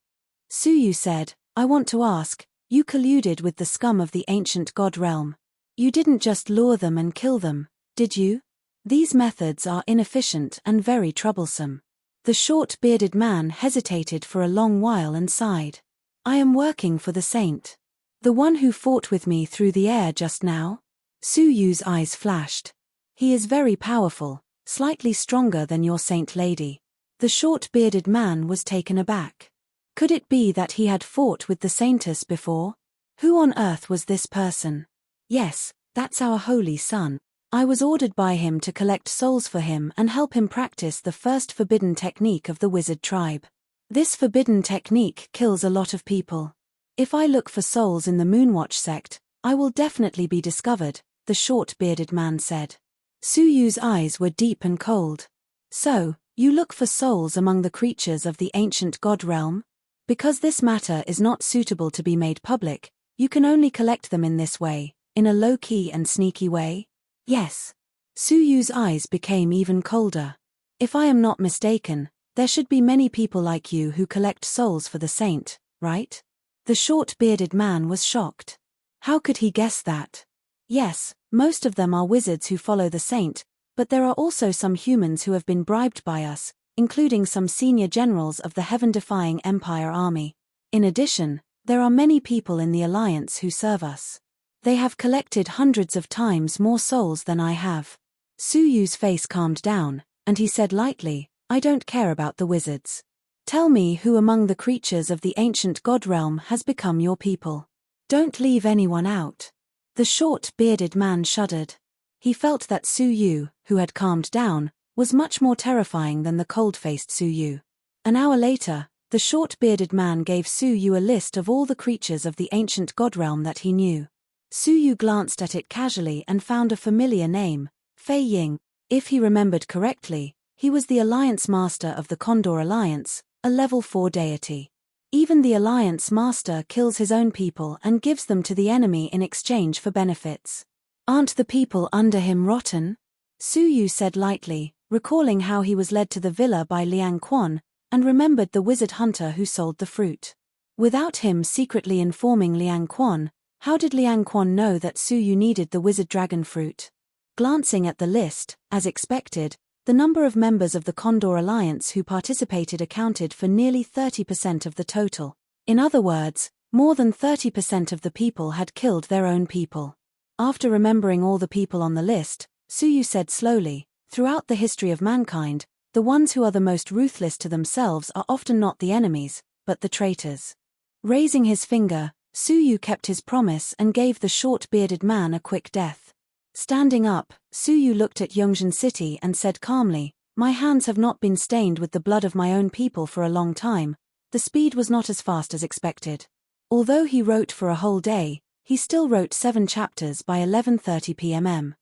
Speaker 1: Su Yu said, I want to ask, you colluded with the scum of the ancient god realm. You didn't just lure them and kill them, did you? These methods are inefficient and very troublesome. The short-bearded man hesitated for a long while and sighed. I am working for the saint. The one who fought with me through the air just now? Su Yu's eyes flashed. He is very powerful, slightly stronger than your saint lady. The short-bearded man was taken aback. Could it be that he had fought with the saintess before? Who on earth was this person? Yes, that's our holy son. I was ordered by him to collect souls for him and help him practice the first forbidden technique of the wizard tribe. This forbidden technique kills a lot of people. If I look for souls in the Moonwatch sect, I will definitely be discovered, the short-bearded man said. Su Yu's eyes were deep and cold. So, you look for souls among the creatures of the ancient god realm? Because this matter is not suitable to be made public, you can only collect them in this way, in a low-key and sneaky way? Yes. Su Yu's eyes became even colder. If I am not mistaken, there should be many people like you who collect souls for the saint, right? The short-bearded man was shocked. How could he guess that? Yes, most of them are wizards who follow the saint, but there are also some humans who have been bribed by us, including some senior generals of the heaven-defying Empire army. In addition, there are many people in the Alliance who serve us. They have collected hundreds of times more souls than I have. Su Yu's face calmed down, and he said lightly, I don't care about the wizards. Tell me who among the creatures of the ancient god realm has become your people. Don't leave anyone out. The short-bearded man shuddered. He felt that Su Yu, who had calmed down, was much more terrifying than the cold-faced Su Yu. An hour later, the short-bearded man gave Su Yu a list of all the creatures of the ancient god realm that he knew. Su Yu glanced at it casually and found a familiar name, Fei Ying. If he remembered correctly, he was the Alliance Master of the Condor Alliance, a level 4 deity. Even the Alliance Master kills his own people and gives them to the enemy in exchange for benefits. Aren't the people under him rotten? Su Yu said lightly, recalling how he was led to the villa by Liang Quan, and remembered the wizard hunter who sold the fruit. Without him secretly informing Liang Quan, how did Liang Quan know that Su Yu needed the wizard dragon fruit? Glancing at the list, as expected, the number of members of the Condor Alliance who participated accounted for nearly 30% of the total. In other words, more than 30% of the people had killed their own people. After remembering all the people on the list, Su Yu said slowly, throughout the history of mankind, the ones who are the most ruthless to themselves are often not the enemies, but the traitors. Raising his finger, Su Yu kept his promise and gave the short-bearded man a quick death. Standing up, Su Yu looked at Yongzhen City and said calmly, my hands have not been stained with the blood of my own people for a long time. The speed was not as fast as expected. Although he wrote for a whole day, he still wrote 7 chapters by 11:30 p.m.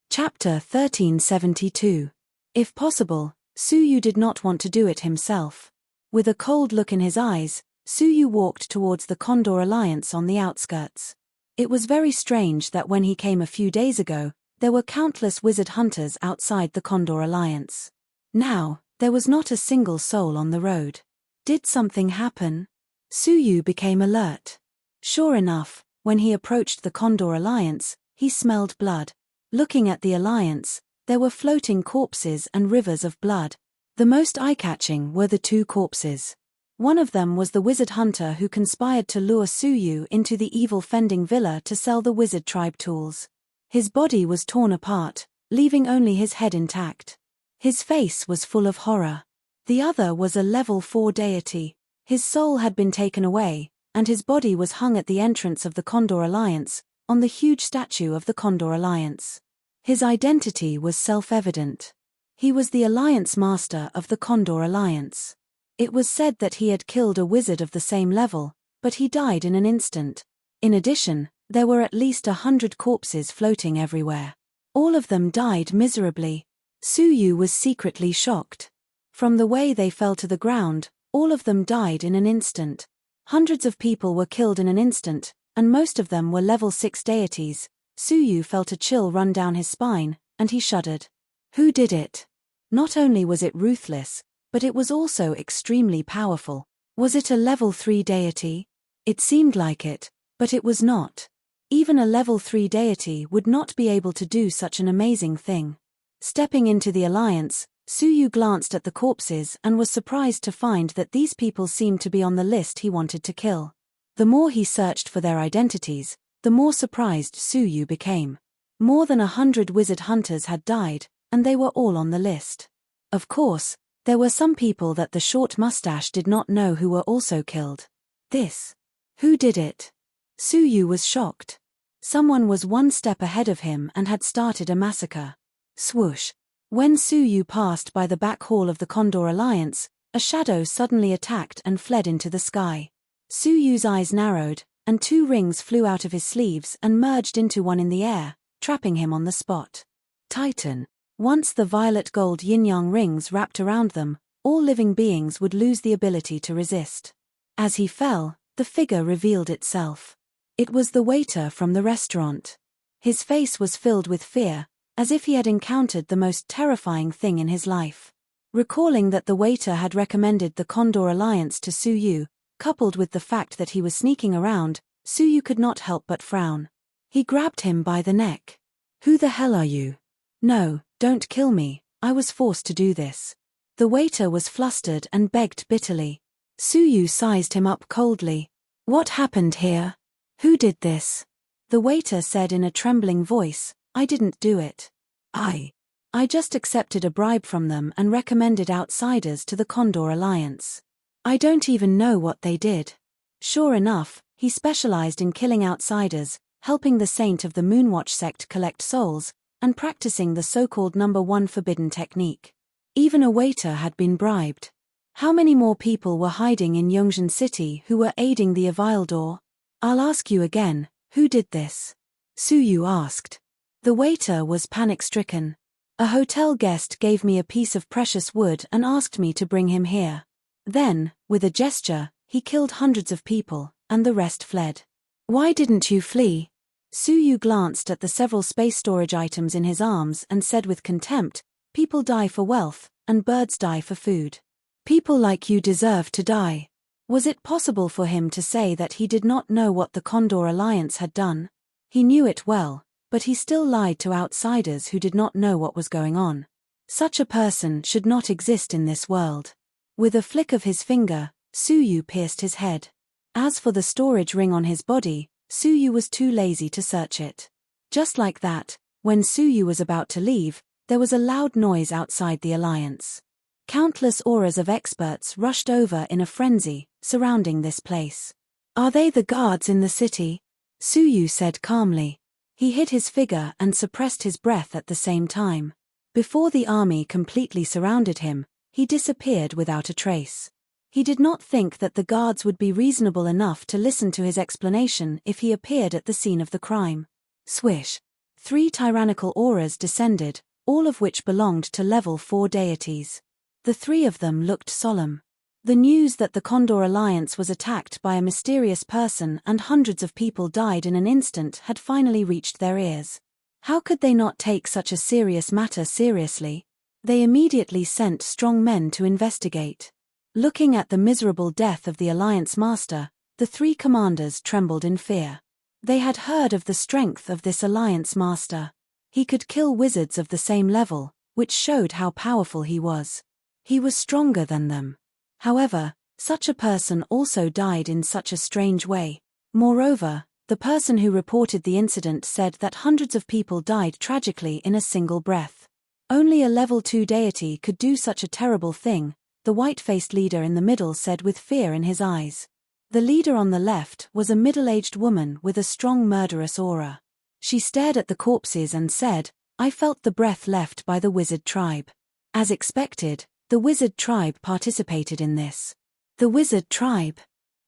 Speaker 1: Chapter 1372. If possible, Su Yu did not want to do it himself. With a cold look in his eyes, Suyu walked towards the Condor Alliance on the outskirts. It was very strange that when he came a few days ago, there were countless wizard hunters outside the Condor Alliance. Now, there was not a single soul on the road. Did something happen? Suyu became alert. Sure enough, when he approached the Condor Alliance, he smelled blood. Looking at the Alliance, there were floating corpses and rivers of blood. The most eye-catching were the two corpses. One of them was the wizard hunter who conspired to lure Suyu into the evil Fending Villa to sell the wizard tribe tools. His body was torn apart, leaving only his head intact. His face was full of horror. The other was a level 4 deity. His soul had been taken away, and his body was hung at the entrance of the Condor Alliance, on the huge statue of the Condor Alliance. His identity was self-evident. He was the Alliance Master of the Condor Alliance. It was said that he had killed a wizard of the same level, but he died in an instant. In addition, there were at least 100 corpses floating everywhere. All of them died miserably. Suyu was secretly shocked. From the way they fell to the ground, all of them died in an instant. Hundreds of people were killed in an instant, and most of them were level 6 deities. Suyu felt a chill run down his spine, and he shuddered. Who did it? Not only was it ruthless, but it was also extremely powerful. Was it a level 3 deity? It seemed like it, but it was not. Even a level 3 deity would not be able to do such an amazing thing. Stepping into the Alliance, Suyu glanced at the corpses and was surprised to find that these people seemed to be on the list he wanted to kill. The more he searched for their identities, the more surprised Suyu became. More than 100 wizard hunters had died, and they were all on the list. Of course, there were some people that the short mustache did not know who were also killed. This. Who did it? Suyu was shocked. Someone was one step ahead of him and had started a massacre. Swoosh. When Suyu passed by the back hall of the Condor Alliance, a shadow suddenly attacked and fled into the sky. Suyu's eyes narrowed, and 2 rings flew out of his sleeves and merged into one in the air, trapping him on the spot. Titan. Once the violet gold yin-yang rings wrapped around them, all living beings would lose the ability to resist. As he fell, the figure revealed itself. It was the waiter from the restaurant. His face was filled with fear, as if he had encountered the most terrifying thing in his life. Recalling that the waiter had recommended the Condor Alliance to Suyu, coupled with the fact that he was sneaking around, Suyu could not help but frown. He grabbed him by the neck. Who the hell are you? No, don't kill me, I was forced to do this. The waiter was flustered and begged bitterly. Suyu sized him up coldly. What happened here? Who did this? The waiter said in a trembling voice, I didn't do it. I just accepted a bribe from them and recommended outsiders to the Condor Alliance. I don't even know what they did. Sure enough, he specialized in killing outsiders, helping the saint of the Moonwatch sect collect souls, and practicing the so-called number 1 forbidden technique. Even a waiter had been bribed. How many more people were hiding in Yongzhen City who were aiding the Avildor? I'll ask you again, who did this? Suyu asked. The waiter was panic-stricken. A hotel guest gave me a piece of precious wood and asked me to bring him here. Then, with a gesture, he killed hundreds of people, and the rest fled. Why didn't you flee? Suyu glanced at the several space storage items in his arms and said with contempt, people die for wealth, and birds die for food. People like you deserve to die. Was it possible for him to say that he did not know what the Condor Alliance had done? He knew it well, but he still lied to outsiders who did not know what was going on. Such a person should not exist in this world. With a flick of his finger, Suyu pierced his head. As for the storage ring on his body, Suyu was too lazy to search it. Just like that, when Suyu was about to leave, there was a loud noise outside the Alliance. Countless auras of experts rushed over in a frenzy, surrounding this place. Are they the guards in the city? Suyu said calmly. He hid his figure and suppressed his breath at the same time. Before the army completely surrounded him, he disappeared without a trace. He did not think that the guards would be reasonable enough to listen to his explanation if he appeared at the scene of the crime. Swish. 3 tyrannical auras descended, all of which belonged to level 4 deities. The 3 of them looked solemn. The news that the Condor Alliance was attacked by a mysterious person and hundreds of people died in an instant had finally reached their ears. How could they not take such a serious matter seriously? They immediately sent strong men to investigate. Looking at the miserable death of the Alliance Master, the three commanders trembled in fear. They had heard of the strength of this Alliance Master. He could kill wizards of the same level, which showed how powerful he was. He was stronger than them. However, such a person also died in such a strange way. Moreover, the person who reported the incident said that hundreds of people died tragically in a single breath. Only a level 2 deity could do such a terrible thing, the white-faced leader in the middle said with fear in his eyes. The leader on the left was a middle-aged woman with a strong murderous aura. She stared at the corpses and said, "I felt the breath left by the wizard tribe." As expected, the wizard tribe participated in this. The wizard tribe.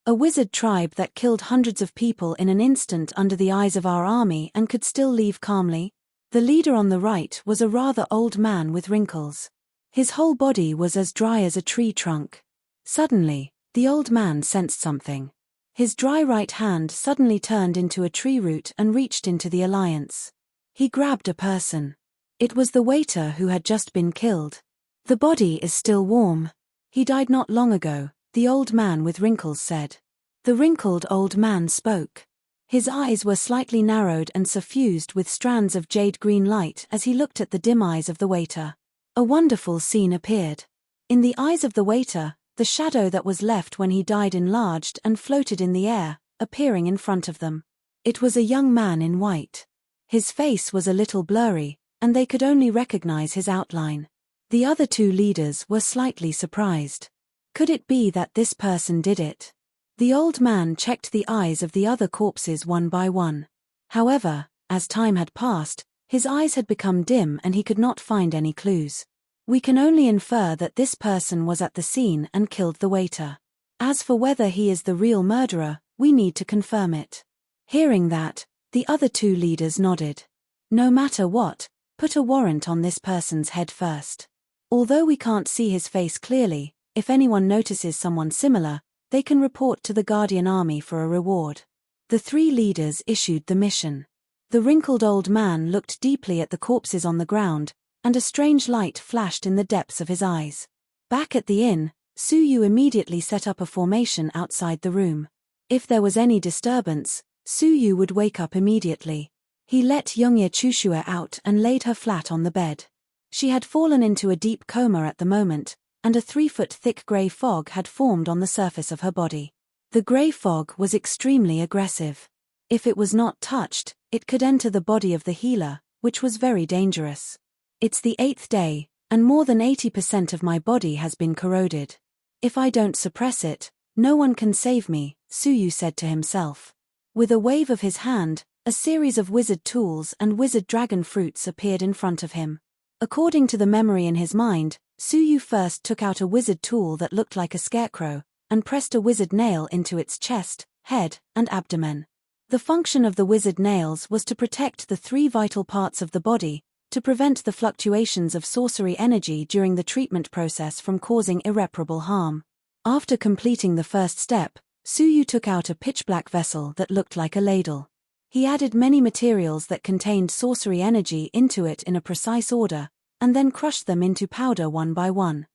Speaker 1: A wizard tribe that killed hundreds of people in an instant under the eyes of our army and could still leave calmly? The leader on the right was a rather old man with wrinkles. His whole body was as dry as a tree trunk. Suddenly, the old man sensed something. His dry right hand suddenly turned into a tree root and reached into the Alliance. He grabbed a person. It was the waiter who had just been killed. "The body is still warm. He died not long ago," the old man with wrinkles said. The wrinkled old man spoke. His eyes were slightly narrowed and suffused with strands of jade green light as he looked at the dim eyes of the waiter. A wonderful scene appeared. In the eyes of the waiter, the shadow that was left when he died enlarged and floated in the air, appearing in front of them. It was a young man in white. His face was a little blurry, and they could only recognize his outline. The other two leaders were slightly surprised. Could it be that this person did it? The old man checked the eyes of the other corpses one by one. However, as time had passed, his eyes had become dim and he could not find any clues. We can only infer that this person was at the scene and killed the waiter. As for whether he is the real murderer, we need to confirm it. Hearing that, the other two leaders nodded. No matter what, put a warrant on this person's head first. Although we can't see his face clearly, if anyone notices someone similar, they can report to the Guardian Army for a reward. The three leaders issued the mission. The wrinkled old man looked deeply at the corpses on the ground, and a strange light flashed in the depths of his eyes. Back at the inn, Suyu immediately set up a formation outside the room. If there was any disturbance, Suyu would wake up immediately. He let Youngye Chushue out and laid her flat on the bed. She had fallen into a deep coma at the moment, and a 3-foot thick grey fog had formed on the surface of her body. The grey fog was extremely aggressive. If it was not touched, it could enter the body of the healer, which was very dangerous. "It's the 8th day, and more than 80% of my body has been corroded. If I don't suppress it, no one can save me," Suyu said to himself. With a wave of his hand, a series of wizard tools and wizard dragon fruits appeared in front of him. According to the memory in his mind, Suyu first took out a wizard tool that looked like a scarecrow, and pressed a wizard nail into its chest, head, and abdomen. The function of the wizard nails was to protect the 3 vital parts of the body, to prevent the fluctuations of sorcery energy during the treatment process from causing irreparable harm. After completing the first step, Suyu took out a pitch-black vessel that looked like a ladle. He added many materials that contained sorcery energy into it in a precise order, and then crushed them into powder one by one.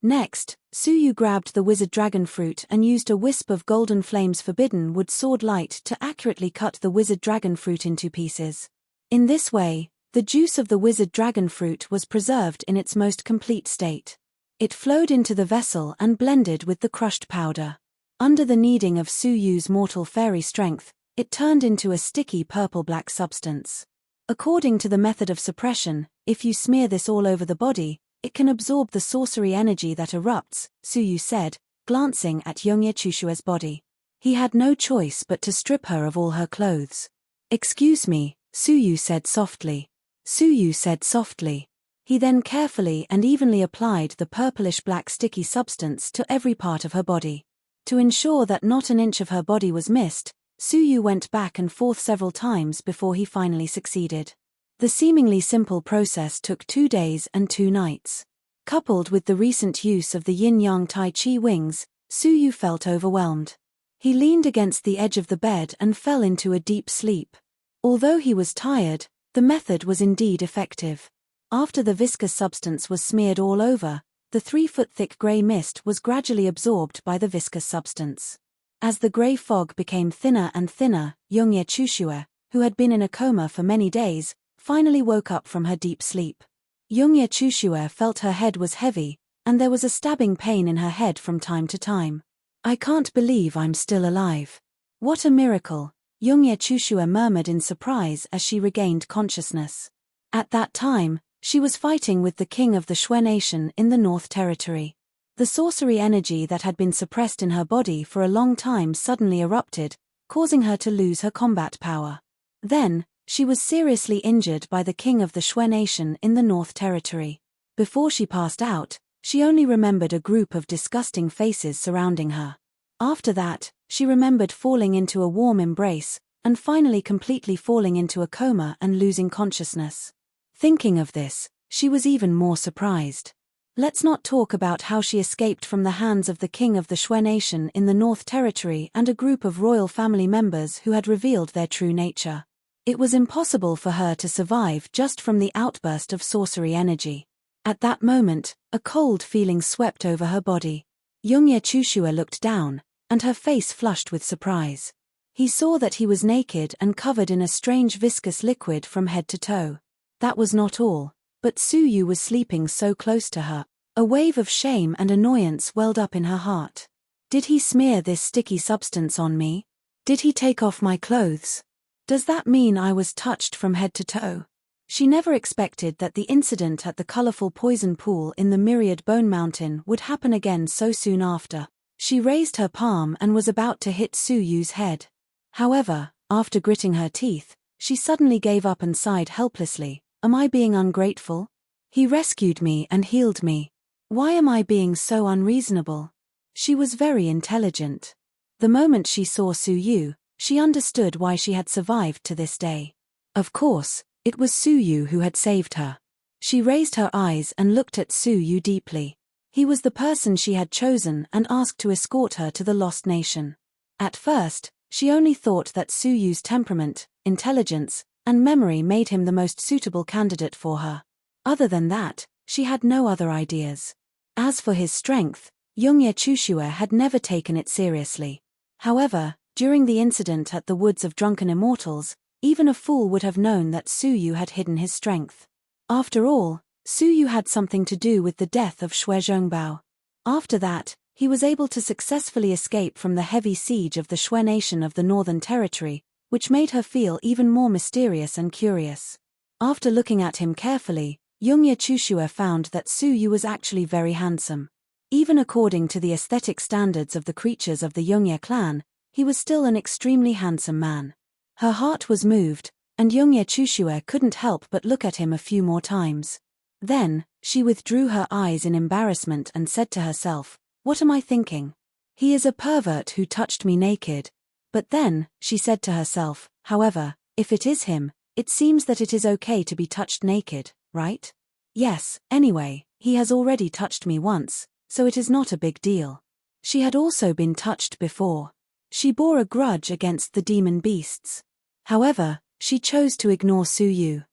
Speaker 1: Next, Suyu grabbed the wizard dragon fruit and used a wisp of golden flames forbidden wood sword light to accurately cut the wizard dragon fruit into pieces. In this way, the juice of the wizard dragon fruit was preserved in its most complete state. It flowed into the vessel and blended with the crushed powder. Under the kneading of Suyu's mortal fairy strength, it turned into a sticky purple-black substance. According to the method of suppression, if you smear this all over the body, it can absorb the sorcery energy that erupts, Suyu said, glancing at Youngye Chushue's body. He had no choice but to strip her of all her clothes. "Excuse me," Suyu said softly. He then carefully and evenly applied the purplish-black sticky substance to every part of her body. To ensure that not an inch of her body was missed, Suyu went back and forth several times before he finally succeeded. The seemingly simple process took 2 days and 2 nights. Coupled with the recent use of the yin-yang Tai Chi wings, Su Yu felt overwhelmed. He leaned against the edge of the bed and fell into a deep sleep. Although he was tired, the method was indeed effective. After the viscous substance was smeared all over, the 3-foot-thick grey mist was gradually absorbed by the viscous substance. As the grey fog became thinner and thinner, Yongye Chushue, who had been in a coma for many days, finally woke up from her deep sleep. Yongye Chushue felt her head was heavy, and there was a stabbing pain in her head from time to time. "I can't believe I'm still alive. What a miracle," Yongye Chushue murmured in surprise as she regained consciousness. At that time, she was fighting with the king of the Shui nation in the North Territory. The sorcery energy that had been suppressed in her body for a long time suddenly erupted, causing her to lose her combat power. Then, she was seriously injured by the king of the Shui nation in the North Territory. Before she passed out, she only remembered a group of disgusting faces surrounding her. After that, she remembered falling into a warm embrace, and finally completely falling into a coma and losing consciousness. Thinking of this, she was even more surprised. Let's not talk about how she escaped from the hands of the king of the Shui nation in the North Territory and a group of royal family members who had revealed their true nature. It was impossible for her to survive just from the outburst of sorcery energy. At that moment, a cold feeling swept over her body. Yongye Chushue looked down, and her face flushed with surprise. He saw that he was naked and covered in a strange viscous liquid from head to toe. That was not all, but Su Yu was sleeping so close to her. A wave of shame and annoyance welled up in her heart. Did he smear this sticky substance on me? Did he take off my clothes? Does that mean I was touched from head to toe? She never expected that the incident at the colorful poison pool in the Myriad Bone Mountain would happen again so soon after. She raised her palm and was about to hit Su Yu's head. However, after gritting her teeth, she suddenly gave up and sighed helplessly. Am I being ungrateful? He rescued me and healed me. Why am I being so unreasonable? She was very intelligent. The moment she saw Su Yu, she understood why she had survived to this day. Of course, it was Su Yu who had saved her. She raised her eyes and looked at Su Yu deeply. He was the person she had chosen and asked to escort her to the Lost Nation. At first, she only thought that Su Yu's temperament, intelligence, and memory made him the most suitable candidate for her. Other than that, she had no other ideas. As for his strength, Yongye Chushue had never taken it seriously. However, during the incident at the Woods of Drunken Immortals, even a fool would have known that Su Yu had hidden his strength. After all, Su Yu had something to do with the death of Shui Zhongbao. After that, he was able to successfully escape from the heavy siege of the Shui nation of the Northern Territory, which made her feel even more mysterious and curious. After looking at him carefully, Yongye Chushue found that Su Yu was actually very handsome. Even according to the aesthetic standards of the creatures of the Yongye clan, he was still an extremely handsome man. Her heart was moved, and Yongye Chushue couldn't help but look at him a few more times. Then, she withdrew her eyes in embarrassment and said to herself, "What am I thinking? He is a pervert who touched me naked." But then, she said to herself, however, if it is him, it seems that it is okay to be touched naked, right? Yes, anyway, he has already touched me once, so it is not a big deal. She had also been touched before. She bore a grudge against the demon beasts. However, she chose to ignore Su Yu.